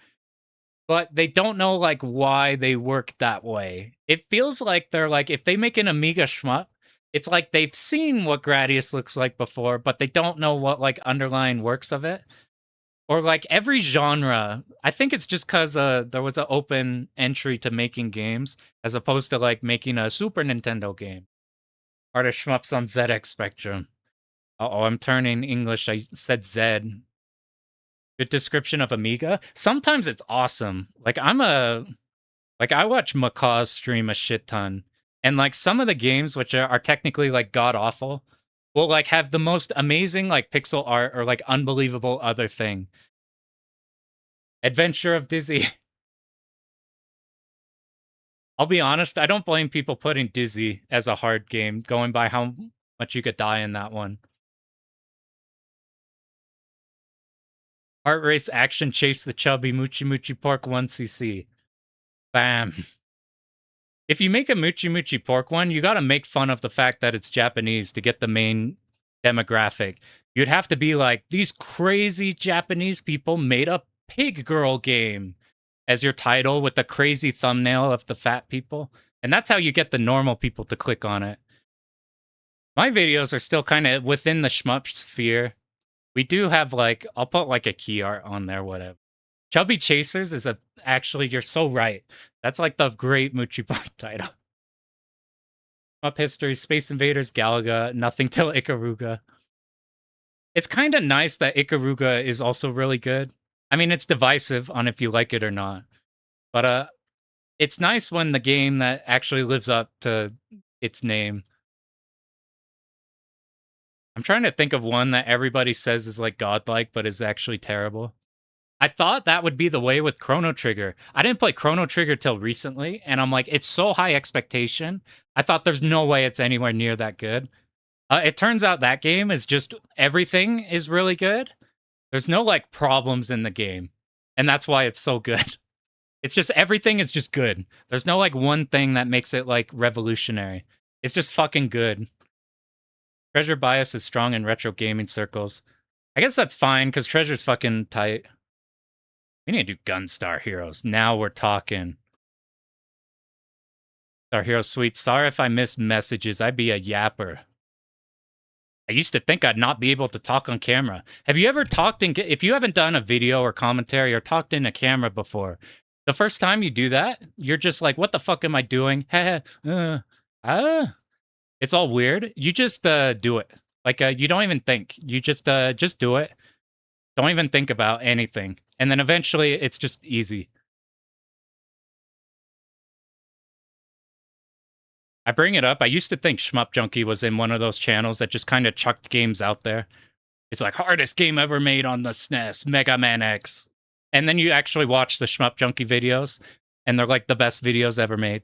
but they don't know, like, why they work that way? It feels like they're like, if they make an Amiga shmup, it's like they've seen what Gradius looks like before, but they don't know what, like, underlying works of it. Or, like, every genre, I think it's just because there was an open entry to making games, as opposed to, like, making a Super Nintendo game. Hardest shmups on ZX Spectrum. Uh-oh, I'm turning English. I said Zed. Good description of Amiga. Sometimes it's awesome. Like, I watch Macaw's stream a shit ton. And, like, some of the games, which are technically, like, god-awful, will, like, have the most amazing, like, pixel art or, like, unbelievable other thing. Adventure of Dizzy. I'll be honest, I don't blame people putting Dizzy as a hard game, going by how much you could die in that one. Heart Race Action Chase the Chubby Moochie Moochie Pork 1cc. Bam. If you make a Moochie Moochie Pork one, you gotta make fun of the fact that it's Japanese to get the main demographic. You'd have to be like, these crazy Japanese people made a pig girl game as your title with the crazy thumbnail of the fat people. And that's how you get the normal people to click on it. My videos are still kind of within the shmup sphere. We do have, like, I'll put, like, a key art on there, whatever. Chubby Chasers is actually, you're so right. That's, like, the great Moochie Park title. Up History, Space Invaders, Galaga, Nothing Till Ikaruga. It's kind of nice that Ikaruga is also really good. I mean, it's divisive on if you like it or not. But, it's nice when the game that actually lives up to its name. I'm trying to think of one that everybody says is like godlike, but is actually terrible. I thought that would be the way with Chrono Trigger. I didn't play Chrono Trigger till recently, and I'm like, it's so high expectation. I thought there's no way it's anywhere near that good. It turns out that game is just, everything is really good. There's no, like, problems in the game, and that's why it's so good. It's just, everything is just good. There's no, like, one thing that makes it, like, revolutionary. It's just fucking good. Treasure bias is strong in retro gaming circles. I guess that's fine, because Treasure's fucking tight. We need to do Gunstar Heroes. Now we're talking. Star Hero Sweet. Sorry if I miss messages. I'd be a yapper. I used to think I'd not be able to talk on camera. Have you ever talked in... If you haven't done a video or commentary or talked in a camera before, the first time you do that, you're just like, what the fuck am I doing? It's all weird. You just do it. Like, you don't even think. You just do it. Don't even think about anything. And then eventually, it's just easy. I bring it up. I used to think Shmup Junkie was in one of those channels that just kind of chucked games out there. It's like, hardest game ever made on the SNES, Mega Man X. And then you actually watch the Shmup Junkie videos, and they're like the best videos ever made.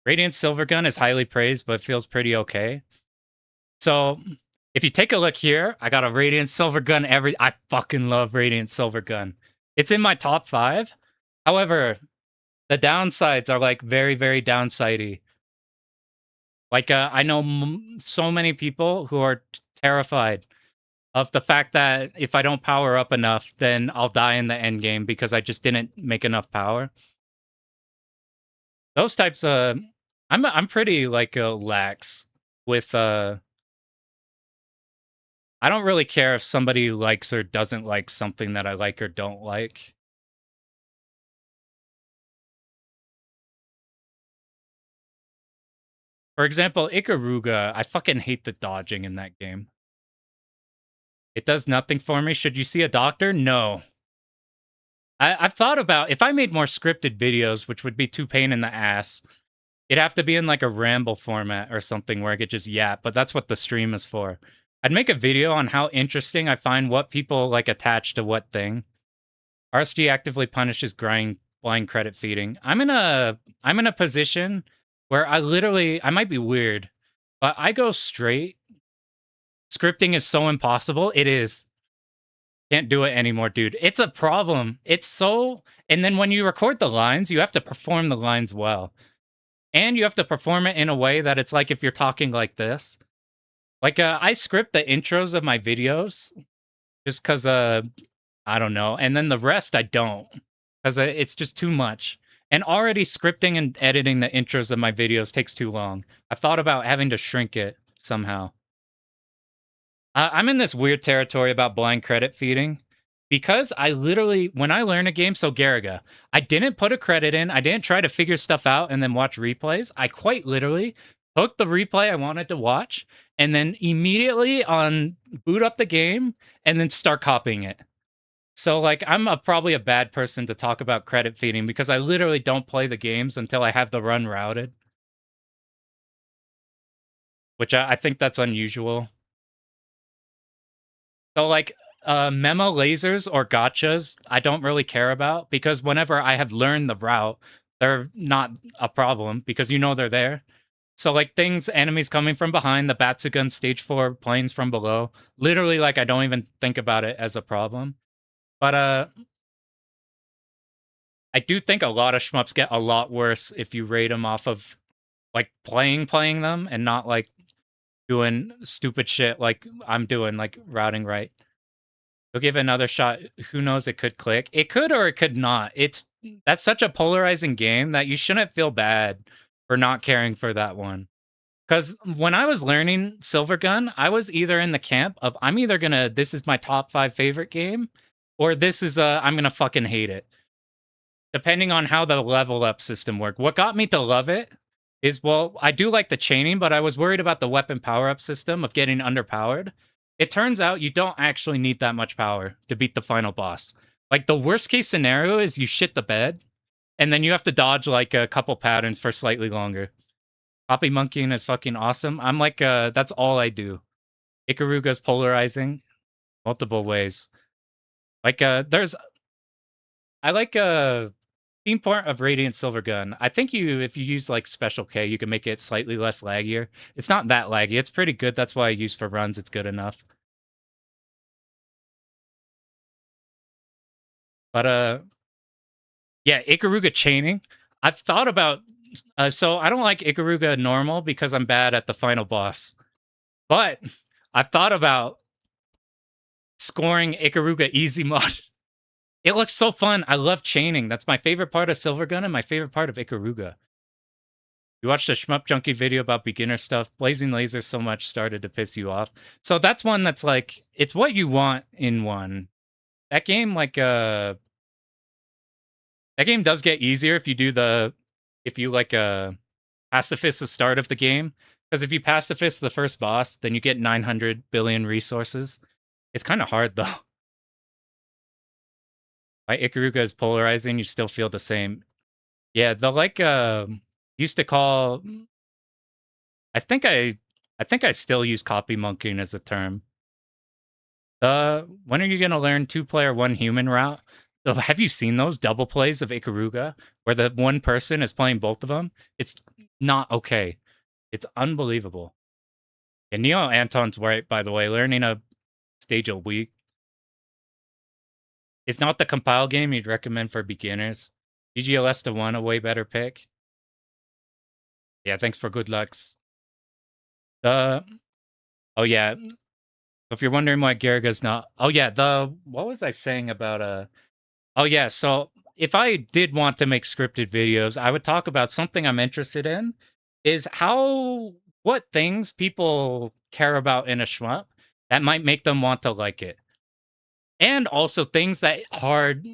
Radiant Silvergun is highly praised, but feels pretty okay. So if you take a look here, I got a Radiant Silvergun. I fucking love Radiant Silvergun. It's in my top 5. However, the downsides are like very, very downsidey. Like I know so many people who are terrified of the fact that if I don't power up enough, then I'll die in the end game because I just didn't make enough power. Those types of I'm pretty like lax with I don't really care if somebody likes or doesn't like something that I like or don't like. For example, Ikaruga, I fucking hate the dodging in that game. It does nothing for me. Should you see a doctor? No. I've thought about if I made more scripted videos, which would be too pain in the ass, it'd have to be in like a ramble format or something where I could just yap, but that's what the stream is for. I'd make a video on how interesting I find what people like attach to what thing. RSG actively punishes blind credit feeding. I'm in a position where I might be weird, but I go straight. Scripting is so impossible. It is. Can't do it anymore, dude. It's a problem. It's so... And then when you record the lines, you have to perform the lines well. And you have to perform it in a way that it's like if you're talking like this. Like, I script the intros of my videos just because, I don't know. And then the rest, I don't. Because it's just too much. And already scripting and editing the intros of my videos takes too long. I thought about having to shrink it somehow. I'm in this weird territory about blind credit feeding because I literally, when I learn a game, so Garegga, I didn't put a credit in. I didn't try to figure stuff out and then watch replays. I quite literally took the replay I wanted to watch and then immediately boot up the game and then start copying it. So like I'm probably a bad person to talk about credit feeding because I literally don't play the games until I have the run routed. Which I think that's unusual. So like memo lasers or gotchas, I don't really care about because whenever I have learned the route, they're not a problem because you know they're there. So like enemies coming from behind, the Batsugun stage 4 planes from below, literally like I don't even think about it as a problem. But I do think a lot of shmups get a lot worse if you rate them off of like playing them and not like doing stupid shit like I'm doing, like routing right. We'll give it another shot. Who knows? It could click. It could or it could not. That's such a polarizing game that you shouldn't feel bad for not caring for that one. Because when I was learning Silvergun, I was either in the camp of I'm either gonna this is my top 5 favorite game, or this is I'm gonna fucking hate it. Depending on how the level up system worked. What got me to love it is, well, I do like the chaining, but I was worried about the weapon power up system of getting underpowered. It turns out you don't actually need that much power to beat the final boss. Like, the worst case scenario is you shit the bed, and then you have to dodge, like, a couple patterns for slightly longer. Copy monkeying is fucking awesome. I'm like, that's all I do. Ikaruga's polarizing multiple ways. Like, I like, theme part of Radiant Silvergun. I think if you use, like, Special K, you can make it slightly less laggier. It's not that laggy. It's pretty good. That's why I use for runs. It's good enough. But, yeah, Ikaruga chaining. I've thought about... so I don't like Ikaruga normal because I'm bad at the final boss. But I've thought about scoring Ikaruga easy mod. It looks so fun. I love chaining. That's my favorite part of Silvergun and my favorite part of Ikaruga. You watched a Shmup Junkie video about beginner stuff. Blazing lasers so much started to piss you off. So that's one that's like, it's what you want in one. That game, like, that game does get easier if you like, pacifist the start of the game. Because if you pacifist the first boss, then you get 900 billion resources. It's kind of hard, though. Why Ikaruga is polarizing, you still feel the same. Yeah, the like, used to call... I think I still use copy monkeying as a term. When are you gonna learn 2-player 1 human route? Have you seen those double plays of Ikaruga where the one person is playing both of them? It's not okay. It's unbelievable. And Neo Anton's right, by the way. Learning a stage a week. It's not the compile game you'd recommend for beginners. GGLS to 1, a way better pick. Yeah, thanks for good lucks. Oh yeah. If you're wondering why Garegga's not... Oh yeah, what was I saying about... Oh yeah, so if I did want to make scripted videos, I would talk about something I'm interested in, is what things people care about in a shmup that might make them want to like it. And also things that hard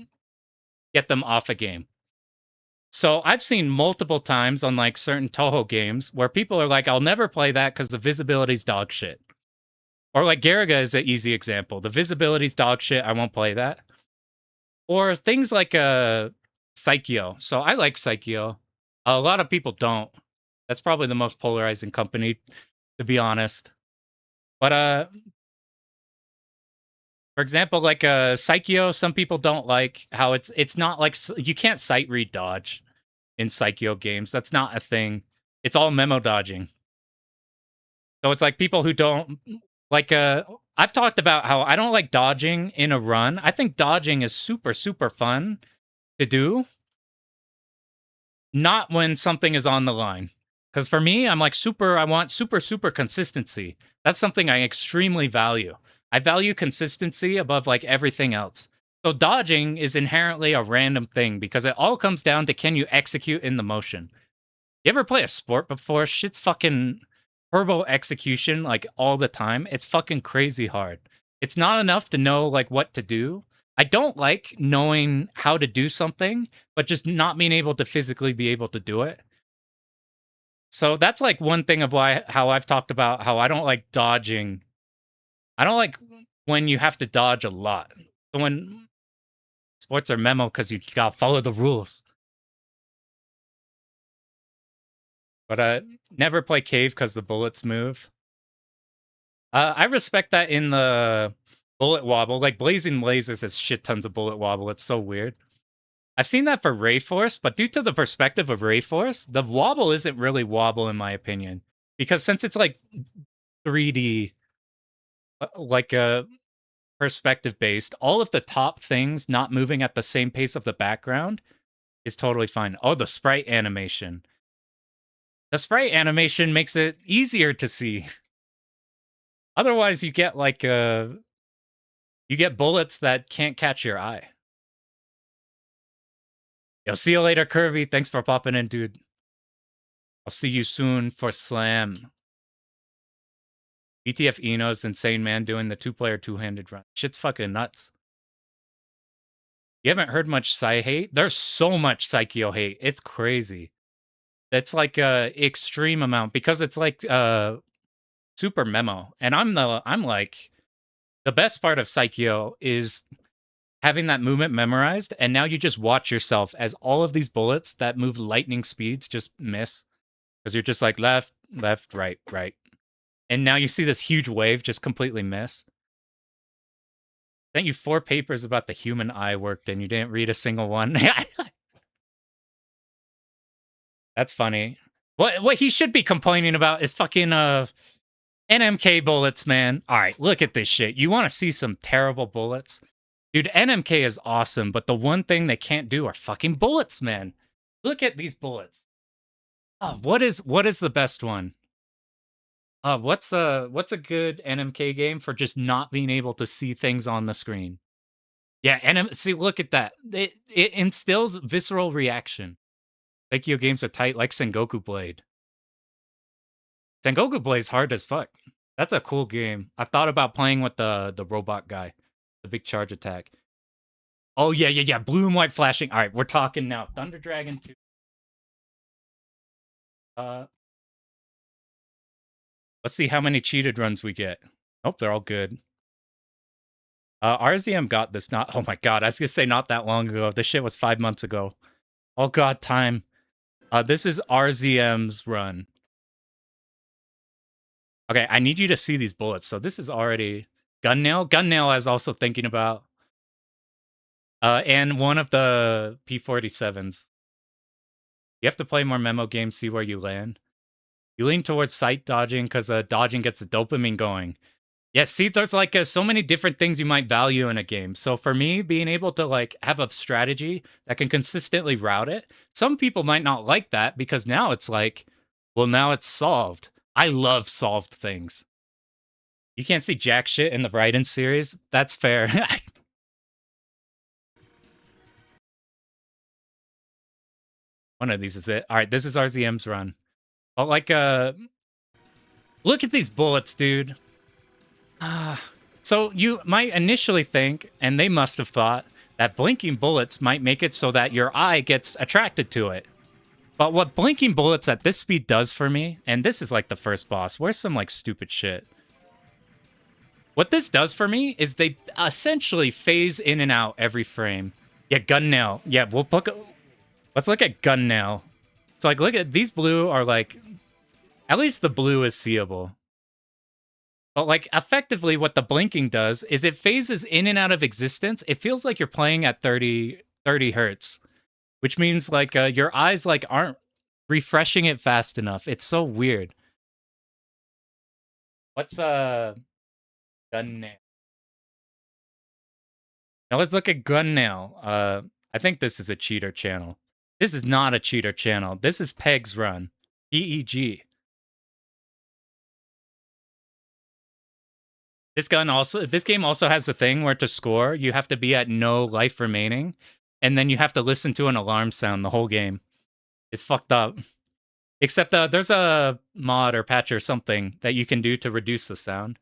get them off a game. So I've seen multiple times on like certain Toho games where people are like, I'll never play that because the visibility's dog shit. Or like Garegga is an easy example. The visibility's dog shit, I won't play that. Or things like Psychio. So I like Psychio. A lot of people don't. That's probably the most polarizing company, to be honest. But for example, like Psychio, some people don't like how it's not like you can't sight read dodge in Psychio games. That's not a thing. It's all memo dodging. So it's like people who don't like I've talked about how I don't like dodging in a run. I think dodging is super, super fun to do. Not when something is on the line. Because for me, I'm like I want super, super consistency. That's something I extremely value. I value consistency above like everything else. So dodging is inherently a random thing because it all comes down to can you execute in the motion. You ever play a sport before? Shit's fucking turbo execution like all the time. It's fucking crazy hard. It's not enough to know like what to do. I don't like knowing how to do something, but just not being able to physically be able to do it. So that's like one thing of how I've talked about how I don't like dodging. I don't like when you have to dodge a lot. So when sports are memo because you gotta follow the rules. But never play cave because the bullets move. I respect that in the bullet wobble. Like Blazing Lasers has shit tons of bullet wobble. It's so weird. I've seen that for Ray Force, but due to the perspective of Ray Force, the wobble isn't really wobble in my opinion. Because since it's like 3D, like perspective based, all of the top things not moving at the same pace of the background is totally fine. Oh, the sprite animation. The sprite animation makes it easier to see. Otherwise, you get like you get bullets that can't catch your eye. Yo, see you later, Curvy. Thanks for popping in, dude. I'll see you soon for Slam. BTF Eno's insane, man, doing the 2-player 2-handed run. Shit's fucking nuts. You haven't heard much Psy hate? There's so much Psychio hate. It's crazy. It's like a extreme amount because it's like super memo. And I'm like the best part of Psychio is having that movement memorized, and now you just watch yourself as all of these bullets that move lightning speeds just miss. Because you're just like left, left, right, right. And now you see this huge wave just completely miss. Sent you 4 papers about the human eye worked and you didn't read a single one. That's funny. What he should be complaining about is fucking NMK bullets, man. All right, look at this shit. You want to see some terrible bullets? Dude, NMK is awesome, but the one thing they can't do are fucking bullets, man. Look at these bullets. Oh, what is the best one? What's a good NMK game for just not being able to see things on the screen? Yeah, see, look at that. It instills visceral reaction. Tokyo games are tight, like Sengoku Blade. Sengoku Blade's hard as fuck. That's a cool game. I've thought about playing with the robot guy, the big charge attack. Oh yeah. Blue and white flashing. All right, we're talking now. Thunder Dragon 2. Let's see how many cheated runs we get. Oh, they're all good. RZM got this not... Oh my god, I was gonna say not that long ago. This shit was 5 months ago. Oh god, time. This is RZM's run. Okay, I need you to see these bullets. So this is already... Gunnail I was also thinking about. And one of the P47s. You have to play more memo games, see where you land. You lean towards sight dodging because dodging gets the dopamine going. Yeah, see, there's like so many different things you might value in a game. So for me, being able to like have a strategy that can consistently route it, some people might not like that because now it's like, well, now it's solved. I love solved things. You can't see jack shit in the Raiden series. That's fair. One of these is it. All right, this is RZM's run. But like, look at these bullets, dude. So you might initially think, and they must have thought, that blinking bullets might make it so that your eye gets attracted to it. But what blinking bullets at this speed does for me, and this is like the first boss, where's some like stupid shit? What this does for me is they essentially phase in and out every frame. Yeah, gun nail. Yeah, let's look at gun nail. So like, look at these blue are like, at least the blue is seeable. But like, effectively what the blinking does is it phases in and out of existence. It feels like you're playing at 30 hertz, which means like your eyes like aren't refreshing it fast enough. It's so weird. What's gun nail? Now let's look at gun nail. I think this is a cheater channel. This is not a cheater channel. This is Peg's run. PEG. This game also has a thing where to score, you have to be at no life remaining, and then you have to listen to an alarm sound the whole game. It's fucked up. Except there's a mod or patch or something that you can do to reduce the sound.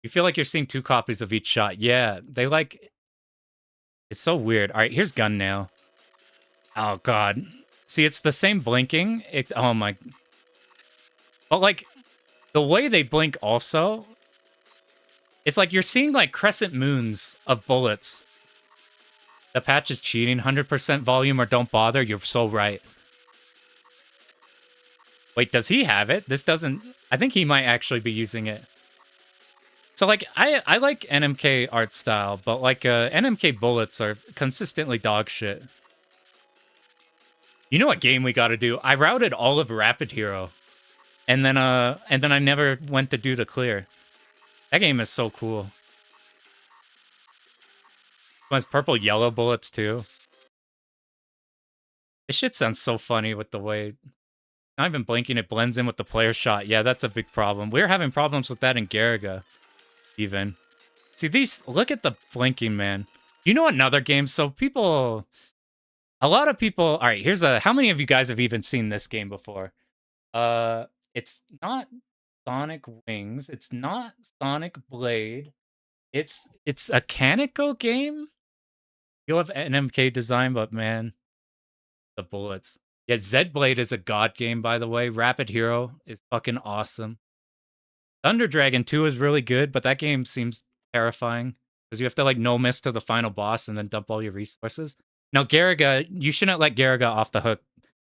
You feel like you're seeing 2 copies of each shot. Yeah, they like... It's so weird. All right, here's gun nail. Oh, God. See, it's the same blinking. Oh, my... But, like, the way they blink also... It's like you're seeing, like, crescent moons of bullets. The patch is cheating. 100% volume or don't bother. You're so right. Wait, does he have it? This doesn't... I think he might actually be using it. So, like, I like NMK art style, but, like, NMK bullets are consistently dog shit. You know what game we gotta do? I routed all of Rapid Hero. And then I never went to do the clear. That game is so cool. It has purple yellow bullets too. This shit sounds so funny with the way... Not even blinking, it blends in with the player shot. Yeah, that's a big problem. We're having problems with that in Garegga, even. See, these... Look at the blinking, man. You know another game? So people... A lot of people... Alright, here's a... How many of you guys have even seen this game before? It's not... Sonic Wings. It's not Sonic Blade. It's a Kaneko game? You'll have NMK design, but man, the bullets. Yeah, Z-Blade is a god game, by the way. Rapid Hero is fucking awesome. Thunder Dragon 2 is really good, but that game seems terrifying. Because you have to, like, no-miss to the final boss and then dump all your resources. Now, Garegga, you shouldn't let Garegga off the hook.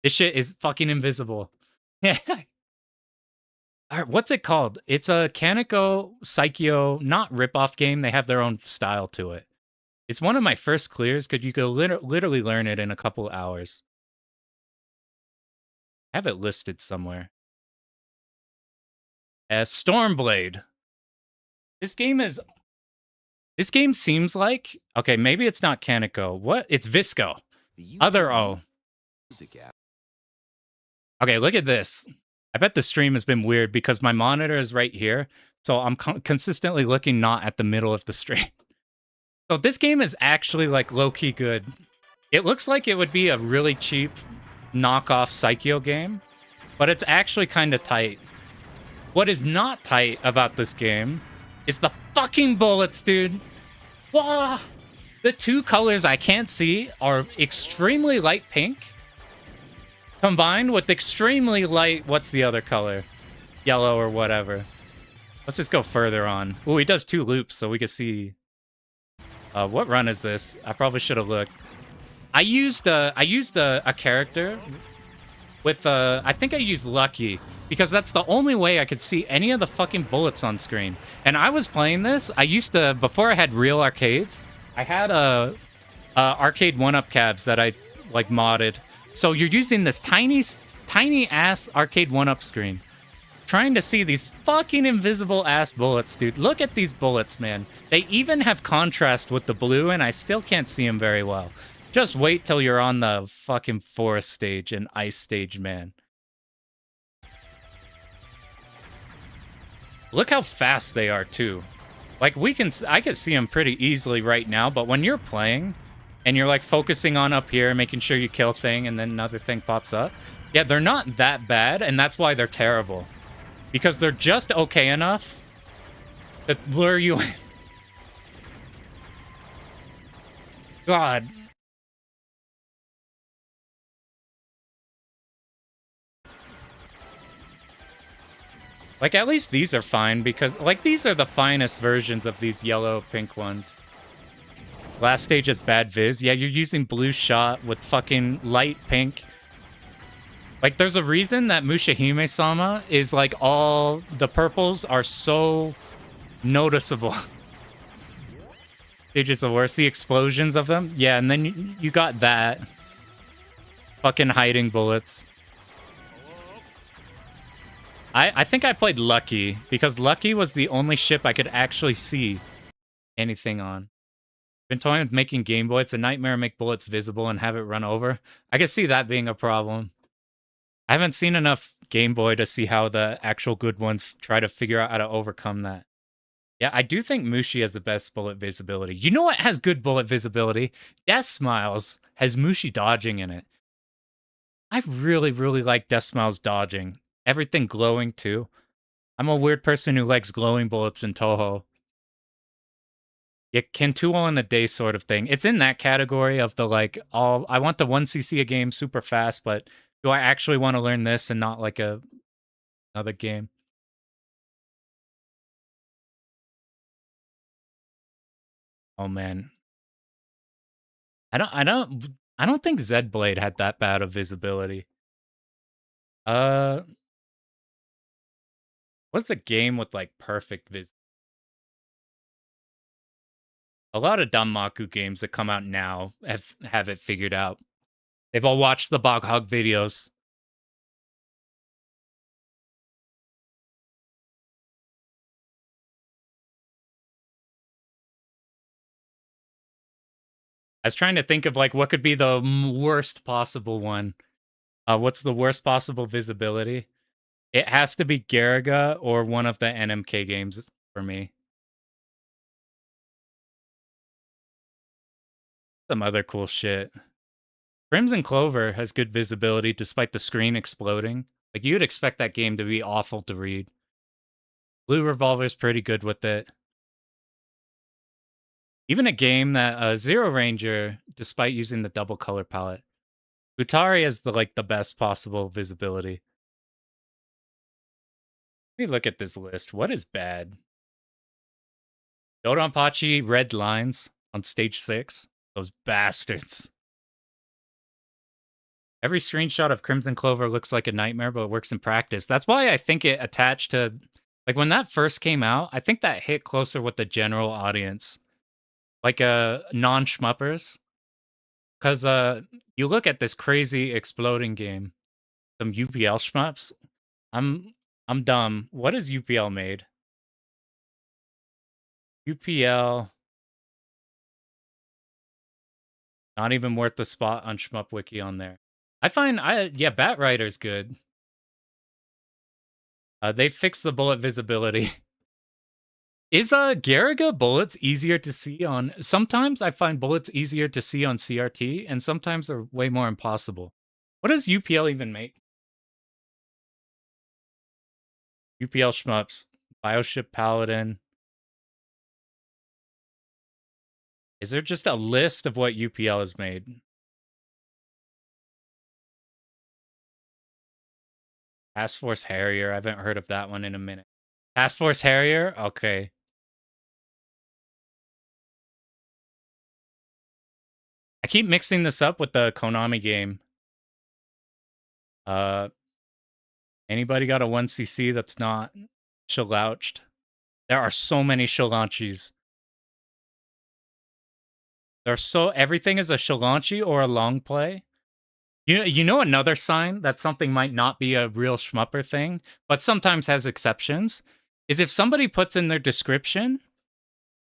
This shit is fucking invisible. Yeah. All right, what's it called? It's a Kaneko Psycho, not rip-off game. They have their own style to it. It's one of my first clears because you could literally learn it in a couple hours. I have it listed somewhere. Stormblade. This game seems like... Okay, maybe it's not Kaneko. What? It's Visco. Other O. Okay, look at this. I bet the stream has been weird because my monitor is right here, so I'm consistently looking not at the middle of the stream. So this game is actually, like, low-key good. It looks like it would be a really cheap knockoff Psycho game, but it's actually kind of tight. What is not tight about this game is the fucking bullets, dude. Wah! The 2 colors I can't see are extremely light pink, combined with extremely light, what's the other color? Yellow or whatever. Let's just go further on. Ooh, he does 2 loops, so we can see... what run is this? I probably should have looked. I used a character with, I think I used Lucky, because that's the only way I could see any of the fucking bullets on screen. And I was playing this, I used to, before I had real arcades, I had arcade 1-up cabs that I, like, modded. So you're using this tiny ass arcade 1-up screen, trying to see these fucking invisible ass bullets, dude. Look at these bullets, man. They even have contrast with the blue, and I still can't see them very well. Just wait till you're on the fucking forest stage and ice stage, man. Look how fast they are, too. Like, I can see them pretty easily right now, but when you're playing and you're, like, focusing on up here, making sure you kill thing, and then another thing pops up, yeah, they're not that bad, and that's why they're terrible. Because they're just okay enough to lure you in. God. Like, at least these are fine, because, like, these are the finest versions of these yellow, pink ones. Last stage is bad viz. Yeah, you're using blue shot with fucking light pink. Like, there's a reason that Mushihime-sama is, like, all the purples are so noticeable. They're just the worst. The explosions of them. Yeah, and then you got that. Fucking hiding bullets. I think I played Lucky, because Lucky was the only ship I could actually see anything on. Been toying with making Game Boy. It's a nightmare to make bullets visible and have it run over. I can see that being a problem. I haven't seen enough Game Boy to see how the actual good ones try to figure out how to overcome that. Yeah, I do think Mushi has the best bullet visibility. You know what has good bullet visibility? Death Smiles has Mushi dodging in it. I really, really like Death Smiles dodging. Everything glowing, too. I'm a weird person who likes glowing bullets in Toho. Yeah, can 2 all in a day sort of thing. It's in that category of the, like, all I want the 1cc a game super fast, but do I actually want to learn this and not, like, another game? Oh, man. I don't think Zblade had that bad of visibility. Uh, what's a game with, like, perfect vis? A lot of Danmaku games that come out now have it figured out. They've all watched the Bog Hog videos. I was trying to think of, like, what could be the worst possible one. What's the worst possible visibility? It has to be Garegga or one of the NMK games for me. Some other cool shit. Crimson Clover has good visibility despite the screen exploding. Like, you'd expect that game to be awful to read. Blue Revolver's pretty good with it. Even a game that Zero Ranger, despite using the double color palette, Utari has the best possible visibility. Let me look at this list. What is bad? Dodonpachi red lines on stage 6. Those bastards. Every screenshot of Crimson Clover looks like a nightmare, but it works in practice. That's why I think it attached to, like, when that first came out, I think that hit closer with the general audience. Like, non-schmuppers. Because, you look at this crazy exploding game. Some UPL shmups. I'm dumb. What is UPL made? UPL. Not even worth the spot on Shmup Wiki on there. I find, yeah, Batrider's good. They fixed the bullet visibility. Is Garegga bullets easier to see on... Sometimes I find bullets easier to see on CRT, and sometimes they're way more impossible. What does UPL even make? UPL Shmups. Bioship Paladin. Is there just a list of what UPL has made? Task Force Harrier. I haven't heard of that one in a minute. Task Force Harrier? Okay. I keep mixing this up with the Konami game. Uh, anybody got a 1cc that's not slouched? There are so many Shalanchis. There's so everything is a Shalanchi or a long play. You know another sign that something might not be a real shmupper thing, but sometimes has exceptions, is if somebody puts in their description,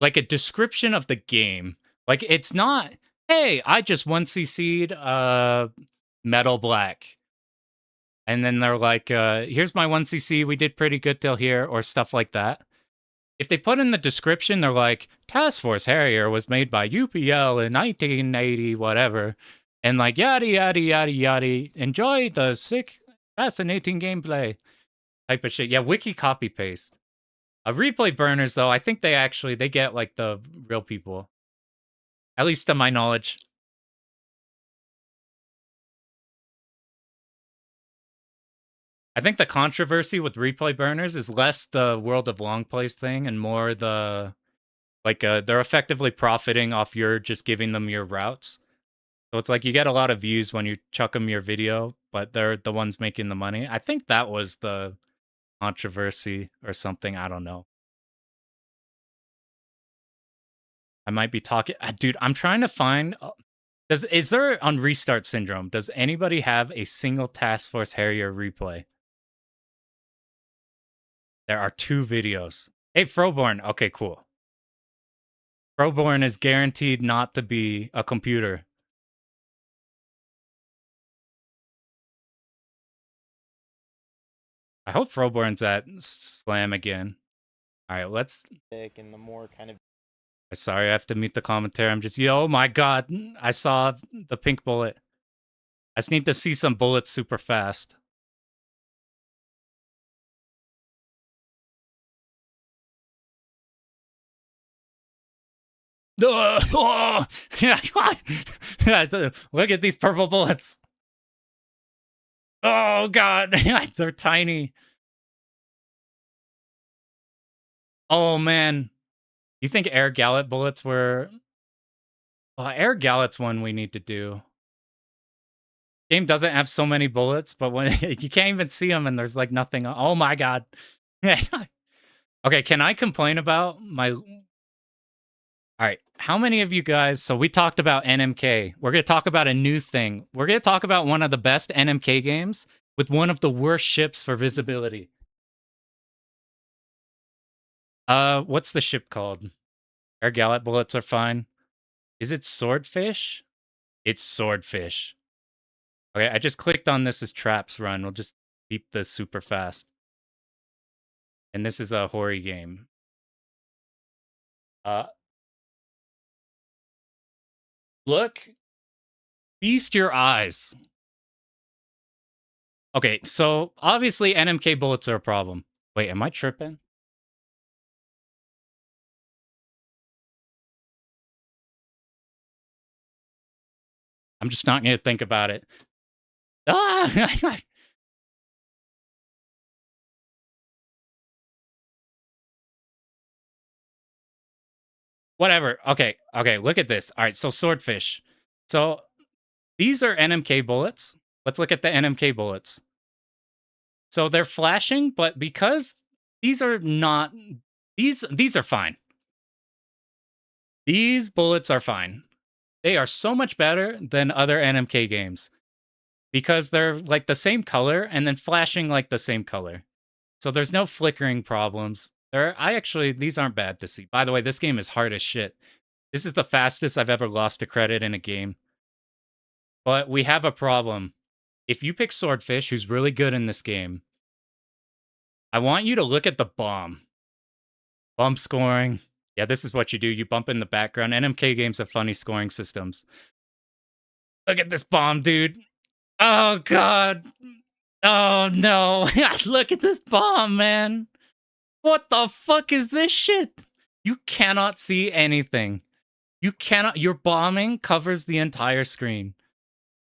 like a description of the game, like it's not, hey, I just 1cc'd Metal Black. And then they're like, here's my 1cc, we did pretty good till here, or stuff like that. If they put in the description, they're like, Task Force Harrier was made by UPL in 1980, whatever. And like, yada, yada, yada, yada. Enjoy the sick, fascinating gameplay type of shit. Yeah, wiki copy paste. Replay burners, though, I think they get like the real people. At least to my knowledge. I think the controversy with replay burners is less the World of Long Plays thing and more the, like, they're effectively profiting off your just giving them your routes. So it's like you get a lot of views when you chuck them your video, but they're the ones making the money. I think that was the controversy or something. I don't know. I might be talking. Dude, I'm trying to find. Is there on Restart Syndrome? Does anybody have a single Task Force Harrier replay? There are 2 videos. Hey, Froborn. Okay, cool. Froborn is guaranteed not to be a computer. I hope Froborn's at Slam again. All right, let's.
And the more kind of.
Sorry, I have to mute the commentary. I'm just, oh my god, I saw the pink bullet. I just need to see some bullets super fast. Oh, look at these purple bullets. Oh god, they're tiny. Oh man, you think Air Gallet bullets were? Air Gallet's one we need to do. Game doesn't have so many bullets, but when you can't even see them and there's like nothing. Oh my god. Okay, can I complain about my... All right, how many of you guys... So we talked about NMK. We're going to talk about a new thing. We're going to talk about one of the best NMK games with one of the worst ships for visibility. What's the ship called? Air Gallet bullets are fine. Is it Swordfish? It's Swordfish. Okay, I just clicked on this as Traps Run. We'll just beep this super fast. And this is a Hori game. Look. Feast your eyes. Okay, so obviously NMK bullets are a problem. Wait, am I tripping? I'm just not going to think about it. Ah! Whatever. Okay, look at this. All right, so Swordfish. So these are NMK bullets. Let's look at the NMK bullets. So they're flashing, but because these are not... These are fine. These bullets are fine. They are so much better than other NMK games. Because they're like the same color and then flashing like the same color. So there's no flickering problems. These aren't bad to see. By the way, this game is hard as shit. This is the fastest I've ever lost a credit in a game. But we have a problem. If you pick Swordfish, who's really good in this game, I want you to look at the bomb. Bump scoring. Yeah, this is what you do. You bump in the background. NMK games have funny scoring systems. Look at this bomb, dude. Oh, God. Oh, no. Look at this bomb, man. What the fuck is this shit? You cannot see anything. You cannot... Your bombing covers the entire screen.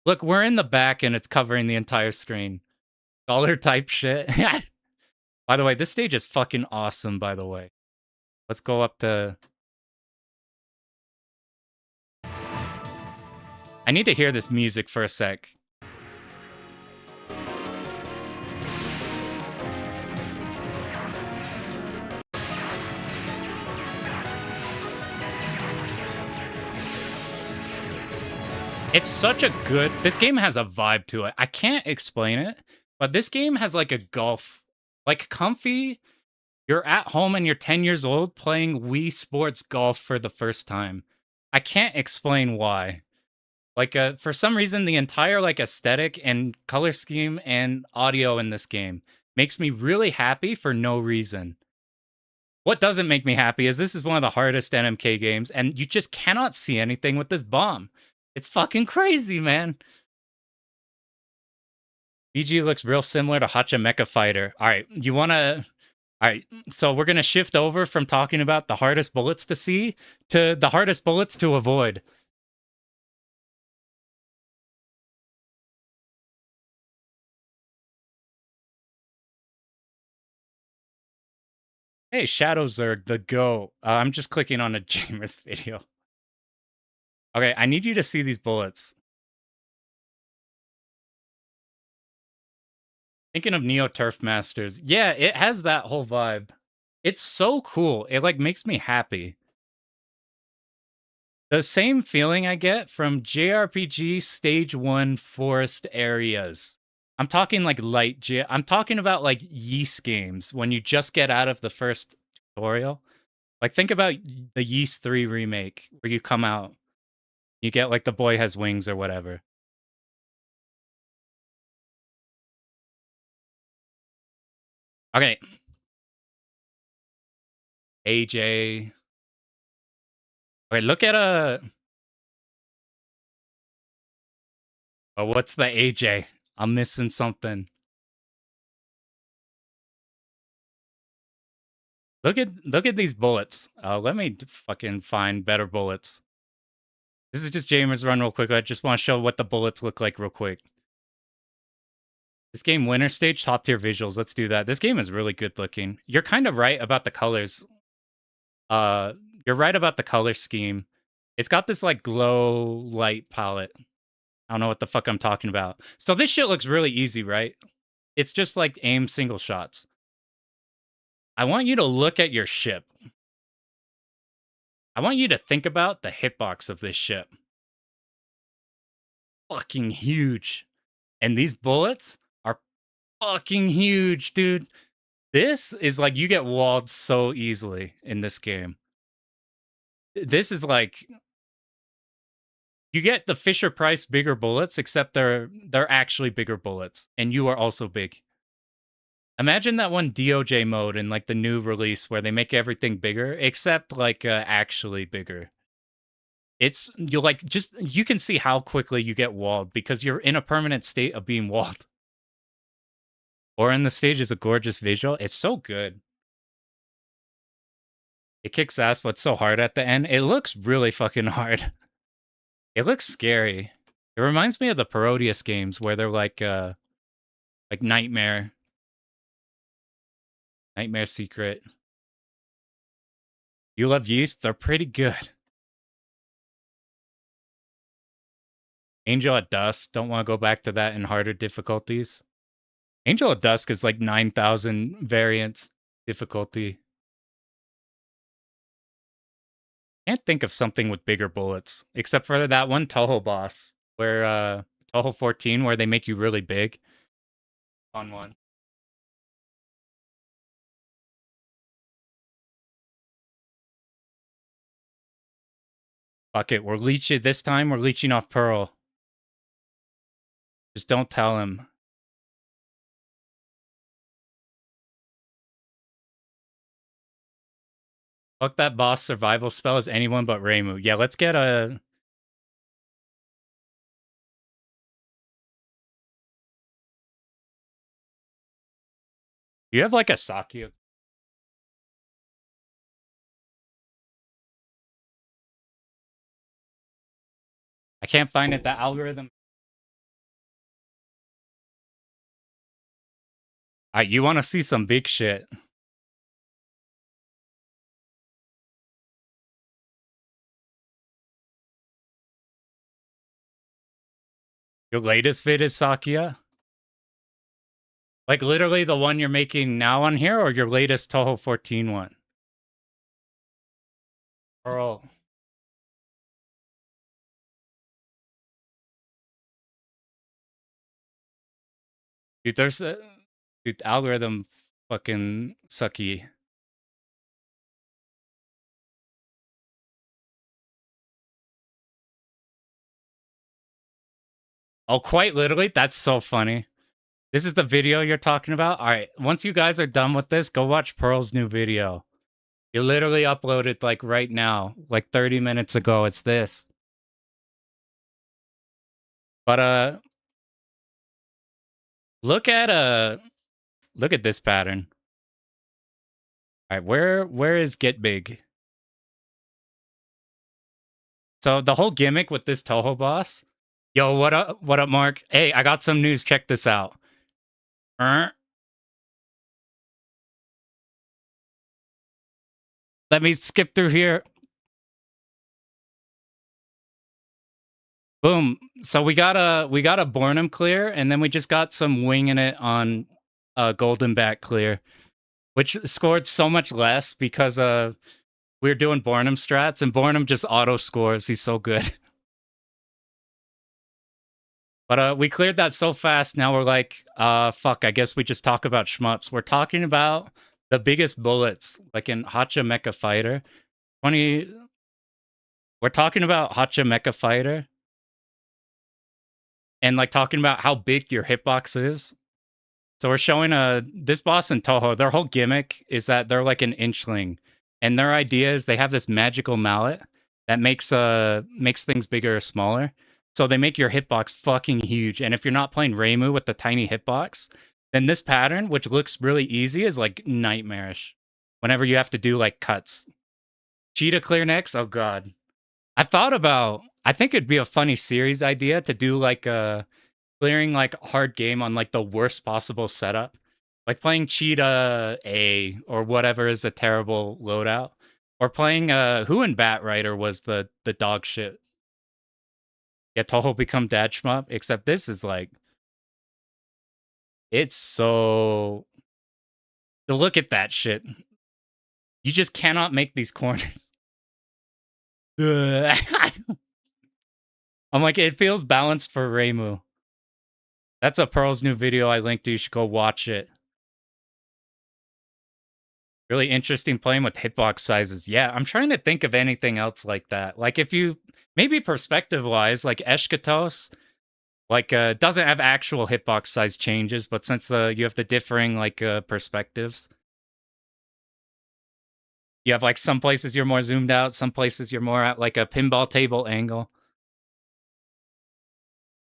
Look, we're in the back and it's covering the entire screen. Dollar type shit. By the way, this stage is fucking awesome, by the way. Let's go up to... I need to hear this music for a sec. It's such a good... This game has a vibe to it. I can't explain it, but this game has like a golf... Like comfy... You're at home and you're 10 years old playing Wii Sports Golf for the first time. I can't explain why. Like, for some reason, the entire like aesthetic and color scheme and audio in this game makes me really happy for no reason. What doesn't make me happy is this is one of the hardest NMK games, and you just cannot see anything with this bomb. It's fucking crazy, man. BG looks real similar to Hacha Mecha Fighter. All right, you want to... All right, so we're going to shift over from talking about the hardest bullets to see to the hardest bullets to avoid. Hey, Shadow Zerg, the Go. I'm just clicking on a Jamer's video. Okay, I need you to see these bullets. Thinking of Neo Turf Masters. Yeah, it has that whole vibe. It's so cool. It like makes me happy. The same feeling I get from JRPG Stage 1 forest areas. I'm talking like I'm talking about like Yeast games when you just get out of the first tutorial. Like think about the Yeast 3 remake where you come out, you get like the boy has wings or whatever. Okay. AJ. Okay, look at oh, what's the AJ? I'm missing something. Look at these bullets. Let me fucking find better bullets. This is just Jamer's run real quick. I just want to show what the bullets look like real quick. This game, winner stage, top tier visuals. Let's do that. This game is really good looking. You're kind of right about the colors. You're right about the color scheme. It's got this like glow light palette. I don't know what the fuck I'm talking about. So this shit looks really easy, right? It's just like aim single shots. I want you to look at your ship. I want you to think about the hitbox of this ship. Fucking huge. And these bullets are fucking huge, dude. This is like you get walled so easily in this game. This is like you get the Fisher Price bigger bullets, except they're actually bigger bullets, and you are also big. Imagine that one DOJ mode in like the new release where they make everything bigger, except like actually bigger. It's you like just you can see how quickly you get walled because you're in a permanent state of being walled. Or in the stage is a gorgeous visual. It's so good. It kicks ass, but it's so hard at the end. It looks really fucking hard. It looks scary. It reminds me of the Parodius games where they're like Nightmare Secret. You love Yeast? They're pretty good. Angel at Dusk. Don't want to go back to that in harder difficulties. Angel at Dusk is like 9,000 variants difficulty. Can't think of something with bigger bullets, except for that one Toho boss, where Toho 14, where they make you really big. Fun one. Fuck it, we're leeching this time. We're leeching off Pearl. Just don't tell him. Fuck that boss survival spell is anyone but Reimu. Yeah, let's get a... You have like a Sakya. I can't find it. That algorithm. Alright, you want to see some big shit. Your latest vid is Sakya? Like literally the one you're making now on here, or your latest Toho 14 one? Pearl. Dude, there's a dude, algorithm fucking sucky. Oh, quite literally? That's so funny. This is the video you're talking about? All right, once you guys are done with this, go watch Pearl's new video. He literally uploaded like right now, like 30 minutes ago. It's this. But look at this pattern. All right, where is Get Big? So the whole gimmick with this Toho boss. Yo, what up? What up, Mark? Hey, I got some news. Check this out. Let me skip through here. Boom. So we got a Bornum clear, and then we just got some winging it on Golden Bat clear, which scored so much less because we were doing Bornum strats, and Bornum just auto scores. He's so good. But we cleared that so fast. Now we're like, fuck. I guess we just talk about shmups. We're talking about the biggest bullets, like in Hacha Mecha Fighter. We're talking about Hacha Mecha Fighter. And like talking about how big your hitbox is. So we're showing this boss in Toho, their whole gimmick is that they're like an inchling. And their idea is they have this magical mallet that makes things bigger or smaller. So they make your hitbox fucking huge. And if you're not playing Reimu with the tiny hitbox, then this pattern, which looks really easy, is like nightmarish. Whenever you have to do like cuts. Cheetah clear next? Oh god. I think it'd be a funny series idea to do like clearing like hard game on like the worst possible setup. Like playing Cheetah A or whatever is a terrible loadout. Or playing who in Bat Rider was the dog shit. Yeah, Toho become dad shmup, except this is like it's so look at that shit. You just cannot make these corners. I'm like, it feels balanced for Reimu. That's a Pearl's new video I linked to. You should go watch it. Really interesting playing with hitbox sizes. Yeah, I'm trying to think of anything else like that. Like if you, maybe perspective-wise, like Eshkatos, like doesn't have actual hitbox size changes, but since you have the differing like perspectives, you have like some places you're more zoomed out, some places you're more at like a pinball table angle.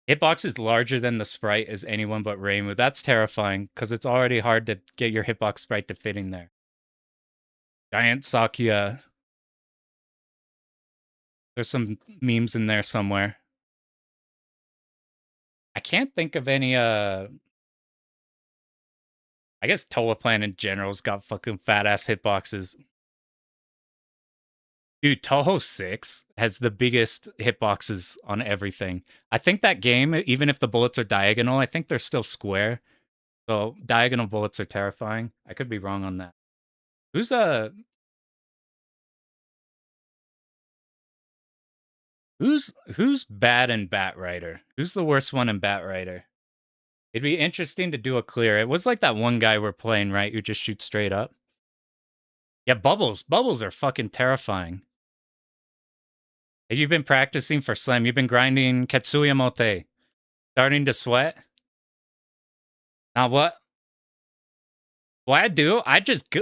Hitbox is larger than the sprite as anyone but Reimu. That's terrifying because it's already hard to get your hitbox sprite to fit in there. Giant Sakya. There's some memes in there somewhere. I can't think of any I guess Toaplan in general's got fucking fat ass hitboxes. Dude, Toho 6 has the biggest hitboxes on everything. I think that game, even if the bullets are diagonal, I think they're still square. So diagonal bullets are terrifying. I could be wrong on that. Who's bad in Bat Rider? Who's the worst one in Bat Rider? It'd be interesting to do a clear. It was like that one guy we're playing, right? Who just shoots straight up. Yeah, bubbles. Bubbles are fucking terrifying. Have you been practicing for Slam? You've been grinding Ketsuya Mote. Starting to sweat? Now what? What I do, I just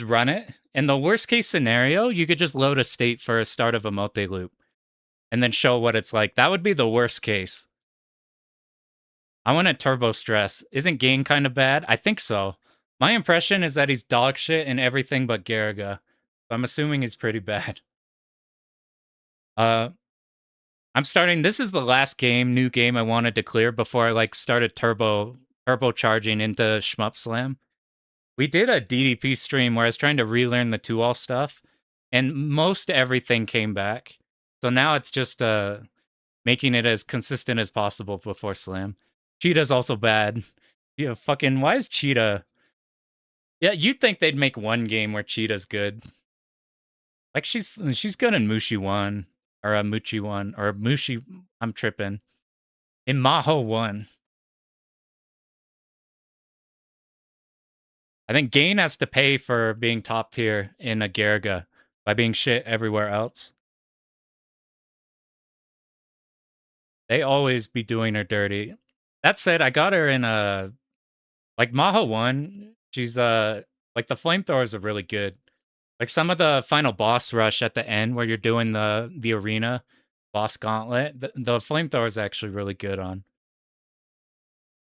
run it. In the worst case scenario, you could just load a state for a start of a Mote loop. And then show what it's like. That would be the worst case. I want to turbo stress. Isn't Gain kind of bad? I think so. My impression is that he's dog shit in everything but Garegga. I'm assuming he's pretty bad. I'm starting. This is the last new game I wanted to clear before I like started turbocharging into Shmup Slam. We did a DDP stream where I was trying to relearn the 2-all stuff, and most everything came back. So now it's just making it as consistent as possible before Slam. Cheetah's also bad. Yeah, fucking, why is Cheetah? Yeah, you'd think they'd make one game where Cheetah's good. Like, she's good in Mushi 1, or Muchi 1, or Mushi, I'm tripping. In Maho 1. I think Gain has to pay for being top tier in a Garegga by being shit everywhere else. They always be doing her dirty. That said, I got her in a like Maho 1. She's like the flamethrowers are really good. Like some of the final boss rush at the end where you're doing the arena boss gauntlet, the flamethrower is actually really good on.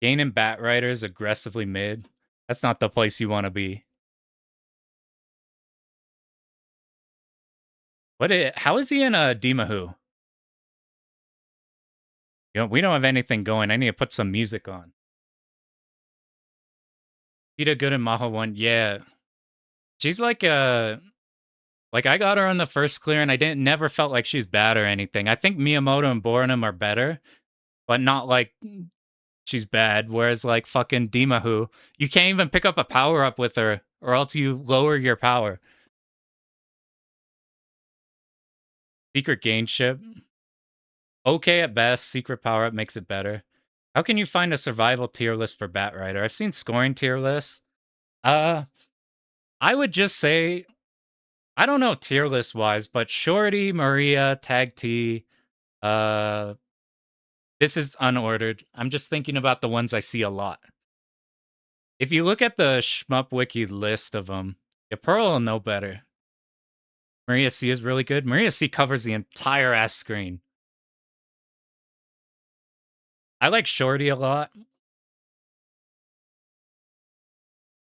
Gain and Bat Riders aggressively mid. That's not the place you want to be. How is he in a Dimahu? You know, we don't have anything going. I need to put some music on. He did good in Maho 1. Yeah. She's like I got her on the first clear and I never felt like she's bad or anything. I think Miyamoto and Borenum are better, but not like she's bad. Whereas like fucking Dimahu, you can't even pick up a power up with her or else you lower your power. Secret gain ship. Okay at best. Secret power up makes it better. How can you find a survival tier list for Bat Rider? I've seen scoring tier lists. I would just say, I don't know tier list wise, but Shorty, Maria, Tag T, this is unordered. I'm just thinking about the ones I see a lot. If you look at the Shmup Wiki list of them, yeah, Pearl will know better. Maria C is really good. Maria C covers the entire ass screen. I like Shorty a lot.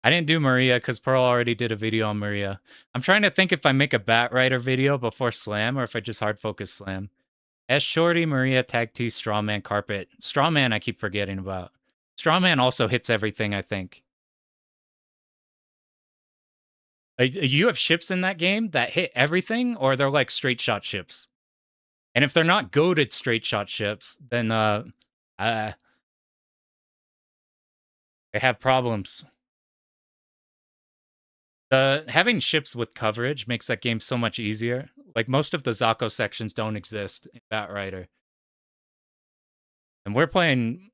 I didn't do Maria because Pearl already did a video on Maria. I'm trying to think if I make a Bat Rider video before Slam or if I just hard focus Slam. S Shorty, Maria, Tag T, Strawman, Carpet. Strawman I keep forgetting about. Strawman also hits everything, I think. You have ships in that game that hit everything, or they're like straight shot ships? And if they're not goated straight shot ships, then they have problems. Having ships with coverage makes that game so much easier. Like most of the Zako sections don't exist in Bat Rider. And we're playing...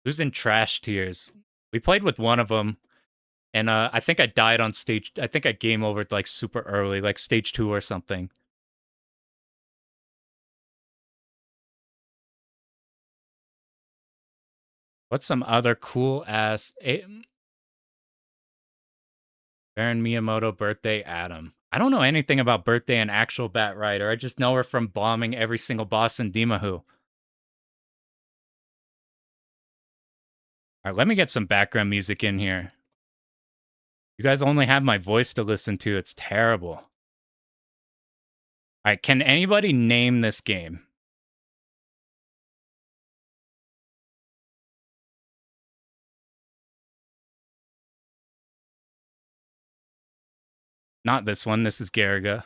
Who's in trash tiers? We played with one of them. And I think I died on stage... I think I game overed like super early, like stage 2 or something. What's some other cool ass... Baron Miyamoto, Birthday, Adam. I don't know anything about Birthday and actual Bat Rider. I just know her from bombing every single boss in Dimahu. Alright, let me get some background music in here. You guys only have my voice to listen to. It's terrible. Alright, can anybody name this game? Not this one. This is Garegga.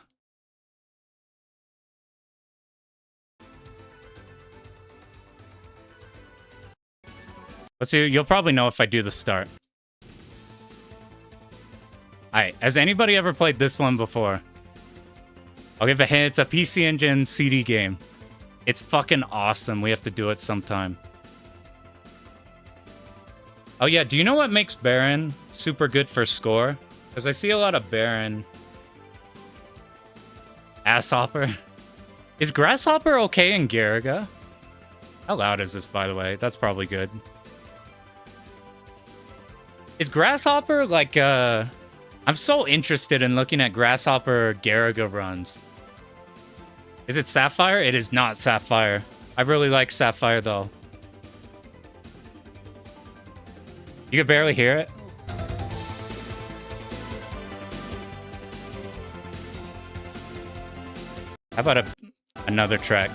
Let's see. You'll probably know if I do the start. Alright, has anybody ever played this one before? I'll give a hint. It's a PC Engine CD game. It's fucking awesome. We have to do it sometime. Oh yeah, do you know what makes Baron super good for score? Because I see a lot of Baron. Asshopper. Is Grasshopper okay in Garegga? How loud is this, by the way? That's probably good. Is Grasshopper like, I'm so interested in looking at Grasshopper Garegga runs. Is it Sapphire? It is not Sapphire. I really like Sapphire, though. You can barely hear it. How about another track?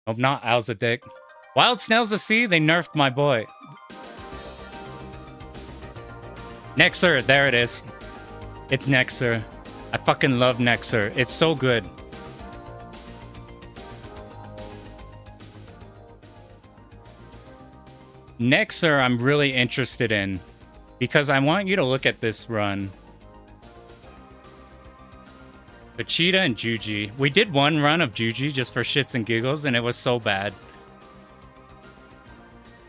Hope not, Alzadik. Wild Snails of Sea, they nerfed my boy. Nexer, there it is. It's Nexer. I fucking love Nexer. It's so good. Nexer, I'm really interested in because I want you to look at this run. Vegeta and Juji. We did one run of Juji just for shits and giggles, and it was so bad.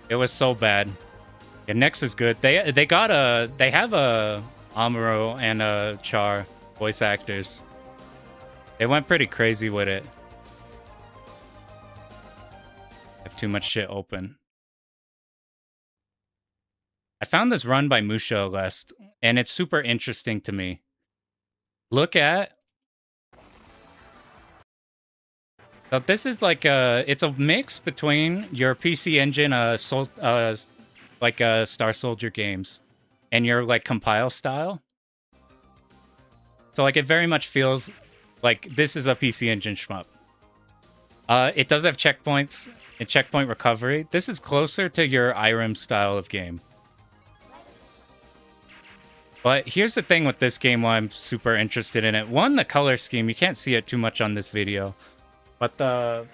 It was so bad. Yeah, Nex is good. They have a Amuro and a Char voice actors. They went pretty crazy with it. I have too much shit open. I found this run by Musha Lest, and it's super interesting to me. Look at... So this is like it's a mix between your PC Engine, Star Soldier games, and your like compile style. So like it very much feels like this is a PC Engine shmup. It does have checkpoints and checkpoint recovery. This is closer to your IREM style of game. But here's the thing with this game why I'm super interested in it. One, the color scheme. You can't see it too much on this video. But the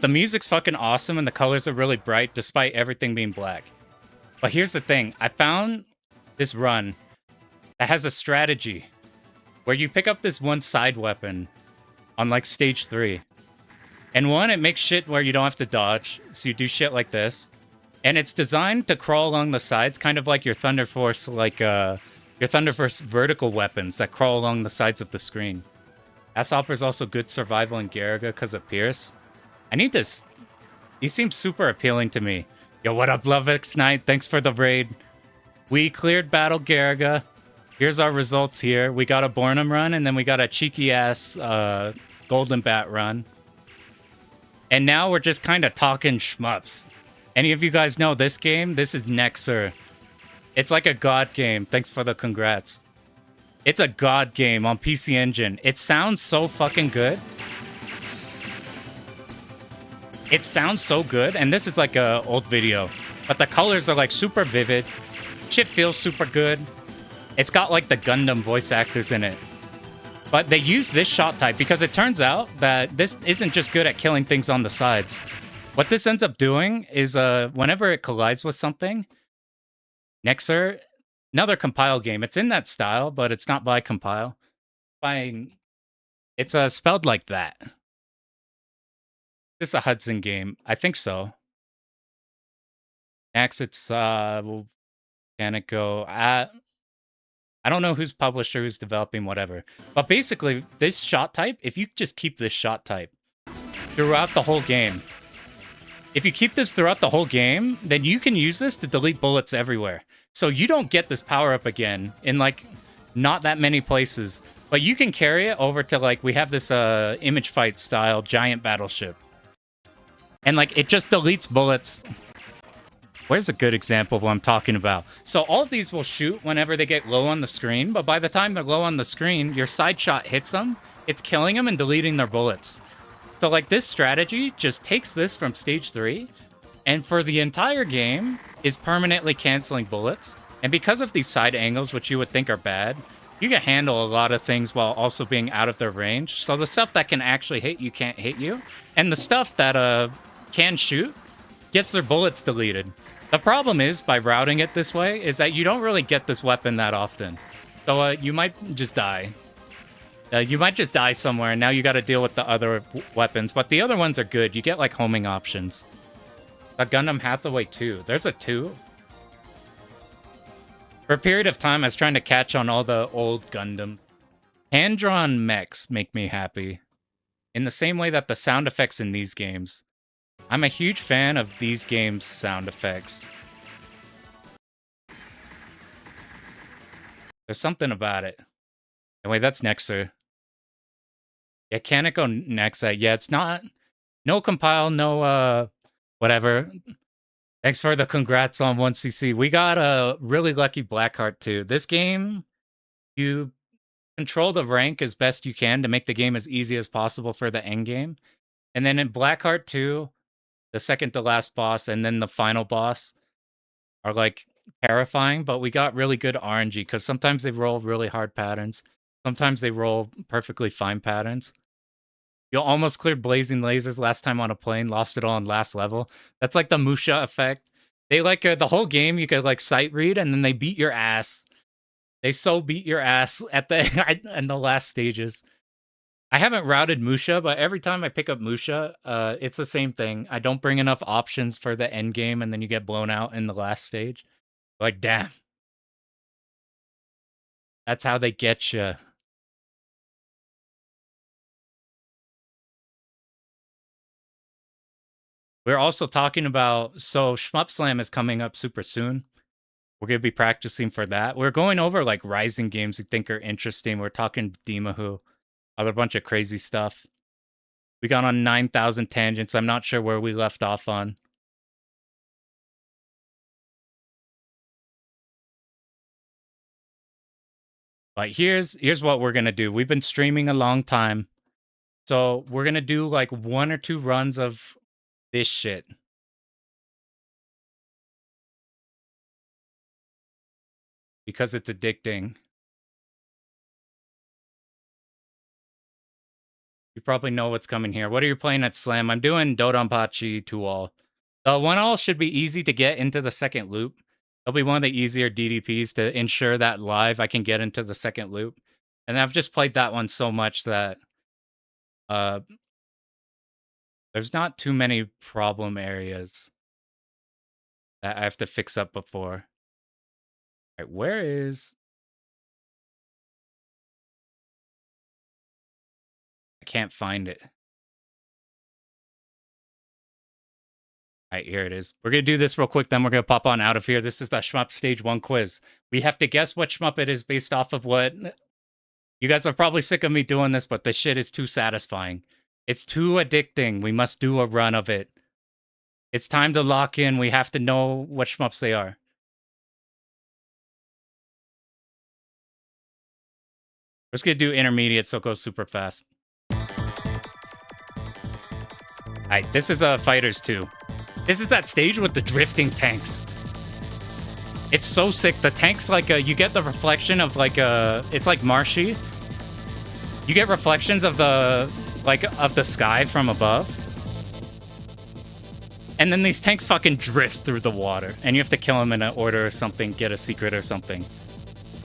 music's fucking awesome and the colors are really bright despite everything being black. But here's the thing. I found this run that has a strategy where you pick up this one side weapon on like stage 3. And one, it makes shit where you don't have to dodge. So you do shit like this. And it's designed to crawl along the sides, kind of like your Thunder Force, your Thunder Force vertical weapons that crawl along the sides of the screen. Asshopper's also good survival in Garegga because of Pierce. I need this. He seems super appealing to me. Yo, what up, Lovix Knight? Thanks for the raid. We cleared Battle Garegga. Here's our results here. We got a Bornum run, and then we got a cheeky-ass Golden Bat run. And now we're just kind of talking shmups. Any of you guys know this game? This is Nexer. It's like a god game. Thanks for the congrats. It's a god game on PC Engine. It sounds so fucking good. It sounds so good. And this is like a old video. But the colors are like super vivid. Shit feels super good. It's got like the Gundam voice actors in it. But they use this shot type because it turns out that this isn't just good at killing things on the sides. What this ends up doing is whenever it collides with something, Nexer, another compile game. It's in that style, but it's not by compile. It's spelled like that. This is a Hudson game. I think so. Next, it's can it go? I don't know who's publisher, who's developing, whatever. But basically, this shot type, if you just keep this shot type throughout the whole game, if you keep this throughout the whole game, then you can use this to delete bullets everywhere. So you don't get this power-up again in, like, not that many places. But you can carry it over to, like, we have this image fight style giant battleship. And, like, it just deletes bullets. Where's a good example of what I'm talking about? So all of these will shoot whenever they get low on the screen. But by the time they're low on the screen, your side shot hits them. It's killing them and deleting their bullets. So, like, this strategy just takes this from stage 3, and for the entire game is permanently canceling bullets. And because of these side angles, which you would think are bad, you can handle a lot of things while also being out of their range. So the stuff that can actually hit you can't hit you, and the stuff that can shoot gets their bullets deleted. The problem is, by routing it this way, is that you don't really get this weapon that often. So you might just die. You might just die somewhere, and now you got to deal with the other weapons. But the other ones are good. You get, like, homing options. The Gundam Hathaway 2. There's a 2? For a period of time, I was trying to catch on all the old Gundam. Hand-drawn mechs make me happy. In the same way that the sound effects in these games. I'm a huge fan of these games' sound effects. There's something about it. Anyway, that's Nexer. Yeah, can it go Nexa? Yeah, it's not. No compile, no whatever. Thanks for the congrats on 1cc. We got a really lucky Blackheart too. This game, you control the rank as best you can to make the game as easy as possible for the end game. And then in Blackheart 2, the second to last boss and then the final boss are like terrifying, but we got really good RNG because sometimes they roll really hard patterns. Sometimes they roll perfectly fine patterns. You almost cleared blazing lasers last time on a plane, lost it all on last level. That's like the Musha effect. They like the whole game. You could like sight read, and then they beat your ass. They so beat your ass at the in the last stages. I haven't routed Musha, but every time I pick up Musha, it's the same thing. I don't bring enough options for the end game, and then you get blown out in the last stage. Like, damn. That's how they get you. We're also talking about, so Shmup Slam is coming up super soon. We're going to be practicing for that. We're going over like Rising games we think are interesting. We're talking Dimahu, other bunch of crazy stuff. We got on 9,000 tangents. I'm not sure where we left off on. But here's what we're going to do. We've been streaming a long time. So we're going to do like 1 or 2 runs of this shit. Because it's addicting. You probably know what's coming here. What are you playing at Slam? I'm doing Dodonpachi 2-all. The 1-all should be easy to get into the second loop. It'll be one of the easier DDPs to ensure that live I can get into the second loop. And I've just played that one so much that there's not too many problem areas that I have to fix up before. All right, where is... I can't find it. All right, here it is. We're going to do this real quick, then we're going to pop on out of here. This is the Shmup Stage 1 quiz. We have to guess what Shmup it is based off of what... You guys are probably sick of me doing this, but the shit is too satisfying. It's too addicting. We must do a run of it. It's time to lock in. We have to know what Shmups they are. We're just going to do intermediate, so it goes super fast. Alright, this is Fighters 2. This is that stage with the drifting tanks. It's so sick. The tanks, like, you get the reflection of, like, it's like marshy. You get reflections of the, like, of the sky from above. And then these tanks fucking drift through the water. And you have to kill them in an order or something, get a secret or something.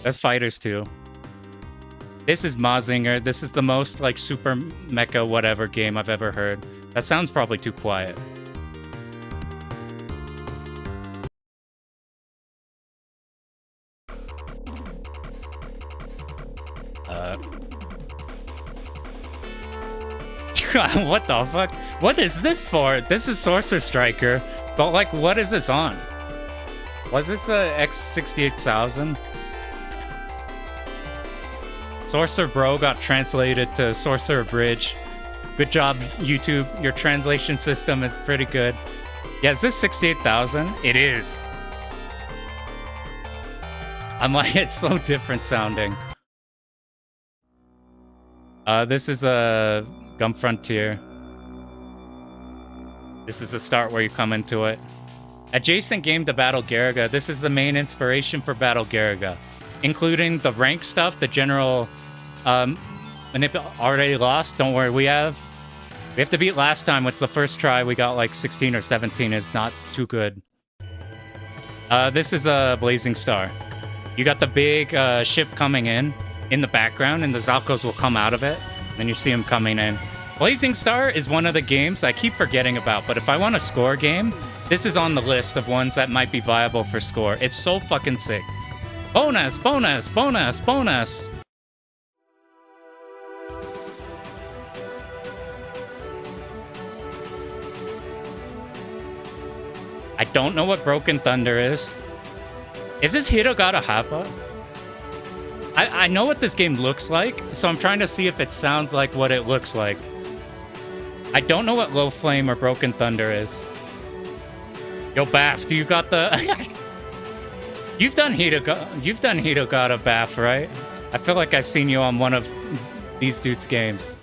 That's Fighters 2. This is Mazinger. This is the most, like, super mecha whatever game I've ever heard. That sounds probably too quiet. What the fuck? What is this for? This is Sorcerer Striker. But, like, what is this on? Was this the X68000? Sorcerer Bro got translated to Sorcerer Bridge. Good job, YouTube. Your translation system is pretty good. Yeah, is this 68,000? It is. I'm like, it's so different sounding. This is a Gum Frontier. This is the start where you come into it. Adjacent game to Battle Garegga. This is the main inspiration for Battle Garegga, including the rank stuff, the general already lost. Don't worry, we have to beat last time with the first try. We got like 16 or 17 is not too good. This is a Blazing Star. You got the big ship coming in the background, and the Zalkos will come out of it. Then you see them coming in. Blazing Star is one of the games I keep forgetting about, but if I want a score game, this is on the list of ones that might be viable for score. It's so fucking sick. Bonus, bonus, bonus, bonus. I don't know what Broken Thunder is. Is this Hiragata Hapa? I know what this game looks like, so I'm trying to see if it sounds like what it looks like. I don't know what Low Flame or Broken Thunder is. Yo, Baff, do you got the... You've done Hiragata, Baff, right? I feel like I've seen you on one of these dudes' games.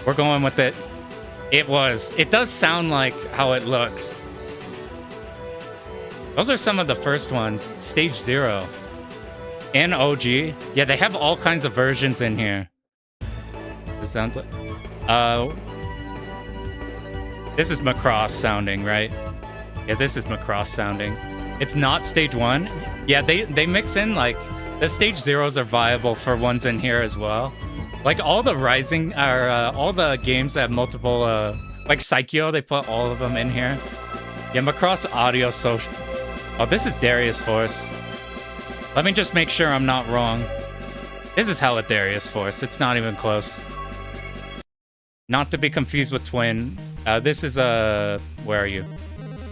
We're going with it. It does sound like how it looks. Those are some of the first ones. Stage 0. And OG. Yeah, they have all kinds of versions in here. This sounds like... This is Macross sounding, right? Yeah, this is Macross sounding. It's not stage 1. Yeah, they mix in, like, the stage 0s are viable for ones in here as well. Like, all the Rising, or all the games that have multiple, like Psycho, they put all of them in here. Yeah, Macross audio, so... Oh, this is Darius Force. Let me just make sure I'm not wrong. This is hella Darius Force. It's not even close. Not to be confused with Twin. This is, where are you?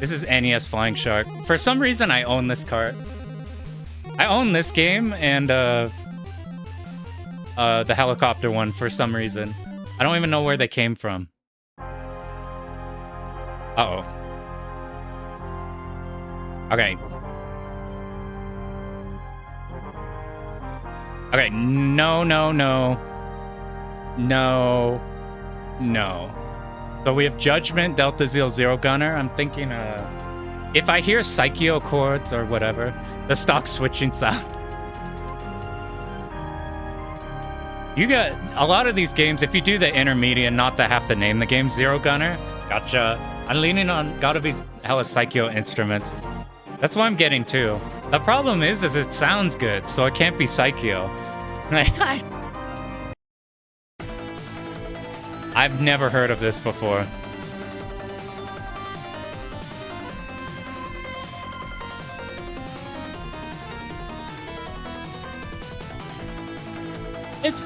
This is NES Flying Shark. For some reason, I own this cart. I own this game and, the helicopter one for some reason. I don't even know where they came from. Uh-oh. Okay. Okay, no. So we have Judgment, Delta Zeal, Zero Gunner. I'm thinking, if I hear Psycho chords or whatever, the stock switching sound. You got a lot of these games, if you do the intermediate, not to have to name the game, Zero Gunner, gotcha. I'm leaning on gotta be hella Psycho instruments. That's what I'm getting too. The problem is it sounds good, so it can't be Psycho. I've never heard of this before. It's...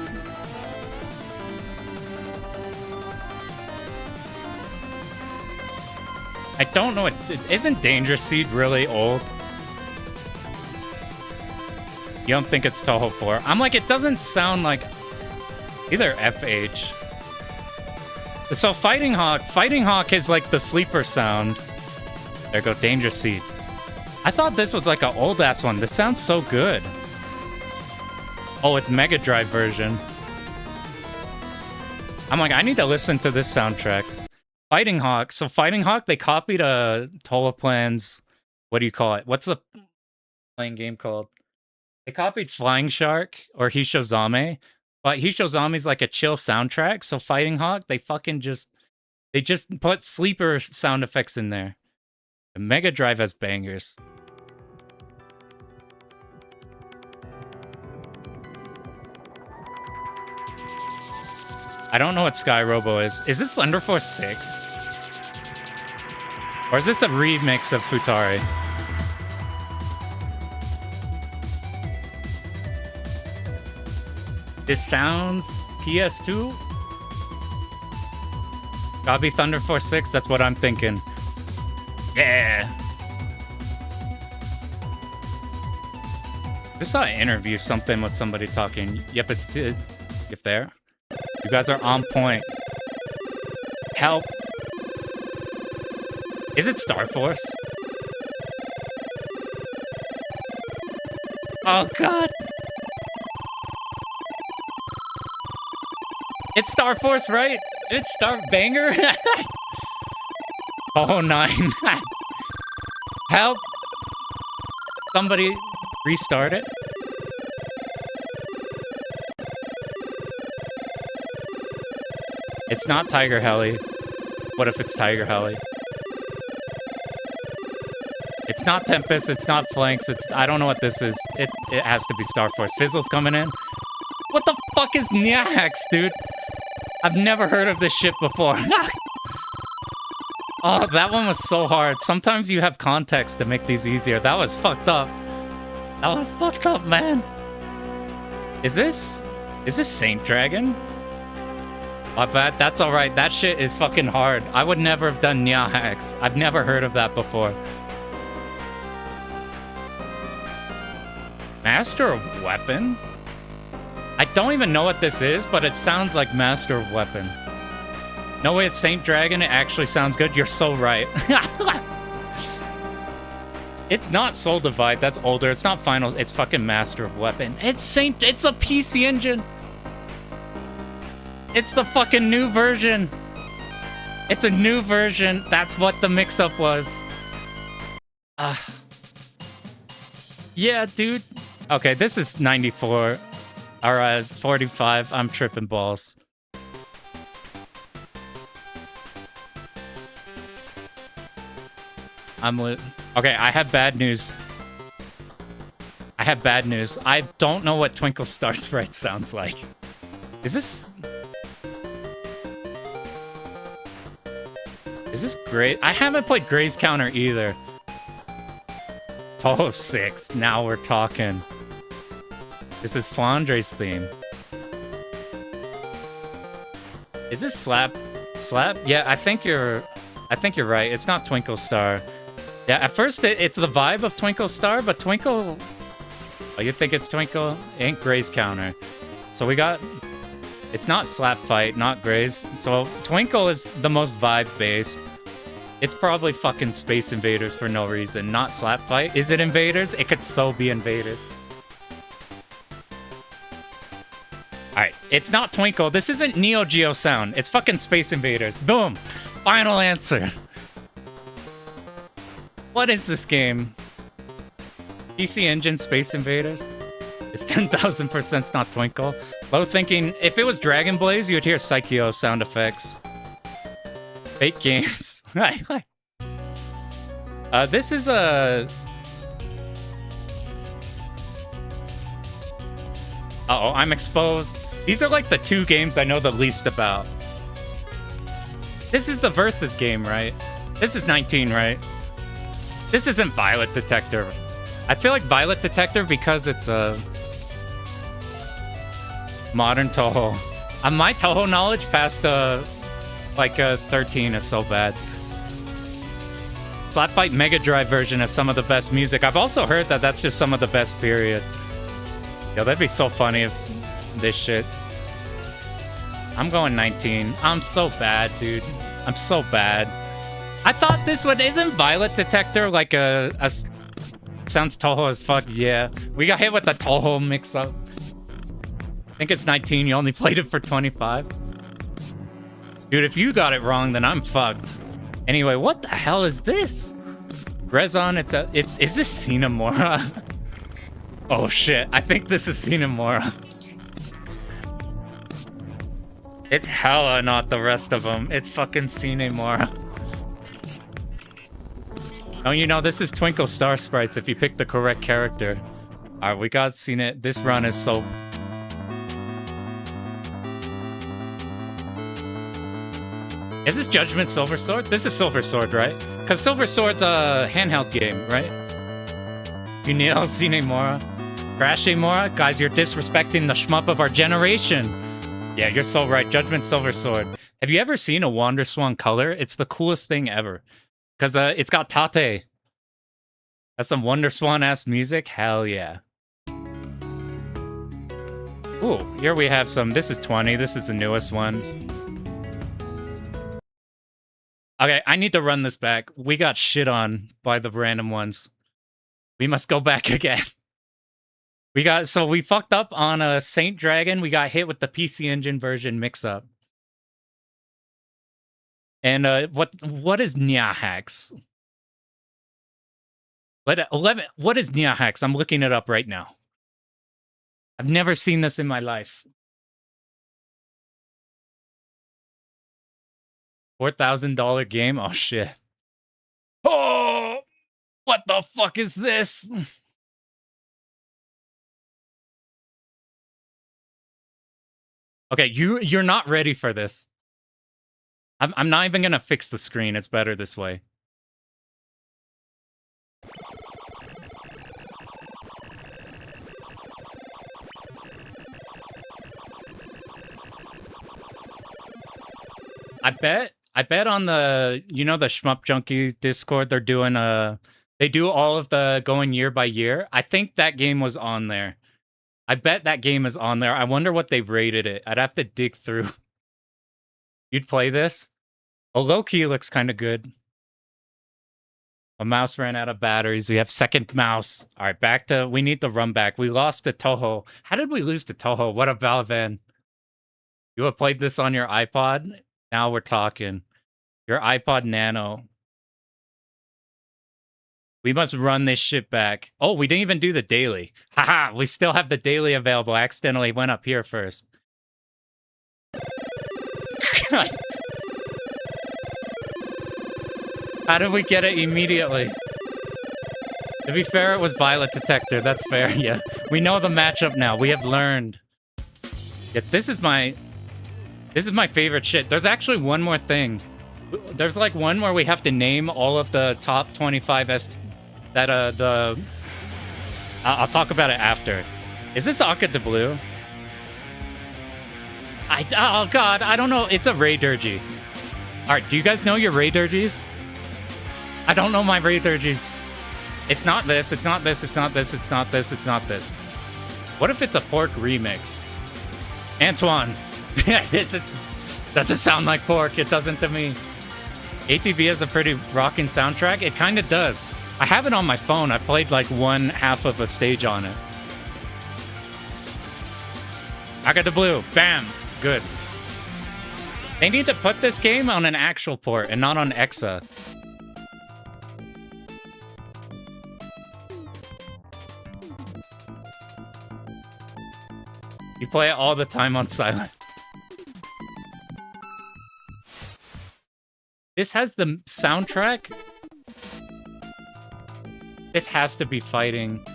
I don't know. Isn't Danger Seed really old? You don't think it's Toho 4? I'm like, it doesn't sound like either FH. So Fighting Hawk is like the sleeper sound. There go Danger Seed. I thought this was like an old ass one. This sounds so good. Oh, it's Mega Drive version. I'm like, I need to listen to this soundtrack. Fighting Hawk. So Fighting Hawk, they copied Tola Plan's, what do you call it? What's the playing game called? They copied Flying Shark or Hishozame, but Hishozame's like a chill soundtrack. So Fighting Hawk, they just put sleeper sound effects in there. The Mega Drive has bangers. I don't know what Sky Robo is. Is this Thunder Force 6? Or is this a remix of Futari? This sounds PS2? Gotta be Thunder Force 6, that's what I'm thinking. Yeah! Just saw an interview, something with somebody talking. Yep, it's... If there. You guys are on point. Help. Is it Star Force? Oh, God. It's Star Force, right? It's Star Banger? Oh, 9. Help. Somebody restart it. It's not Tiger Heli. What if it's Tiger Heli? It's not Tempest, it's not Flanks, I don't know what this is. It has to be Star Force. Fizzle's coming in. What the fuck is Nyax, dude? I've never heard of this shit before. Oh, that one was so hard. Sometimes you have context to make these easier. That was fucked up. That was fucked up, man. Is this Saint Dragon? I bet that's alright. That shit is fucking hard. I would never have done Nyax. I've never heard of that before. Master of Weapon? I don't even know what this is, but it sounds like Master of Weapon. No way it's Saint Dragon. It actually sounds good. You're so right. It's not Soul Divide. That's older. It's not Finals. It's fucking Master of Weapon. It's a PC Engine. It's the fucking new version. It's a new version. That's what the mix-up was. Yeah, dude. Okay, this is 94. Or 45. I'm tripping balls. Okay, I have bad news. I have bad news. I don't know what Twinkle Star Sprite sounds like. Is this great? I haven't played Gray's Counter either. Toho 6. Now we're talking. This is Flandre's theme. Is this Slap? Slap? Yeah, I think you're right. It's not Twinkle Star. Yeah, at first it's the vibe of Twinkle Star, but Twinkle... Oh, you think it's Twinkle? It ain't Gray's Counter. So we got... It's not Slap Fight, not Gray's. So Twinkle is the most vibe-based. It's probably fucking Space Invaders for no reason, not Slap Fight. Is it Invaders? It could so be Invaders. Alright, it's not Twinkle. This isn't Neo Geo sound. It's fucking Space Invaders. Boom! Final answer. What is this game? PC Engine Space Invaders? It's 10,000% not Twinkle. Low thinking, if it was Dragon Blaze, you'd hear Psycho sound effects. Fake games. This is a... Uh-oh, I'm exposed. These are like the two games I know the least about. This is the Versus game, right? This is 19, right? This isn't Violet Detector. I feel like Violet Detector because it's a... modern Toho. My Toho knowledge past, 13 is so bad. Slap Fight Mega Drive version is some of the best music. I've also heard that that's just some of the best, period. Yo, that'd be so funny if this shit... I'm going 19. I'm so bad, dude. I'm so bad. I thought this one isn't Violet Detector like a sounds Toho as fuck. Yeah, we got hit with the Toho mix-up. I think it's 19. You only played it for 25. Dude, if you got it wrong, then I'm fucked. Anyway, what the hell is this? Rezon, is this Cinemora? Oh shit, I think this is Cinemora. It's hella not the rest of them. It's fucking Cinemora. Oh, you know, this is Twinkle Star Sprites if you pick the correct character. Alright, we got seen it. This run is so... Is this Judgment Silver Sword? This is Silver Sword, right? Because Silver Sword's a handheld game, right? Unil, Cinemora. Crash Mora? Guys, you're disrespecting the shmup of our generation. Yeah, you're so right. Judgment Silver Sword. Have you ever seen a Wander Swan color? It's the coolest thing ever. Because it's got Tate. That's some Wonder Swan-ass music? Hell yeah. Ooh, here we have some... This is 20. This is the newest one. Okay, I need to run this back. We got shit on by the random ones. We must go back again. So we fucked up on a Saint Dragon. We got hit with the PC Engine version mix-up. And what is Nyahax? What is Nyahax? I'm looking it up right now. I've never seen this in my life. $4,000 game? Oh shit. Oh, what the fuck is this? Okay, you're not ready for this. I'm not even gonna fix the screen. It's better this way. I bet on the, you know, the Shmup Junkie Discord, they're doing they do all of the going year by year. I think that game was on there. I bet that game is on there. I wonder what they've rated it. I'd have to dig through. You'd play this? Oh, low-key looks kind of good. A mouse ran out of batteries. We have second mouse. All right, back to... We need to run back. We lost to Toho. How did we lose to Toho? What a Balavan. You have played this on your iPod? Now we're talking. Your iPod Nano. We must run this shit back. Oh, we didn't even do the daily. Haha, we still have the daily available. I accidentally went up here first. How did we get it immediately? To be fair, it was Violet Detector. That's fair, yeah. We know the matchup now. We have learned. Yeah, this is my favorite shit. There's actually one more thing. There's like one where we have to name all of the top 25 I'll talk about it after. Is this Aqua de Blue? Oh god, I don't know. It's a Ray Durgy. Alright, do you guys know your Ray Durgies? I don't know my Ray Durgies. It's not this, it's not this, it's not this, it's not this, it's not this. What if it's a pork remix? Antoine. Doesn't sound like pork, it doesn't to me. ATV has a pretty rocking soundtrack. It kind of does. I have it on my phone. I played like one half of a stage on it. I got the blue. Bam. Good. They need to put this game on an actual port and not on Exa. You play it all the time on silent. This has the soundtrack. This has to be fighting.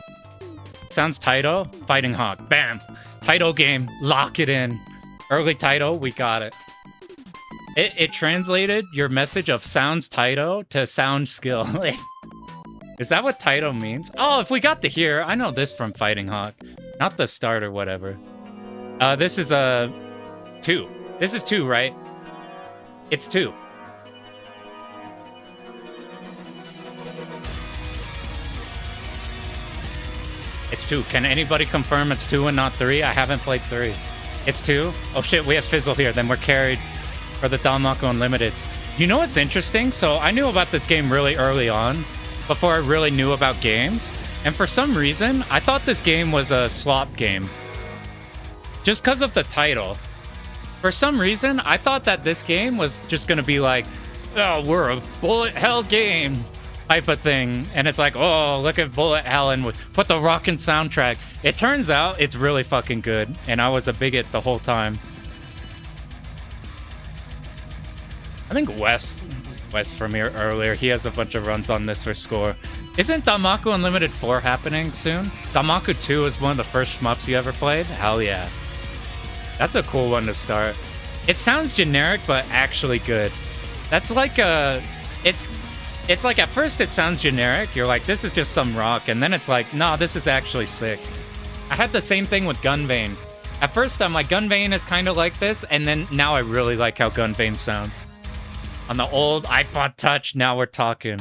Sounds Taito. Fighting Hawk. Bam. Taito game. Lock it in. Early Taito. We got it. It translated your message of sounds Taito to sound skill. Is that what Taito means? Oh, if we got to hear, I know this from Fighting Hawk. Not the start or whatever. This is 2. This is 2, right? It's 2. It's 2. Can anybody confirm it's 2 and not 3? I haven't played 3. It's 2? Oh shit, we have Fizzle here. Then we're carried for the Danmaku Unlimiteds. You know what's interesting? So I knew about this game really early on, before I really knew about games. And for some reason, I thought this game was a slop game. Just because of the title. For some reason, I thought that this game was just going to be like, oh, we're a bullet hell game type of thing. And it's like, oh, look at bullet hell and put the rockin' soundtrack. It turns out it's really fucking good. And I was a bigot the whole time. I think Wes from here earlier, he has a bunch of runs on this for score. Isn't Danmaku Unlimited 4 happening soon? Danmaku 2 is one of the first shmups you ever played? Hell yeah. That's a cool one to start. It sounds generic, but actually good. That's like a... It's like at first it sounds generic. You're like, this is just some rock. And then it's like, nah, this is actually sick. I had the same thing with Gunvein. At first I'm like, Gunvein is kind of like this. And then now I really like how Gunvein sounds. On the old iPod Touch, now we're talking.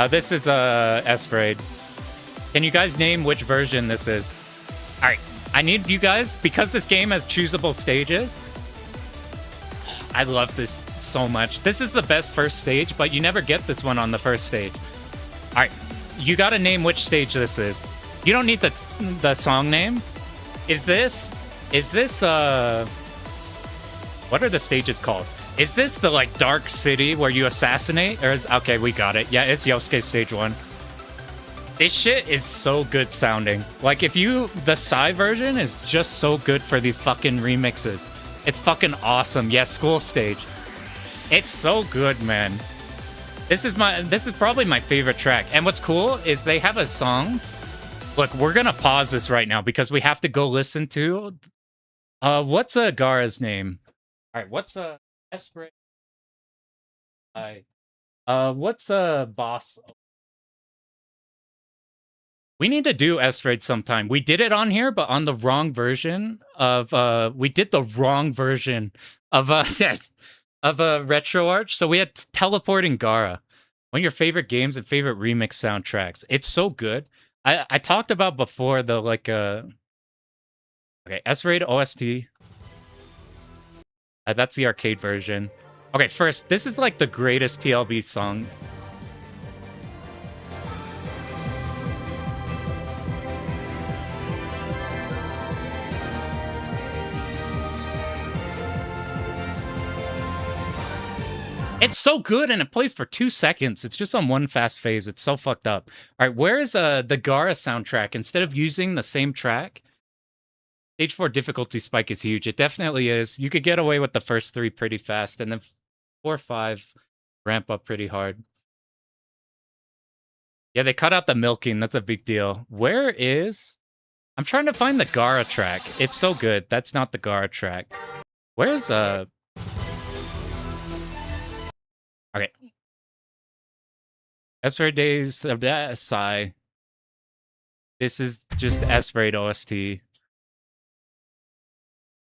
This is S-Raid. Can you guys name which version this is? All right. I need you guys, because this game has choosable stages. I love this so much. This is the best first stage, but you never get this one on the first stage. All right. You got to name which stage this is. You don't need the song name. Is this what are the stages called? Is this the like dark city where you assassinate? Or is okay, we got it. Yeah, it's Yosuke stage 1. This shit is so good sounding. Like the Psy version is just so good for these fucking remixes. It's fucking awesome. Yeah, school stage. It's so good, man. This is probably my favorite track. And what's cool is they have a song. Look, we're gonna pause this right now because we have to go listen to what's Gara's name? All right, what's S-Raid? What's boss? We need to do S-Raid sometime. We did it on here, but on the wrong version of we did the wrong version of RetroArch. So we had Teleporting Gara. One of your favorite games and favorite remix soundtracks. It's so good. I talked about before the like okay, S-Raid OST. That's the arcade version. Okay, first, this is like the greatest TLB song. It's so good, and it plays for 2 seconds. It's just on one fast phase. It's so fucked up. All right, where is the Gara soundtrack? Instead of using the same track, Stage 4 difficulty spike is huge. It definitely is. You could get away with the first 3 pretty fast, and then 4, 5, ramp up pretty hard. Yeah, they cut out the milking. That's a big deal. Where is... I'm trying to find the Gara track. It's so good. That's not the Gara track. Where's... Okay. S-Raid Days... Sigh. This is just S-Raid OST.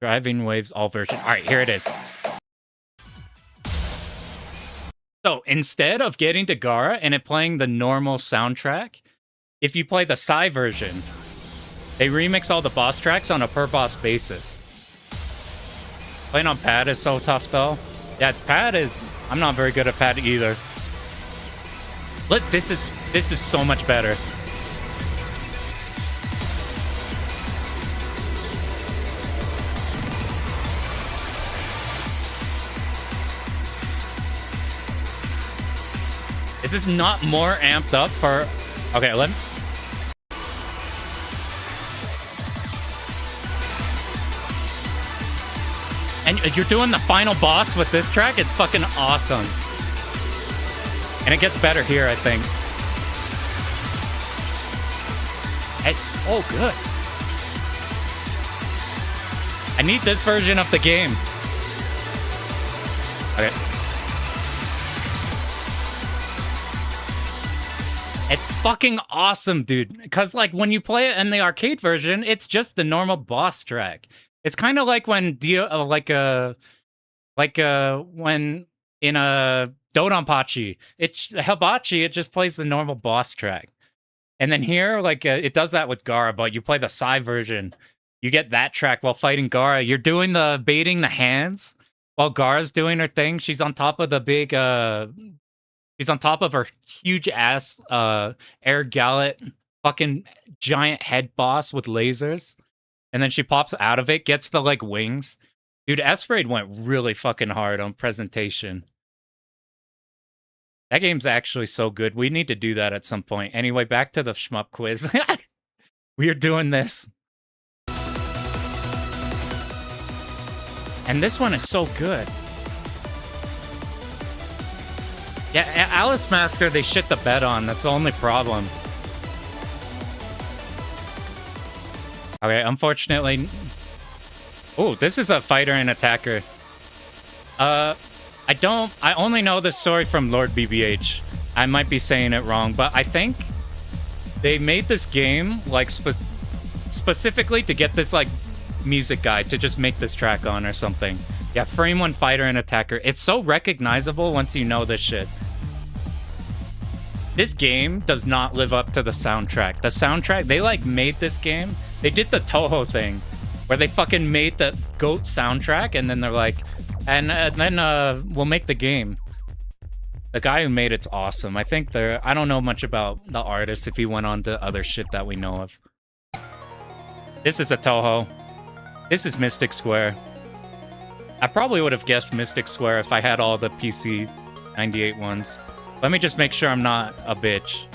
Driving Waves, all version. Alright, here it is. So, instead of getting to Gara and it playing the normal soundtrack, if you play the Psy version, they remix all the boss tracks on a per-boss basis. Playing on pad is so tough, though. Yeah, pad is... I'm not very good at pad either. Look, this is so much better. Is this not more amped up for... Okay, let me... And you're doing the final boss with this track? It's fucking awesome. And it gets better here, I think. Oh, good. I need this version of the game. Okay. It's fucking awesome, dude. Because, like, when you play it in the arcade version, it's just the normal boss track. It's kind of like when when in a Dodonpachi, Hibachi, it just plays the normal boss track. And then here, like, it does that with Gara, but you play the Psy version. You get that track while fighting Gara. You're doing the baiting the hands while Gara's doing her thing. She's on top of the big, she's on top of her huge ass, Air Gallet, fucking giant head boss with lasers. And then she pops out of it, gets the, like, wings. Dude, S-Raid went really fucking hard on presentation. That game's actually so good. We need to do that at some point. Anyway, back to the shmup quiz. We are doing this. And this one is so good. Yeah, Alice Master, they shit the bed on. That's the only problem. Okay, unfortunately... Oh, this is a fighter and attacker. I only know this story from Lord BBH. I might be saying it wrong, but I think they made this game, like, specifically to get this, like, music guide to just make this track on or something. Yeah, frame one fighter and attacker. It's so recognizable once you know this shit. This game does not live up to the soundtrack. The soundtrack, they, like, made this game. They did the Toho thing, where they fucking made the GOAT soundtrack, and then they're like, and then we'll make the game. The guy who made it's awesome. I think I don't know much about the artist if he went on to other shit that we know of. This is a Toho. This is Mystic Square. I probably would have guessed Mystic Square if I had all the PC 98 ones. Let me just make sure I'm not a bitch.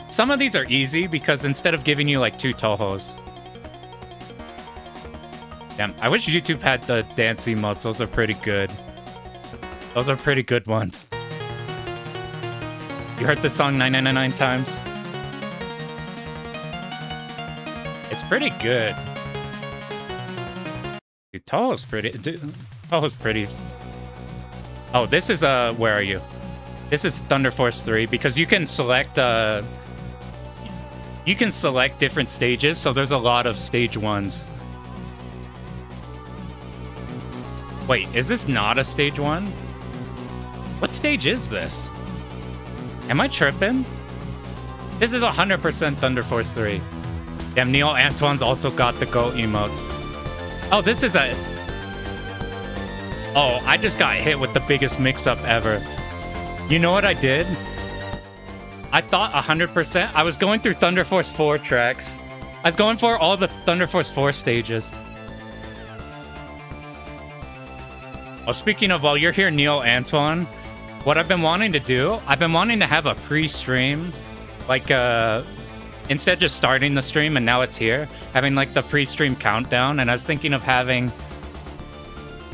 Some of these are easy because instead of giving you like 2 Tohos. Damn, I wish YouTube had the dance emotes. Those are pretty good. Those are pretty good ones. You heard this song 999 times? It's pretty good. Dude, Toho's pretty. Toho's pretty. Oh, this is where are you? This is Thunder Force 3 because you can select different stages, so there's a lot of stage 1s. Wait, is this not a stage 1? What stage is this? Am I tripping? This is 100% Thunder Force 3. Damn, Neil Antoine's also got the Go emote. Oh, this is a... Oh, I just got hit with the biggest mix-up ever. You know what I did? I thought 100%. I was going through Thunder Force 4 tracks. I was going for all the Thunder Force 4 stages. Oh, speaking of, while you're here, Neil Antoine, what I've been wanting to do, I've been wanting to have a pre-stream, like, instead of just starting the stream and now it's here, having, like, the pre-stream countdown, and I was thinking of having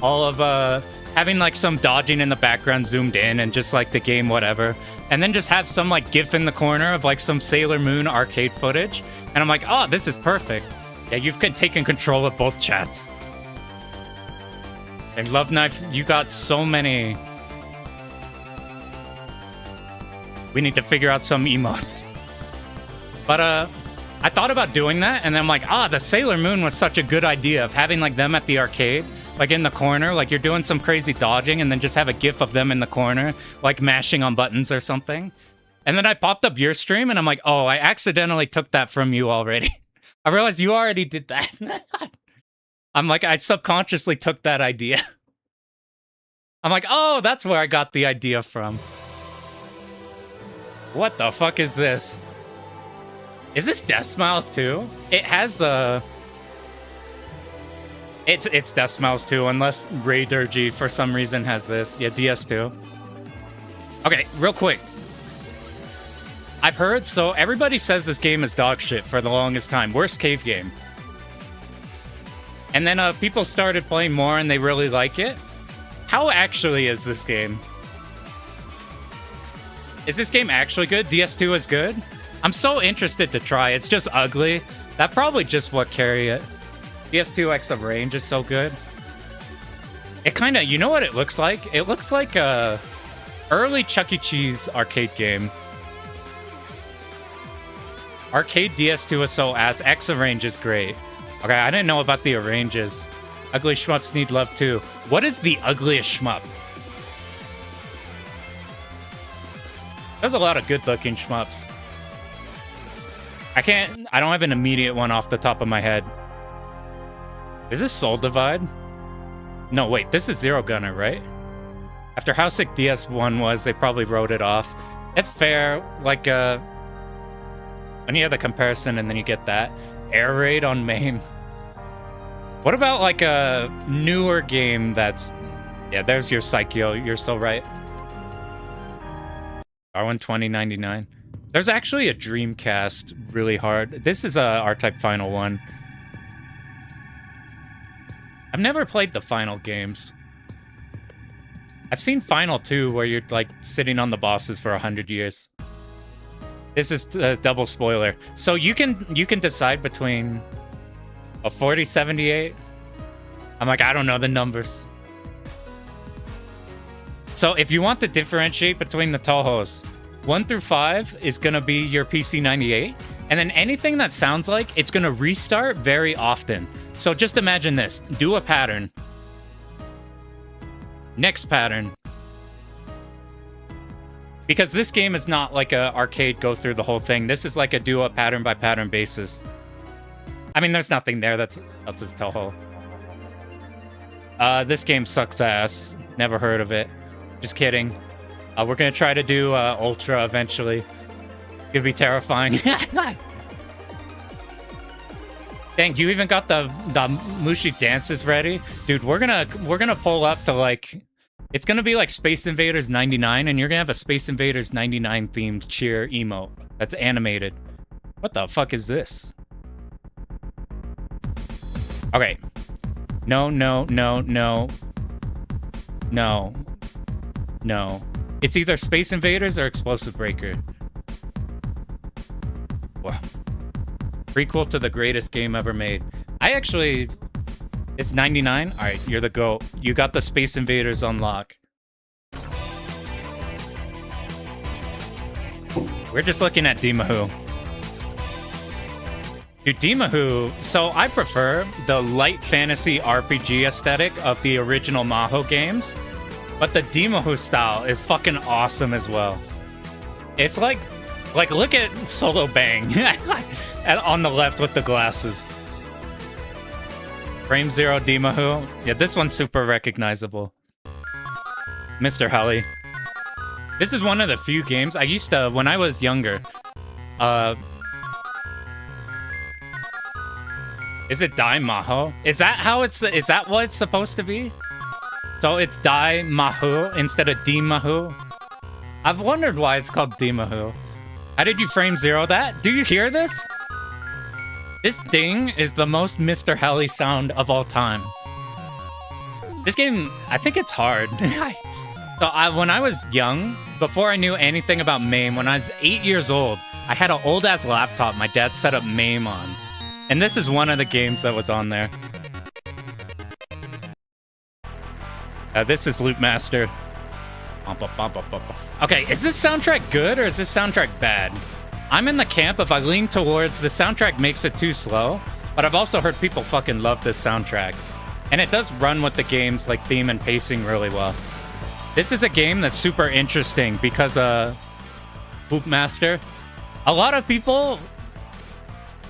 all of, having like some dodging in the background zoomed in and just like the game whatever, and then just have some like gif in the corner of like some Sailor Moon arcade footage, and I'm like, oh, this is perfect. Yeah, you've taken control of both chats. And Love Knife, you got so many. We need to figure out some emotes. But I thought about doing that, and then I'm like, the Sailor Moon was such a good idea of having like them at the arcade, like in the corner, like you're doing some crazy dodging, and then just have a gif of them in the corner, like mashing on buttons or something. And then I popped up your stream, and I'm like, oh, I accidentally took that from you already. I realized you already did that. I'm like, I subconsciously took that idea. I'm like, oh, that's where I got the idea from. What the fuck is this? Is this Death Smiles 2? It has the... It's Death Smiles 2, unless Ray Durgy for some reason has this. Yeah, DS2. Okay, real quick. I've heard, so everybody says this game is dog shit for the longest time. Worst cave game. And then people started playing more and they really like it. How actually is this game? Is this game actually good? DS2 is good? I'm so interested to try. It's just ugly. That probably just what carry it. DS2 X of Range is so good. It kind of, you know what it looks like? It looks like a early Chuck E. Cheese arcade game. Arcade DS2 is so ass. X of Range is great. Okay, I didn't know about the arranges. Ugly shmups need love too. What is the ugliest shmup? There's a lot of good-looking shmups. I don't have an immediate one off the top of my head. Is this Soul Divide? No, wait, this is Zero Gunner, right? After how sick DS1 was, they probably wrote it off. It's fair, like, when you have the comparison and then you get that. Air Raid on MAME. What about, like, a newer game that's... Yeah, there's your Psycho, you're so right. R1 2099. There's actually a Dreamcast really hard. This is a R-Type Final 1. I've never played the Final games. I've seen Final 2 where you're like sitting on the bosses for 100 years. This is a double spoiler. So you can decide between a 4078. I'm like, I don't know the numbers. So if you want to differentiate between the Tohos, 1 through 5 is going to be your PC98. And then anything that sounds like it's going to restart very often. So just imagine this. Do a pattern. Next pattern. Because this game is not like a arcade go through the whole thing. This is like a do a pattern by pattern basis. I mean, there's nothing there that's his Toho. This game sucks ass. Never heard of it. Just kidding. We're going to try to do Ultra eventually. It's going to be terrifying. Dang, you even got the Mushi dances ready? Dude, we're gonna pull up to like... It's gonna be like Space Invaders 99, and you're gonna have a Space Invaders 99 themed cheer emote that's animated. What the fuck is this? Okay. No. It's either Space Invaders or Explosive Breaker. Wow. Prequel to the greatest game ever made. It's 99? Alright, you're the GOAT. You got the Space Invaders on lock. We're just looking at Dimahu. Dude, Dimahu, so I prefer the light fantasy RPG aesthetic of the original Maho games, but the Dimahu style is fucking awesome as well. It's like look at Solo Bang on the left with the glasses. Frame Zero Dimahu. Yeah, this one's super recognizable. Mr. Holly. This is one of the few games I used to, when I was younger. Is it Dai Maho? Is that what it's supposed to be? So it's Dai Mahu instead of Dimahu? I've wondered why it's called Dimahu. How did you frame zero that? Do you hear this? This ding is the most Mr. Helly sound of all time. This game, I think it's hard. When I was young, before I knew anything about MAME, when I was 8 years old, I had an old-ass laptop my dad set up MAME on. And this is one of the games that was on there. This is Loop Master. Okay, is this soundtrack good or is this soundtrack bad? I'm in the camp if I lean towards the soundtrack makes it too slow, but I've also heard people fucking love this soundtrack. And it does run with the game's like theme and pacing really well. This is a game that's super interesting because Loop Master, a lot of people,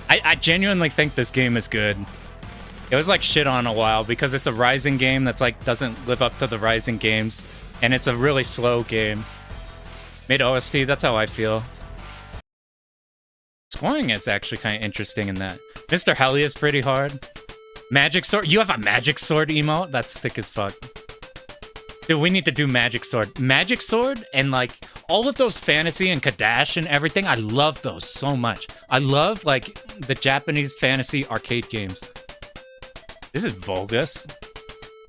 I genuinely think this game is good. It was like shit on a while because it's a Rising game that's like doesn't live up to the Rising games, and it's a really slow game. Mid OST, that's how I feel. Scoring is actually kind of interesting in that. Mr. Helly is pretty hard. Magic Sword, you have a Magic Sword emote? That's sick as fuck. Dude, we need to do Magic Sword. Magic Sword and like all of those fantasy and Kadash and everything, I love those so much. I love like the Japanese fantasy arcade games. This is Vulgus.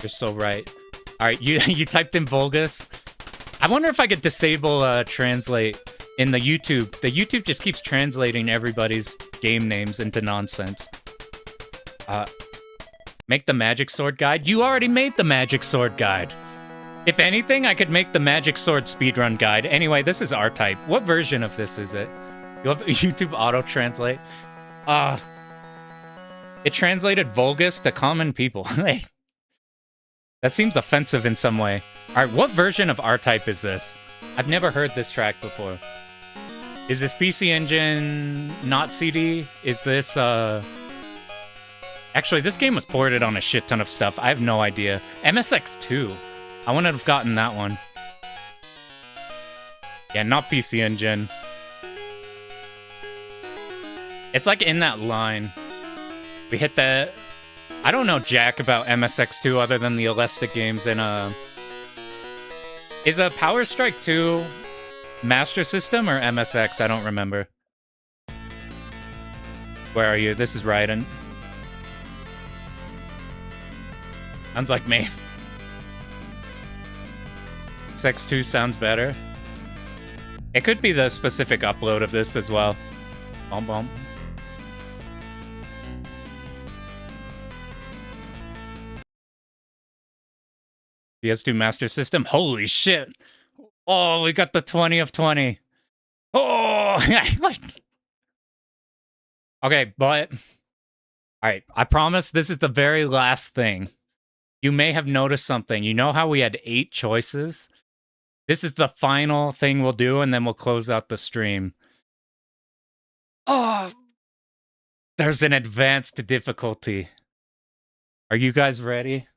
You're so right. All right, you typed in Vulgus. I wonder if I could disable translate in the YouTube. The YouTube just keeps translating everybody's game names into nonsense. Make the Magic Sword guide. You already made the Magic Sword guide. If anything, I could make the Magic Sword speedrun guide. Anyway, this is R-Type. What version of this is it? You have YouTube auto-translate? It translated Vulgus to common people. That seems offensive in some way. Alright, what version of R-Type is this? I've never heard this track before. Is this PC Engine not CD? Is this, Actually, this game was ported on a shit ton of stuff. I have no idea. MSX2. I wouldn't have gotten that one. Yeah, not PC Engine. It's like in that line. We hit the... I don't know jack about MSX2 other than the Alesta games and Is a Power Strike 2 Master System or MSX? I don't remember. Where are you? This is Raiden. Sounds like me. MSX2 sounds better. It could be the specific upload of this as well. Bum bum. PS2 Master System. Holy shit. Oh, we got the 20 of 20. Oh, okay, but all right, I promise this is the very last thing. You may have noticed something. You know how we had 8 choices? This is the final thing we'll do, and then we'll close out the stream. Oh, there's an advanced difficulty. Are you guys ready?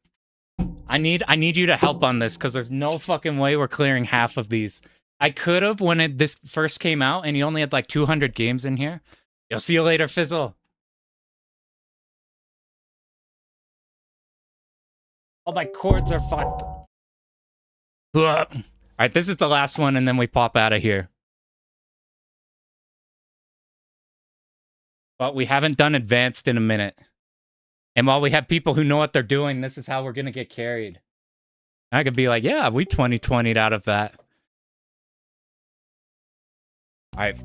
I need you to help on this, because there's no fucking way we're clearing half of these. I could have when this first came out, and you only had like 200 games in here. You'll see you later, Fizzle. All my cords are fucked. Ugh. All right, this is the last one, and then we pop out of here. But we haven't done advanced in a minute. And while we have people who know what they're doing, this is how we're going to get carried. I could be like, yeah, we 2020'd out of that. All right,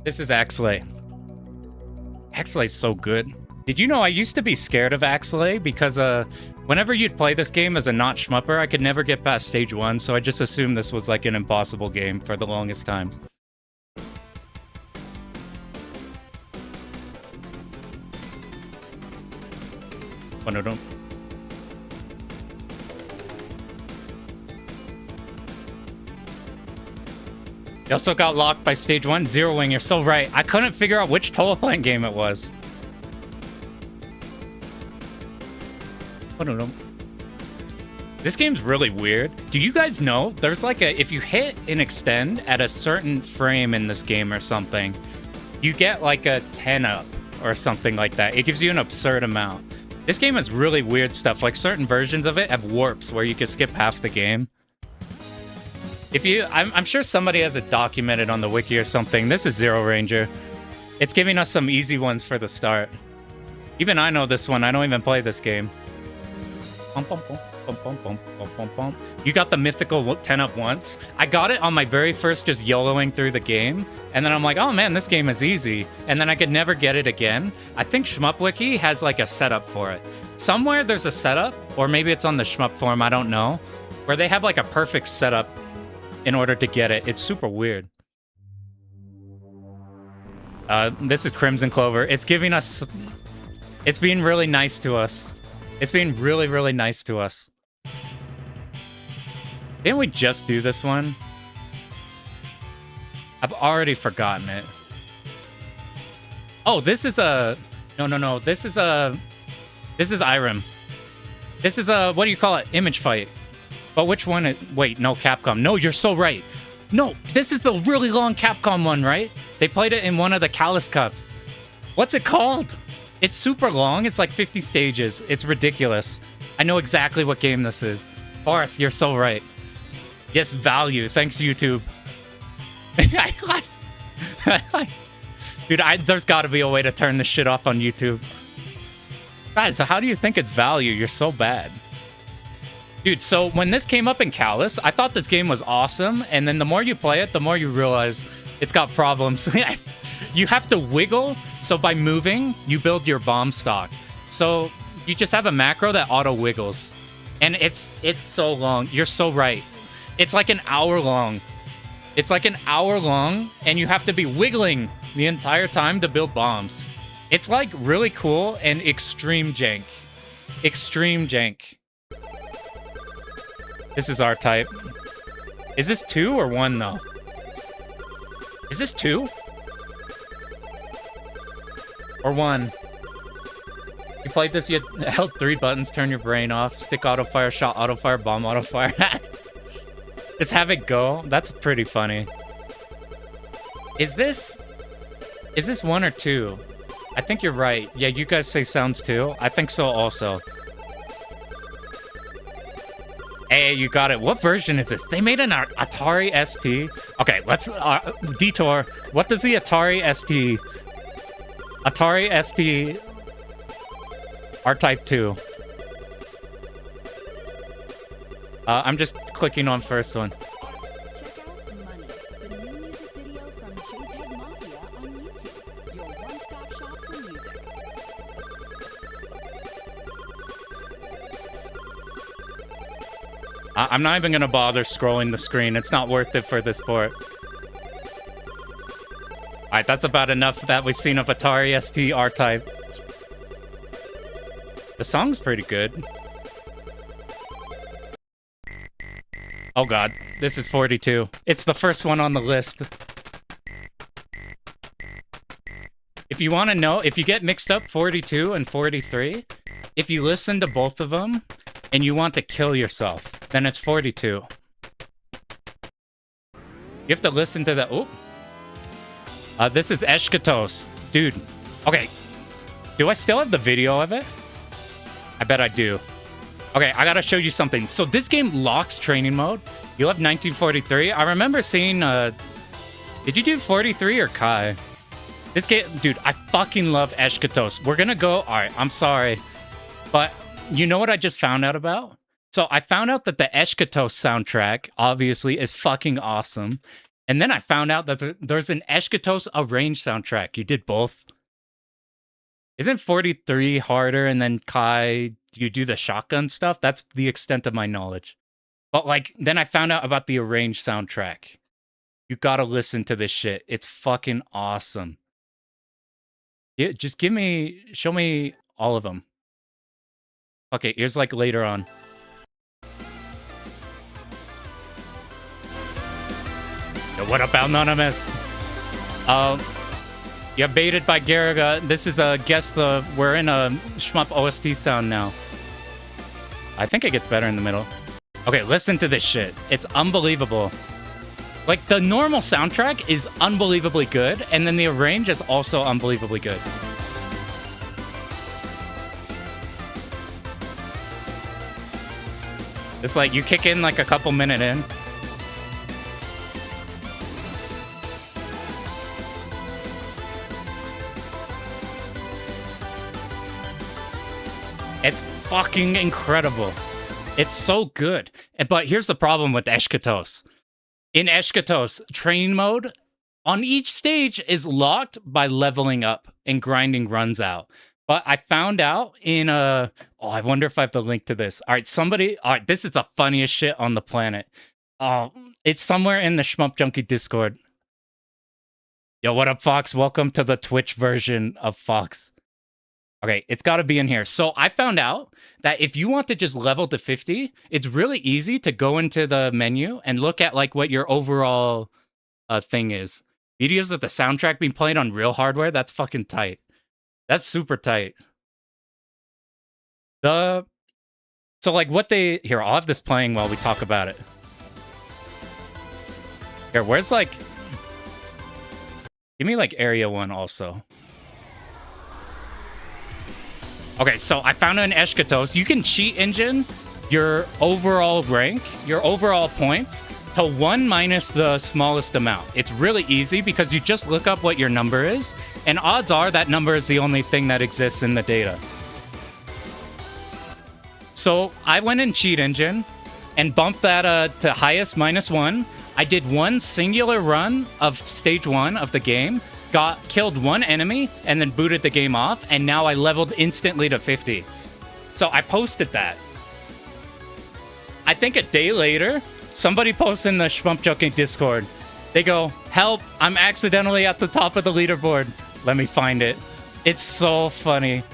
this is Axelay. Axelay's so good. Did you know I used to be scared of Axelay because whenever you'd play this game as a not shmupper, I could never get past stage 1, so I just assumed this was like an impossible game for the longest time. You also got locked by stage 1. Zero Wing, you're so right. I couldn't figure out which Toaplan game it was. This game's really weird. Do you guys know there's like a, if you hit and extend at a certain frame in this game or something, you get like a 10 up or something like that. It gives you an absurd amount. This game has really weird stuff. Like certain versions of it have warps where you can skip half the game. If you, I'm sure somebody has it documented on the wiki or something. This is Zero Ranger. It's giving us some easy ones for the start. Even I know this one. I don't even play this game. Bum, bum, bum. Bum, bum, bum, bum, bum, bum. You got the mythical 10 up once. I got it on my very first just YOLOing through the game. And then I'm like, oh man, this game is easy. And then I could never get it again. I think ShmupWiki has like a setup for it. Somewhere there's a setup, or maybe it's on the Shmup forum, I don't know, where they have like a perfect setup in order to get it. It's super weird. This is Crimson Clover. It's giving us... It's being really nice to us. It's being really, really nice to us. Didn't we just do this one? I've already forgotten it. Oh, this is a... No. This is a... This is Irem. This is a... What do you call it? Image fight. But which one? Wait, no, Capcom. No, you're so right. No, this is the really long Capcom one, right? They played it in one of the Callus Cups. What's it called? It's super long. It's like 50 stages. It's ridiculous. I know exactly what game this is. Barth, you're so right. Yes, value. Thanks, YouTube. Dude, there's got to be a way to turn this shit off on YouTube. Guys, how do you think it's value? You're so bad. Dude, so when this came up in Callus, I thought this game was awesome, and then the more you play it, the more you realize it's got problems. You have to wiggle, so by moving, you build your bomb stock. So you just have a macro that auto-wiggles. And it's so long. You're so right. It's like an hour long. It's like an hour long, and you have to be wiggling the entire time to build bombs. It's like really cool and extreme jank. Extreme jank. This is our type. Is this 2 or 1, though? Is this 2? Or 1? You played this, you held 3 buttons, turn your brain off, stick auto fire, shot auto fire, bomb auto fire. Just have it go. That's pretty funny. Is this 1 or 2? I think you're right. Yeah, you guys say sounds 2. I think so also. Hey, you got it. What version is this? They made an Atari ST. Okay, let's detour. What does the Atari ST? Atari ST R-Type 2. I'm just clicking on first one.
Check out Money, the new music video from JPEG Mafia on YouTube. Your one-stop shop for music.
I'm not even gonna bother scrolling the screen. It's not worth it for this port. Alright, that's about enough that we've seen of Atari ST R-Type. The song's pretty good. Oh god, this is 42. It's the first one on the list. If you want to know, if you get mixed up 42 and 43, if you listen to both of them and you want to kill yourself, then it's 42. You have to listen to the... Oh. This is Eshkatos. Dude. Okay. Do I still have the video of it? I bet I do. Okay, I gotta show you something. So this game locks training mode. You'll have 1943. I remember seeing... Did you do 43 or Kai? This game... Dude, I fucking love Eshkatos. We're gonna go... Alright, I'm sorry. But you know what I just found out about? So I found out that the Eshkatos soundtrack, obviously, is fucking awesome. And then I found out that there's an Eshkatos arranged soundtrack. You did both. Isn't 43 harder and then Kai, you do the shotgun stuff? That's the extent of my knowledge. But like, then I found out about the arranged soundtrack. You gotta listen to this shit. It's fucking awesome. Yeah, just show me all of them. Okay, here's like later on. Yo, what up, Anonymous? You're baited by Garegga. This is a we're in a Shmup OST sound now. I think it gets better in the middle. Okay, listen to this shit. It's unbelievable. Like, the normal soundtrack is unbelievably good, and then the arrange is also unbelievably good. It's like, you kick in like a couple minutes in. It's fucking incredible. It's so good. But here's the problem with Eshkatos. In Eshkatos, train mode on each stage is locked by leveling up and grinding runs out. But I found out in a... Oh, I wonder if I have the link to this. All right, somebody... All right, this is the funniest shit on the planet. It's somewhere in the Shmup Junkie Discord. Yo, what up, Fox? Welcome to the Twitch version of Fox. Okay, it's got to be in here. So I found out that if you want to just level to 50, it's really easy to go into the menu and look at like what your overall thing is. Videos of the soundtrack being played on real hardware, that's fucking tight. That's super tight. So like what they... Here, I'll have this playing while we talk about it. Here, where's like... Give me like Area 1 also. Okay, so I found in Eshkatos, you can cheat engine your overall rank, your overall points, to 1 minus the smallest amount. It's really easy because you just look up what your number is, and odds are that number is the only thing that exists in the data. So I went in cheat engine and bumped that to highest -1. I did one singular run of stage 1 of the game, killed one enemy, and then booted the game off, and now I leveled instantly to 50. So I posted that. I think a day later, somebody posts in the Shmup Junkie Discord. They go, help, I'm accidentally at the top of the leaderboard. Let me find it. It's so funny.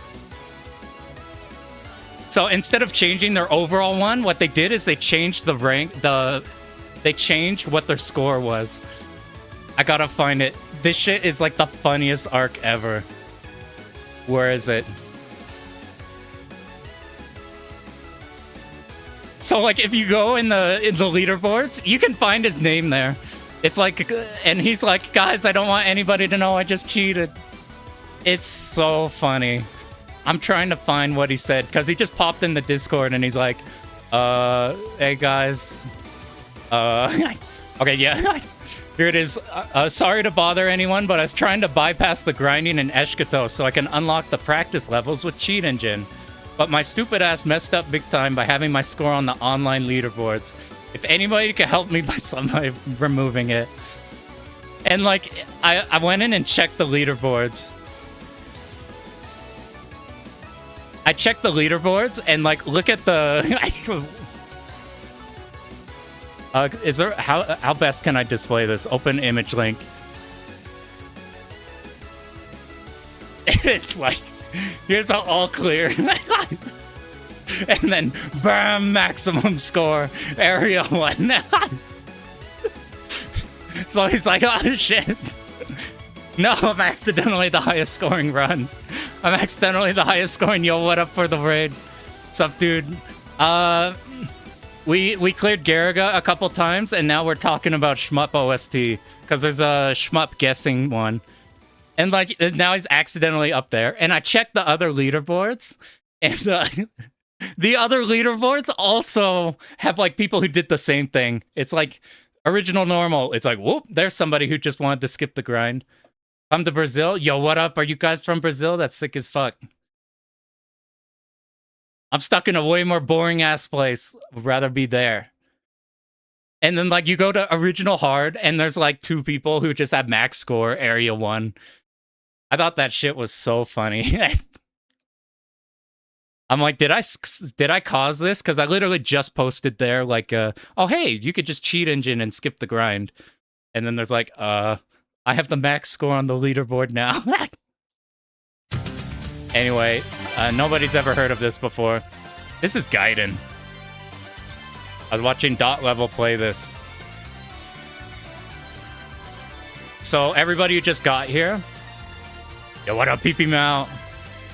So instead of changing their overall one, what they did is they changed the rank, they changed what their score was. I gotta find it. This shit is like the funniest arc ever. Where is it? So like if you go in the leaderboards, you can find his name there. It's like, and he's like, guys, I don't want anybody to know I just cheated. It's so funny. I'm trying to find what he said because he just popped in the Discord and he's like, hey guys. Okay, yeah. Here it is. Sorry to bother anyone, but I was trying to bypass the grinding in Eshkatos so I can unlock the practice levels with Cheat Engine. But my stupid ass messed up big time by having my score on the online leaderboards. If anybody can help me by removing it. And like, I went in and checked the leaderboards. I checked the leaderboards and like, look at the... is there how best can I display this? Open image link. It's like, here's all clear. And then bam, maximum score, Area 1. So he's like, oh shit. No, I'm accidentally the highest scoring run. I'm accidentally the highest scoring. Yo, what up for the raid? What's up, dude? We cleared Garegga a couple times, and now we're talking about Shmup OST, because there's a Shmup guessing one. And like, now he's accidentally up there. And I checked the other leaderboards, and the other leaderboards also have like people who did the same thing. It's like original normal. It's like, whoop, there's somebody who just wanted to skip the grind. Come to Brazil. Yo, what up? Are you guys from Brazil? That's sick as fuck. I'm stuck in a way more boring ass place. Would rather be there. And then like you go to original hard and there's like 2 people who just have max score Area 1. I thought that shit was so funny. I'm like, did I cause this? Because I literally just posted there like, oh hey, you could just cheat engine and skip the grind. And then there's like, I have the max score on the leaderboard now. Anyway, nobody's ever heard of this before. This is Gaiden. I was watching Dot Level play this. So everybody who just got here, yo, what up, Pee Mao?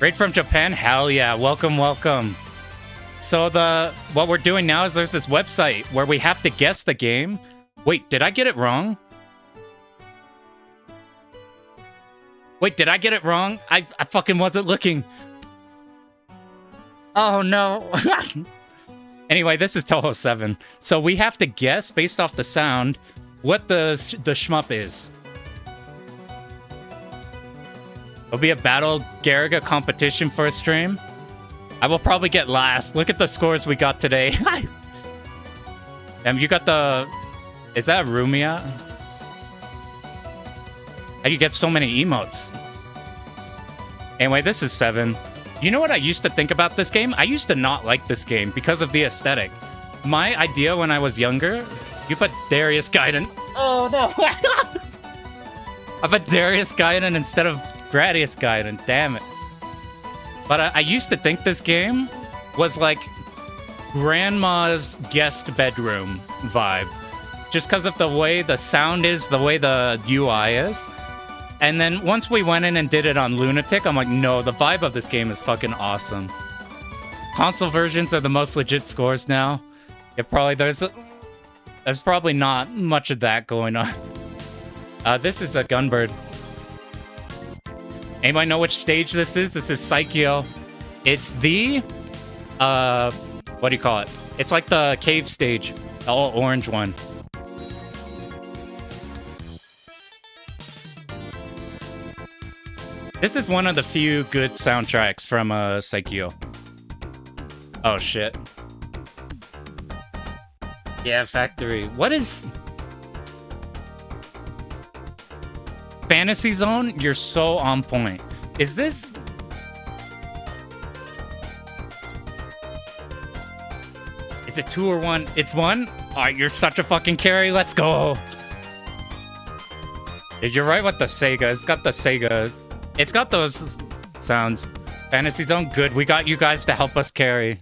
Right from Japan? Hell yeah, welcome, welcome. So what we're doing now is there's this website where we have to guess the game. Wait, did I get it wrong? Wait, did I get it wrong? I fucking wasn't looking. Oh, no. Anyway, this is Toho 7. So we have to guess, based off the sound, what the shmup is. It'll be a Battle Garegga competition for a stream. I will probably get last. Look at the scores we got today. You got the... Is that Rumia? How do you get so many emotes? Anyway, this is 7. You know what I used to think about this game? I used to not like this game because of the aesthetic. My idea when I was younger... You put Darius Gaiden... Oh, no. I put Darius Gaiden instead of Gradius Gaiden. Damn it. But I used to think this game was like grandma's guest bedroom vibe. Just because of the way the sound is, the way the UI is. And then once we went in and did it on Lunatic, I'm like, no, the vibe of this game is fucking awesome. Console versions are the most legit scores now. There's probably not much of that going on. This is a Gunbird. Anybody know which stage this is? This is Psycho. It's the... what do you call it? It's like the cave stage. The all orange one. This is one of the few good soundtracks from Psycho. Oh, shit. Yeah, Factory. What is... Fantasy Zone? You're so on point. Is this... Is it 2 or 1? It's 1? Alright, you're such a fucking carry. Let's go. You're right with the Sega. It's got the Sega... It's got those sounds. Fantasy Zone, good. We got you guys to help us carry.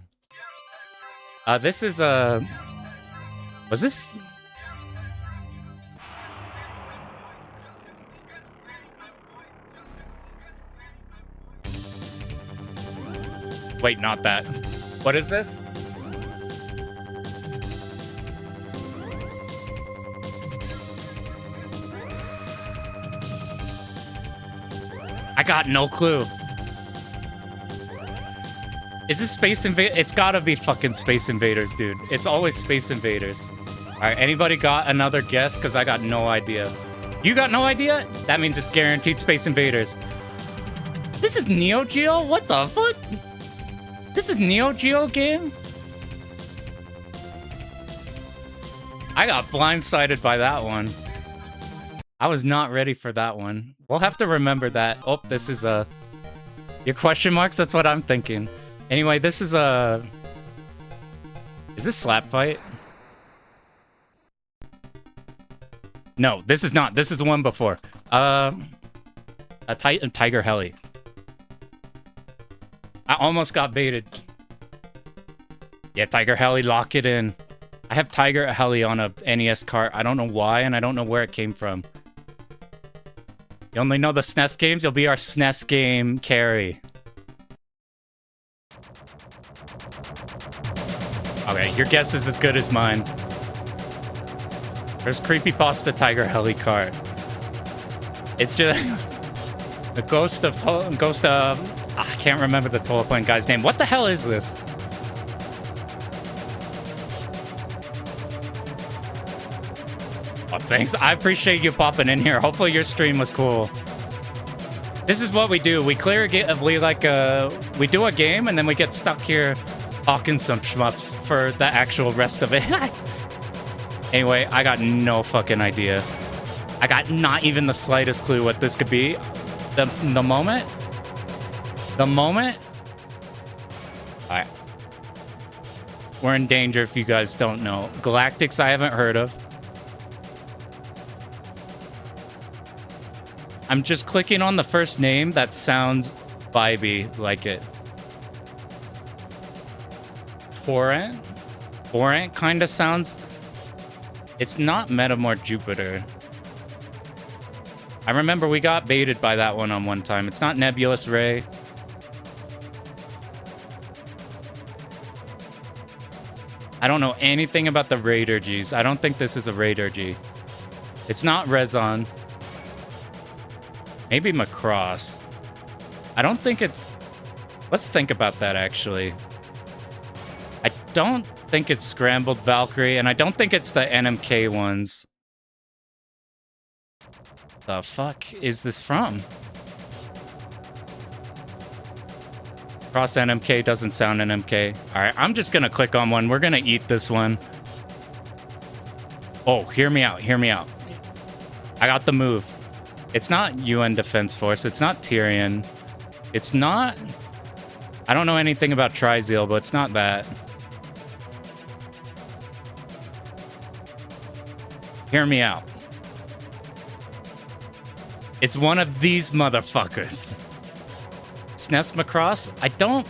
This is was this? Wait, not that. What is this? I got no clue. Is this Space Invaders? It's gotta be fucking Space Invaders, dude. It's always Space Invaders. Alright, anybody got another guess? Because I got no idea. You got no idea? That means it's guaranteed Space Invaders. This is Neo Geo? What the fuck? This is Neo Geo game? I got blindsided by that one. I was not ready for that one. We'll have to remember that. Oh, this is your question marks? That's what I'm thinking. Anyway, this is is this Slap Fight? No, this is not. This is the one before. A Tiger Heli. I almost got baited. Yeah, Tiger Heli, lock it in. I have Tiger Heli on a NES cart. I don't know why, and I don't know where it came from. You only know the SNES games? You'll be our SNES game carry. Okay, your guess is as good as mine. There's Creepypasta Tiger Heli cart. It's just... the ghost of... I can't remember the Toilet guy's name. What the hell is this? Oh, thanks. I appreciate you popping in here. Hopefully your stream was cool. This is what we do. We clear a game. We do a game and then we get stuck here hawking some shmups for the actual rest of it. Anyway, I got no fucking idea. I got not even the slightest clue what this could be. The moment. Alright. We're in danger if you guys don't know. Galactics I haven't heard of. I'm just clicking on the first name that sounds vibey like it. Torrent? Torrent kind of sounds... It's not Metamorph Jupiter. I remember we got baited by that one on one time. It's not Nebulous Ray. I don't know anything about the Raider Gs. I don't think this is a Raider G. It's not Rezon. Maybe Macross. I don't think it's... Let's think about that, actually. I don't think it's Scrambled Valkyrie, and I don't think it's the NMK ones. The fuck is this from? Cross NMK doesn't sound NMK. All right, I'm just gonna click on one. We're gonna eat this one. Oh, hear me out. Hear me out. I got the move. It's not UN Defense Force. It's not Tyrion. It's not... I don't know anything about Trizeal, but it's not that. Hear me out. It's one of these motherfuckers. SNES Macross? I don't...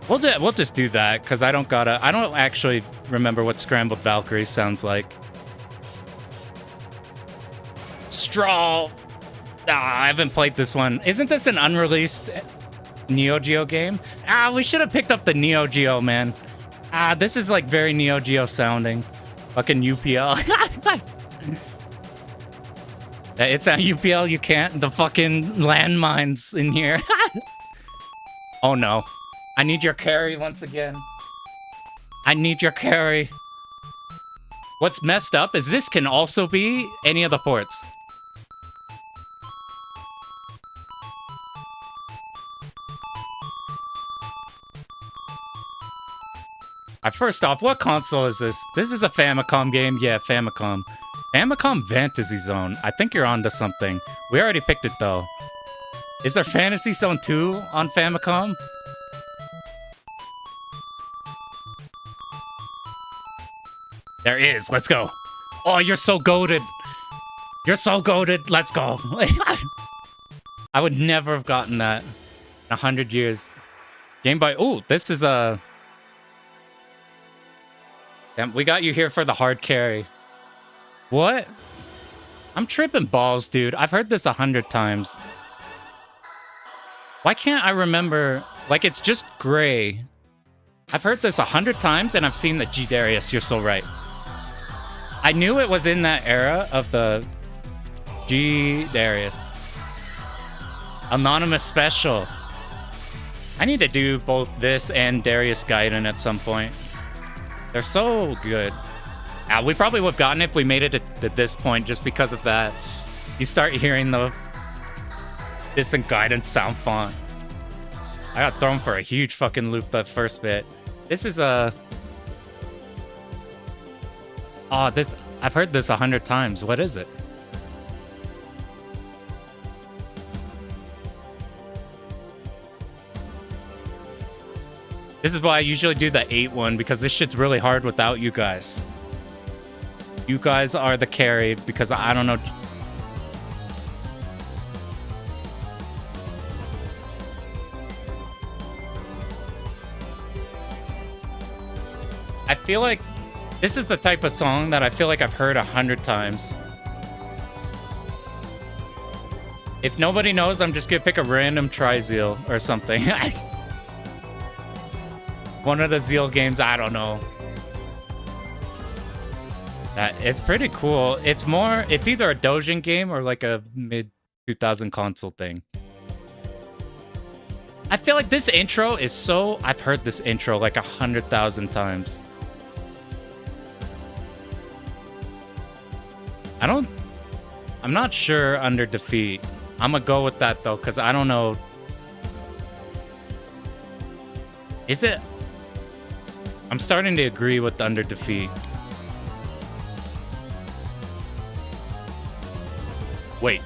We'll just do that, because I don't actually remember what Scrambled Valkyries sounds like. Straw! I haven't played this one. Isn't this an unreleased Neo Geo game? We should have picked up the Neo Geo, man. This is like very Neo Geo sounding. Fucking UPL. It's on UPL, you can't. The fucking landmines in here. Oh no. I need your carry once again. I need your carry. What's messed up is this can also be any of the ports. First off, what console is this? This is a Famicom game? Yeah, Famicom. Famicom Fantasy Zone. I think you're onto something. We already picked it, though. Is there Fantasy Zone 2 on Famicom? There is. Let's go. Oh, you're so goated. You're so goated. Let's go. I would never have gotten that in 100 years. Game Boy. Ooh, this is a... Damn, we got you here for the hard carry. What? I'm tripping balls, dude. I've heard this 100 times. Why can't I remember? Like, it's just gray. I've heard this 100 times, and I've seen the G Darius. You're so right. I knew it was in that era of the G Darius. Anonymous Special. I need to do both this and Darius Gaiden at some point. They're so good. We probably would have gotten it if we made it at this point just because of that. You start hearing the Distant Guidance sound font. I got thrown for a huge fucking loop that first bit. This is a... Oh, this... I've heard this 100 times. What is it? This is why I usually do the 8 one, because this shit's really hard without you guys. You guys are the carry, because I don't know... I feel like this is the type of song that I feel like I've heard 100 times. If nobody knows, I'm just gonna pick a random Trizeal or something. One of the Zeal games, I don't know. It's pretty cool. It's either a Dojin game or like a mid-2000 console thing. I feel like this intro is so... I've heard this intro like 100,000 times. I'm not sure Under Defeat. I'm gonna go with that though, because I don't know. Is it? I'm starting to agree with Under Defeat. Wait.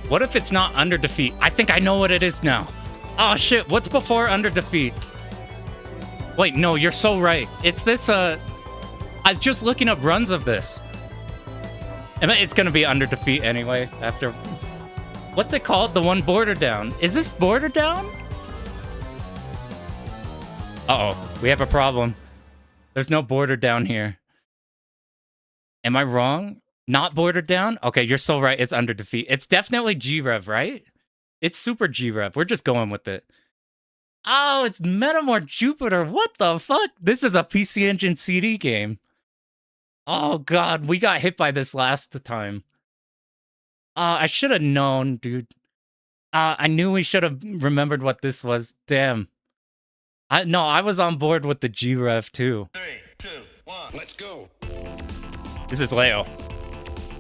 What if it's not Under Defeat? I think I know what it is now. Oh shit, what's before Under Defeat? Wait, no, you're so right. It's this, I was just looking up runs of this. It's gonna be Under Defeat anyway, after... What's it called? The one Border Down. Is this Border Down? Uh-oh, we have a problem. There's no Border Down here. Am I wrong? Not Border Down? Okay, you're so right. It's Under Defeat. It's definitely G-Rev, right? It's super G-Rev. We're just going with it. Oh, it's Metamore Jupiter. What the fuck? This is a PC Engine CD game. Oh, God. We got hit by this last time. I should have known, dude. I knew we should have remembered what this was. Damn. I was on board with the G-Rev, too.
3, 2, 1, let's go.
This is Leo.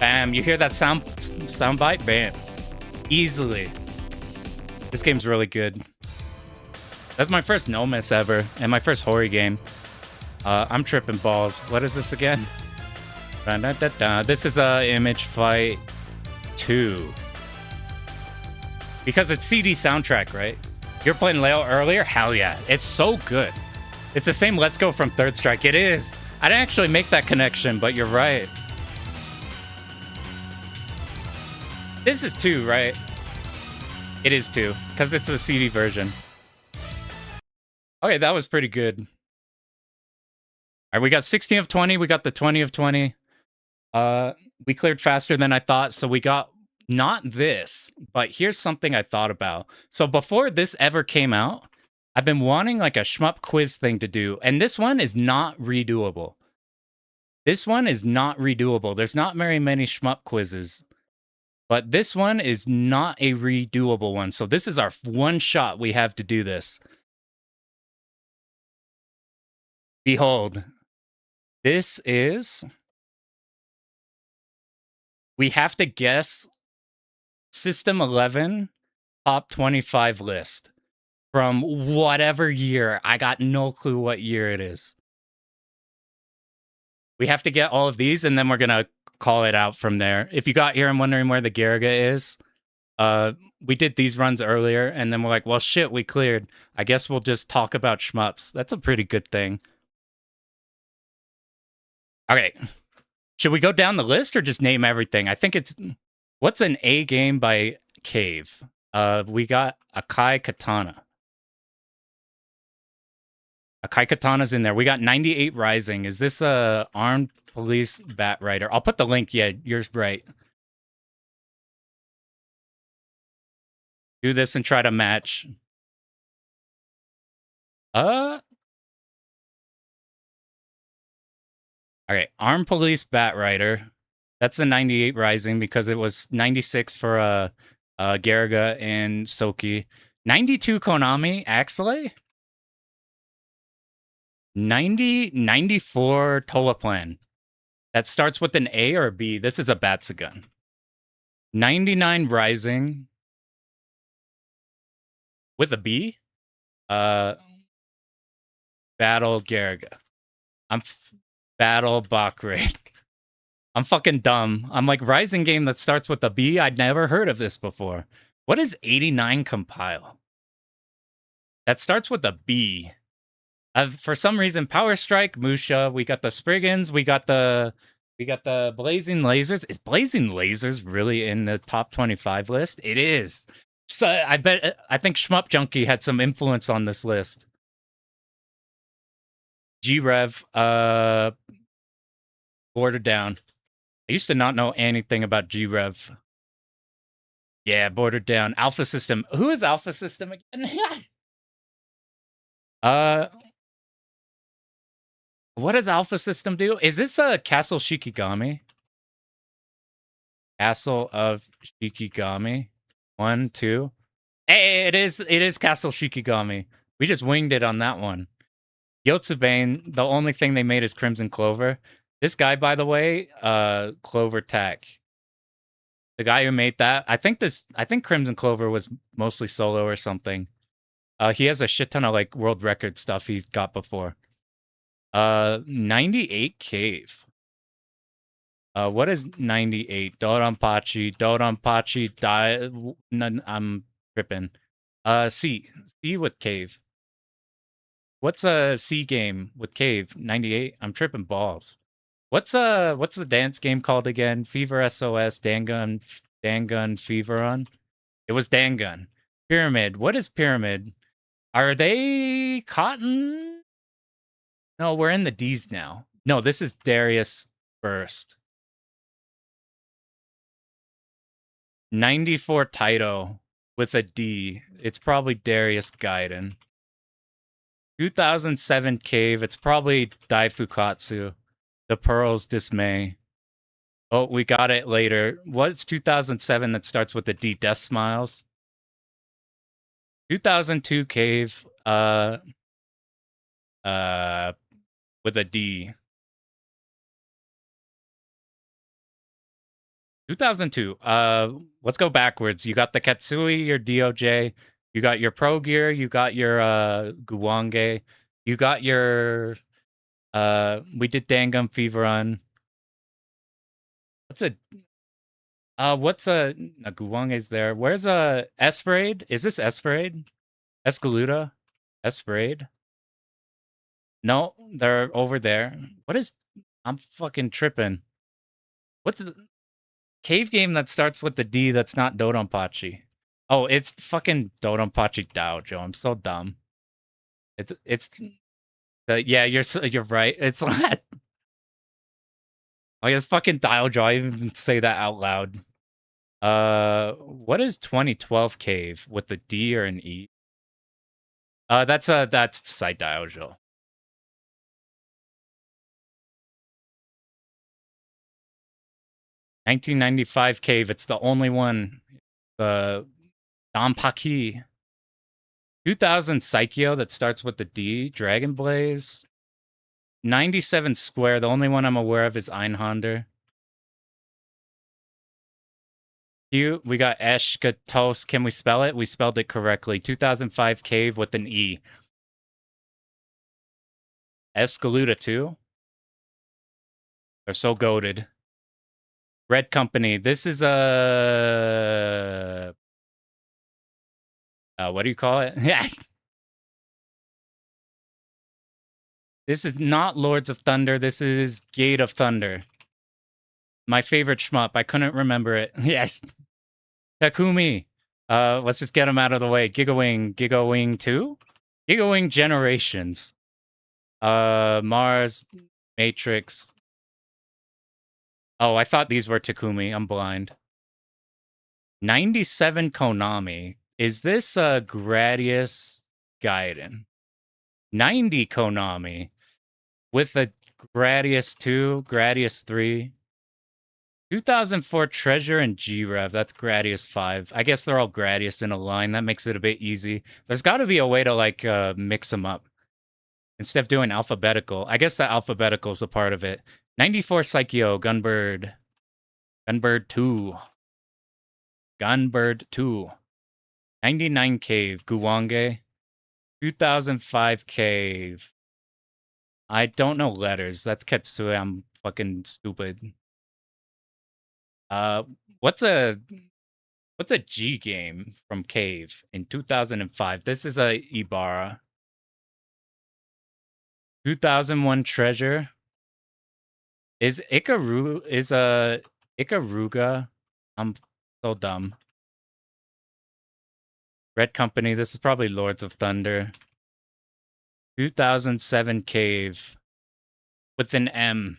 Bam. You hear that sound bite? Bam. Easily. This game's really good. That's my first no miss ever, and my first horror game. I'm tripping balls. What is this again? This is Image Fight 2. Because it's CD soundtrack, right? You were playing Leo earlier? Hell yeah. It's so good. It's the same Let's Go from Third Strike. It is. I didn't actually make that connection, but you're right. This is 2, right? It is 2, because it's a CD version. Okay, that was pretty good. All right, we got 16 of 20. We got the 20 of 20. We cleared faster than I thought, so we got not this, but here's something I thought about. So before this ever came out, I've been wanting like a shmup quiz thing to do, and this one is not redoable. This one is not redoable. There's not very many shmup quizzes, but this one is not a redoable one. So this is our one shot we have to do this. Behold, this is... We have to guess System 11 top 25 list from whatever year. I got no clue what year it is. We have to get all of these, and then we're going to call it out from there. If you got here and wondering where the Garegga is, we did these runs earlier, and then we're like, well, shit, we cleared. I guess we'll just talk about shmups. That's a pretty good thing. Okay. Should we go down the list or just name everything? I think it's... What's an A game by Cave? We got Akai Katana. Akai Katana's in there. We got 98 Rising. Is this a Armed Police Bat Rider? I'll put the link. Yeah, you're right. Do this and try to match. Okay, Armed Police Bat Rider. That's the 98 Rising because it was 96 for Garegga and Soki. 92 Konami Axelay. 94 Tolaplan. That starts with an A or a B. This is a Batsugun. 99 Rising. With a B? Battle Garegga. Battle Bakrate. I'm fucking dumb. I'm like, Rising game that starts with a B? I'd never heard of this before. What is 89 Compile? That starts with a B. For some reason, Power Strike, Musha, we got the Spriggans, we got the Blazing Lasers. Is Blazing Lasers really in the top 25 list? It is. So I think Shmup Junkie had some influence on this list. G-Rev, Border Down. I used to not know anything about G-Rev. Yeah, Border Down. Alpha System. Who is Alpha System again? What does Alpha System do? Is this a Castle Shikigami? Castle of Shikigami. 1, 2. Hey, it is Castle Shikigami. We just winged it on that one. Yotsubane, the only thing they made is Crimson Clover. This guy, by the way, Clover Tech. The guy who made that, I think Crimson Clover was mostly solo or something. He has a shit ton of like world record stuff he's got before. 98 Cave. What is 98? Doranpachi, I'm tripping. C with Cave. What's a C game with Cave? 98? I'm tripping balls. What's the dance game called again? Fever SOS, Dangun Fever on? It was Dangun. Pyramid. What is Pyramid? Are they Cotton? No, we're in the D's now. No, this is Darius Burst. 94 Taito with a D. It's probably Darius Gaiden. 2007 Cave. It's probably Daifukatsu. The Pearl's Dismay. Oh, we got it later. What's 2007 that starts with a D? Death Smiles. 2002 Cave. With a D. 2002. Let's go backwards. You got the Katsui or DOJ. You got your Pro Gear, you got your Guwange, you got your we did Dangum Fever Run. What's a Guwange's there? Where's Esperade? Is this Esperade? Escaluda? Esperade? No, they're over there. What is I'm fucking tripping. What's the cave game that starts with the D that's not Dodonpachi? Oh, it's fucking Dodonpachi Dojo. I'm so dumb. It's yeah, you're right. It's that. Oh, yeah, it's fucking Dojo. I even say that out loud. What is 2012 cave with the D or an E? That's Site Dojo. $1995 cave. It's the only one. The Dampaki. 2000 Psycheo that starts with the D. Dragon Blaze. 97 Square. The only one I'm aware of is Einhander. We got Eshkatos. Can we spell it? We spelled it correctly. 2005 cave with an E. Escaluda 2. They're so goated. Red Company. This is a what do you call it? Yes. This is not Lords of Thunder. This is Gate of Thunder. My favorite shmup. I couldn't remember it. Yes. Takumi. Let's just get them out of the way. Gigawing 2? Gigawing Generations. Mars, Matrix. Oh, I thought these were Takumi. I'm blind. 97 Konami. Is this Gradius Gaiden? 90 Konami. With a Gradius 2, Gradius 3. 2004 Treasure and G-Rev. That's Gradius 5. I guess they're all Gradius in a line. That makes it a bit easy. There's got to be a way to, like, mix them up. Instead of doing alphabetical. I guess the alphabetical is a part of it. 94 Psycheo, Gunbird. Gunbird 2. Gunbird 2. 99 Cave, Guwange. 2005 Cave. I don't know letters. That's Ketsue. I'm fucking stupid. What's a G game from Cave in 2005? This is a Ibarra. 2001 Treasure. Is Ikaruga? I'm so dumb. Red Company. This is probably Lords of Thunder. 2007 Cave with an M.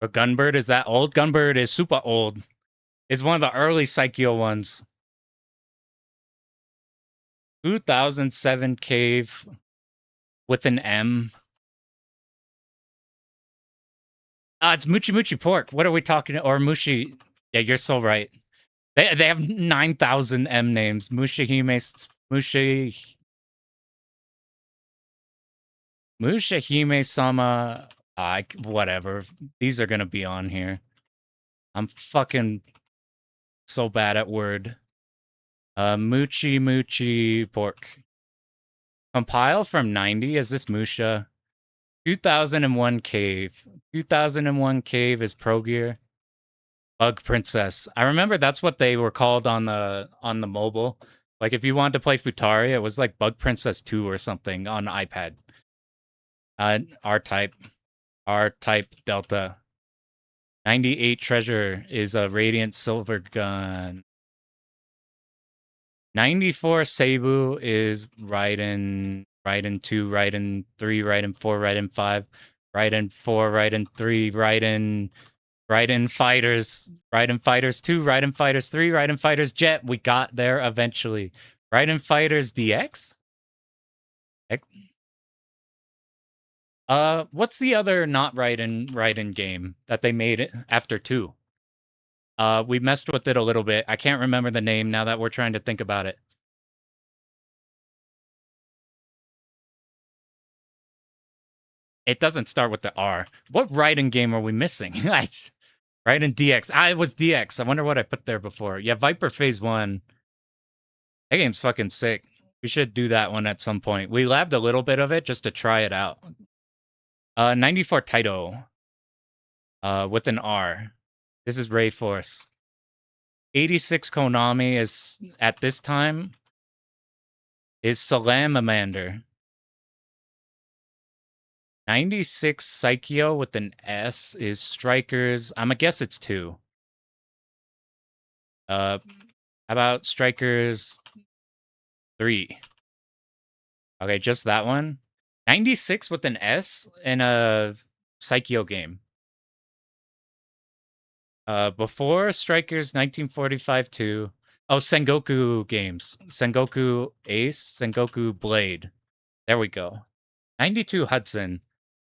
Or Gunbird, is that old? Gunbird is super old. It's one of the early Psycheo ones. 2007 Cave with an M. It's Muchi Muchi Pork. What are we talking? Or Mushi. Yeah, you're so right. They have 9,000 M names. Mushihime-sama. Whatever. These are gonna be on here. I'm fucking so bad at word. Muchi Muchi Pork. Compile from 90. Is this Musha? 2001 Cave. 2001 Cave is Pro Gear. Bug Princess. I remember that's what they were called on the mobile. Like if you wanted to play Futari, it was like Bug Princess 2 or something on iPad. R-Type Delta. 98 Treasure is a Radiant Silver Gun. 94 Seibu is Raiden 2, Raiden 3, Raiden 4, Raiden 5, Raiden 4, Raiden 3, Raiden Fighters, Raiden Fighters 2, Raiden Fighters 3, Raiden Fighters Jet. We got there eventually. Raiden Fighters DX? What's the other not Raiden game that they made after 2? We messed with it a little bit. I can't remember the name now that we're trying to think about it. It doesn't start with the R. What Raiden game are we missing? Raiden DX. It was DX. I wonder what I put there before. Yeah, Viper Phase 1. That game's fucking sick. We should do that one at some point. We labbed a little bit of it just to try it out. 94 Taito. With an R. This is Ray Force. 86 Konami is, at this time, is Salamander. 96 Psycho with an S is Strikers. I'm gonna guess it's 2. How about Strikers 3? Okay, just that one. 96 with an S in a Psycho game. Before Strikers 1945 2. Oh, Sengoku games. Sengoku Ace, Sengoku Blade. There we go. 92 Hudson.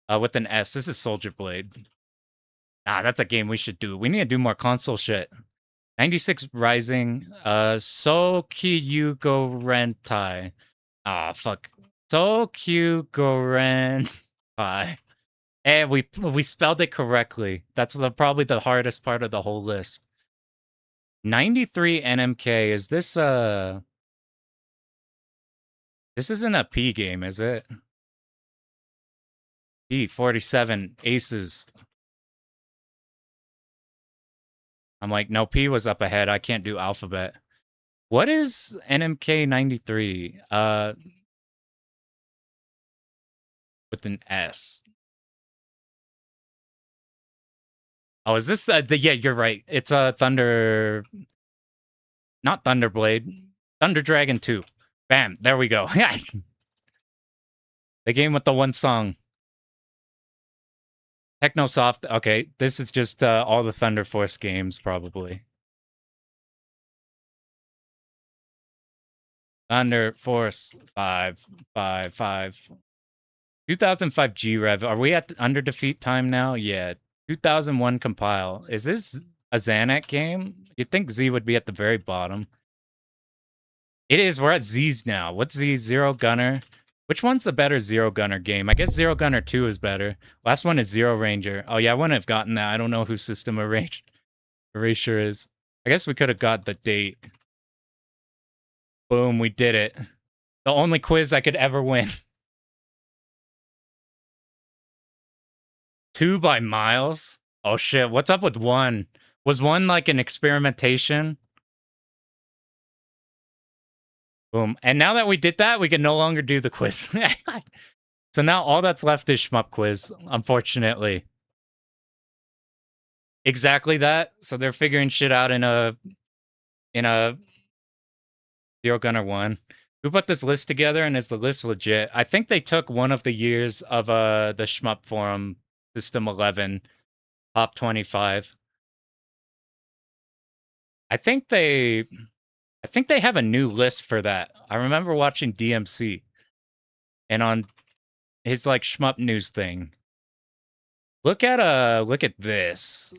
With an S. This is Soldier Blade. Ah, that's a game we should do. We need to do more console shit. 96 Rising. Sokyugo Rentai. Ah, fuck. Sokyugo Rentai. And we spelled it correctly. That's probably the hardest part of the whole list. 93 NMK. Is this this isn't a P game, is it? P47 Aces. I'm like, no, P was up ahead. I can't do alphabet. What is NMK 93? With an S. Oh, is this the yeah, you're right. It's a Thunder... Not Thunderblade. Thunder Dragon 2. Bam, there we go. The game with the one song. Technosoft. Okay, this is just all the Thunder Force games, probably. Thunder Force 5. 2005 G-Rev. Are we at under defeat time now? Yeah. 2001 compile. Is this a Xanac game? You'd think Z would be at the very bottom. It is. We're at Z's now. What's Z? Zero Gunner. Which one's the better Zero Gunner game? I guess Zero Gunner 2 is better. Last one is Zero Ranger. Oh yeah, I wouldn't have gotten that. I don't know whose system erasure is. I guess we could have got the date. Boom, we did it. The only quiz I could ever win. 2 by miles? Oh shit, what's up with 1? Was 1 like an experimentation? Boom. And now that we did that, we can no longer do the quiz. So now all that's left is Shmup Quiz, unfortunately. Exactly that. So they're figuring shit out in a Zero Gunner 1. Who put this list together, and is the list legit? I think they took one of the years of the Shmup Forum System 11 top 25. I think they have a new list for that. I remember watching DMC and on his like Shmup News thing. Look at this.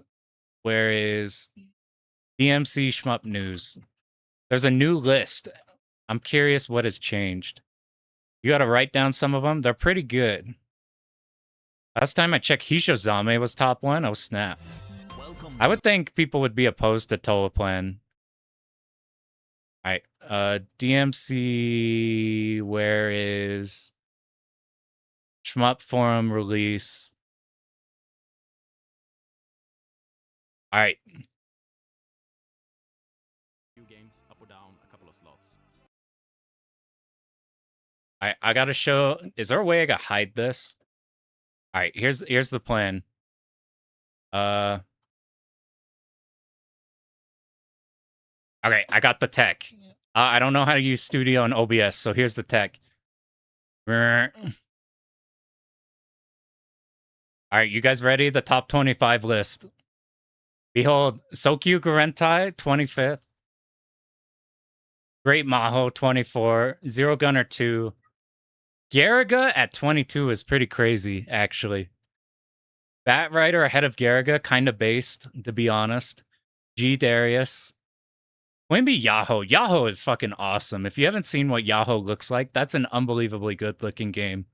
Where is DMC Shmup News? There's a new list. I'm curious what has changed. You got to write down some of them. They're pretty good. Last time I checked, Hishozame was top 1. Oh, snap. I would think people would be opposed to Toaplan. Alright, DMC, where is Shmup Forum release? Alright.
Games up or down a couple of slots.
I gotta show. Is there a way I gotta hide this? Alright, here's the plan. Okay, I got the tech. I don't know how to use Studio and OBS, so here's the tech. Alright, you guys ready? The top 25 list. Behold, Sokyu Garentai, 25th. Great Maho, 24. Zero Gunner 2. Garegga at 22 is pretty crazy, actually. Bat Rider ahead of Garegga, kind of based, to be honest. G Darius. Quimby Yahoo. Yahoo is fucking awesome. If you haven't seen what Yahoo looks like, that's an unbelievably good-looking game.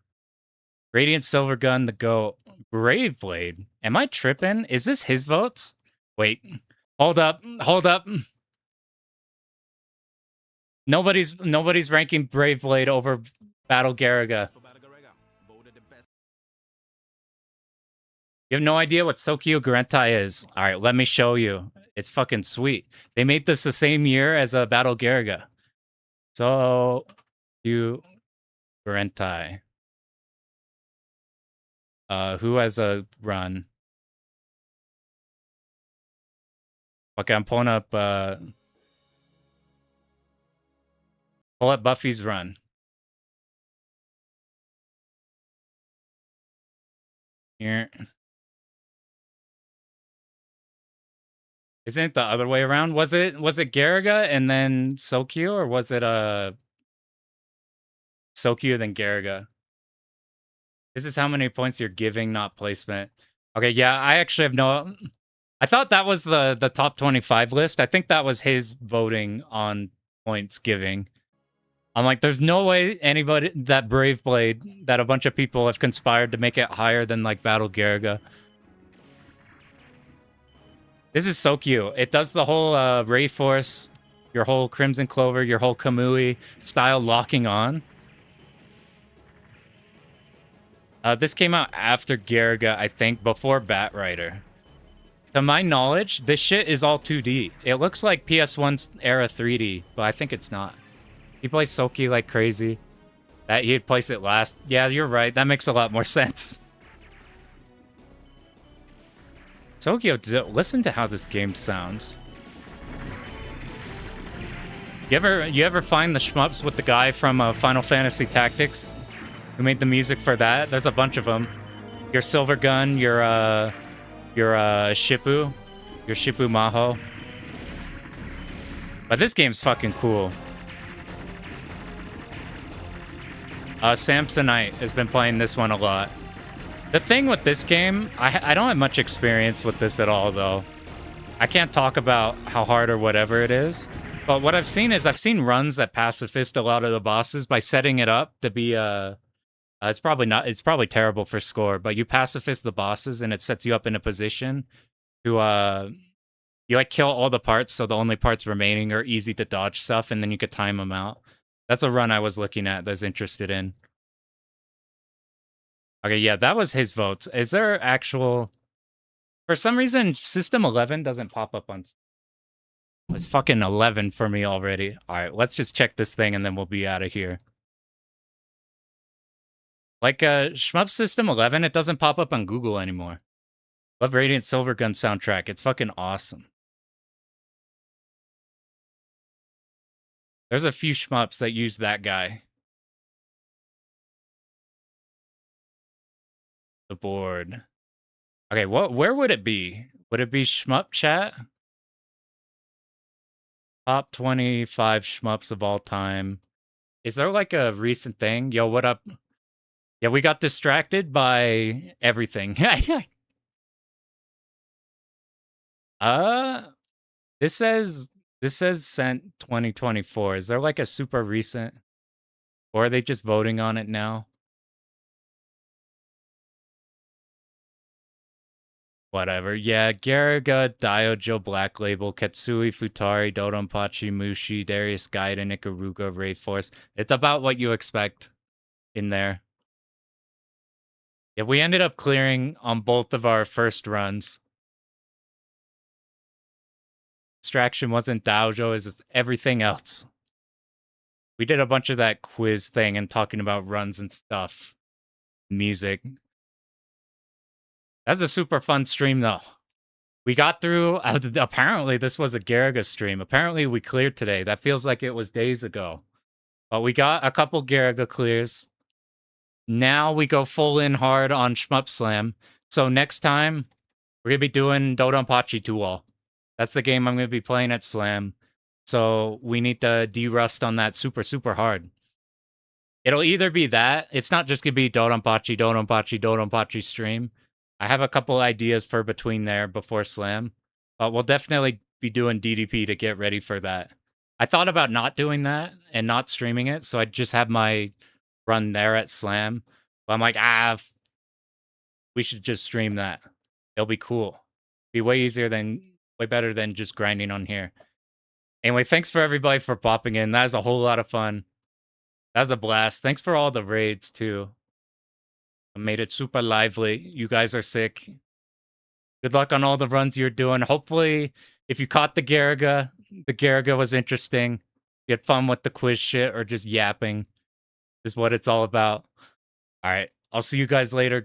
Radiant Silver Gun, the GOAT. Brave Blade. Am I tripping? Is this his votes? Wait. Hold up. Nobody's ranking Brave Blade over Battle Garegga.
For Battle Garegga, voted the best.
You have no idea what Sokyo Gurentai is. All right, let me show you. It's fucking sweet. They made this the same year as a Battle Garegga. So, Gurentai. Who has a run? Okay, I'm pulling up. Pull up Buffy's run. Here. Isn't it the other way around? Was it Garegga and then Sokyo, or was it Sokyo then Garegga? This is how many points you're giving, not placement. Okay, yeah, I actually have no. I thought that was the top 25 list. I think that was his voting on points giving. I'm like, there's no way anybody that Brave Blade that a bunch of people have conspired to make it higher than like Battle Garegga. This is so cute. It does the whole Ray Force, your whole Crimson Clover, your whole Kamui style locking on. This came out after Garegga, I think, before Batrider. To my knowledge, this shit is all 2D. It looks like PS1's era 3D, but I think it's not. He plays Soki like crazy. That he'd place it last. Yeah, you're right. That makes a lot more sense. Sokyo, listen to how this game sounds. You ever find the shmups with the guy from Final Fantasy Tactics, who made the music for that? There's a bunch of them. Your Silver Gun, your Shippu, your Shippu Maho. But this game's fucking cool. Samsonite has been playing this one a lot. The thing with this game, I don't have much experience with this at all, though. I can't talk about how hard or whatever it is. But what I've seen is I've seen runs that pacifist a lot of the bosses by setting it up to be it's probably terrible for score, but you pacifist the bosses and it sets you up in a position to you like kill all the parts, so the only parts remaining are easy to dodge stuff, and then you could time them out. That's a run I was looking at that's interested in. Okay, yeah, that was his votes. Is there actual... For some reason, System 11 doesn't pop up on... It's fucking 11 for me already. Alright, let's just check this thing and then we'll be out of here. Like, Shmup System 11, it doesn't pop up on Google anymore. Love Radiant Silvergun soundtrack. It's fucking awesome. There's a few shmups that use that guy. The board. Okay, where would it be? Would it be Shmup Chat? Top 25 shmups of all time. Is there like a recent thing? Yo, what up? Yeah, we got distracted by everything. This says sent 2024. Is there like a super recent? Or are they just voting on it now? Whatever. Yeah, Garegga, Diojo, Black Label, Katsui, Futari, Dodonpachi, Mushi, Darius Gaiden, Ikaruga, Rayforce. It's about what you expect in there. Yeah, we ended up clearing on both of our first runs. Distraction wasn't Dojo, it's everything else. We did a bunch of that quiz thing and talking about runs and stuff. Music. That's a super fun stream, though. We got through... apparently, this was a Garegga stream. Apparently, we cleared today. That feels like it was days ago. But we got a couple Garegga clears. Now we go full in hard on Shmup Slam. So next time, we're going to be doing Dodonpachi 2-all. That's the game I'm going to be playing at Slam. So we need to de-rust on that super, super hard. It'll either be that. It's not just going to be Dodonpachi stream. I have a couple ideas for between there before Slam. But we'll definitely be doing DDP to get ready for that. I thought about not doing that and not streaming it. So I'd just have my run there at Slam. But I'm like, we should just stream that. It'll be cool. Be way easier than... way better than just grinding on here. Anyway, thanks for everybody for popping in. That was a whole lot of fun. That was a blast. Thanks for all the raids too. I made it super lively. You guys are sick. Good luck on all the runs you're doing. Hopefully, if you caught the Garegga was interesting. You had fun with the quiz shit or just yapping is what it's all about. All right. I'll see you guys later. Good